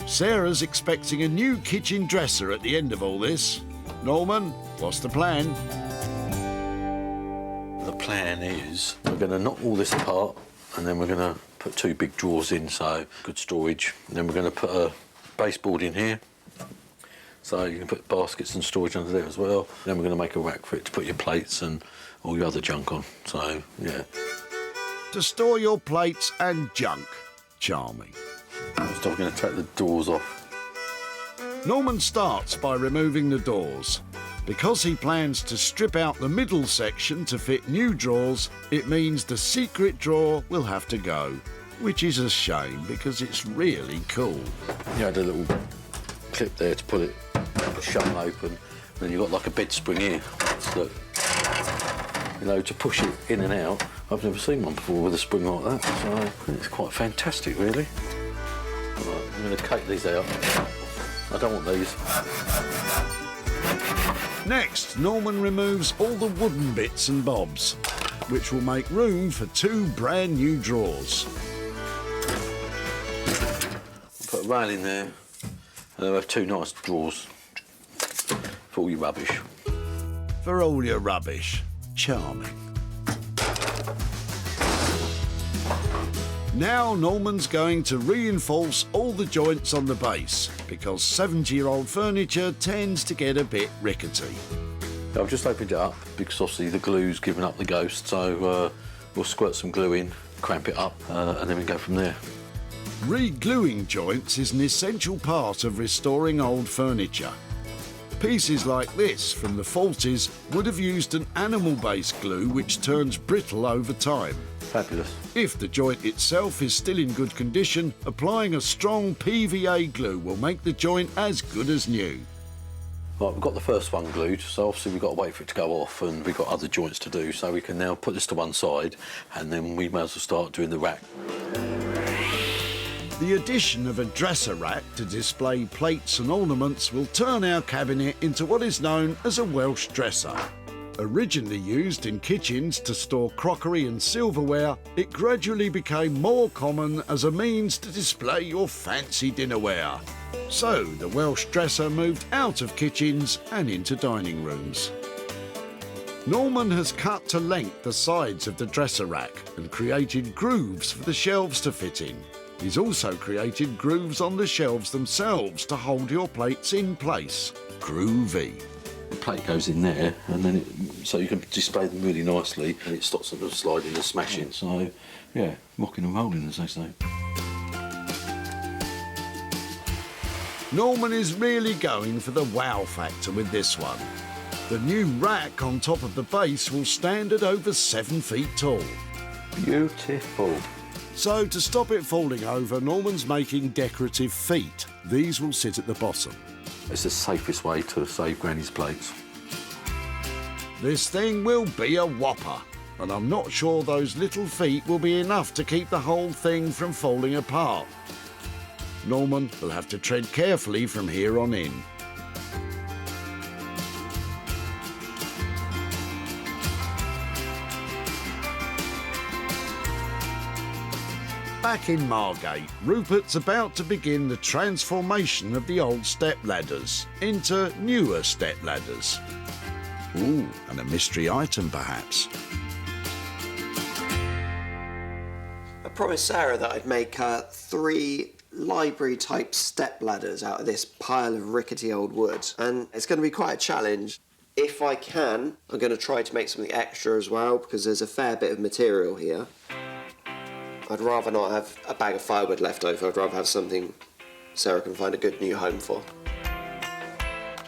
Sarah's expecting a new kitchen dresser at the end of all this. Norman, what's the plan? The plan is we're going to knock all this apart and then we're going to put 2 big drawers in, so good storage. And then we're going to put a baseboard in here, so you can put baskets and storage under there as well. Then we're going to make a rack for it to put your plates and all your other junk on, so yeah. to store your plates and junk. Charming. I'm still going to take the doors off. Norman starts by removing the doors. Because he plans to strip out the middle section to fit new drawers, it means the secret drawer will have to go, which is a shame because it's really cool. You had a little clip there to put it shut and open, and then you've got like a bed spring here. So, you know, to push it in and out. I've never seen one before with a spring like that, so it's quite fantastic, really. Right, I'm going to take these out. I don't want these. Next, Norman removes all the wooden bits and bobs, which will make room for 2 brand new drawers. Put a rail in there, and then have 2 nice drawers for all your rubbish. For all your rubbish. Charming. Now Norman's going to reinforce all the joints on the base because 70-year-old furniture tends to get a bit rickety. I've just opened it up because obviously the glue's given up the ghost, so we'll squirt some glue in, cramp it up, and then we go from there. Re-gluing joints is an essential part of restoring old furniture. Pieces like this from the 40s would have used an animal-based glue which turns brittle over time. Fabulous. If the joint itself is still in good condition, applying a strong PVA glue will make the joint as good as new. Right, we've got the first one glued, so obviously we've got to wait for it to go off, and we've got other joints to do, so we can now put this to one side, and then we may as well start doing the rack. The addition of a dresser rack to display plates and ornaments will turn our cabinet into what is known as a Welsh dresser. Originally used in kitchens to store crockery and silverware, it gradually became more common as a means to display your fancy dinnerware. So the Welsh dresser moved out of kitchens and into dining rooms. Norman has cut to length the sides of the dresser rack and created grooves for the shelves to fit in. He's also created grooves on the shelves themselves to hold your plates in place. Groovy. The plate goes in there, and then so you can display them really nicely, and it stops them from sliding and smashing. So, yeah, rocking and rolling, as they say. Norman is really going for the wow factor with this one. The new rack on top of the base will stand at over 7 feet tall. Beautiful. So, to stop it falling over, Norman's making decorative feet. These will sit at the bottom. It's the safest way to save Granny's plates. This thing will be a whopper, and I'm not sure those little feet will be enough to keep the whole thing from falling apart. Norman will have to tread carefully from here on in. Back in Margate, Rupert's about to begin the transformation of the old step ladders into newer step ladders. Ooh, and a mystery item perhaps. I promised Sarah that I'd make 3 library-type step ladders out of this pile of rickety old wood, and it's going to be quite a challenge. If I can, I'm going to try to make something extra as well, because there's a fair bit of material here. I'd rather not have a bag of firewood left over. I'd rather have something Sarah can find a good new home for.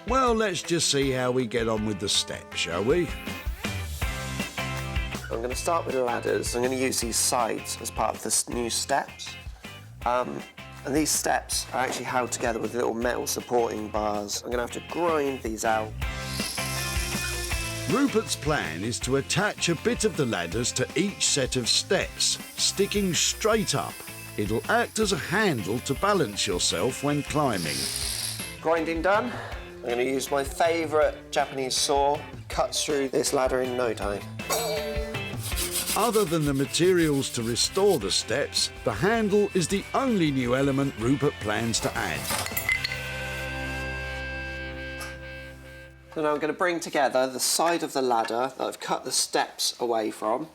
Well, let's just see how we get on with the steps, shall we? I'm going to start with ladders. I'm going to use these sides as part of the new steps. And these steps are actually held together with little metal supporting bars. I'm going to have to grind these out. Rupert's plan is to attach a bit of the ladders to each set of steps, sticking straight up. It'll act as a handle to balance yourself when climbing. Grinding done. I'm going to use my favourite Japanese saw. Cuts through this ladder in no time. Other than the materials to restore the steps, the handle is the only new element Rupert plans to add. So now I'm going to bring together the side of the ladder that I've cut the steps away from.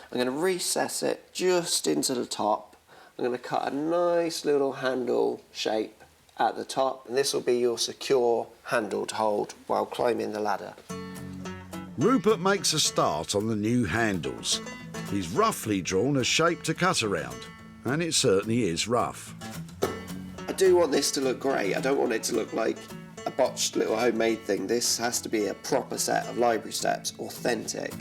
I'm going to recess it just into the top. I'm going to cut a nice little handle shape at the top, and this will be your secure handle to hold while climbing the ladder. Rupert makes a start on the new handles. He's roughly drawn a shape to cut around, and it certainly is rough. I do want this to look great. I don't want it to look like a botched little homemade thing. This has to be a proper set of library steps, authentic.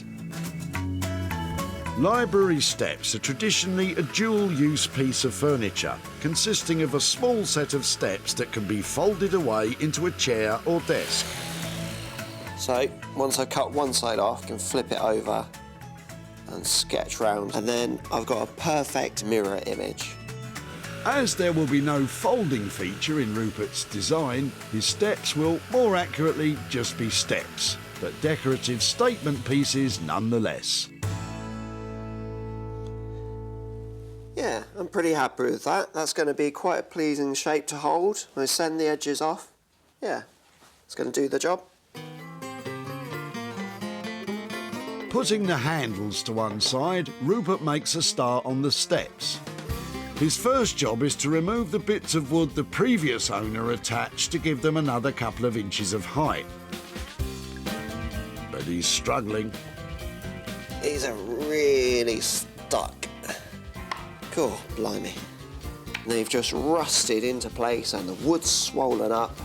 Library steps are traditionally a dual-use piece of furniture, consisting of a small set of steps that can be folded away into a chair or desk. So, once I cut one side off, I can flip it over and sketch round, and then I've got a perfect mirror image. As there will be no folding feature in Rupert's design, his steps will more accurately just be steps, but decorative statement pieces nonetheless. Yeah, I'm pretty happy with that. That's going to be quite a pleasing shape to hold. I send the edges off. Yeah, it's going to do the job. Putting the handles to one side, Rupert makes a start on the steps. His first job is to remove the bits of wood the previous owner attached to give them another couple of inches of height. But he's struggling. These are really stuck. Cool, blimey. They've just rusted into place and the wood's swollen up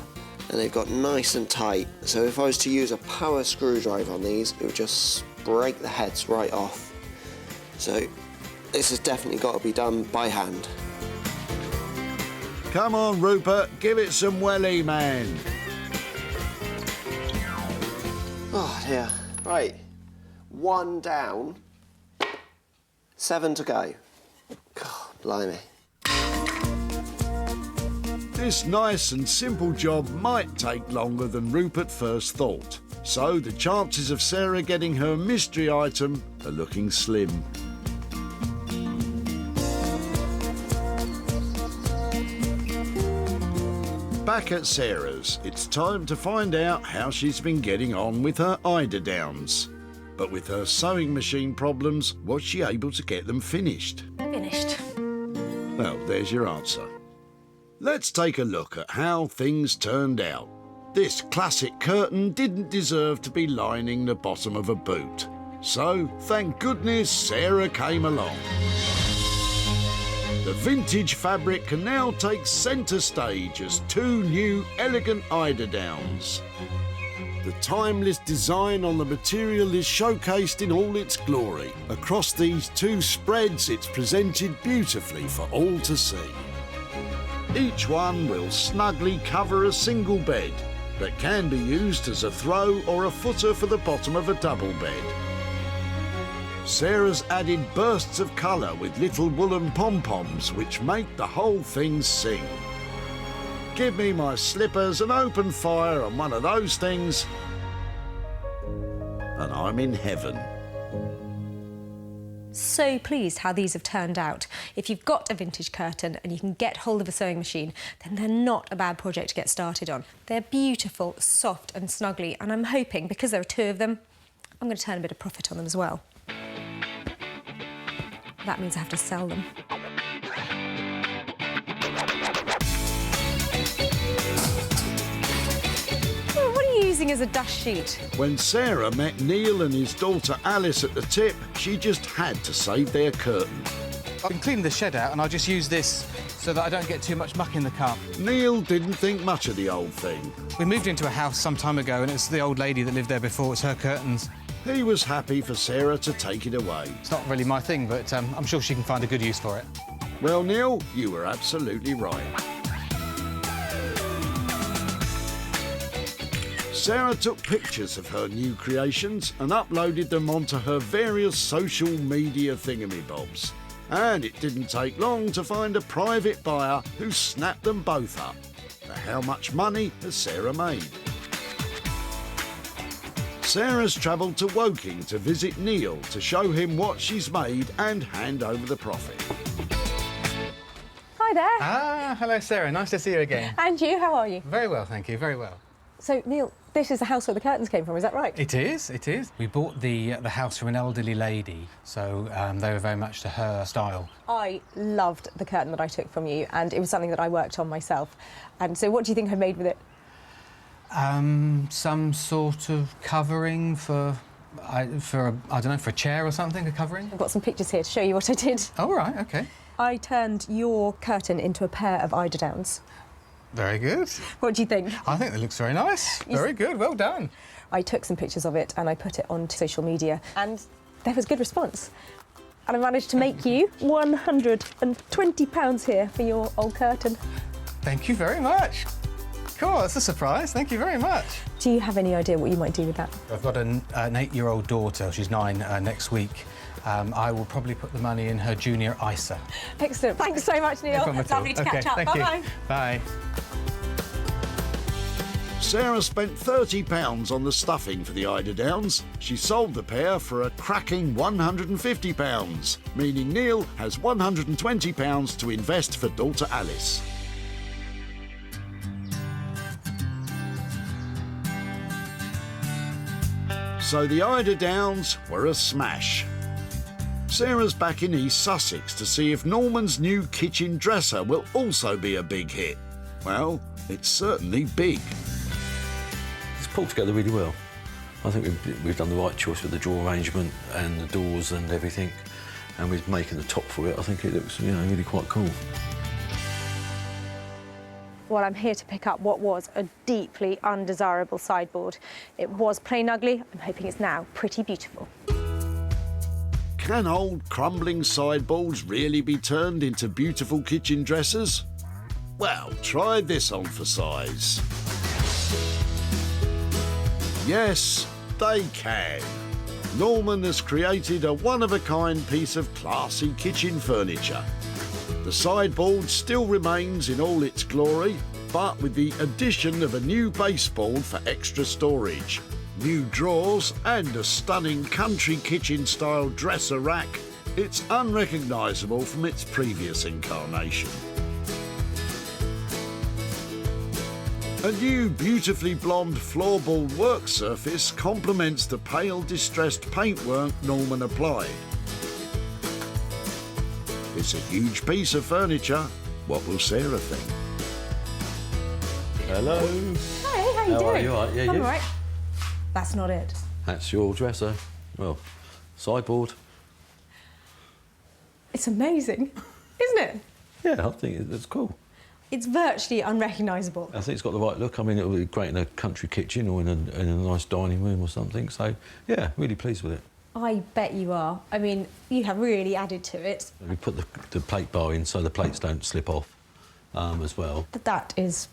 and they've got nice and tight. So if I was to use a power screwdriver on these, it would just break the heads right off. So this has definitely got to be done by hand. Come on, Rupert, give it some welly, man. Oh dear. Right, 1 down, 7 to go. God, blimey. This nice and simple job might take longer than Rupert first thought, so the chances of Sarah getting her mystery item are looking slim. Back at Sarah's, it's time to find out how she's been getting on with her eiderdowns. But with her sewing machine problems, was she able to get them finished? Finished. Well, there's your answer. Let's take a look at how things turned out. This classic curtain didn't deserve to be lining the bottom of a boot. So, thank goodness Sarah came along. The vintage fabric can now take centre stage as 2 new elegant eiderdowns. The timeless design on the material is showcased in all its glory. Across these 2 spreads, it's presented beautifully for all to see. Each one will snugly cover a single bed, but can be used as a throw or a footer for the bottom of a double bed. Sarah's added bursts of colour with little woolen pom-poms which make the whole thing sing. Give me my slippers, an open fire and one of those things, and I'm in heaven. So pleased how these have turned out. If you've got a vintage curtain and you can get hold of a sewing machine, then they're not a bad project to get started on. They're beautiful, soft and snuggly, and I'm hoping, because there are 2 of them, I'm going to turn a bit of profit on them as well. That means I have to sell them. Using as a dust sheet. When Sarah met Neil and his daughter Alice at the tip, she just had to save their curtain. I've been cleaning the shed out and I just use this so that I don't get too much muck in the car. Neil didn't think much of the old thing. We moved into a house some time ago and it's the old lady that lived there before, it's her curtains. He was happy for Sarah to take it away. It's not really my thing, but I'm sure she can find a good use for it. Well, Neil, you were absolutely right. Sarah took pictures of her new creations and uploaded them onto her various social media thingamybobs. And it didn't take long to find a private buyer who snapped them both up. Now, how much money has Sarah made? Sarah's travelled to Woking to visit Neil to show him what she's made and hand over the profit. Hi there. Ah, hello Sarah, nice to see you again. And you, how are you? Very well, thank you, very well. So, Neil, this is the house where the curtains came from, is that right? It is, it is. We bought the house from an elderly lady, so they were very much to her style. I loved the curtain that I took from you, and it was something that I worked on myself. And so what do you think I made with it? Some sort of covering for For a chair or something, a covering? I've got some pictures here to show you what I did. Oh, right, OK. I turned your curtain into a pair of eiderdowns. Very good. What do you think? I think that looks very nice. Very good, well done. I took some pictures of it and I put it onto social media, and there was good response. And I managed to make you £120 here for your old curtain. Thank you very much. Cool, that's a surprise. Thank you very much. Do you have any idea what you might do with that? I've got an 8-year-old daughter. She's 9 next week. I will probably put the money in her junior ISA. Excellent. Thanks so much, Neil. No problem at all. Lovely to catch up. Thank Bye-bye. you. Bye. Sarah spent £30 on the stuffing for the eiderdowns. She sold the pair for a cracking £150, meaning Neil has £120 to invest for daughter Alice. So the eiderdowns were a smash. Sarah's back in East Sussex to see if Norman's new kitchen dresser will also be a big hit. Well, it's certainly big. It's pulled together really well. I think we've done the right choice with the drawer arrangement and the doors and everything, and with making the top for it, I think it looks, really quite cool. Well, I'm here to pick up what was a deeply undesirable sideboard. It was plain ugly. I'm hoping it's now pretty beautiful. Can old crumbling sideboards really be turned into beautiful kitchen dressers? Well, try this on for size. Yes, they can. Norman has created a one-of-a-kind piece of classy kitchen furniture. The sideboard still remains in all its glory, but with the addition of a new baseboard for extra storage, new drawers and a stunning country kitchen-style dresser rack, it's unrecognisable from its previous incarnation. A new beautifully blonde floorboard work surface complements the pale distressed paintwork Norman applied. It's a huge piece of furniture. What will Sarah think? Hello. Hey, how you doing? Are you all right? Yeah, I'm you? all right. That's not it. That's your dresser. Well, sideboard. It's amazing, isn't it? Yeah, I think it's cool. It's virtually unrecognisable. I think it's got the right look. I mean, it would be great in a country kitchen or in a nice dining room or something. So, yeah, really pleased with it. I bet you are. I mean, you have really added to it. We put the plate bar in so the plates don't slip off as well. That is,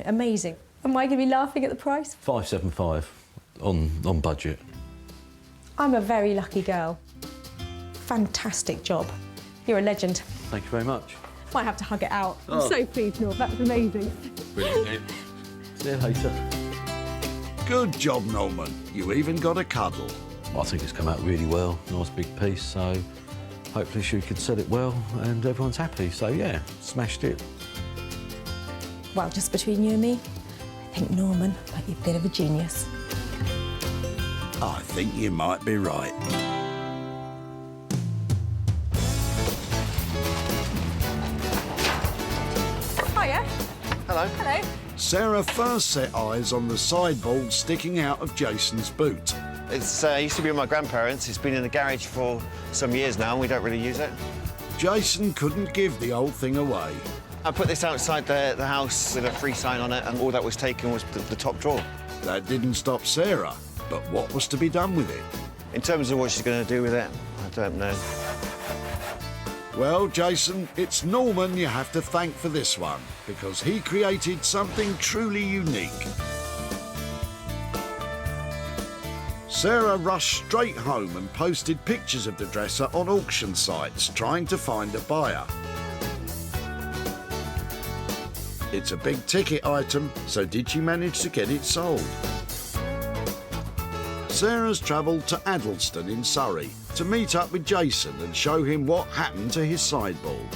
amazing. Am I going to be laughing at the price? $575 on budget. I'm a very lucky girl. Fantastic job. You're a legend. Thank you very much. Might have to hug it out. Oh. I'm so pleased, Norm. That's amazing. Brilliant. See you later. Good job, Norman. You even got a cuddle. I think it's come out really well. Nice big piece, so hopefully she could sell it well and everyone's happy. So, yeah, smashed it. Well, just between you and me, I think Norman might be a bit of a genius. I think you might be right. Hiya. Hello. Hello. Sarah first set eyes on the sideboard sticking out of Jason's boot. It used to be with my grandparents. It's been in the garage for some years now and we don't really use it. Jason couldn't give the old thing away. I put this outside the house with a free sign on it and all that was taken was the top drawer. That didn't stop Sarah, but what was to be done with it? In terms of what she's going to do with it, I don't know. Well, Jason, it's Norman you have to thank for this one, because he created something truly unique. Sarah rushed straight home and posted pictures of the dresser on auction sites, trying to find a buyer. It's a big-ticket item, so did she manage to get it sold? Sarah's travelled to Addleston in Surrey to meet up with Jason and show him what happened to his sideboard.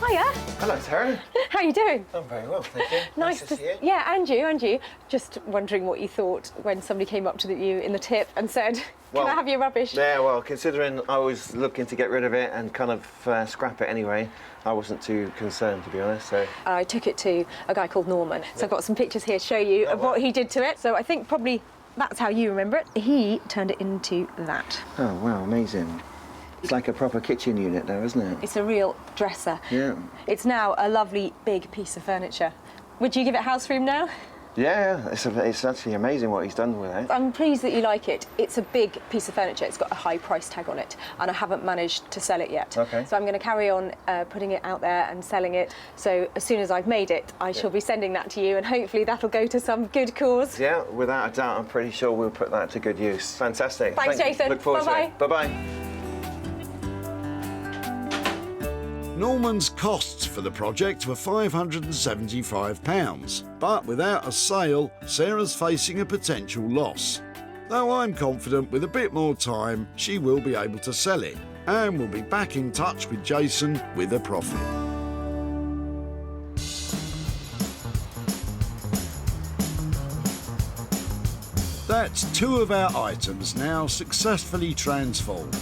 Hiya. Hello, Sarah. How you doing? I'm very well, thank you. Nice to see you. Yeah, and you. Just wondering what you thought when somebody came up to you in the tip and said, can I have your rubbish? Yeah, well, considering I was looking to get rid of it and kind of scrap it anyway, I wasn't too concerned, to be honest, so... I took it to a guy called Norman, so I've got some pictures here to show you of what he did to it. So I think probably that's how you remember it. He turned it into that. Oh, wow, amazing. It's like a proper kitchen unit now, isn't it? It's a real dresser. Yeah. It's now a lovely big piece of furniture. Would you give it house room now? Yeah, it's actually amazing what he's done with it. I'm pleased that you like it. It's a big piece of furniture. It's got a high price tag on it, and I haven't managed to sell it yet. Okay. So I'm going to carry on putting it out there and selling it. So as soon as I've made it, I shall be sending that to you, and hopefully that'll go to some good cause. Yeah, without a doubt, I'm pretty sure we'll put that to good use. Fantastic. Thanks, Jason. Look forward to it. Bye-bye. Norman's costs for the project were £575, but without a sale, Sarah's facing a potential loss. Though I'm confident with a bit more time, she will be able to sell it, and will be back in touch with Jason with a profit. That's 2 of our items now successfully transformed.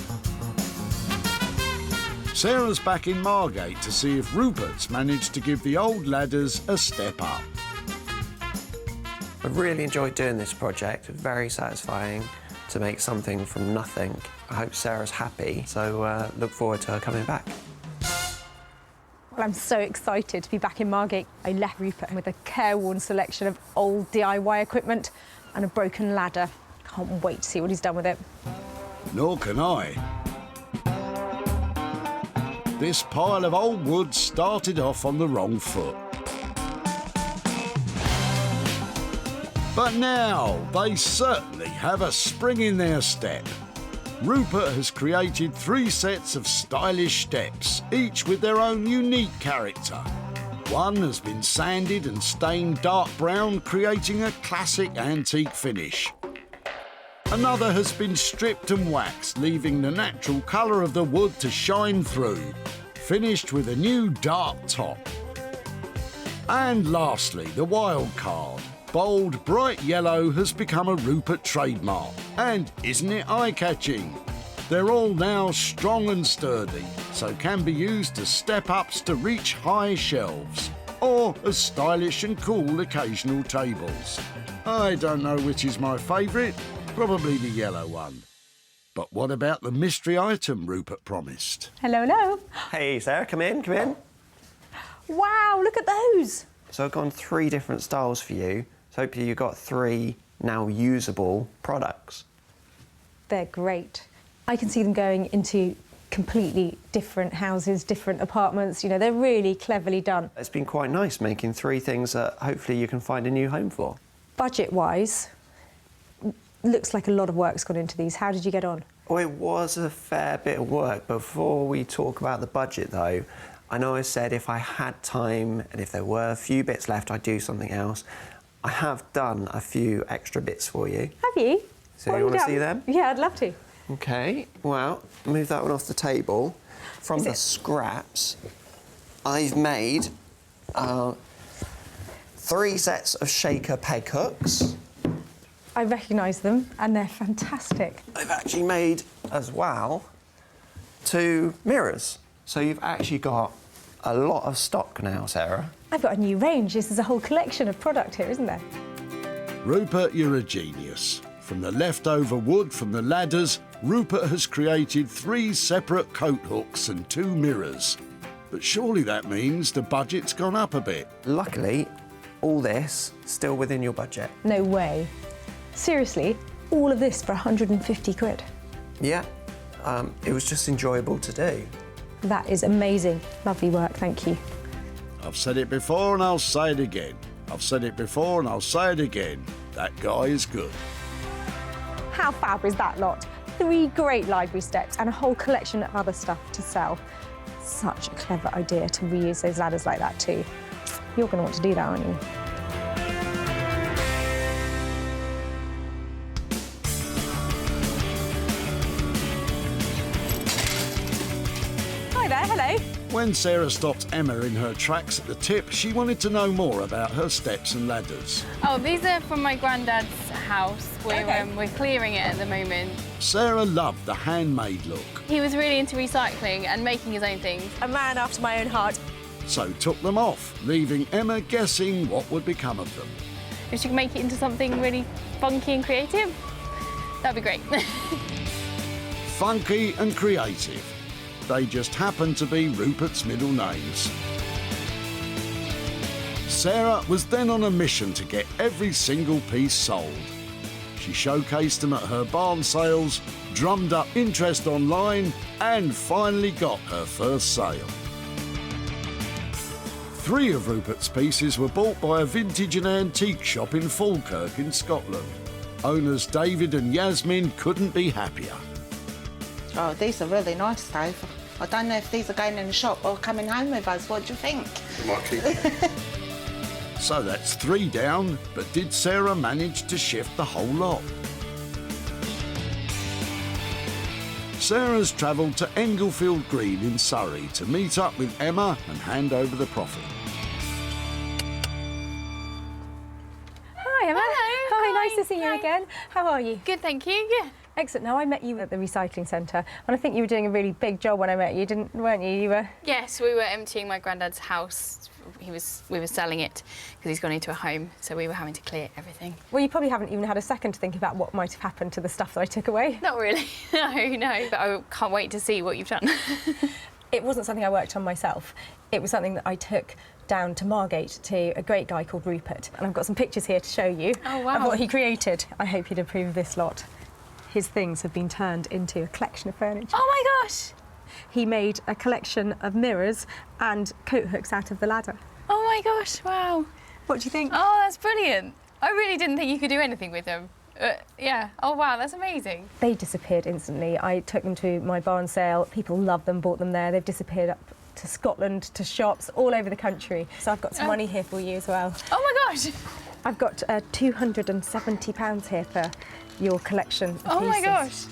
Sarah's back in Margate to see if Rupert's managed to give the old ladders a step up. I really enjoyed doing this project. It's very satisfying to make something from nothing. I hope Sarah's happy, so look forward to her coming back. Well, I'm so excited to be back in Margate. I left Rupert with a careworn selection of old DIY equipment and a broken ladder. Can't wait to see what he's done with it. Nor can I. This pile of old wood started off on the wrong foot. But now they certainly have a spring in their step. Rupert has created 3 sets of stylish steps, each with their own unique character. One has been sanded and stained dark brown, creating a classic antique finish. Another has been stripped and waxed, leaving the natural colour of the wood to shine through, finished with a new dark top. And lastly, the wild card. Bold, bright yellow has become a Rupert trademark. And isn't it eye-catching? They're all now strong and sturdy, so can be used as step-ups to reach high shelves, or as stylish and cool occasional tables. I don't know which is my favourite. Probably the yellow one. But what about the mystery item Rupert promised? Hello, hello. Hey, Sarah, come in, come in. Wow, look at those. So I've gone 3 different styles for you. So hopefully you've got 3 now usable products. They're great. I can see them going into completely different houses, different apartments. You know, they're really cleverly done. It's been quite nice making 3 things that hopefully you can find a new home for. Budget-wise, looks like a lot of work's gone into these. How did you get on? Oh, it was a fair bit of work. Before we talk about the budget, though, I know I said if I had time and if there were a few bits left, I'd do something else. I have done a few extra bits for you. Have you? So you want to see them? Yeah, I'd love to. OK, well, move that one off the table. From the scraps, I've made 3 sets of shaker peg hooks. I recognise them, and they're fantastic. I've actually made, as well, 2 mirrors. So you've actually got a lot of stock now, Sarah. I've got a new range. This is a whole collection of product here, isn't there? Rupert, you're a genius. From the leftover wood from the ladders, Rupert has created 3 separate coat hooks and 2 mirrors. But surely that means the budget's gone up a bit. Luckily, all this still within your budget. No way. Seriously, all of this for 150 quid? Yeah, it was just enjoyable to do. That is amazing. Lovely work, thank you. I've said it before and I'll say it again. I've said it before and I'll say it again. That guy is good. How fab is that lot? 3 great library steps and a whole collection of other stuff to sell. Such a clever idea to reuse those ladders like that too. You're going to want to do that, aren't you? Hi there, hello. When Sarah stopped Emma in her tracks at the tip, she wanted to know more about her steps and ladders. Oh, these are from my granddad's house. We're clearing it at the moment. Sarah loved the handmade look, He was really into recycling and making his own things. A man after my own heart. so took them off, leaving Emma guessing what would become of them. If she could make it into something really funky and creative, that'd be great. Funky and creative. They just happen to be Rupert's middle names. Sarah was then on a mission to get every single piece sold. She showcased them at her barn sales, drummed up interest online, and finally got her first sale. 3 of Rupert's pieces were bought by a vintage and antique shop in Falkirk in Scotland. Owners David and Yasmin couldn't be happier. Oh, these are really nice, Dave. I don't know if these are going in the shop or coming home with us. What do you think? So that's 3 down, but did Sarah manage to shift the whole lot? Sarah's travelled to Englefield Green in Surrey to meet up with Emma and hand over the profit. Hi, Emma. Hello. Hi, nice to see you again. How are you? Good, thank you. Yeah. Excellent. Now, I met you at the recycling centre, and I think you were doing a really big job when I met you, weren't you? You were... Yes, we were emptying my granddad's house. We were selling it because he's gone into a home, so we were having to clear everything. Well, you probably haven't even had a second to think about what might have happened to the stuff that I took away. Not really, no, but I can't wait to see what you've done. It wasn't something I worked on myself. It was something that I took down to Margate to a great guy called Rupert, and I've got some pictures here to show you Oh, wow. of what he created. I hope you'd approve of this lot. His things have been turned into a collection of furniture. Oh my gosh! He made a collection of mirrors and coat hooks out of the ladder. Oh my gosh, wow. What do you think? Oh, that's brilliant. I really didn't think you could do anything with them. Yeah, oh wow, that's amazing. They disappeared instantly. I took them to my barn sale. People loved them, bought them there. They've disappeared up to Scotland, to shops all over the country. So I've got some money here for you as well. Oh my gosh! I've got £270 here for your collection of Oh my pieces. gosh!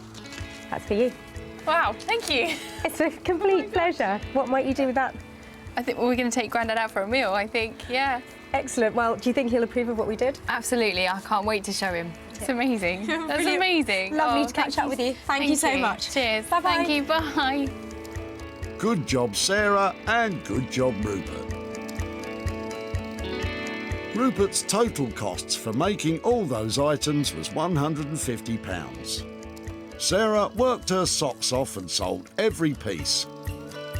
That's for you. Wow, thank you. It's a complete pleasure. What might you do with that? I think we're going to take Grandad out for a meal, I think, yeah. Excellent. Well, do you think he'll approve of what we did? Absolutely, I can't wait to show him. It's amazing. That's Brilliant. amazing. Lovely to catch up with you. Thank you so much. Cheers. Bye-bye. Thank you, bye. Good job, Sarah, and good job, Rupert. Rupert's total costs for making all those items was £150. Sarah worked her socks off and sold every piece,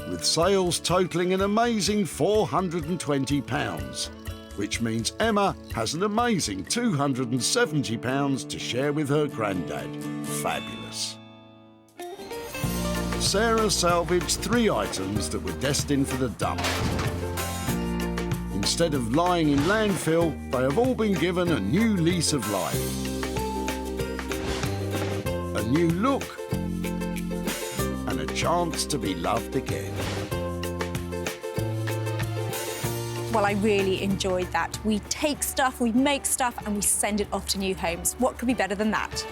with sales totalling an amazing £420, which means Emma has an amazing £270 to share with her granddad. Fabulous. Sarah salvaged 3 items that were destined for the dump. Instead of lying in landfill, they have all been given a new lease of life. A new look, and a chance to be loved again. Well, I really enjoyed that. We take stuff, we make stuff, and we send it off to new homes. What could be better than that?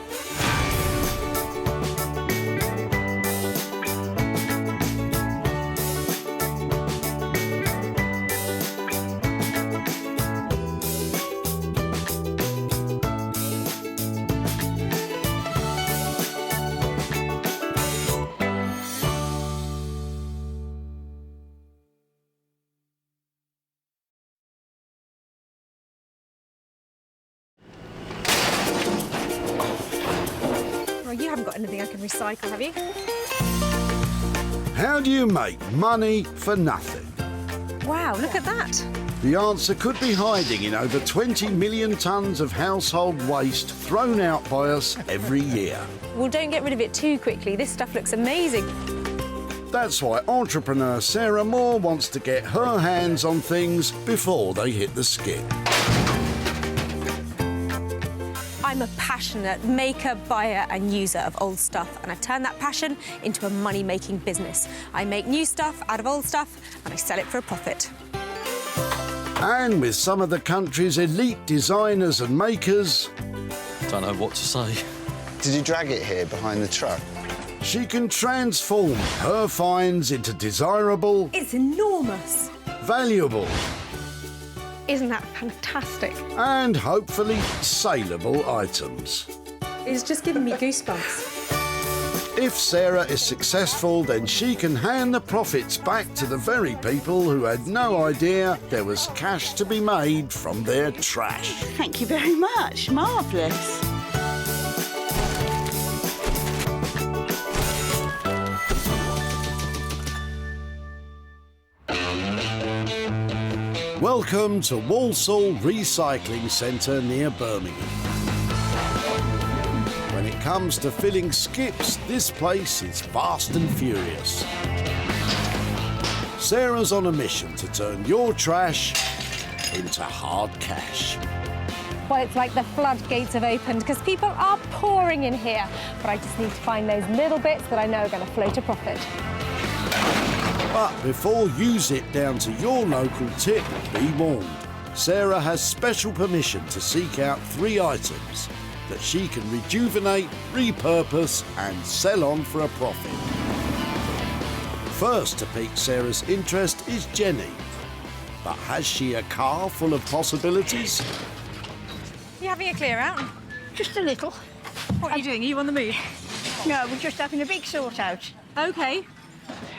Well, you haven't got anything I can recycle, have you? How do you make money for nothing? Wow, look at that. The answer could be hiding in over 20 million tonnes of household waste thrown out by us every year. Well, don't get rid of it too quickly. This stuff looks amazing. That's why entrepreneur Sarah Moore wants to get her hands on things before they hit the skip. I'm a passionate maker, buyer and user of old stuff, and I've turned that passion into a money-making business. I make new stuff out of old stuff and I sell it for a profit. And with some of the country's elite designers and makers... Don't know what to say. Did you drag it here behind the truck? She can transform her finds into desirable, It's enormous. valuable, Isn't that fantastic? and hopefully saleable items. It's just giving me goosebumps. If Sarah is successful, then she can hand the profits back to the very people who had no idea there was cash to be made from their trash. Thank you very much. Marvellous. Welcome to Walsaw Recycling Centre near Birmingham. When it comes to filling skips, this place is fast and furious. Sarah's on a mission to turn your trash into hard cash. Well, it's like the floodgates have opened because people are pouring in here. But I just need to find those little bits that I know are going to float a profit. But before you zip down to your local tip, be warned. Sarah has special permission to seek out 3 items that she can rejuvenate, repurpose and sell on for a profit. First to pique Sarah's interest is Jenny. But has she a car full of possibilities? You having a clear out? Just a little. What are you doing? Are you on the move? No, we're just having a big sort out. OK.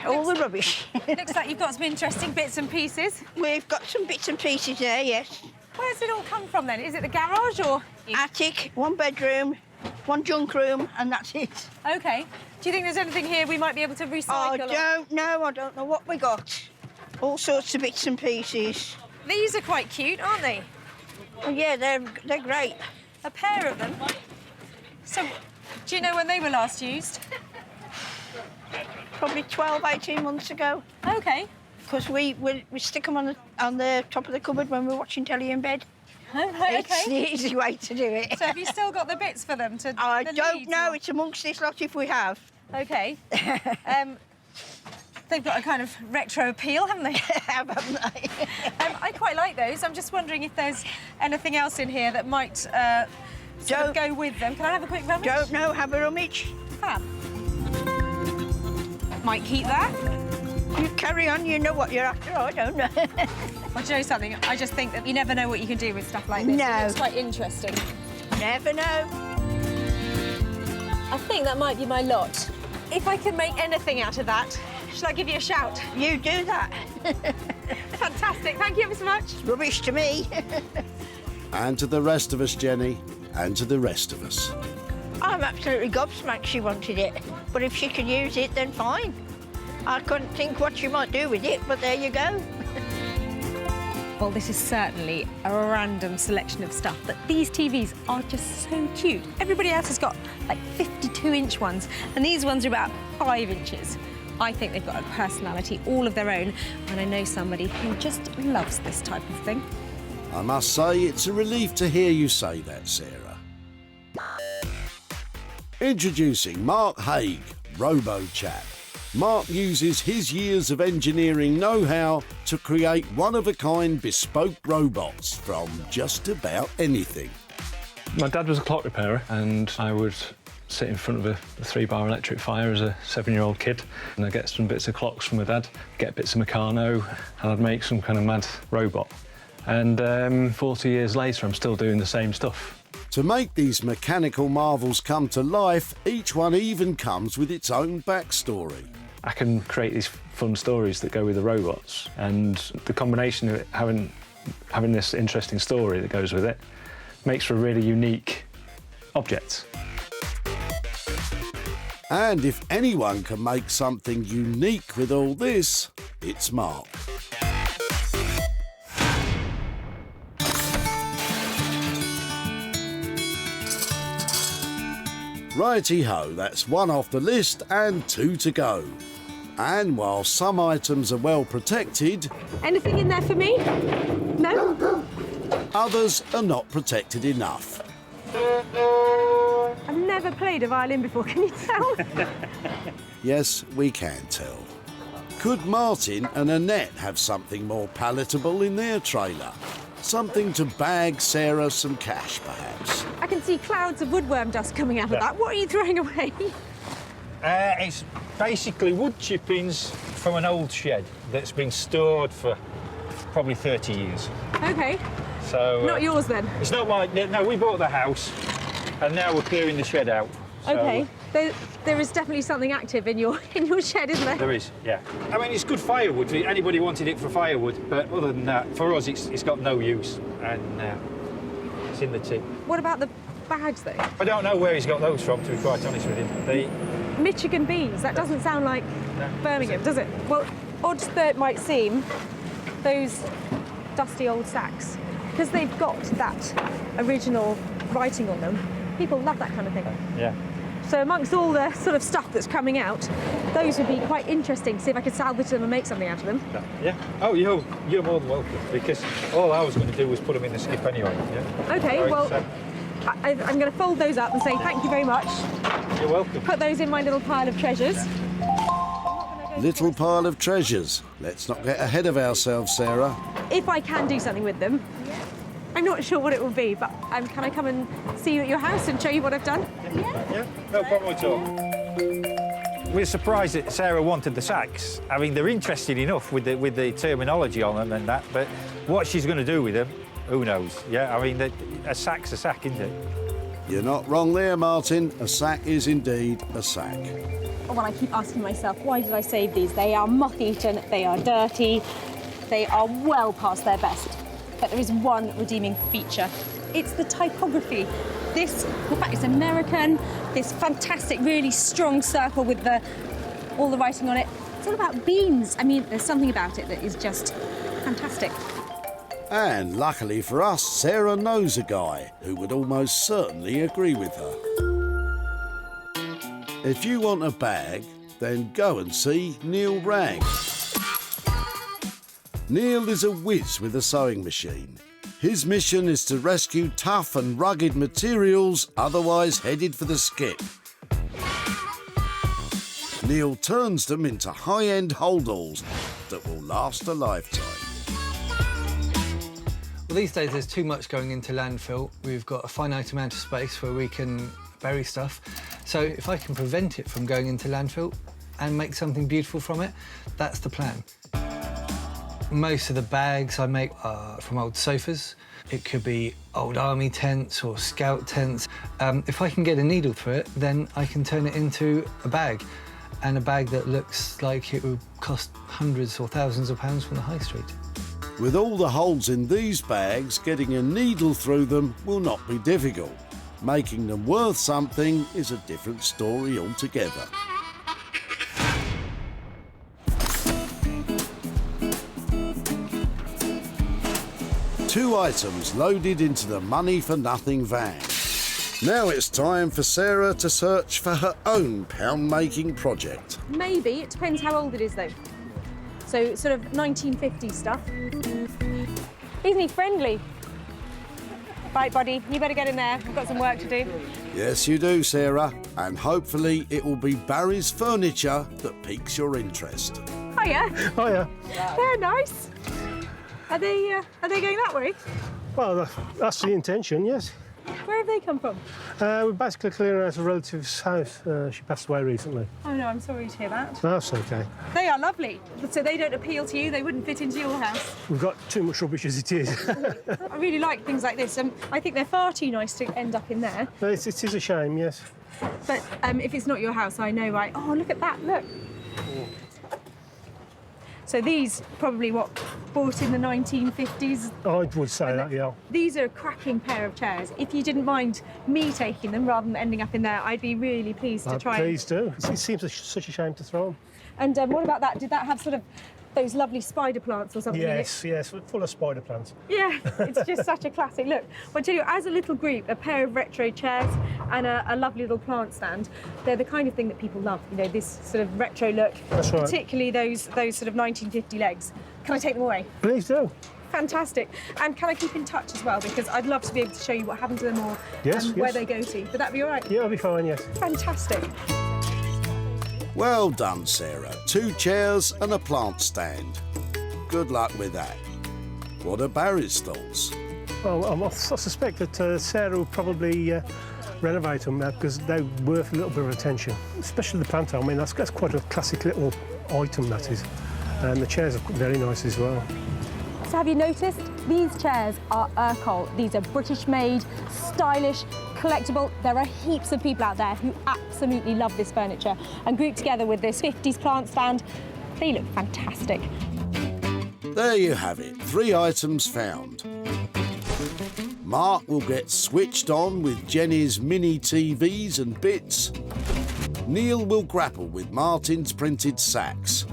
All the rubbish. Looks like you've got some interesting bits and pieces. We've got some bits and pieces there, yes. Where's it all come from then? Is it the garage or...? Attic, 1 bedroom, 1 junk room, and that's it. OK. Do you think there's anything here we might be able to recycle? I don't know what we got. All sorts of bits and pieces. These are quite cute, aren't they? Well, yeah, they're great. A pair of them. So, do you know when they were last used? Probably 12, 18 months ago. OK. Because we stick them on the top of the cupboard when we're watching telly in bed. Oh, right, It's the easy way to do it. So have you still got the bits for them to... I don't know. It's amongst this lot if we have. OK. They've got a kind of retro appeal, haven't they? Haven't they? I quite like those. I'm just wondering if there's anything else in here that might sort of go with them. Can I have a quick rummage? Don't know. Have a rummage. Fab. Might keep that. You carry on. You know what you're after. I don't know. Well, do you know something? I just think that you never know what you can do with stuff like this. No. It looks quite interesting. Never know. I think that might be my lot. If I can make anything out of that, shall I give you a shout? You do that. Fantastic. Thank you ever so much. Rubbish to me. And to the rest of us, Jenny, and to the rest of us. I'm absolutely gobsmacked she wanted it. But if she could use it, then fine. I couldn't think what she might do with it, but there you go. Well, this is certainly a random selection of stuff, but these TVs are just so cute. Everybody else has got like 52-inch ones, and these ones are about 5 inches. I think they've got a personality all of their own, and I know somebody who just loves this type of thing. I must say, it's a relief to hear you say that, Sarah. Introducing Mark Haig, Robo-Chap. Mark uses his years of engineering know-how to create one-of-a-kind bespoke robots from just about anything. My dad was a clock repairer, and I would sit in front of a 3-bar electric fire as a 7-year-old kid, and I'd get some bits of clocks from my dad, get bits of Meccano, and I'd make some kind of mad robot. And 40 years later, I'm still doing the same stuff. To make these mechanical marvels come to life, each one even comes with its own backstory. I can create these fun stories that go with the robots, and the combination of it having this interesting story that goes with it makes for a really unique object. And if anyone can make something unique with all this, it's Mark. Righty-ho, that's 1 off the list and 2 to go. And while some items are well protected... Anything in there for me? No? Others are not protected enough. I've never played a violin before, can you tell? Yes, we can tell. Could Martin and Annette have something more palatable in their trailer? Something to bag Sarah some cash, perhaps? I can see clouds of woodworm dust coming out of that. What are you throwing away? It's basically wood chippings from an old shed that's been stored for probably 30 years. Okay. So Not yours then? It's not mine. No, we bought the house and now we're clearing the shed out. So, Okay. There is definitely something active in your shed, isn't there? There is, yeah. I mean, it's good firewood. Anybody wanted it for firewood, but other than that, for us, it's got no use, and it's in the tip. What about the bags, though? I don't know where he's got those from, to be quite honest with him. Michigan beans. That doesn't sound like Birmingham, does it? Well, odd though it might seem, those dusty old sacks, because they've got that original writing on them, people love that kind of thing. Yeah. So amongst all the sort of stuff that's coming out, those would be quite interesting to see if I could salvage them and make something out of them. Yeah. Oh, you're more than welcome, because all I was going to do was put them in the skip anyway. Yeah. Okay, Right, well, so- I'm going to fold those up and say thank you very much. You're welcome. Put those in my little pile of treasures. Little pile of treasures. Let's not get ahead of ourselves, Sarah. If I can do something with them, I'm not sure what it will be, but can I come and see you at your house and show you what I've done? Yeah, no problem at all. We're surprised that Sarah wanted the sacks. I mean, they're interesting enough with the terminology on them and that, but what she's going to do with them, who knows? Yeah, I mean, a sack's a sack, isn't it? You're not wrong there, Martin. A sack is indeed a sack. Well, I keep asking myself, why did I save these? They are moth-eaten, they are dirty, they are well past their best. But there is one redeeming feature. It's the typography. This, in fact, it's American, this fantastic, really strong circle with all the writing on it. It's all about beans. I mean, there's something about it that is just fantastic. And luckily for us, Sarah knows a guy who would almost certainly agree with her. If you want a bag, then go and see Neil Ragg. Neil is a whiz with a sewing machine. His mission is to rescue tough and rugged materials otherwise headed for the skip. Neil turns them into high-end holdalls that will last a lifetime. Well, these days there's too much going into landfill. We've got a finite amount of space where we can bury stuff. So if I can prevent it from going into landfill and make something beautiful from it, that's the plan. Most of the bags I make are from old sofas. It could be old army tents or scout tents. If I can get a needle through it, then I can turn it into a bag, and a bag that looks like it would cost hundreds or thousands of pounds from the high street. With all the holes in these bags, getting a needle through them will not be difficult. Making them worth something is a different story altogether. Two items loaded into the money-for-nothing van. Now it's time for Sarah to search for her own pound-making project. Maybe. It depends how old it is, though. So sort of 1950s stuff. Isn't he friendly? Right, buddy, you better get in there. We've got some work to do. Yes, you do, Sarah. And hopefully it will be Barry's furniture that piques your interest. Hiya. Hiya. They're nice. Are they going that way? Well, that's the intention, yes. Where have they come from? We're basically clearing out a relative's house. She passed away recently. Oh, no, I'm sorry to hear that. That's okay. They are lovely. So they don't appeal to you? They wouldn't fit into your house? We've got too much rubbish as it is. I really like things like this. I think they're far too nice to end up in there. It is a shame, yes. But if it's not your house, I know, right? Oh, look at that, look. So these probably bought in the 1950s. I would say that, yeah. These are a cracking pair of chairs. If you didn't mind me taking them rather than ending up in there, I'd be really pleased to try. Please do. It seems such a shame to throw them. And what about that? Did that have sort of those lovely spider plants or something in it? Yes, full of spider plants. Yeah, it's just such a classic look. Well, I tell you, as a little group, a pair of retro chairs and a lovely little plant stand, they're the kind of thing that people love, you know, this sort of retro look. That's right. Particularly those sort of 1950 legs. Can I take them away? Please do. Fantastic. And can I keep in touch as well? Because I'd love to be able to show you what happened to them or where they go to. Would that be all right? Yeah, I'll be fine, yes. Fantastic. Well done, Sarah. 2 chairs and a plant stand. Good luck with that. What are Barry's thoughts? Well, I suspect that Sarah will probably renovate them because they're worth a little bit of attention, especially the planter. I mean, that's quite a classic little item, that is. And the chairs are very nice as well. So have you noticed? These chairs are Urkel. These are British-made, stylish, collectible. There are heaps of people out there who absolutely love this furniture, and grouped together with this 50s plant stand, they look fantastic. There you have it, 3 items found. Mark will get switched on with Jenny's mini TVs and bits. Neil will grapple with Martin's printed sacks.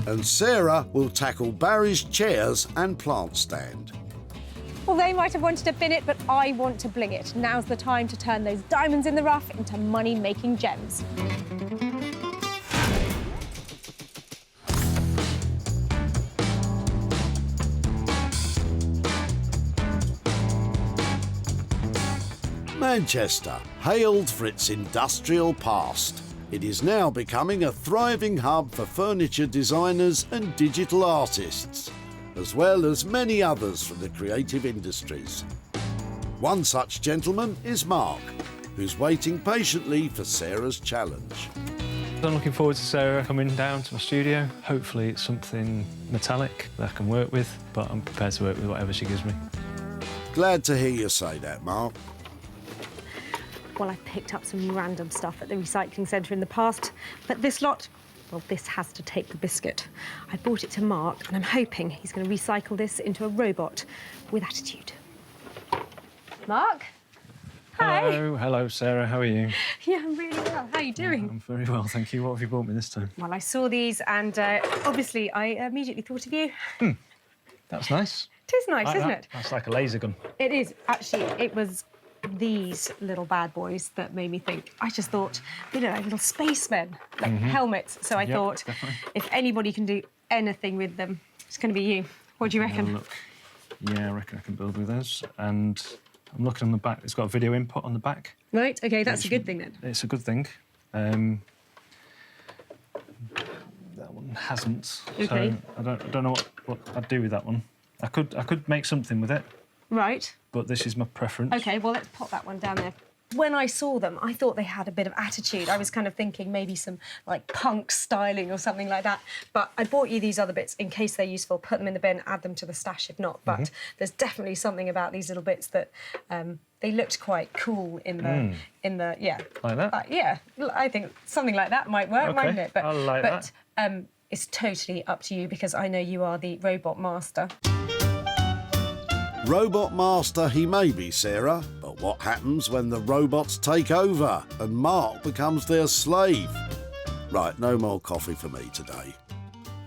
And Sarah will tackle Barry's chairs and plant stand. Well, they might have wanted to bin it, but I want to bling it. Now's the time to turn those diamonds in the rough into money-making gems. Manchester, hailed for its industrial past. It is now becoming a thriving hub for furniture designers and digital artists, as well as many others from the creative industries. One such gentleman is Mark, who's waiting patiently for Sarah's challenge. I'm looking forward to Sarah coming down to my studio. Hopefully it's something metallic that I can work with, but I'm prepared to work with whatever she gives me. Glad to hear you say that, Mark. Well, I picked up some random stuff at the recycling centre in the past, but this lot, well, this has to take the biscuit. I brought it to Mark, and I'm hoping he's going to recycle this into a robot with attitude. Mark? Hi. Hello, Sarah. How are you? Yeah, I'm really well. How are you doing? I'm very well, thank you. What have you brought me this time? Well, I saw these, and obviously I immediately thought of you. That's nice. It is nice, isn't it? That's like a laser gun. It is. Actually, it was these little bad boys that made me think. I just thought, you know, like little spacemen, like helmets. So I thought, definitely. if anybody can do anything with them, it's going to be you. What do you reckon? Look. Yeah, I reckon I can build with those. And I'm looking on the back. It's got a video input on the back. Right, OK, that's a good thing then. It's a good thing. That one hasn't. OK. So I don't know what I'd do with that one. I could make something with it. Right. But this is my preference. OK, well, let's pop that one down there. When I saw them, I thought they had a bit of attitude. I was kind of thinking maybe some, like, punk styling or something like that. But I bought you these other bits in case they're useful. Put them in the bin, add them to the stash if not. But there's definitely something about these little bits that they looked quite cool in the yeah. Like that? Yeah, I think something like that might work, mightn't it? But, I like that. It's totally up to you because I know you are the robot master. Robot master he may be, Sarah, but what happens when the robots take over and Mark becomes their slave? Right, no more coffee for me today.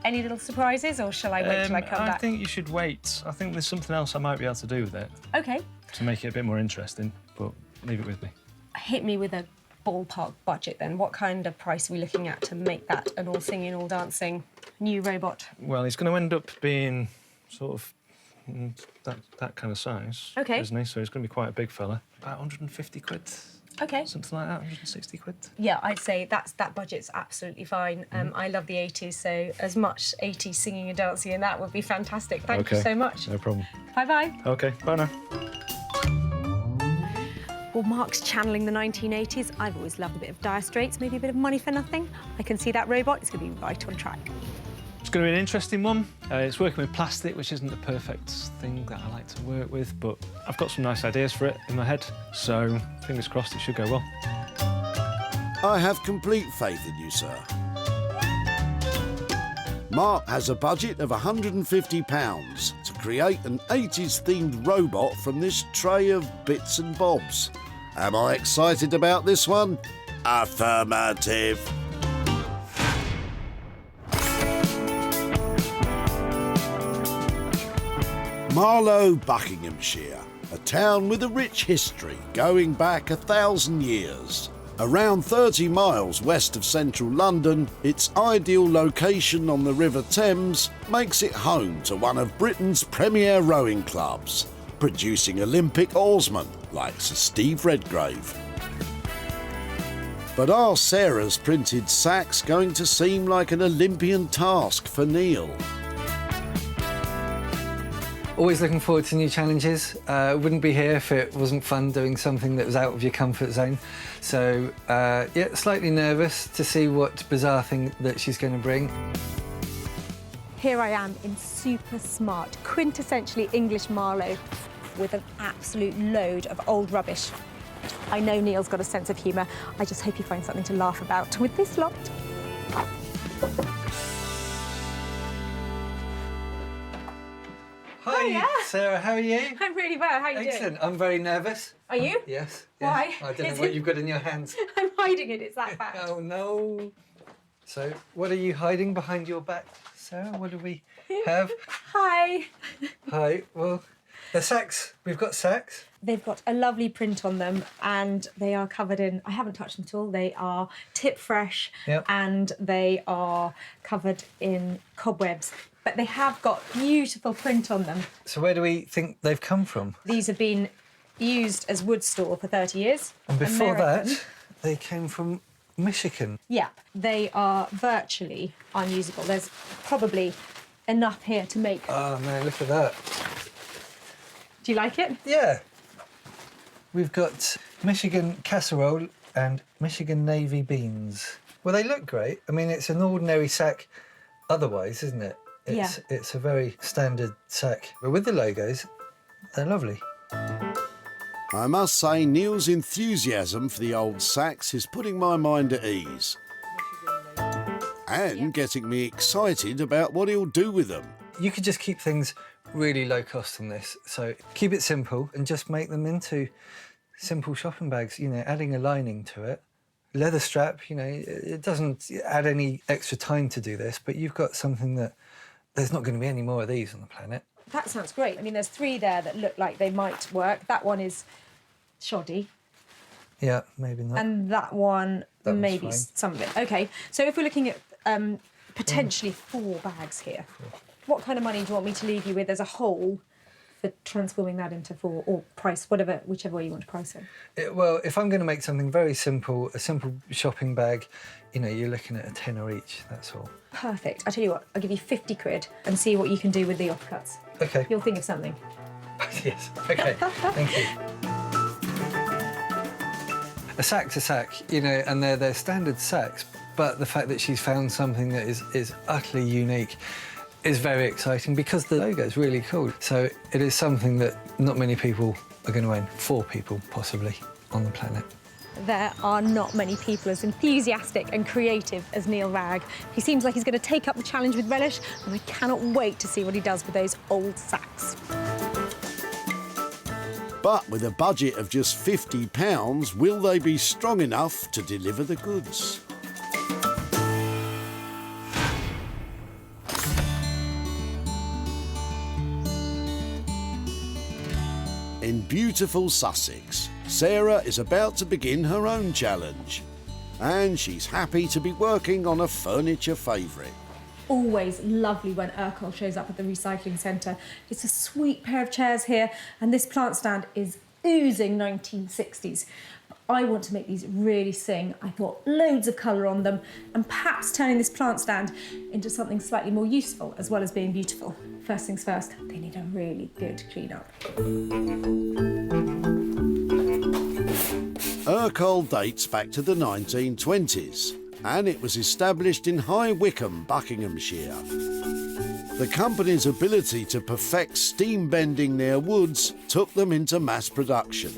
Any little surprises, or shall I wait till I come back? I think you should wait. I think there's something else I might be able to do with it. OK. To make it a bit more interesting, but leave it with me. Hit me with a ballpark budget then. What kind of price are we looking at to make that an all singing, all dancing new robot? Well, he's going to end up being sort of that kind of size, OK. isn't he? So he's going to be quite a big fella. About 150 quid. OK. Something like that, 160 quid. Yeah, I'd say that budget's absolutely fine. I love the 80s, so as much 80s singing and dancing in that would be fantastic. Thank you so much. No problem. Bye-bye. OK, bye now. Well, Mark's channeling the 1980s. I've always loved a bit of Dire Straits, maybe a bit of Money for Nothing. I can see that robot. It's going to be right on track. It's going to be an interesting one. It's working with plastic, which isn't the perfect thing that I like to work with, but I've got some nice ideas for it in my head, so fingers crossed it should go well. I have complete faith in you, sir. Mark has a budget of £150 to create an 80s-themed robot from this tray of bits and bobs. Am I excited about this one? Affirmative. Marlow, Buckinghamshire, a town with a rich history going back 1,000 years. Around 30 miles west of central London, its ideal location on the River Thames makes it home to one of Britain's premier rowing clubs, producing Olympic oarsmen like Sir Steve Redgrave. But are Sarah's printed sacks going to seem like an Olympian task for Neil? Always looking forward to new challenges. Wouldn't be here if it wasn't fun doing something that was out of your comfort zone. So, yeah, slightly nervous to see what bizarre thing that she's going to bring. Here I am in super smart, quintessentially English Marlowe with an absolute load of old rubbish. I know Neil's got a sense of humour. I just hope he finds something to laugh about with this lot. Hi, Hiya. Sarah, how are you? I'm really well, how are you Excellent. doing? I'm very nervous. Are you? Yes. Why? I don't Is know what it- you've got in your hands. I'm hiding it, it's that bad. Oh, no. So, what are you hiding behind your back, Sarah? What do we have? Hi. Hi, well, the sacks. We've got sacks. They've got a lovely print on them and they are covered in, I haven't touched them at all, they are tip fresh Yep. and they are covered in cobwebs. But they have got beautiful print on them. So, where do we think they've come from? These have been used as wood store for 30 years. And before American. that, they came from Michigan. Yeah, they are virtually unusable. There's probably enough here to make. Oh, man, look at that. Do you like it? Yeah. We've got Michigan casserole and Michigan navy beans. Well, they look great. I mean, it's an ordinary sack otherwise, isn't it? It's a very standard sack. But with the logos, they're lovely. I must say, Neil's enthusiasm for the old sacks is putting my mind at ease. And getting me excited about what he'll do with them. You could just keep things really low cost on this. So keep it simple and just make them into simple shopping bags, you know, adding a lining to it. Leather strap, you know, it doesn't add any extra time to do this, but you've got something that there's not going to be any more of these on the planet. That sounds great. I mean, there's 3 there that look like they might work. That one is shoddy. Yeah, maybe not. And that one, That one's maybe fine. some of it. OK, so if we're looking at potentially 4 bags here, what kind of money do you want me to leave you with as a whole for transforming that into 4, or price, whichever way you want to price it? Well, if I'm going to make something very simple, a simple shopping bag, you know, you're looking at a tenner each, that's all. Perfect. I tell you what, I'll give you 50 quid and see what you can do with the offcuts. OK. You'll think of something. Yes, OK, thank you. A sack's a sack, you know, and they're standard sacks, but the fact that she's found something that is utterly unique is very exciting because the logo is really cool. So it is something that not many people are going to own, 4 people possibly on the planet. There are not many people as enthusiastic and creative as Neil Ragg. He seems like he's going to take up the challenge with relish, and I cannot wait to see what he does with those old sacks. But with a budget of just £50, will they be strong enough to deliver the goods? In beautiful Sussex, Sarah is about to begin her own challenge. And she's happy to be working on a furniture favourite. Always lovely when Urkel shows up at the recycling centre. It's a sweet pair of chairs here, and this plant stand is oozing 1960s. I want to make these really sing. I thought loads of colour on them, and perhaps turning this plant stand into something slightly more useful as well as being beautiful. First things first, they need a really good clean-up. Urkel dates back to the 1920s, and it was established in High Wycombe, Buckinghamshire. The company's ability to perfect steam bending their woods took them into mass production.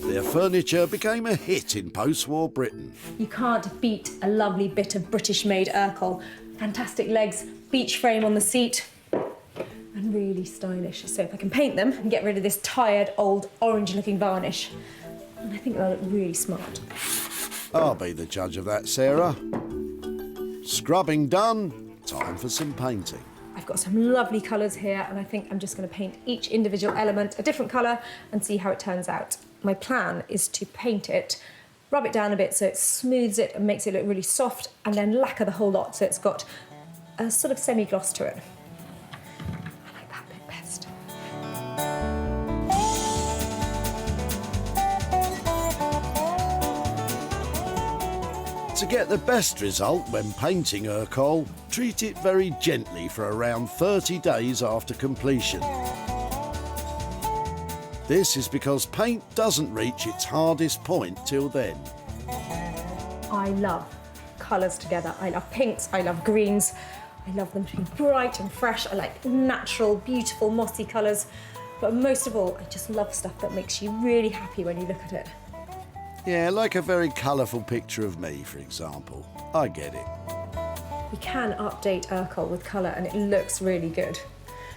Their furniture became a hit in post-war Britain. You can't beat a lovely bit of British-made Urkel. Fantastic legs, beech frame on the seat, and really stylish. So if I can paint them and get rid of this tired, old, orange-looking varnish, and I think they'll look really smart. I'll be the judge of that, Sarah. Scrubbing done, time for some painting. I've got some lovely colours here, and I think I'm just going to paint each individual element a different colour and see how it turns out. My plan is to paint it, rub it down a bit so it smooths it and makes it look really soft, and then lacquer the whole lot so it's got a sort of semi-gloss to it. I like that bit best. To get the best result when painting Urkol, treat it very gently for around 30 days after completion. This is because paint doesn't reach its hardest point till then. I love colours together. I love pinks, I love greens. I love them to be bright and fresh. I like natural, beautiful, mossy colours. But most of all, I just love stuff that makes you really happy when you look at it. Yeah, like a very colourful picture of me, for example. I get it. You can update Urkol with colour and it looks really good.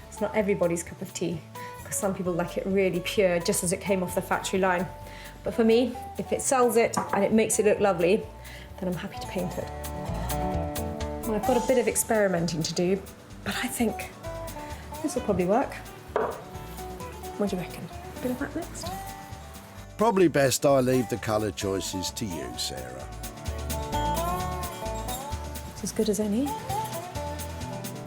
It's not everybody's cup of tea, because some people like it really pure, just as it came off the factory line. But for me, if it sells it and it makes it look lovely, then I'm happy to paint it. Well, I've got a bit of experimenting to do, but I think this will probably work. What do you reckon? A bit of that next? Probably best I leave the colour choices to you, Sarah. It's as good as any.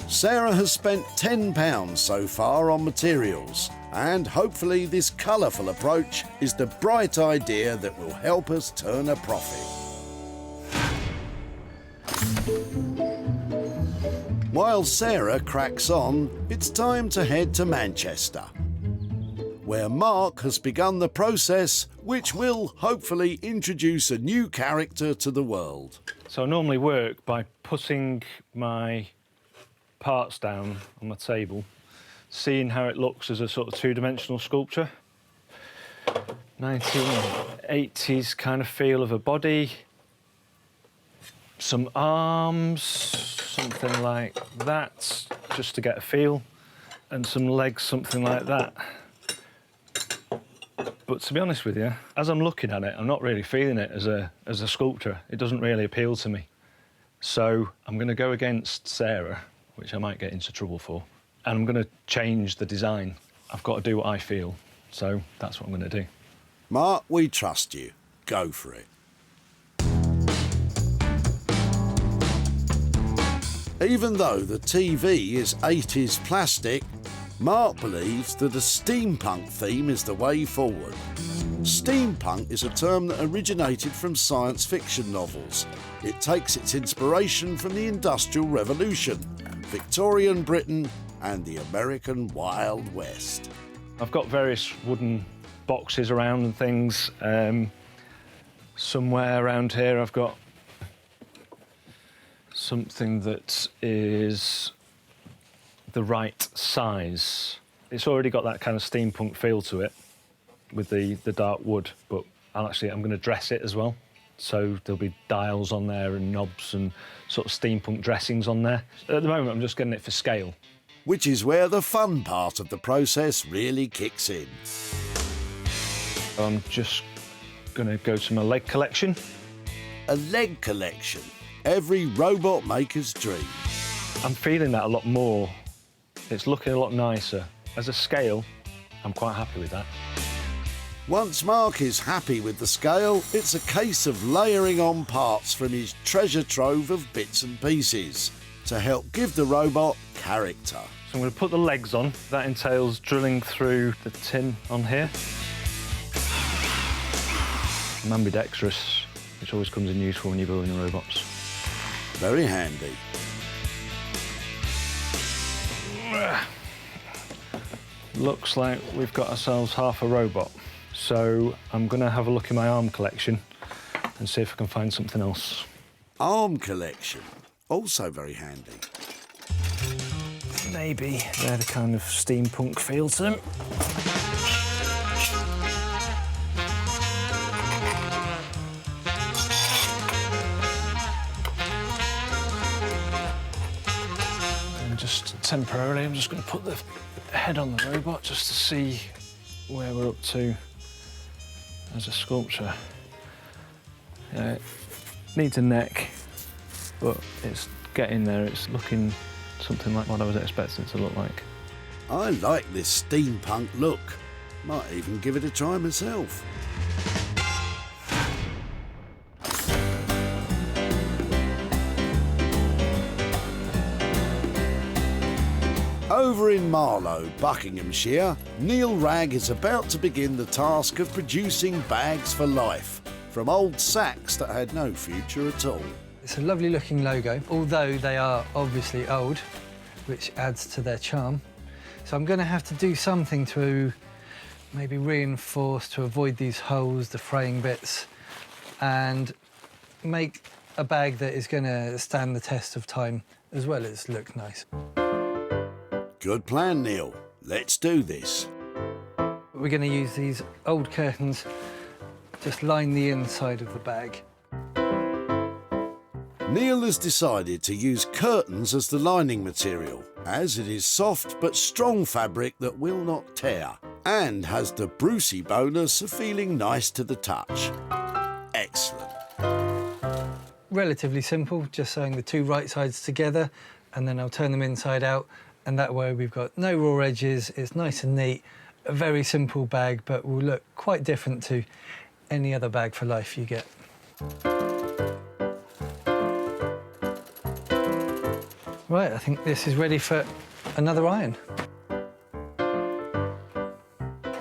Sarah has spent £10 so far on materials, and hopefully this colourful approach is the bright idea that will help us turn a profit. While Sarah cracks on, it's time to head to Manchester, where Mark has begun the process which will hopefully introduce a new character to the world. So I normally work by putting my parts down on my table, seeing how it looks as a sort of two-dimensional sculpture. 1980s kind of feel of a body, some arms, something like that, just to get a feel, and some legs, something like that. But to be honest with you, as I'm looking at it, I'm not really feeling it as a sculpture. It doesn't really appeal to me. So I'm going to go against Sarah, which I might get into trouble for, and I'm going to change the design. I've got to do what I feel, so that's what I'm going to do. Mark, we trust you. Go for it. Even though the TV is 80s plastic, Mark believes that a steampunk theme is the way forward. Steampunk is a term that originated from science fiction novels. It takes its inspiration from the Industrial Revolution, Victorian Britain and the American Wild West. I've got various wooden boxes around and things. Somewhere around here I've got something that is the right size. It's already got that kind of steampunk feel to it with the dark wood, but I'm going to dress it as well. So there'll be dials on there and knobs and sort of steampunk dressings on there. At the moment, I'm just getting it for scale. Which is where the fun part of the process really kicks in. I'm just going to go to my leg collection. A leg collection. Every robot maker's dream. I'm feeling that a lot more. It's looking a lot nicer. As a scale, I'm quite happy with that. Once Mark is happy with the scale, it's a case of layering on parts from his treasure trove of bits and pieces to help give the robot character. So I'm going to put the legs on. That entails drilling through the tin on here. I'm ambidextrous, which always comes in useful when you're building robots. Very handy. Looks like we've got ourselves half a robot. So I'm going to have a look in my arm collection and see if I can find something else. Arm collection, also very handy. Maybe they're the kind of steampunk feel to them. And just temporarily, I'm just going to put the head on the robot just to see where we're up to as a sculpture. Yeah, it needs a neck, but it's getting there. It's looking something like what I was expecting it to look like. I like this steampunk look. Might even give it a try myself. Over in Marlow, Buckinghamshire, Neil Ragg is about to begin the task of producing bags for life, from old sacks that had no future at all. It's a lovely looking logo, although they are obviously old, which adds to their charm. So I'm going to have to do something to maybe reinforce to avoid these holes, the fraying bits, and make a bag that is going to stand the test of time as well as look nice. Good plan, Neil. Let's do this. We're going to use these old curtains, just line the inside of the bag. Neil has decided to use curtains as the lining material, as it is soft but strong fabric that will not tear, and has the Brucey bonus of feeling nice to the touch. Excellent. Relatively simple, just sewing the two right sides together, and then I'll turn them inside out, and that way we've got no raw edges, it's nice and neat, a very simple bag, but will look quite different to any other bag for life you get. Right, I think this is ready for another iron.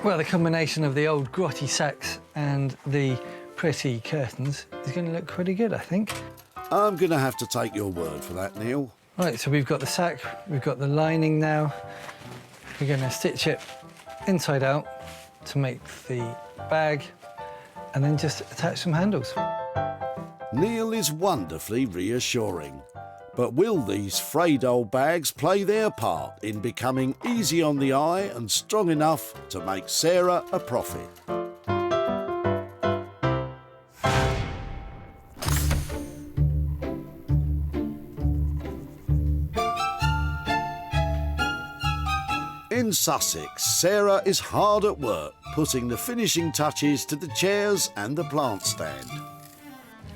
Well, the combination of the old grotty sacks and the pretty curtains is going to look pretty good, I think. I'm going to have to take your word for that, Neil. Right, so we've got the sack, we've got the lining now. We're going to stitch it inside out to make the bag and then just attach some handles. Neil is wonderfully reassuring. But will these frayed old bags play their part in becoming easy on the eye and strong enough to make Sarah a profit? In Sussex, Sarah is hard at work putting the finishing touches to the chairs and the plant stand.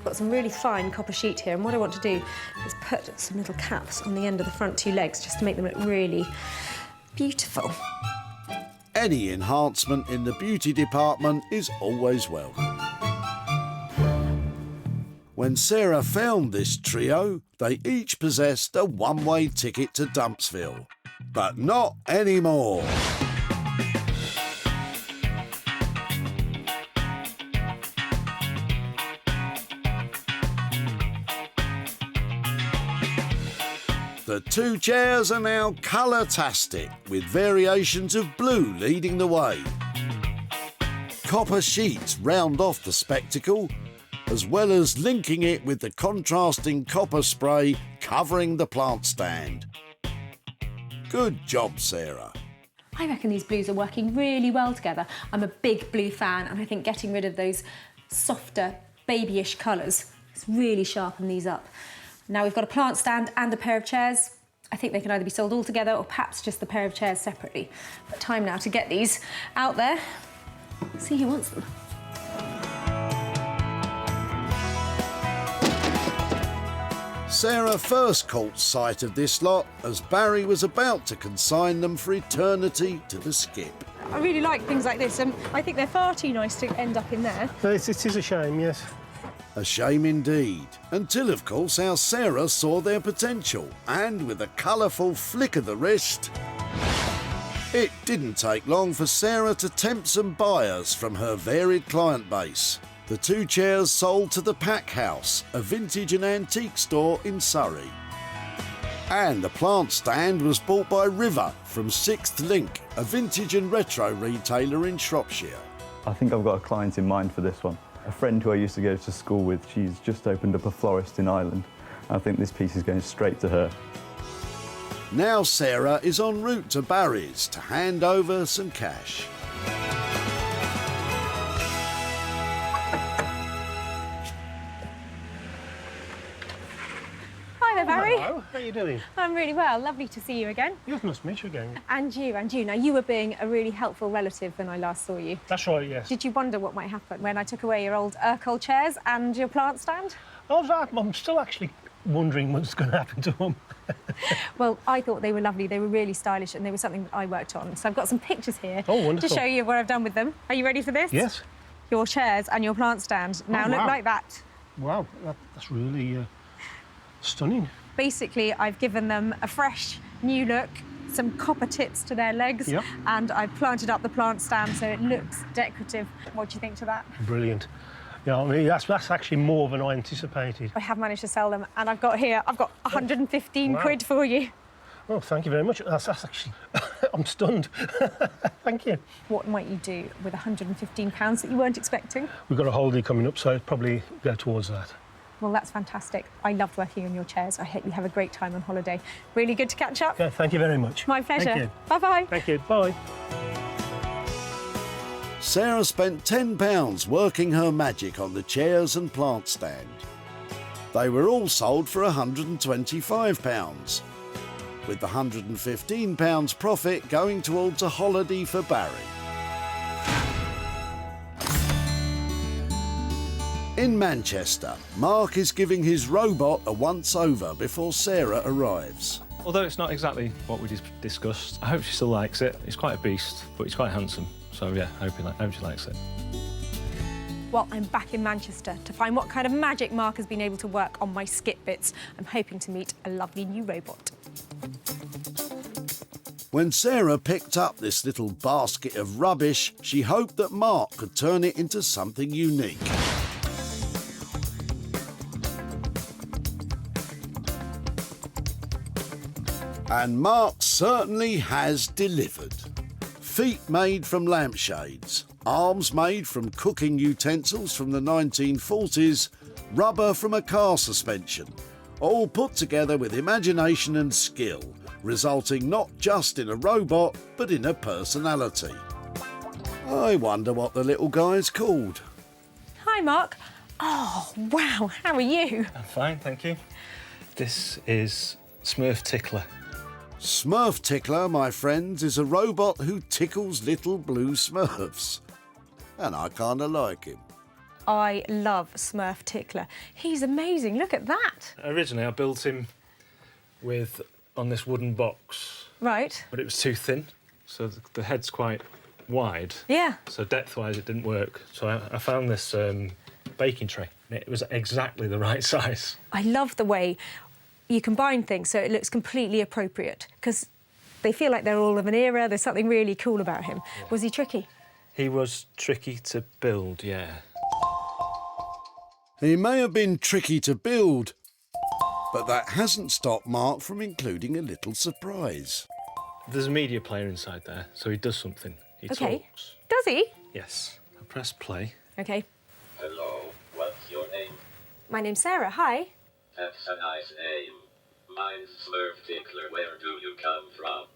Got some really fine copper sheet here, and what I want to do is put some little caps on the end of the front two legs just to make them look really beautiful. Any enhancement in the beauty department is always welcome. When Sarah found this trio, they each possessed a one-way ticket to Dumpsville. But not anymore. The two chairs are now colour-tastic, with variations of blue leading the way. Copper sheets round off the spectacle, as well as linking it with the contrasting copper spray covering the plant stand. Good job, Sarah. I reckon these blues are working really well together. I'm a big blue fan, and I think getting rid of those softer, babyish colours has really sharpened these up. Now we've got a plant stand and a pair of chairs. I think they can either be sold all together or perhaps just the pair of chairs separately. But time now to get these out there, see who wants them. Sarah first caught sight of this lot as Barry was about to consign them for eternity to the skip. I really like things like this, and I think they're far too nice to end up in there. It is a shame, yes. A shame indeed, until of course our Sarah saw their potential, and with a colourful flick of the wrist, it didn't take long for Sarah to tempt some buyers from her varied client base. The two chairs sold to the Pack House, a vintage and antique store in Surrey. And the plant stand was bought by River from Sixth Link, a vintage and retro retailer in Shropshire. I think I've got a client in mind for this one. A friend who I used to go to school with, she's just opened up a florist in Ireland. I think this piece is going straight to her. Now Sarah is en route to Barry's to hand over some cash. Hi there, Barry. Hello, how are you doing? I'm really well. Lovely to see you again. Yes, nice to meet you again. And you, and you. Now, you were being a really helpful relative when I last saw you. That's right, yes. Did you wonder what might happen when I took away your old Urkel chairs and your plant stand? I'm still actually wondering what's going to happen to them. Well, I thought they were lovely. They were really stylish, and they were something that I worked on. So I've got some pictures here to show you what I've done with them. Are you ready for this? Yes. Your chairs and your plant stand now look like that. Wow, that's really stunning. Basically, I've given them a fresh, new look, some copper tips to their legs, and I've planted up the plant stand so it looks decorative. What do you think to that? Brilliant. Yeah, I mean, that's actually more than I anticipated. I have managed to sell them, and I've got 115 quid for you. Oh, thank you very much. That's actually... I'm stunned. Thank you. What might you do with £115 that you weren't expecting? We've got a holiday coming up, so I'd probably go towards that. Well, that's fantastic. I loved working on your chairs. I hope you have a great time on holiday. Really good to catch up. Yeah, thank you very much. My pleasure. Thank you. Bye-bye. Thank you. Bye. Sarah spent £10 working her magic on the chairs and plant stand. They were all sold for £125, with the £115 profit going towards a holiday for Barry. In Manchester, Mark is giving his robot a once-over before Sarah arrives. Although it's not exactly what we discussed, I hope she still likes it. He's quite a beast, but he's quite handsome. So, yeah, I hope she likes it. Well, I'm back in Manchester to find what kind of magic Mark has been able to work on my skip bits. I'm hoping to meet a lovely new robot. When Sarah picked up this little basket of rubbish, she hoped that Mark could turn it into something unique. And Mark certainly has delivered. Feet made from lampshades, arms made from cooking utensils from the 1940s, rubber from a car suspension, all put together with imagination and skill, resulting not just in a robot, but in a personality. I wonder what the little guy's called. Hi, Mark. Oh, wow, how are you? I'm fine, thank you. This is Smurf Tickler. Smurf Tickler, my friends, is a robot who tickles little blue Smurfs. And I kind of like him. I love Smurf Tickler. He's amazing. Look at that. Originally, I built him on this wooden box. Right. But it was too thin, so the head's quite wide. Yeah. So depth-wise, it didn't work. So I found this baking tray, and it was exactly the right size. I love the way you combine things so it looks completely appropriate, because they feel like they're all of an era. There's something really cool about him. Yeah. Was he tricky? He was tricky to build, yeah. He may have been tricky to build, but that hasn't stopped Mark from including a little surprise. There's a media player inside there, so he does something. He talks. Does he? Yes. I press play. OK. Hello, what's your name? My name's Sarah, hi. That's a nice name. Mine's Smurf Tickler. Where do you come from?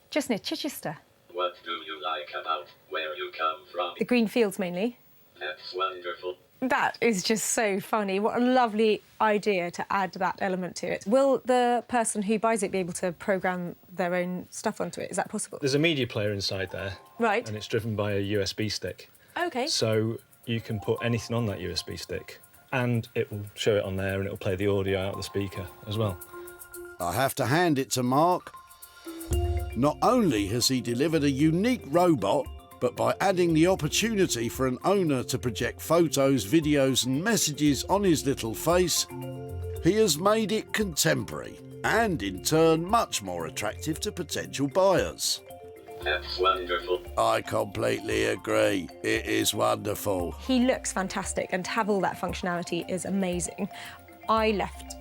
Just near Chichester. What do you like about where you come from? The green fields, mainly. That's wonderful. That is just so funny. What a lovely idea to add that element to it. Will the person who buys it be able to program their own stuff onto it? Is that possible? There's a media player inside there. Right. And it's driven by a USB stick. OK. So you can put anything on that USB stick, and it will show it on there, and it will play the audio out of the speaker as well. I have to hand it to Mark. Not only has he delivered a unique robot, but by adding the opportunity for an owner to project photos, videos and messages on his little face, he has made it contemporary and, in turn, much more attractive to potential buyers. That's wonderful. I completely agree. It is wonderful. He looks fantastic, and to have all that functionality is amazing. I left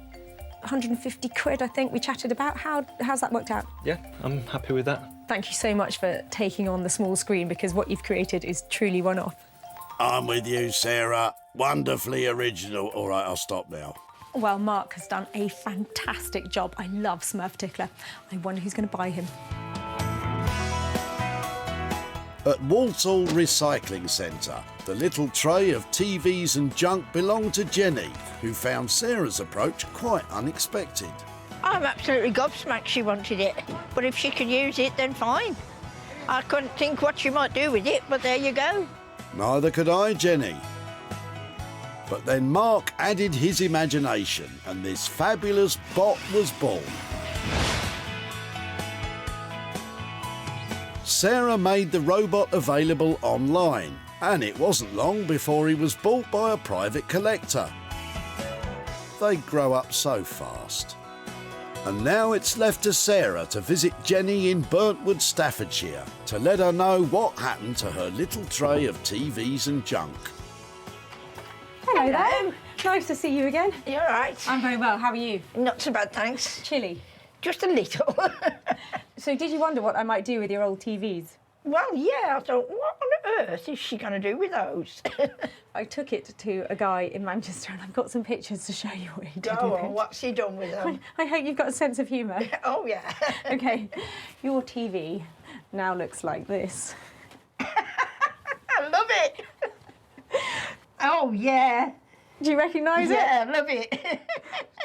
150 quid, I think, we chatted about. How's that worked out? Yeah, I'm happy with that. Thank you so much for taking on the small screen, because what you've created is truly one-off. I'm with you, Sarah. Wonderfully original. All right, I'll stop now. Well, Mark has done a fantastic job. I love Smurf Tickler. I wonder who's going to buy him. At Walsaw Recycling Centre, the little tray of TVs and junk belonged to Jenny, who found Sarah's approach quite unexpected. I'm absolutely gobsmacked she wanted it, but if she could use it, then fine. I couldn't think what she might do with it, but there you go. Neither could I, Jenny. But then Mark added his imagination, and this fabulous bot was born. Sarah made the robot available online, and it wasn't long before he was bought by a private collector. They grow up so fast. And now it's left to Sarah to visit Jenny in Burntwood, Staffordshire, to let her know what happened to her little tray of TVs and junk. Hello there. Nice to see you again. You all right? I'm very well. How are you? Not so bad, thanks. Chilly. Just a little. So did you wonder what I might do with your old TVs? Well, yeah, I thought, what on earth is she going to do with those? I took it to a guy in Manchester and I've got some pictures to show you what he did Go with on, it. what's he done with them? I hope you've got a sense of humour. Oh, yeah. OK, your TV now looks like this. I love it. Oh, yeah. Do you recognise it? Yeah, I love it.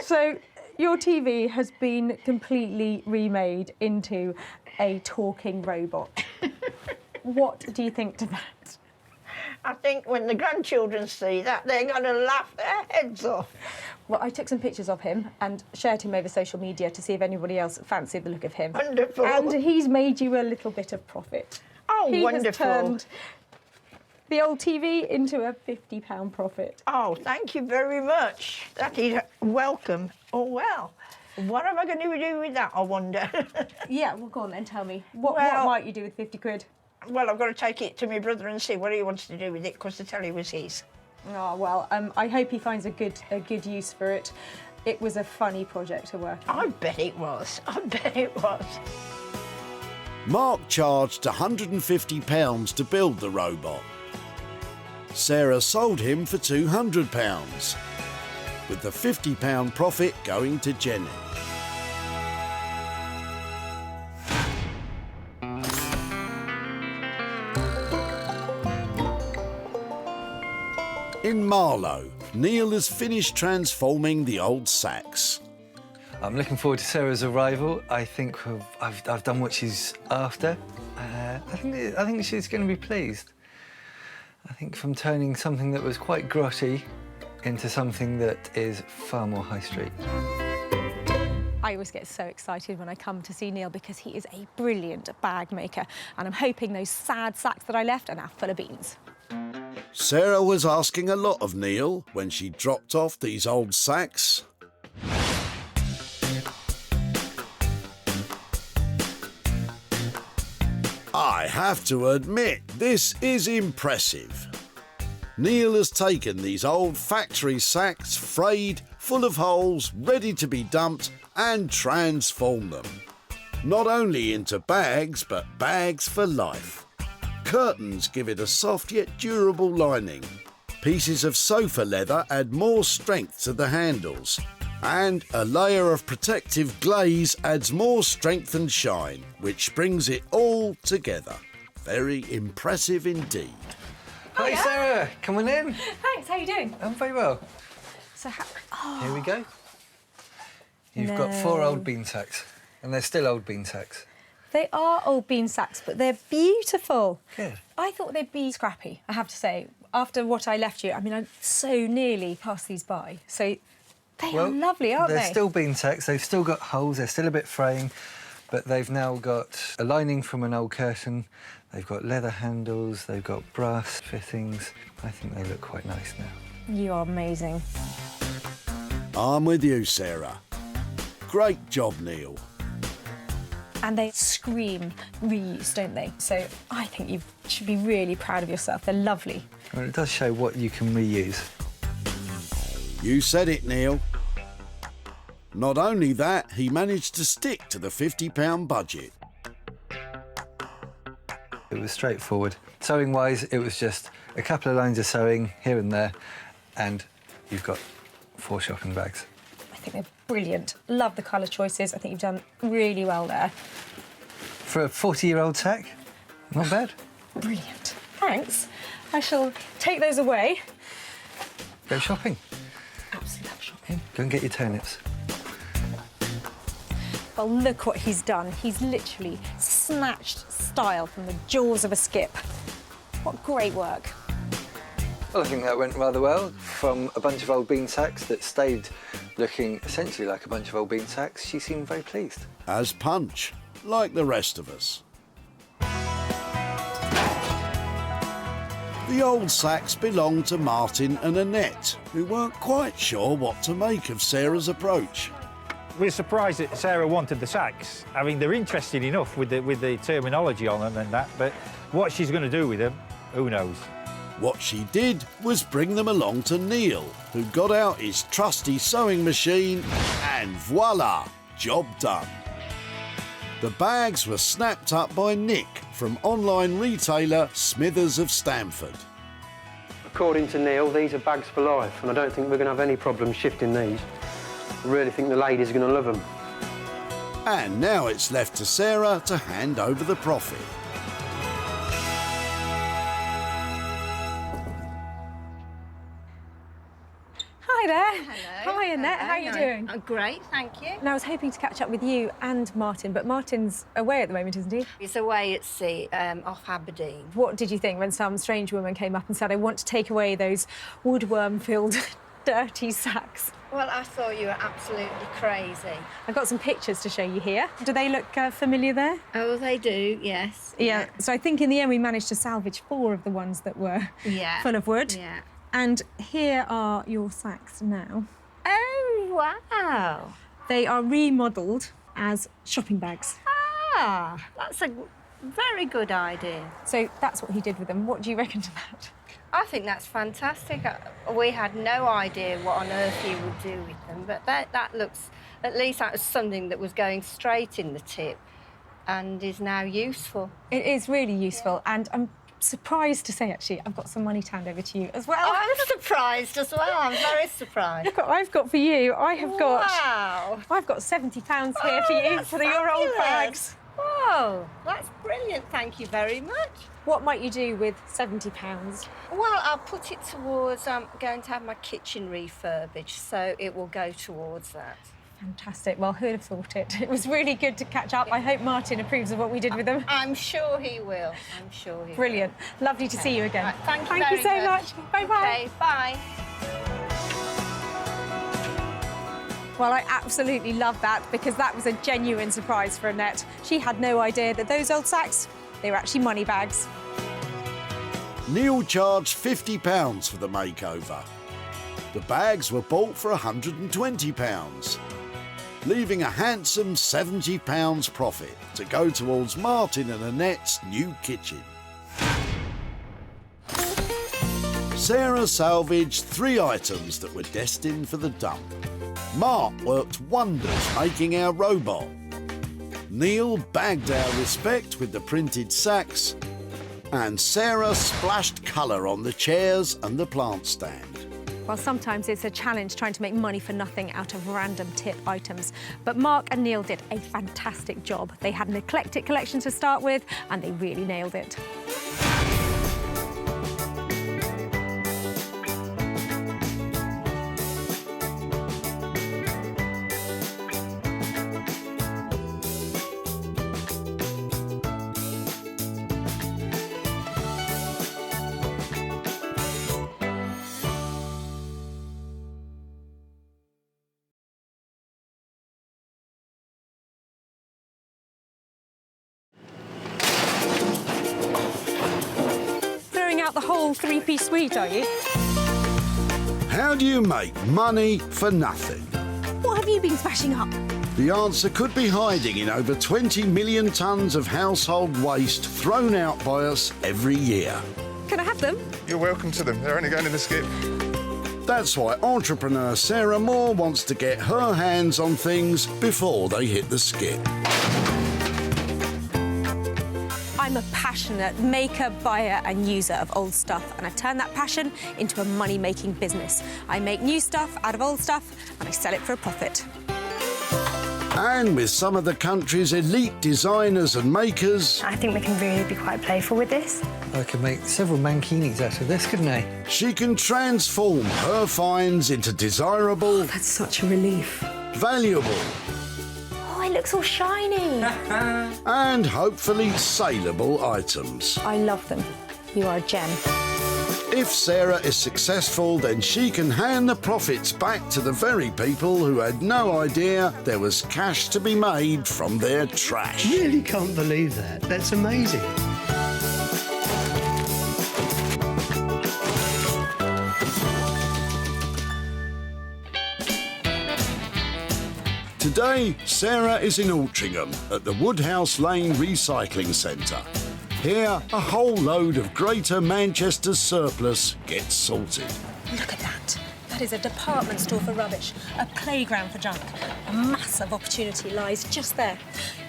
So your TV has been completely remade into a talking robot. What do you think to that? I think when the grandchildren see that, they're going to laugh their heads off. Well, I took some pictures of him and shared him over social media to see if anybody else fancied the look of him. Wonderful. And he's made you a little bit of profit. Oh, he wonderful. Has turned the old TV into a £50 profit. Oh, thank you very much. That is welcome. Oh, well. What am I going to do with that, I wonder? Yeah, well, go on then, tell me. What might you do with 50 quid? Well, I've got to take it to my brother and see what he wants to do with it, because the telly was his. Oh, well, I hope he finds a good use for it. It was a funny project to work on. I bet it was. I bet it was. Mark charged £150 to build the robot. Sarah sold him for £200, with the £50 profit going to Jenny. In Marlow, Neil has finished transforming the old sacks. I'm looking forward to Sarah's arrival. I think I've done what she's after. I think she's going to be pleased. I think from turning something that was quite grotty into something that is far more high street. I always get so excited when I come to see Neil because he is a brilliant bag maker, and I'm hoping those sad sacks that I left are now full of beans. Sarah was asking a lot of Neil when she dropped off these old sacks. I have to admit, this is impressive. Neil has taken these old factory sacks, frayed, full of holes, ready to be dumped, and transformed them. Not only into bags, but bags for life. Curtains give it a soft yet durable lining. Pieces of sofa leather add more strength to the handles. And a layer of protective glaze adds more strength and shine, which brings it all together. Very impressive indeed. Hi, Sarah. Come on in. Thanks, how you doing? I'm very well. So, Here we go. You've got 4 old bean sacks, and they're still old bean sacks. They are old bean sacks, but they're beautiful. Good. I thought they'd be scrappy, I have to say. After what I left you, I mean, I so nearly passed these by. So they are lovely, aren't They're they? still bean sacks. They've still got holes. They're still a bit fraying, but they've now got a lining from an old curtain. They've got leather handles. They've got brass fittings. I think they look quite nice now. You are amazing. I'm with you, Sarah. Great job, Neil. And they scream reuse, don't they? So I think you should be really proud of yourself. They're lovely. Well, it does show what you can reuse. You said it, Neil. Not only that, he managed to stick to the £50 budget. It was straightforward. Sewing-wise, it was just a couple of lines of sewing here and there, and you've got 4 shopping bags. I think they're brilliant. Love the colour choices. I think you've done really well there. For a 40-year-old sack, not bad. Brilliant. Thanks. I shall take those away. Go shopping. Absolutely love shopping. Go and get your turnips. Well, look what he's done. He's literally snatched style from the jaws of a skip. What great work. Well, I think that went rather well. From a bunch of old bean sacks that stayed looking essentially like a bunch of old bean sacks, she seemed very pleased. As Punch, like the rest of us. The old sacks belonged to Martin and Annette, who weren't quite sure what to make of Sarah's approach. We're surprised that Sarah wanted the sacks. I mean, they're interesting enough with the terminology on them and that, but what she's going to do with them, who knows? What she did was bring them along to Neil, who got out his trusty sewing machine and voila, job done. The bags were snapped up by Nick from online retailer Smithers of Stamford. According to Neil, these are bags for life, and I don't think we're going to have any problem shifting these. I really think the ladies are going to love them. And now it's left to Sarah to hand over the profit. Hi there. Hello. Hi, Annette. How are you doing? Great, thank you. Now, I was hoping to catch up with you and Martin, but Martin's away at the moment, isn't he? He's away at sea, off Aberdeen. What did you think when some strange woman came up and said, I want to take away those woodworm-filled dirty sacks? Well, I thought you were absolutely crazy. I've got some pictures to show you here. Do they look familiar there? Oh, they do, yes. Yeah. So I think in the end we managed to salvage 4 of the ones that were full of wood. Yeah. And here are your sacks now. Oh, wow. They are remodelled as shopping bags. Ah, that's a very good idea. So that's what he did with them. What do you reckon to that? I think that's fantastic. We had no idea what on earth you would do with them, but that looks, at least that was something that was going straight in the tip and is now useful. It is really useful, and I'm surprised to say, actually, I've got some money to hand over to you as well. Oh, I'm surprised as well. I'm very surprised. Look what I've got for you. I've Wow. got £70 here for you for your old bags. Whoa, that's brilliant. Thank you very much. What might you do with £70? Well, I'll put it towards, I'm going to have my kitchen refurbished, so it will go towards that. Fantastic. Well, who'd have thought it? It was really good to catch up. I hope Martin approves of what we did with them. I'm sure he will. I'm sure he Brilliant. will. Lovely to see you again. Right, thank you Thank you very so much. Bye-bye. Okay, bye. Well, I absolutely love that because that was a genuine surprise for Annette. She had no idea that those old sacks, they were actually money bags. Neil charged £50 for the makeover. The bags were bought for £120, leaving a handsome £70 profit to go towards Martin and Annette's new kitchen. Sarah salvaged 3 items that were destined for the dump. Mark worked wonders making our robot. Neil bagged our respect with the printed sacks, and Sarah splashed colour on the chairs and the plant stand. Well, sometimes it's a challenge trying to make money for nothing out of random tip items. But Mark and Neil did a fantastic job. They had an eclectic collection to start with, and they really nailed it. Out the whole 3-piece suite, are you? How do you make money for nothing? What have you been smashing up? The answer could be hiding in over 20 million tonnes of household waste thrown out by us every year. Can I have them? You're welcome to them. They're only going in the skip. That's why entrepreneur Sarah Moore wants to get her hands on things before they hit the skip. I'm a passionate maker, buyer and user of old stuff, and I've turned that passion into a money-making business. I make new stuff out of old stuff and I sell it for a profit. And with some of the country's elite designers and makers, I think we can really be quite playful with this. I could make several mankinis out of this, couldn't I? she can transform her finds into desirable, That's such a relief. valuable Oh, it looks all shiny. and hopefully saleable items. I love them. You are a gem. If Sarah is successful, then she can hand the profits back to the very people who had no idea there was cash to be made from their trash. Really can't believe that. That's amazing. Today, Sarah is in Altrincham at the Woodhouse Lane Recycling Centre. Here, a whole load of Greater Manchester surplus gets sorted. Look at that. That is a department store for rubbish, a playground for junk. A massive opportunity lies just there.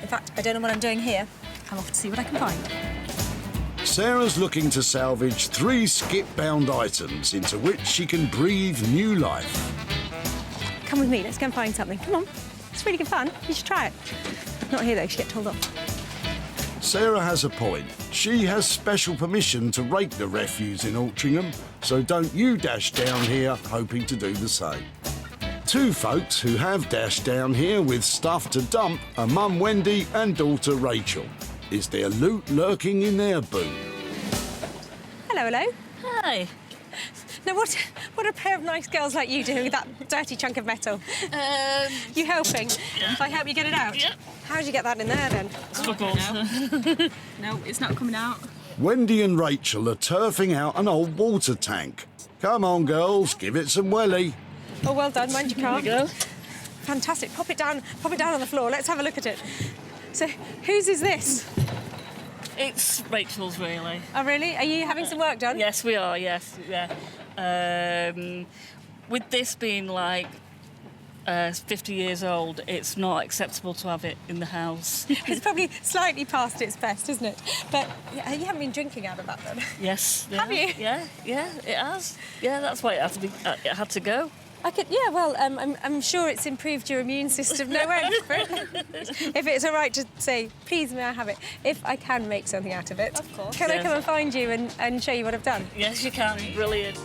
In fact, I don't know what I'm doing here. I'm off to see what I can find. Sarah's looking to salvage 3 skip-bound items into which she can breathe new life. Come with me, let's go and find something. Come on. It's really good fun. You should try it. Not here, though. She get told off. Sarah has a point. She has special permission to rake the refuse in Altrincham, so don't you dash down here hoping to do the same. 2 folks who have dashed down here with stuff to dump are Mum Wendy and daughter Rachel. Is there loot lurking in their boot? Hello, hello. Hi. Now, what are a pair of nice girls like you doing with that dirty chunk of metal? You helping? Yeah. If I help you get it out? Yep. How'd you get that in there, then? No, it's not coming out. Wendy and Rachel are turfing out an old water tank. Come on, girls, give it some welly. Oh, well done. Mind your car. There we go. Fantastic. Pop it down on the floor. Let's have a look at it. So, whose is this? It's Rachel's, really. Oh, really? Are you having some work done? Yes, we are, yes, yeah. With this being like 50 years old, it's not acceptable to have it in the house. It's probably slightly past its best, isn't it? But yeah, you haven't been drinking out of that, then? Yes. Have you? Yeah, it has. Yeah, that's why it had to go. Yeah, well, I'm sure it's improved your immune system no end. If it's all right to say, please, may I have it? If I can make something out of it, of course. Can I come and find you and show you what I've done? Yes, you can. Brilliant.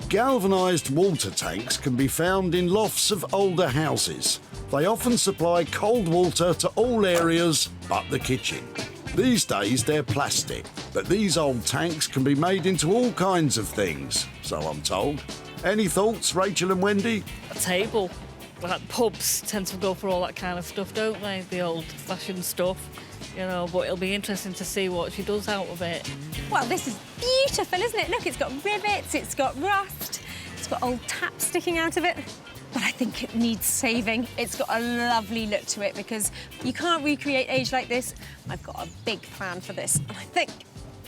Galvanised water tanks can be found in lofts of older houses. They often supply cold water to all areas but the kitchen. These days they're plastic, but these old tanks can be made into all kinds of things, so I'm told. Any thoughts, Rachel and Wendy? A table. Like pubs tend to go for all that kind of stuff, don't they? The old-fashioned stuff, you know. But it'll be interesting to see what she does out of it. Well, this is beautiful, isn't it? Look, it's got rivets, it's got rust, it's got old taps sticking out of it. But I think it needs saving. It's got a lovely look to it because you can't recreate age like this. I've got a big plan for this, and I think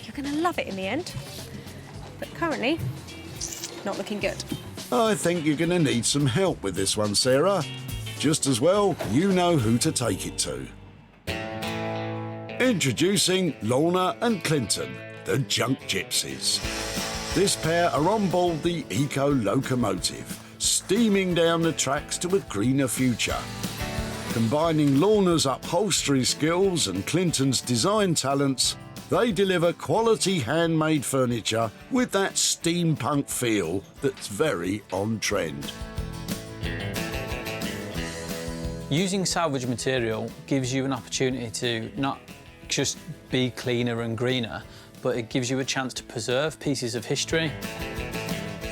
you're going to love it in the end. But currently, not looking good. I think you're going to need some help with this one, Sarah. Just as well, you know who to take it to. Introducing Lorna and Clinton, the Junk Gypsies. This pair are on board the eco-locomotive, steaming down the tracks to a greener future. Combining Lorna's upholstery skills and Clinton's design talents, they deliver quality handmade furniture with that steampunk feel that's very on trend. Using salvage material gives you an opportunity to not just be cleaner and greener, but it gives you a chance to preserve pieces of history.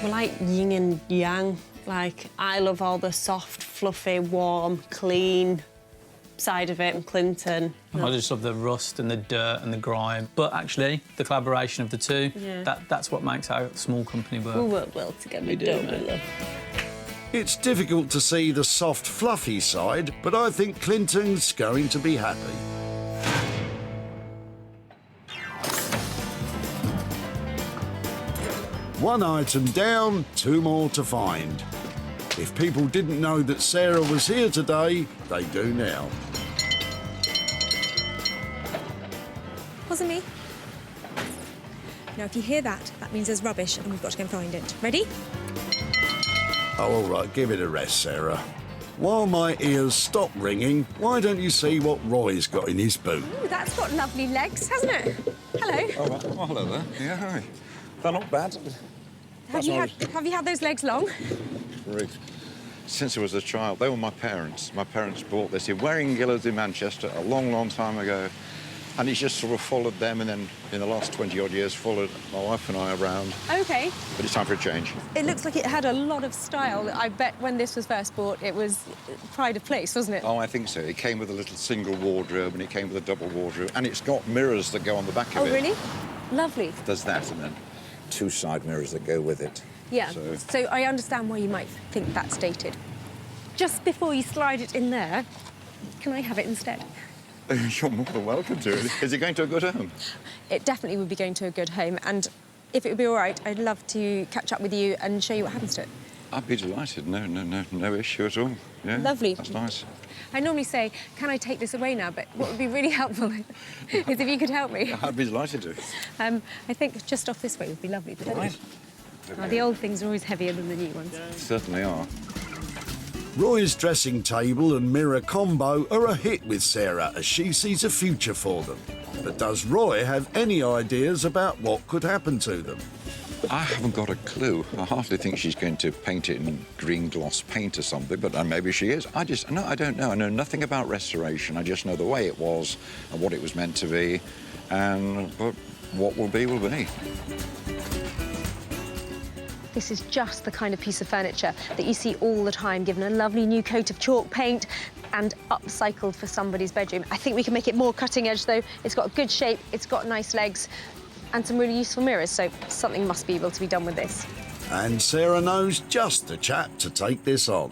We're like yin and yang. Like, I love all the soft, fluffy, warm, clean side of it, and Clinton. I just love the rust and the dirt and the grime. But actually, the collaboration of the two, that's what makes our small company work. We work well together, don't we, love? It's difficult to see the soft, fluffy side, but I think Clinton's going to be happy. One item down, 2 more to find. If people didn't know that Sarah was here today, they do now. Wasn't me. Now, if you hear that, that means there's rubbish and we've got to go and find it. Ready? Oh, all right, give it a rest, Sarah. While my ears stop ringing, why don't you see what Roy's got in his boot? Ooh, that's got lovely legs, hasn't it? Hello. Oh, well, hello there. Yeah, hi. They're not bad. Have you had those legs long? Ruth. Since I was a child, they were my parents. My parents bought this in Waring-Gillard in Manchester a long, long time ago. And it's just sort of followed them, and then in the last 20-odd years followed my wife and I around. OK. But it's time for a change. It looks like it had a lot of style. I bet when this was first bought, it was pride of place, wasn't it? Oh, I think so. It came with a little single wardrobe, and it came with a double wardrobe, and it's got mirrors that go on the back of it. Oh, really? Lovely. There's that, and then 2 side mirrors that go with it. Yeah, so I understand why you might think that's dated. Just before you slide it in there, can I have it instead? You're more than welcome to. Is it going to a good home? It definitely would be going to a good home, and if it would be all right, I'd love to catch up with you and show you what happens to it. I'd be delighted. No issue at all. Yeah, Lovely. That's nice. I normally say, can I take this away now? But what would be really helpful is if you could help me. I'd be delighted to. I think just off this way would be lovely. Right. The old things are always heavier than the new ones. Certainly are. Roy's dressing table and mirror combo are a hit with Sarah as she sees a future for them. But does Roy have any ideas about what could happen to them? I haven't got a clue. I hardly think she's going to paint it in green gloss paint or something, but maybe she is. I don't know. I know nothing about restoration. I just know the way it was and what it was meant to be, but what will be, will be. This is just the kind of piece of furniture that you see all the time, given a lovely new coat of chalk paint and upcycled for somebody's bedroom. I think we can make it more cutting edge, though. It's got a good shape, it's got nice legs, and some really useful mirrors, so something must be able to be done with this. And Sarah knows just the chap to take this on.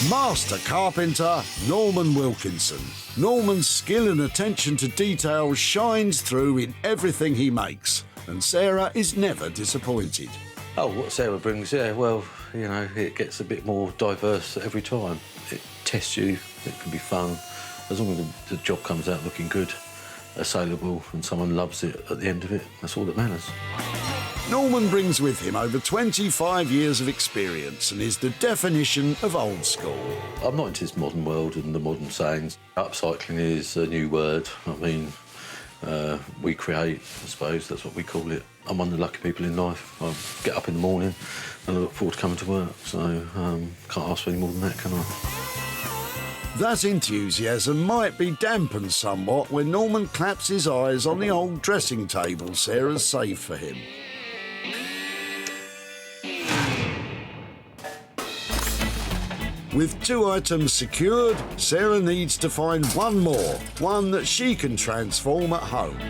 Master carpenter Norman Wilkinson. Norman's skill and attention to detail shines through in everything he makes, and Sarah is never disappointed. Oh, what Sarah brings, yeah, well, you know, it gets a bit more diverse every time. It tests you, it can be fun, as long as the job comes out looking good, saleable, and someone loves it at the end of it, that's all that matters. Norman brings with him over 25 years of experience and is the definition of old school. I'm not into this modern world and the modern sayings. Upcycling is a new word. I mean, we create, I suppose, that's what we call it. I'm one of the lucky people in life. I get up in the morning and I look forward to coming to work, so can't ask for any more than that, can I? That enthusiasm might be dampened somewhat when Norman claps his eyes on the old dressing table Sarah's saved for him. With 2 items secured, Sarah needs to find one more, one that she can transform at home.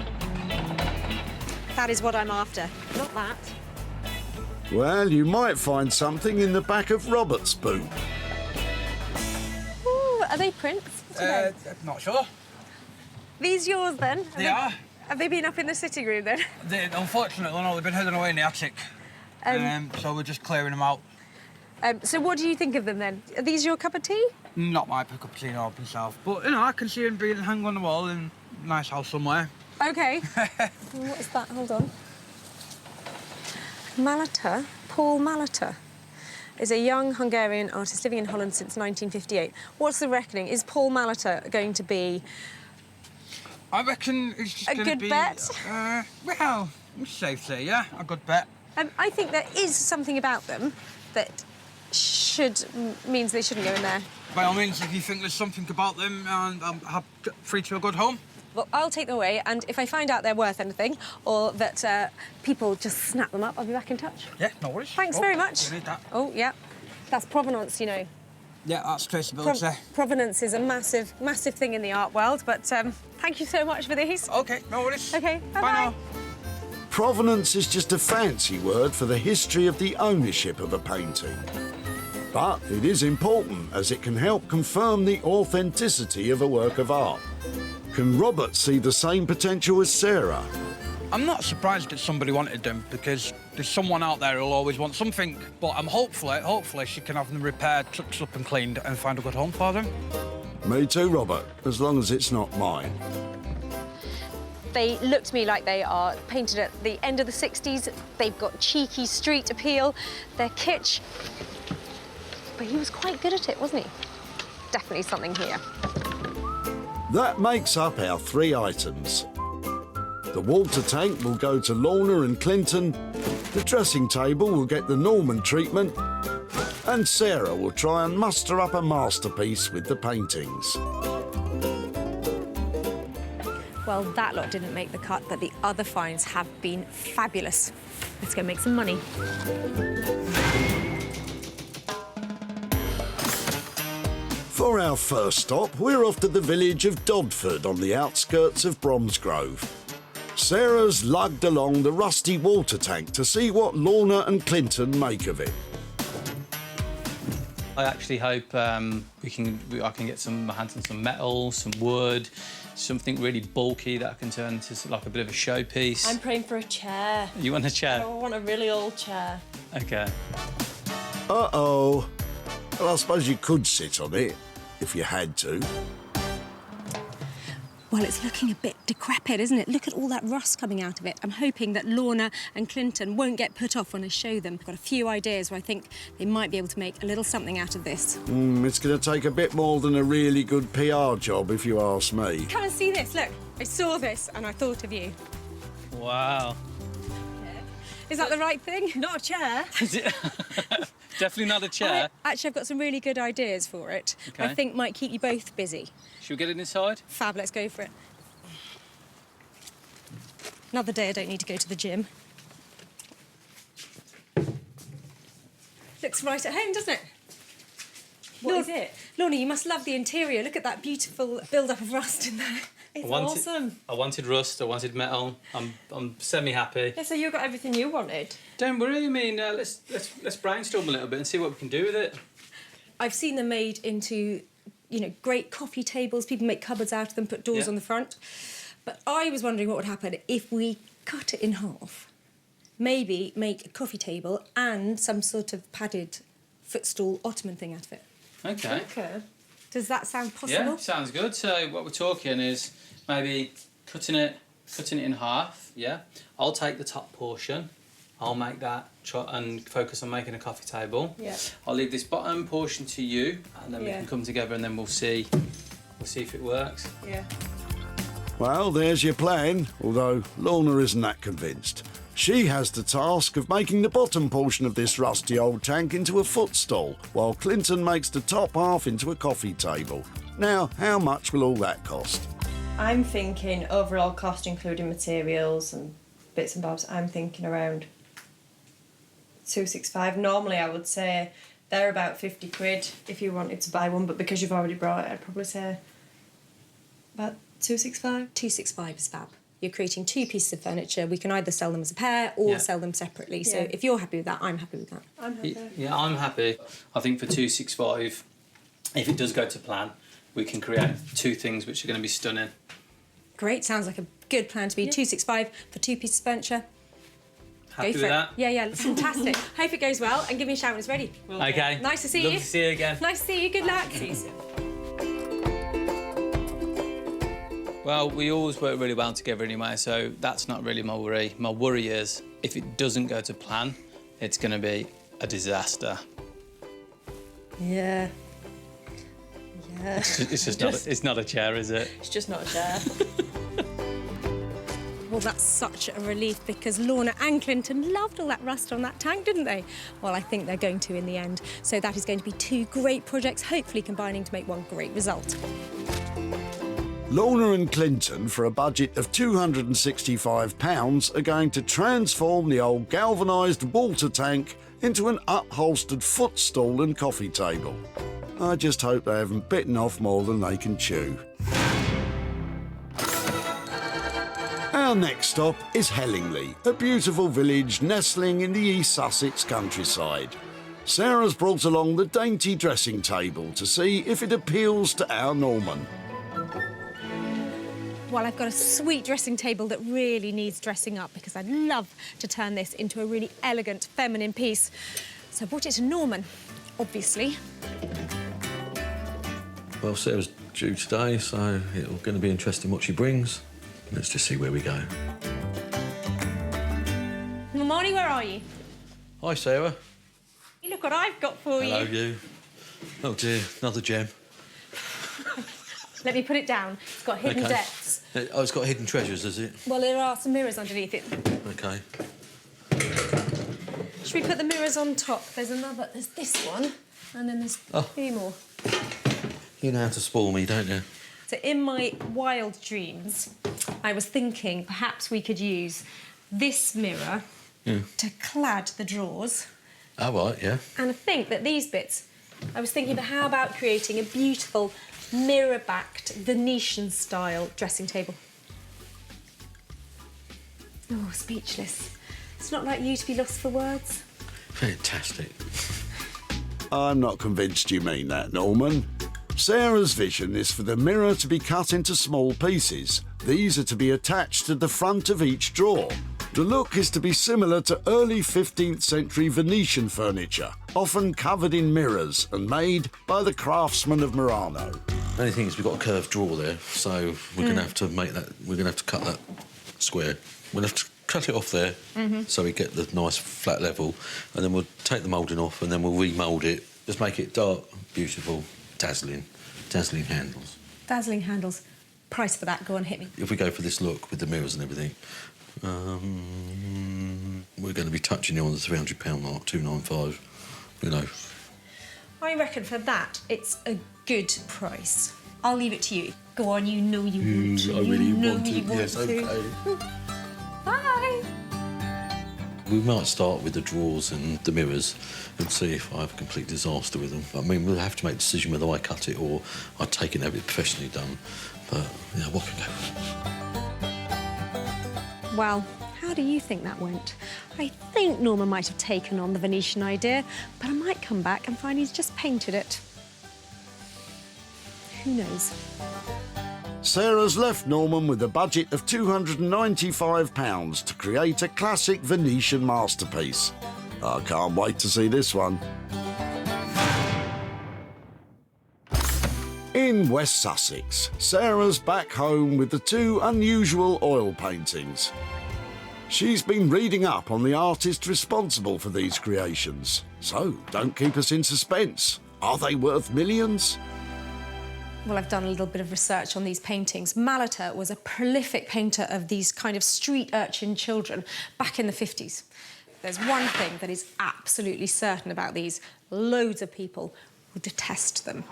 That is what I'm after, not that. Well, you might find something in the back of Robert's boot. Ooh, are they prints? Not sure. These yours, then? They are. Have they been up in the sitting room, then? Unfortunately, no, they've been hidden away in the attic. So we're just clearing them out. So what do you think of them, then? Are these your cup of tea? Not my cup of tea, no, myself. But, you know, I can see them being hung on the wall in a nice house somewhere. OK. What is that? Hold on. Malater, Paul Malater, is a young Hungarian artist living in Holland since 1958. What's the reckoning? Is Paul Malater going to be... I reckon it's just a good bet? Well, safely, yeah, a good bet. I think there is something about them that means they shouldn't go in there. By all means, if you think there's something about them, and I'm free to a good home. Well, I'll take them away, and if I find out they're worth anything, or that people just snap them up, I'll be back in touch. Yeah, no worries. Thanks very much. You need that. Oh, yeah. That's provenance, you know. Yeah, that's traceability. Provenance is a massive, massive thing in the art world, but thank you so much for these. OK, no worries. OK, bye-bye. Bye now. Provenance is just a fancy word for the history of the ownership of a painting. But it is important as it can help confirm the authenticity of a work of art. Can Robert see the same potential as Sarah? I'm not surprised that somebody wanted them, because there's someone out there who'll always want something. But hopefully she can have them repaired, touched up and cleaned and find a good home for them. Me too, Robert, as long as it's not mine. They look to me like they are painted at the end of the 60s. They've got cheeky street appeal. They're kitsch. But he was quite good at it, wasn't he? Definitely something here. That makes up our 3 items. The water tank will go to Lorna and Clinton, the dressing table will get the Norman treatment, and Sarah will try and muster up a masterpiece with the paintings. Well, that lot didn't make the cut, but the other finds have been fabulous. Let's go make some money. For our first stop, we're off to the village of Dodford on the outskirts of Bromsgrove. Sarah's lugged along the rusty water tank to see what Lorna and Clinton make of it. I actually hope I can get my hands on some metal, some wood, something really bulky that I can turn into like a bit of a showpiece. I'm praying for a chair. You want a chair? I want a really old chair. Okay. Uh-oh. Well, I suppose you could sit on it, if you had to. Well, it's looking a bit decrepit, isn't it? Look at all that rust coming out of it. I'm hoping that Lorna and Clinton won't get put off when I show them. I've got a few ideas where I think they might be able to make a little something out of this. It's going to take a bit more than a really good PR job, if you ask me. Come and see this, look. I saw this and I thought of you. Wow. Is that the right thing? Not a chair. Definitely not a chair. Actually, I've got some really good ideas for it. Okay. I think might keep you both busy. Should we get it inside? Fab, let's go for it. Another day I don't need to go to the gym. Looks right at home, doesn't it? What is it? Lorna, you must love the interior. Look at that beautiful build-up of rust in there. It's awesome. I wanted rust, I wanted metal. I'm semi-happy. Yeah, so you got everything you wanted. Don't worry, I mean, let's brainstorm a little bit and see what we can do with it. I've seen them made into, you know, great coffee tables. People make cupboards out of them, put doors on the front. But I was wondering what would happen if we cut it in half. Maybe make a coffee table and some sort of padded footstool ottoman thing out of it. Okay. Okay. Does that sound possible? Yeah, sounds good. So what we're talking is maybe cutting it in half, yeah? I'll take the top portion, I'll make that and focus on making a coffee table. Yeah. I'll leave this bottom portion to you, and then we can come together and then we'll see if it works. Yeah. Well, there's your plan, although Lorna isn't that convinced. She has the task of making the bottom portion of this rusty old tank into a footstool, while Clinton makes the top half into a coffee table. Now, how much will all that cost? I'm thinking overall cost, including materials and bits and bobs, I'm thinking around 265. Normally I would say they're about 50 quid if you wanted to buy one, but because you've already brought it, I'd probably say about 265. 265 is fab. You're creating two pieces of furniture. We can either sell them as a pair or sell them separately. So if you're happy with that, I'm happy with that. I'm happy. Yeah, I'm happy. I think for 265, if it does go to plan, we can create two things which are going to be stunning. Great, sounds like a good plan to be 265 for two pieces of furniture. Happy Go for with it. that? Yeah, fantastic. Hope it goes well and give me a shout when it's ready. Okay. Nice to see Love you. to see you again. Nice to see you. Good luck. See you soon. Well, we always work really well together anyway, so that's not really my worry. My worry is if it doesn't go to plan, it's going to be a disaster. Yeah. Yeah. It's not a chair, is it? It's just not a chair. Well, that's such a relief because Lorna and Clinton loved all that rust on that tank, didn't they? Well, I think they're going to in the end. So that is going to be two great projects, hopefully combining to make one great result. Lorna and Clinton, for a budget of £265, are going to transform the old galvanised water tank into an upholstered footstool and coffee table. I just hope they haven't bitten off more than they can chew. Our next stop is Hellingley, a beautiful village nestling in the East Sussex countryside. Sarah's brought along the dainty dressing table to see if it appeals to our Norman. Well, I've got a sweet dressing table that really needs dressing up because I'd love to turn this into a really elegant, feminine piece. So I brought it to Norman, obviously. Well, Sarah's due today, so it's going to be interesting what she brings. Let's just see where we go. Marnie, where are you? Hi, Sarah. Look what I've got for Hello, you. you. Oh, dear, another gem. Let me put it down. It's got hidden depths. Oh, it's got hidden treasures, has it? Well, there are some mirrors underneath it. OK. Should we put the mirrors on top? There's this one, and then there's three more. You know how to spoil me, don't you? So in my wild dreams, I was thinking perhaps we could use this mirror to clad the drawers. Oh, right, yeah. And I think that these bits, I was thinking, but how about creating a beautiful mirror-backed Venetian-style dressing table? Oh, speechless. It's not like you to be lost for words. Fantastic. I'm not convinced you mean that, Norman. Sarah's vision is for the mirror to be cut into small pieces. These are to be attached to the front of each drawer. The look is to be similar to early 15th century Venetian furniture, often covered in mirrors and made by the craftsmen of Murano. The only thing is we've got a curved drawer there, so we're going to have to make that. We're going to have to cut that square. We'll have to cut it off there, so we get the nice flat level, and then we'll take the moulding off, and then we'll remould it. Just make it dark, beautiful, dazzling handles. Dazzling handles. Price for that? Go on, hit me. If we go for this look with the mirrors and everything, we're going to be touching on the £300 mark, 295. You know. I reckon for that it's a good price. I'll leave it to you. Go on, you know you want to. I really want to. You want Yes, to. OK. Bye. We might start with the drawers and the mirrors and see if I have a complete disaster with them. I mean, we'll have to make a decision whether I cut it or I take it and have it professionally done. But, yeah, what can go? Well, how do you think that went? I think Norman might have taken on the Venetian idea, but I might come back and find he's just painted it. Who knows? Sarah's left Norman with a budget of £295 to create a classic Venetian masterpiece. I can't wait to see this one. In West Sussex, Sarah's back home with the two unusual oil paintings. She's been reading up on the artist responsible for these creations. So, don't keep us in suspense. Are they worth millions? Well, I've done a little bit of research on these paintings. Lathe was a prolific painter of these kind of street urchin children back in the 50s. There's one thing that is absolutely certain about these. Loads of people will detest them.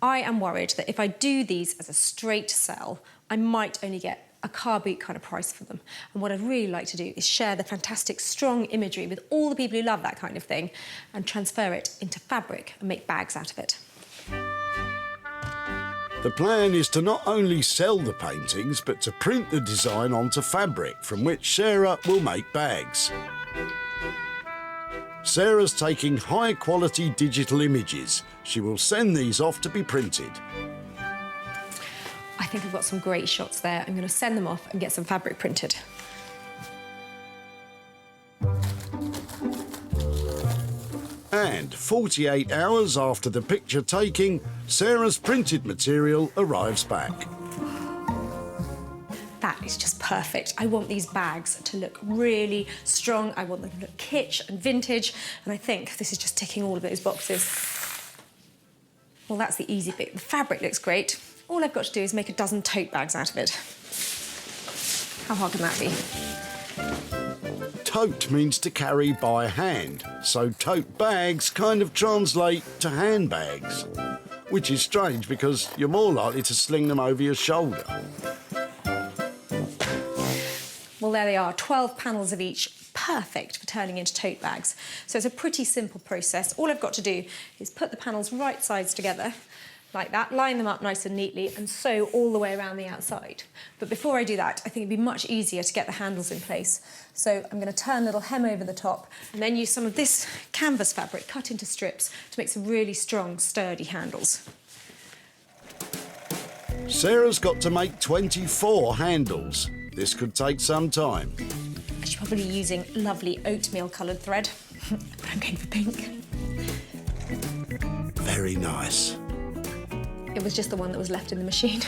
I am worried that if I do these as a straight sell, I might only get a car boot kind of price for them. And what I'd really like to do is share the fantastic, strong imagery with all the people who love that kind of thing and transfer it into fabric and make bags out of it. The plan is to not only sell the paintings, but to print the design onto fabric, from which Sarah will make bags. Sarah's taking high-quality digital images. She will send these off to be printed. I think I've got some great shots there. I'm going to send them off and get some fabric printed. And 48 hours after the picture taking, Sarah's printed material arrives back. That is just perfect. I want these bags to look really strong. I want them to look kitsch and vintage. And I think this is just ticking all of those boxes. Well, that's the easy bit. The fabric looks great. All I've got to do is make a dozen tote bags out of it. How hard can that be? Tote means to carry by hand, so tote bags kind of translate to handbags, which is strange because you're more likely to sling them over your shoulder. Well, there they are, 12 panels of each, perfect for turning into tote bags. So it's a pretty simple process. All I've got to do is put the panels right sides together, like that, line them up nice and neatly, and sew all the way around the outside. But before I do that, I think it'd be much easier to get the handles in place. So I'm going to turn a little hem over the top and then use some of this canvas fabric cut into strips to make some really strong, sturdy handles. Sarah's got to make 24 handles. This could take some time. She's probably using lovely oatmeal-coloured thread, but I'm going for pink. Very nice. It was just the one that was left in the machine.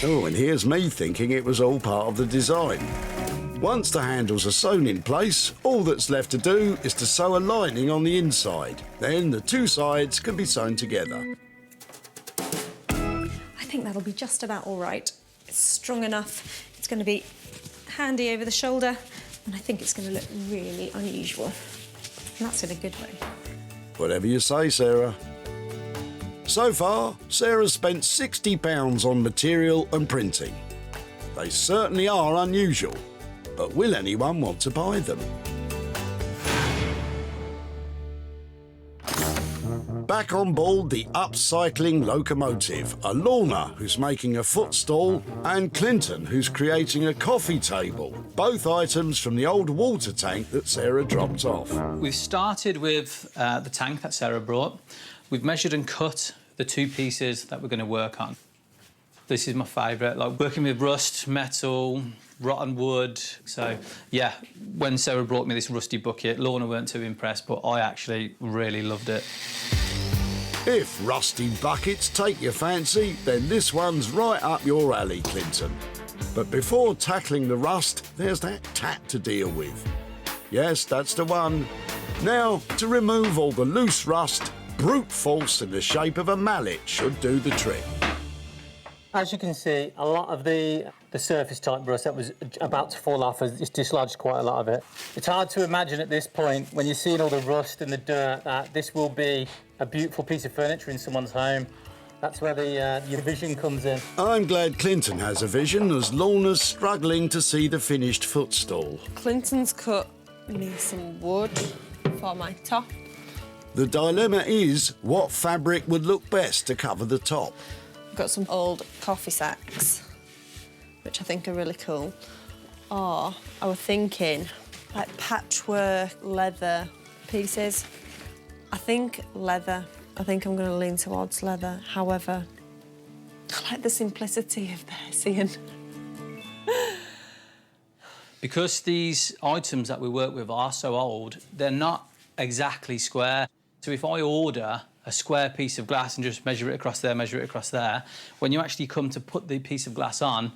Oh, and here's me thinking it was all part of the design. Once the handles are sewn in place, all that's left to do is to sew a lining on the inside. Then the two sides can be sewn together. I think that'll be just about all right. It's strong enough. It's going to be handy over the shoulder, and I think it's going to look really unusual. And that's in a good way. Whatever you say, Sarah. So far, Sarah's spent £60 on material and printing. They certainly are unusual, but will anyone want to buy them? back on board the upcycling locomotive are Lorna, who's making a footstool, and Clinton, who's creating a coffee table, both items from the old water tank that Sarah dropped off. We've started with the tank that Sarah brought. We've measured and cut the two pieces that we're going to work on. This is my favourite, like working with rust, metal, rotten wood. So, yeah, when Sarah brought me this rusty bucket, Lorna weren't too impressed, but I actually really loved it. If rusty buckets take your fancy, then this one's right up your alley, Clinton. But before tackling the rust, there's that tap to deal with. Yes, that's the one. Now, to remove all the loose rust, brute force in the shape of a mallet should do the trick. As you can see, a lot of the surface type rust that was about to fall off has dislodged quite a lot of it. It's hard to imagine at this point, when you're seeing all the rust and the dirt, that this will be a beautiful piece of furniture in someone's home. That's where your vision comes in. I'm glad Clinton has a vision, as Lorna's struggling to see the finished footstool. Clinton's cut me some wood for my top. The dilemma is, what fabric would look best to cover the top? I've got some old coffee sacks, which I think are really cool. Or I was thinking, like patchwork leather pieces. I think leather. I think I'm going to lean towards leather. However, I like the simplicity of this, Ian. Because these items that we work with are so old, they're not exactly square. So if I order a square piece of glass and just measure it across there, when you actually come to put the piece of glass on,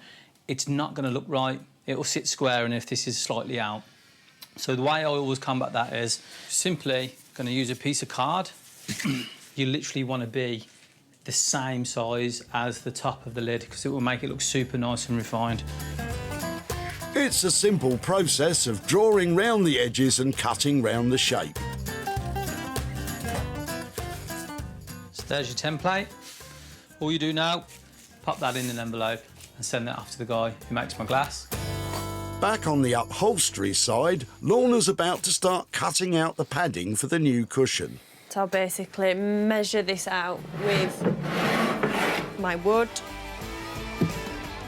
it's not going to look right. It will sit square, and if this is slightly out. So the way I always combat that is simply going to use a piece of card. You literally want to be the same size as the top of the lid, because it will make it look super nice and refined. It's a simple process of drawing round the edges and cutting round the shape. So there's your template. All you do now, pop that in an envelope and send that off to the guy who makes my glass. Back on the upholstery side, Lorna's about to start cutting out the padding for the new cushion. So I'll basically measure this out with my wood.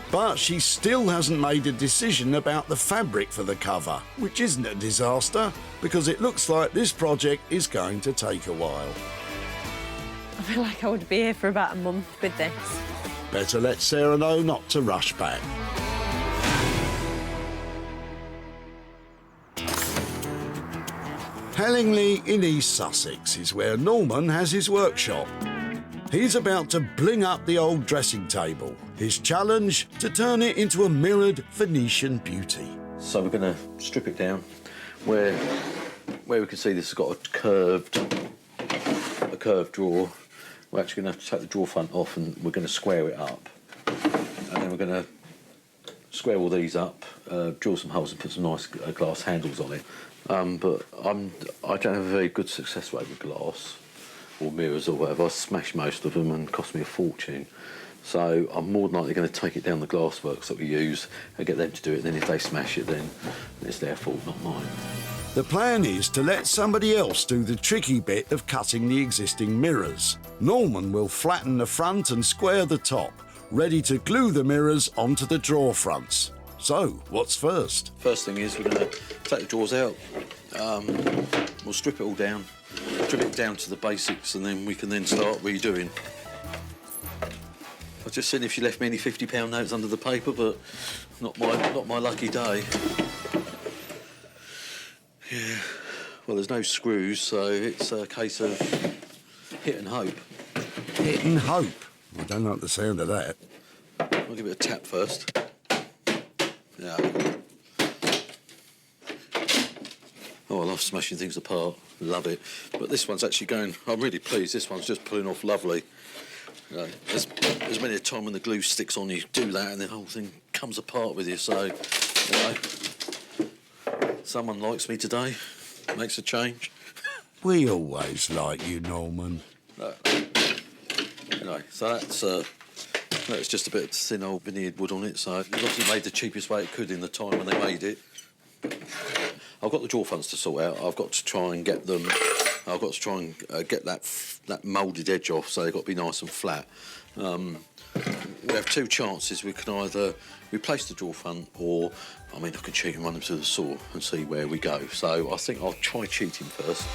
But she still hasn't made a decision about the fabric for the cover, which isn't a disaster, because it looks like this project is going to take a while. I feel like I would be here for about a month with this. Better let Sarah know not to rush back. Hellingley in East Sussex is where Norman has his workshop. He's about to bling up the old dressing table. His challenge, to turn it into a mirrored Venetian beauty. So we're going to strip it down where we can see this has got a curved drawer. We're actually going to have to take the drawer front off, and we're going to square it up. And then we're going to square all these up, drill some holes and put some nice glass handles on it. But I don't have a very good success rate with glass or mirrors or whatever. I smash most of them and cost me a fortune. So I'm more than likely going to take it down the glassworks that we use and get them to do it. Then if they smash it, then it's their fault, not mine. The plan is to let somebody else do the tricky bit of cutting the existing mirrors. Norman will flatten the front and square the top, ready to glue the mirrors onto the drawer fronts. So, what's first? First thing is we're going to take the drawers out. We'll strip it all down, strip it down to the basics, and then we can then start redoing. I just seen if she left me any £50 notes under the paper, but not my lucky day. Yeah. Well, there's no screws, so it's a case of hit and hope. Hit and hope? I don't like the sound of that. I'll give it a tap first. Yeah. Oh, I love smashing things apart. Love it. But this one's actually going... I'm really pleased. This one's just pulling off lovely. You know, there's many a time when the glue sticks on, you do that and the whole thing comes apart with you. So, you know, someone likes me today, makes a change. We always like you, Norman. Anyway, so that's just a bit of thin old veneered wood on it, so it was obviously made the cheapest way it could in the time when they made it. I've got the drawer fronts to sort out. I've got to try and get them I've got to try and get that moulded edge off, so they've got to be nice and flat. We have two chances. We can either replace the drawer front, or, I mean, I can cheat and run them to the saw and see where we go. So I think I'll try cheating first.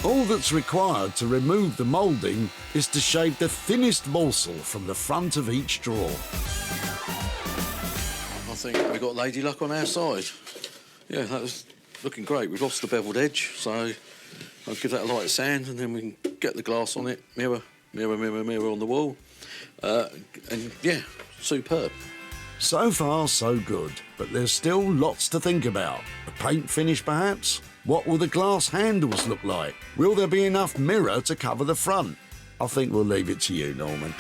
All that's required to remove the moulding is to shave the thinnest morsel from the front of each drawer. I think we've got Lady Luck on our side. Yeah, that was looking great. We've lost the beveled edge, so I'll give that a light sand, and then we can get the glass on it, mirror on the wall. And yeah, superb. So far, so good, but there's still lots to think about. The paint finish, perhaps? What will the glass handles look like? Will there be enough mirror to cover the front? I think we'll leave it to you, Norman.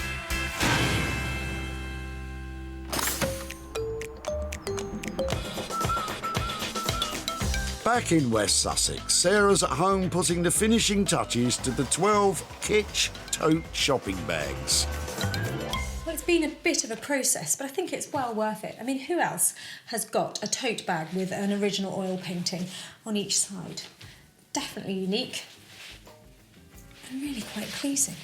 Back in West Sussex, Sarah's at home putting the finishing touches to the 12 Kitsch tote shopping bags. Well, it's been a bit of a process, but I think it's well worth it. I mean, who else has got a tote bag with an original oil painting on each side? Definitely unique and really quite pleasing.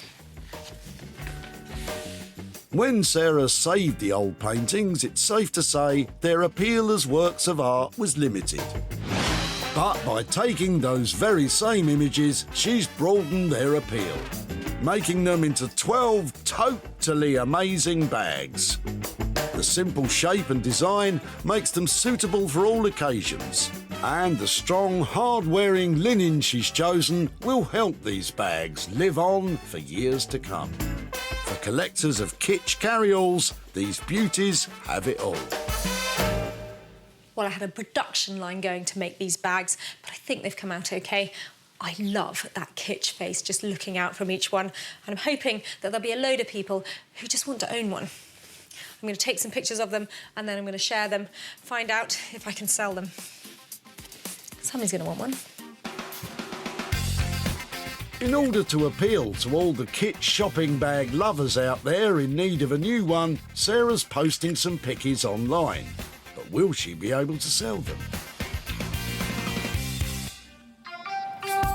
When Sarah saved the old paintings, it's safe to say their appeal as works of art was limited. But by taking those very same images, she's broadened their appeal, making them into 12 totally amazing bags. The simple shape and design makes them suitable for all occasions, and the strong, hard-wearing linen she's chosen will help these bags live on for years to come. For collectors of kitsch carry-alls, these beauties have it all. Well, I had a production line going to make these bags, but I think they've come out okay. I love that kitsch face just looking out from each one, and I'm hoping that there'll be a load of people who just want to own one. I'm going to take some pictures of them, and then I'm going to share them, find out if I can sell them. Somebody's going to want one. In order to appeal to all the kitsch shopping bag lovers out there in need of a new one, Sarah's posting some pickies online. But will she be able to sell them?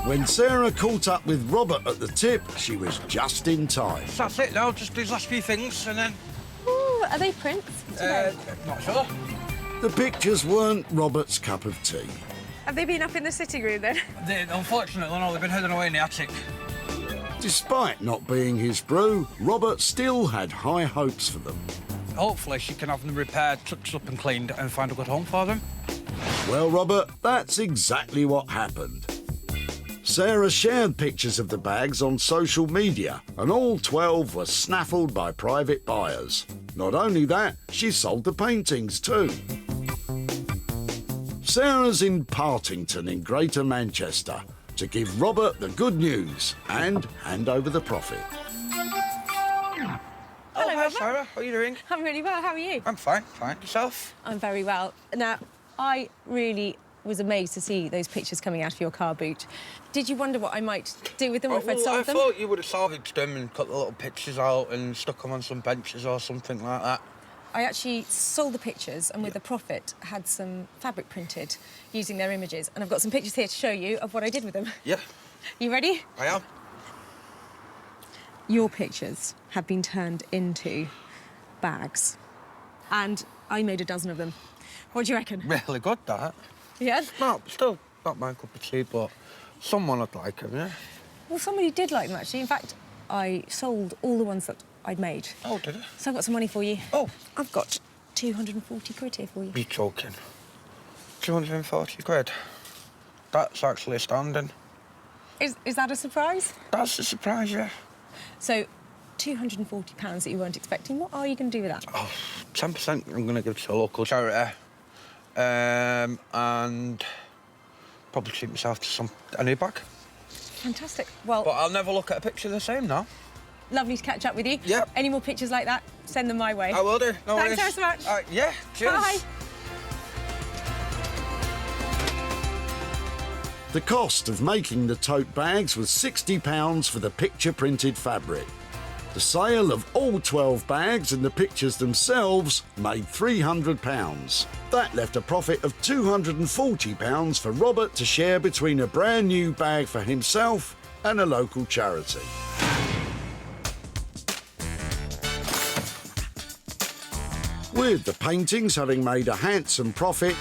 When Sarah caught up with Robert at the tip, she was just in time. That's it now, just these last few things and then... Ooh, are they prints? Not sure. The pictures weren't Robert's cup of tea. Have they been up in the sitting room then? Unfortunately, no, they've been hidden away in the attic. Despite not being his brew, Robert still had high hopes for them. Hopefully she can have them repaired, touched up and cleaned and find a good home for them. Well, Robert, that's exactly what happened. Sarah shared pictures of the bags on social media, and all 12 were snaffled by private buyers. Not only that, she sold the paintings too. Sarah's in Partington in Greater Manchester to give Robert the good news and hand over the profit. Hello, hi, Sarah. How are you doing? I'm really well. How are you? I'm fine. Fine. Yourself? I'm very well. Now, I really was amazed to see those pictures coming out of your car boot. Did you wonder what I might do with them if I'd sold them? I thought you would have salvaged them and cut the little pictures out and stuck them on some benches or something like that. I actually sold the pictures and with the profit had some fabric printed using their images. And I've got some pictures here to show you of what I did with them. Yeah. You ready? I am. Your pictures have been turned into bags. And I made a dozen of them. What do you reckon? Really good, that. Yeah? No, still not my cup of tea, but someone would like them, yeah? Well, somebody did like them, actually. In fact, I sold all the ones that I'd made. Oh, did you? So I've got some money for you. Oh. I've got 240 quid here for you. Be joking. 240 quid? That's actually astounding. Is that a surprise? That's a surprise, yeah. So, £240 that you weren't expecting. What are you going to do with that? Oh, 10% I'm going to give to a local charity. And probably treat myself to a new bag. Fantastic. Well... But I'll never look at a picture the same now. Lovely to catch up with you. Yep. Any more pictures like that, send them my way. I will do. No worries. Thanks so much. Yeah, cheers. Bye. The cost of making the tote bags was £60 for the picture-printed fabric. The sale of all 12 bags and the pictures themselves made £300. That left a profit of £240 for Robert to share between a brand new bag for himself and a local charity. With the paintings having made a handsome profit,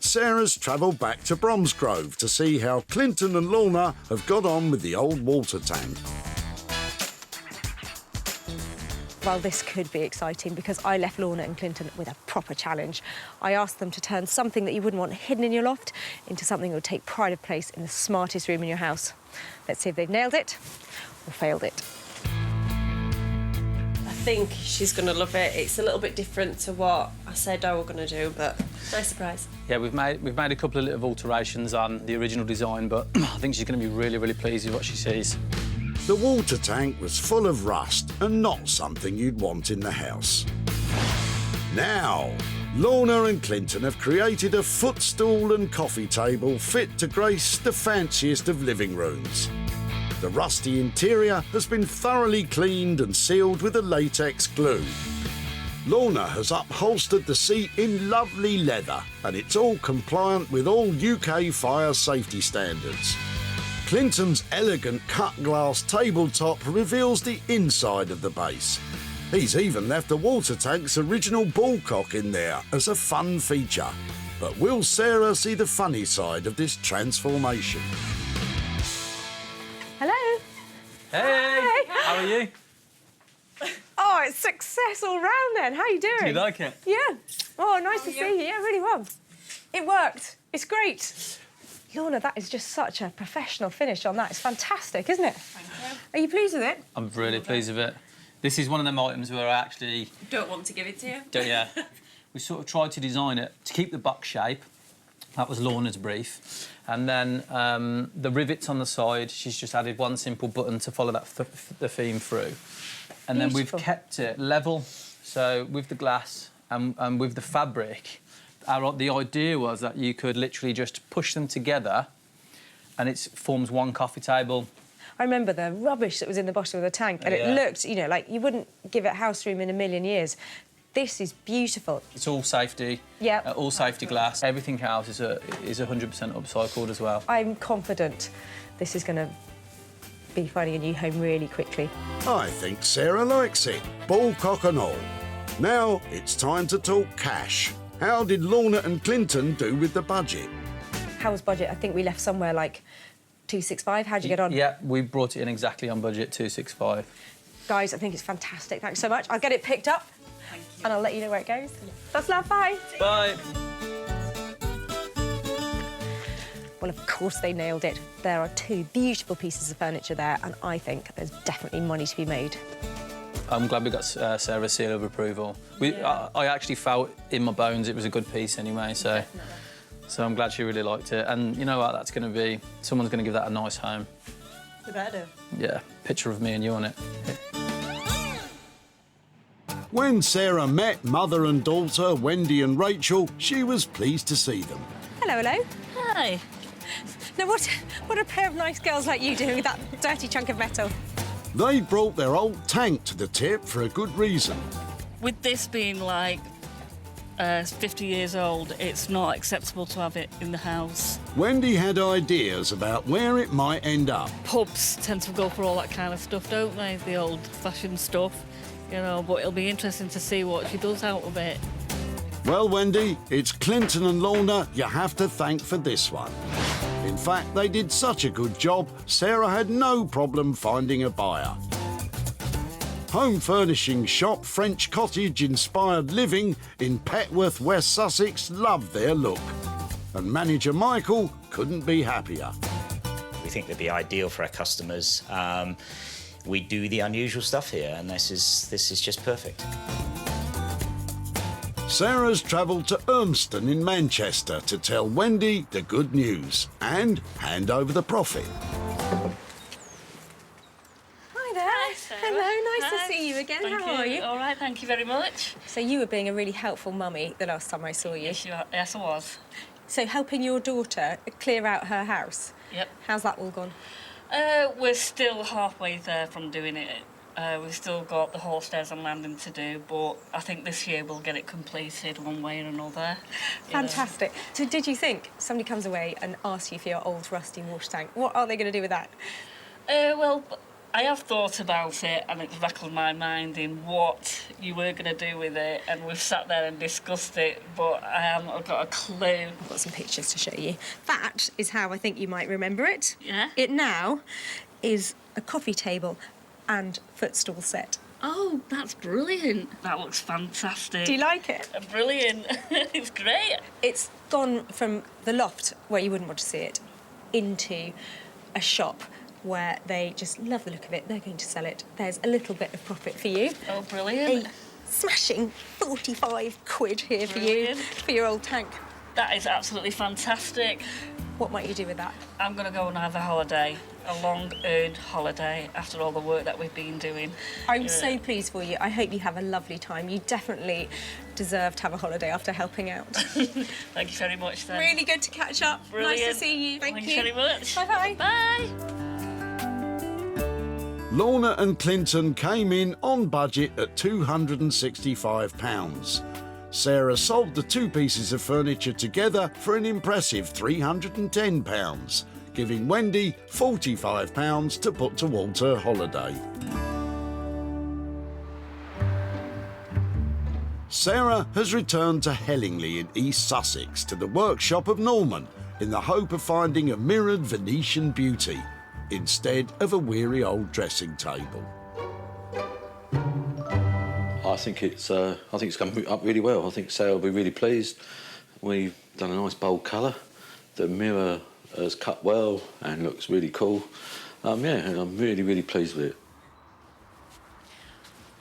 Sarah's travelled back to Bromsgrove to see how Clinton and Lorna have got on with the old water tank. Well, this could be exciting because I left Lorna and Clinton with a proper challenge. I asked them to turn something that you wouldn't want hidden in your loft into something that would take pride of place in the smartest room in your house. Let's see if they've nailed it or failed it. I think she's going to love it. It's a little bit different to what I said I were going to do, but nice surprise. Yeah, we've made a couple of little alterations on the original design, but I think she's going to be really, really pleased with what she sees. The water tank was full of rust and not something you'd want in the house. Now, Lorna and Clinton have created a footstool and coffee table fit to grace the fanciest of living rooms. The rusty interior has been thoroughly cleaned and sealed with a latex glue. Lorna has upholstered the seat in lovely leather, and it's all compliant with all UK fire safety standards. Clinton's elegant cut glass tabletop reveals the inside of the base. He's even left the water tank's original ballcock in there as a fun feature. But will Sarah see the funny side of this transformation? Hello. Hey, Hi. how are you? Oh, it's success all round then. How are you doing? Do you like it? Yeah. Oh, nice to see you. Yeah, really well. It worked. It's great. Lorna, that is just such a professional finish on that. It's fantastic, isn't it? Thank you. Are you pleased with it? I'm really pleased with it. This is one of them items where I actually... Don't want to give it to you. Yeah. We sort of tried to design it to keep the box shape. That was Lorna's brief. And then the rivets on the side, she's just added one simple button to follow that the theme through. And then we've kept it level, so with the glass and with the fabric, the idea was that you could literally just push them together and it forms one coffee table. I remember the rubbish that was in the bottom of the tank, and it looked, you know, like you wouldn't give it house room in a million years. This is beautiful. It's all safety. Yeah. All safety glass. Everything else is 100% upcycled as well. I'm confident this is going to be finding a new home really quickly. I think Sarah likes it, ballcock and all. Now it's time to talk cash. How did Lorna and Clinton do with the budget? How was budget? I think we left somewhere like 265. How'd you get on? Yeah, we brought it in exactly on budget, 265. Guys, I think it's fantastic. Thanks so much. I'll get it picked up and I'll let you know where it goes. That's love. Bye. Bye. Well, of course they nailed it. There are two beautiful pieces of furniture there, and I think there's definitely money to be made. I'm glad we got Sarah's seal of approval. I actually felt in my bones it was a good piece anyway, so I'm glad she really liked it. And you know what, that's going to be... Someone's going to give that a nice home. The better. Yeah, picture of me and you on it. When Sarah met mother and daughter, Wendy and Rachel, she was pleased to see them. Hello, hello. Hi. Now, what a pair of nice girls like you doing with that dirty chunk of metal? They brought their old tank to the tip for a good reason. With this being like 50 years old, it's not acceptable to have it in the house. Wendy had ideas about where it might end up. Pubs tend to go for all that kind of stuff, don't they? The old-fashioned stuff, you know, but it'll be interesting to see what she does out of it. Well, Wendy, it's Clinton and Lorna you have to thank for this one. In fact, they did such a good job, Sarah had no problem finding a buyer. Home furnishing shop French Cottage-inspired living in Petworth, West Sussex loved their look. And manager Michael couldn't be happier. We think they'd be ideal for our customers. We do the unusual stuff here, and this is just perfect. Sarah's travelled to Urmston in Manchester to tell Wendy the good news and hand over the profit. Hi there. Hi, Sarah. Hello, nice Hi. to see you again. Thank How are you? All right, thank you very much. So you were being a really helpful mummy the last time I saw you. Yes, I was. So helping your daughter clear out her house. Yep. How's that all gone? We're still halfway there from doing it. We've still got the hall stairs and landing to do, but I think this year we'll get it completed one way or another. Fantastic. So did you think somebody comes away and asks you for your old rusty wash tank? What are they going to do with that? Well, I have thought about it, and it's rattled my mind in what you were going to do with it, and we've sat there and discussed it, but I haven't got a clue. I've got some pictures to show you. That is how I think you might remember it. Yeah? It now is a coffee table and footstool set. Oh, that's brilliant. That looks fantastic. Do you like it? Brilliant. It's great. It's gone from the loft, where you wouldn't want to see it, into a shop where they just love the look of it. They're going to sell it. There's a little bit of profit for you. Oh, brilliant. A smashing 45 quid here for you, for your old tank. That is absolutely fantastic. What might you do with that? I'm going to go and have a holiday, a long-earned holiday after all the work that we've been doing. I'm so pleased for you. I hope you have a lovely time. You definitely deserve to have a holiday after helping out. Thank you very much, then. Really good to catch up. Brilliant. Nice to see you. Thank you very much. Bye-bye. Bye. Lorna and Clinton came in on budget at £265. Sarah sold the two pieces of furniture together for an impressive £310, giving Wendy £45 to put towards her holiday. Sarah has returned to Hellingley in East Sussex to the workshop of Norman in the hope of finding a mirrored Venetian beauty instead of a weary old dressing table. I think it's come up really well. I think Sarah will be really pleased. We've done a nice bold colour. The mirror has cut well and looks really cool. And I'm really, really pleased with it.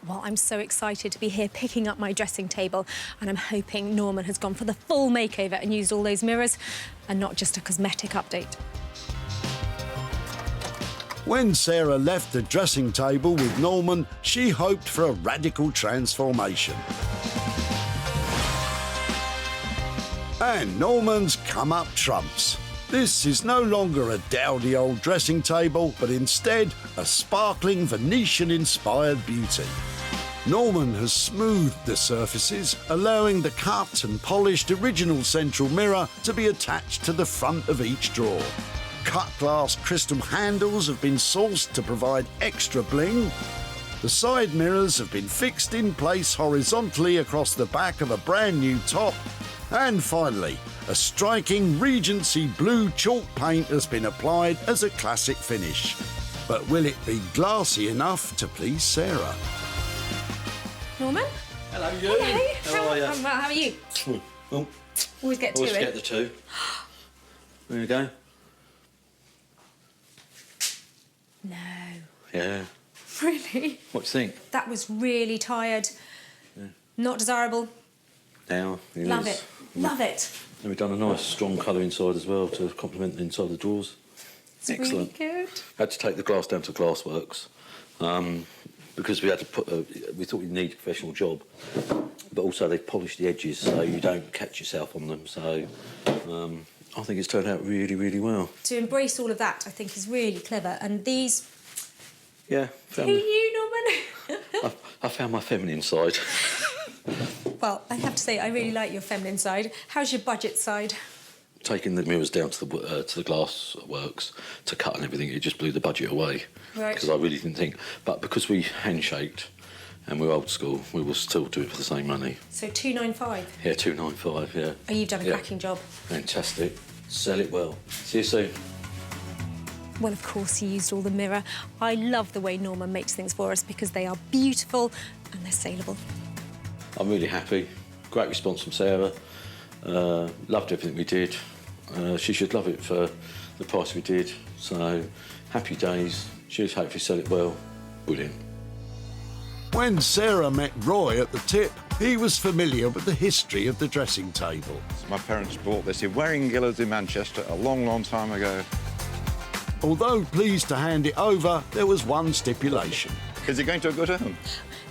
Well, I'm so excited to be here picking up my dressing table, and I'm hoping Norman has gone for the full makeover and used all those mirrors and not just a cosmetic update. When Sarah left the dressing table with Norman, she hoped for a radical transformation. And Norman's come up trumps. This is no longer a dowdy old dressing table, but instead a sparkling Venetian-inspired beauty. Norman has smoothed the surfaces, allowing the cut and polished original central mirror to be attached to the front of each drawer. Cut glass crystal handles have been sourced to provide extra bling. The side mirrors have been fixed in place horizontally across the back of a brand new top. And finally, a striking Regency blue chalk paint has been applied as a classic finish. But will it be glassy enough to please Sarah? Norman? Hello, you. Hello. How are you? How are you? Well, Always get two always in. get the two. There you go. No. Yeah. Really? What do you think? That was really tired. Yeah. Not desirable. Now, it Love is. it. Love it. And we've done a nice strong colour inside as well to complement the inside of the drawers. It's Excellent. really good. Had to take the glass down to Glassworks because we had to put. We thought we'd need a professional job, but also they've polished the edges so you don't catch yourself on them. So I think it's turned out really, really well. To embrace all of that, I think, is really clever. And these... Yeah. Who are you, Norman? I found my feminine side. Well, I have to say, I really like your feminine side. How's your budget side? Taking the mirrors down to the glass works to cut and everything, it just blew the budget away. Right. Because I really didn't think. But because we handshaked and we're old school, we will still do it for the same money. So 295. Yeah, 295. Yeah. Oh, you've done a cracking job. Fantastic. Sell it well. See you soon. Well, of course, he used all the mirror. I love the way Norman makes things for us because they are beautiful and they're saleable. I'm really happy. Great response from Sarah. Loved everything we did. She should love it for the price we did. So, happy days. She'll hopefully sell it well. Brilliant. When Sarah met Roy at the tip, he was familiar with the history of the dressing table. My parents bought this in Waring-Gillard in Manchester a long, long time ago. Although pleased to hand it over, there was one stipulation. Is it going to a good home?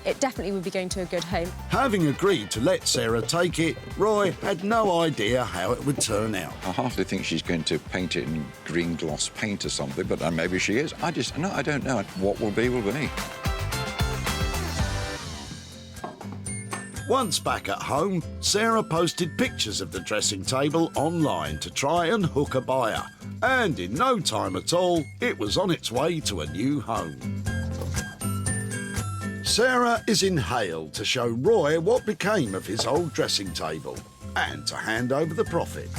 It definitely would be going to a good home. Having agreed to let Sarah take it, Roy had no idea how it would turn out. I hardly think she's going to paint it in green gloss paint or something, but maybe she is. I don't know. What will be, will be. Once back at home, Sarah posted pictures of the dressing table online to try and hook a buyer. And in no time at all, it was on its way to a new home. Sarah is in Hale to show Roy what became of his old dressing table and to hand over the profit.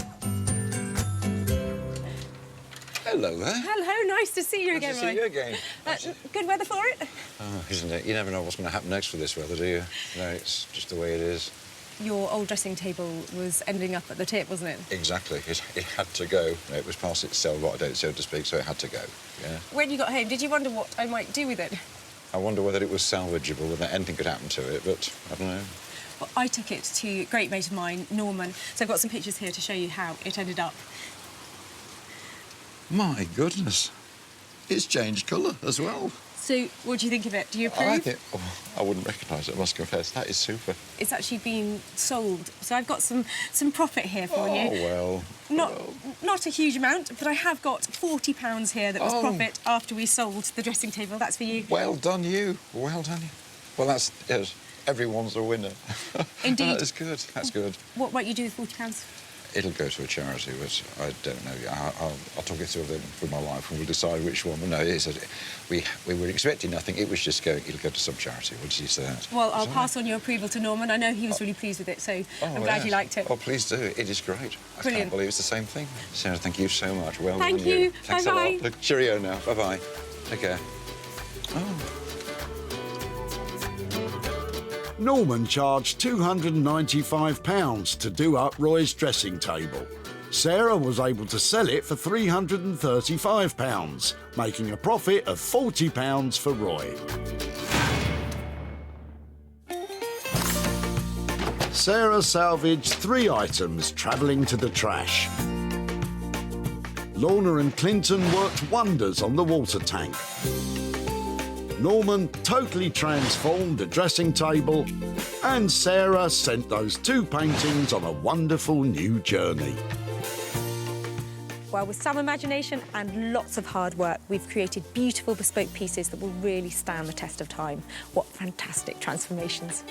Hello there. Hello, nice to see you again, Nice to see you again. Good weather for it? Oh, isn't it? You never know what's going to happen next with this weather, do you? No, it's just the way it is. Your old dressing table was ending up at the tip, wasn't it? Exactly. It had to go. It was past its sell-by date, so to speak, so it had to go, yeah. When you got home, did you wonder what I might do with it? I wonder whether it was salvageable, whether anything could happen to it, but I don't know. Well, I took it to a great mate of mine, Norman, so I've got some pictures here to show you how it ended up. My goodness. It's changed colour as well. So, what do you think of it? Do you approve? I think... Oh, I wouldn't recognise it, I must confess. That is super. It's actually been sold, so I've got some profit here for you. Oh, well. Not a huge amount, but I have got £40 here that was profit after we sold the dressing table. That's for you. Well done, you. Well done, you. Well, that's... Yes, everyone's a winner. Indeed. That is good. That's good. What might you do with £40? It'll go to a charity, but I don't know. I'll talk it through with my wife and we'll decide which one. But no, we were expecting nothing. It was just going, it'll go to some charity. What did you say that? Well, I'll pass on your approval to Norman. I know he was really pleased with it, so I'm glad you liked it. Oh, please do. It is great. I Brilliant. can't believe it's the same thing. Sarah, thank you so much. Well done, Thank you. Thanks Bye-bye. a lot. Look, cheerio now. Bye-bye. Take care. Norman charged £295 to do up Roy's dressing table. Sarah was able to sell it for £335, making a profit of £40 for Roy. Sarah salvaged 3 items travelling to the trash. Lorna and Clinton worked wonders on the water tank. Norman totally transformed the dressing table, and Sarah sent those 2 paintings on a wonderful new journey. Well, with some imagination and lots of hard work, we've created beautiful bespoke pieces that will really stand the test of time. What fantastic transformations.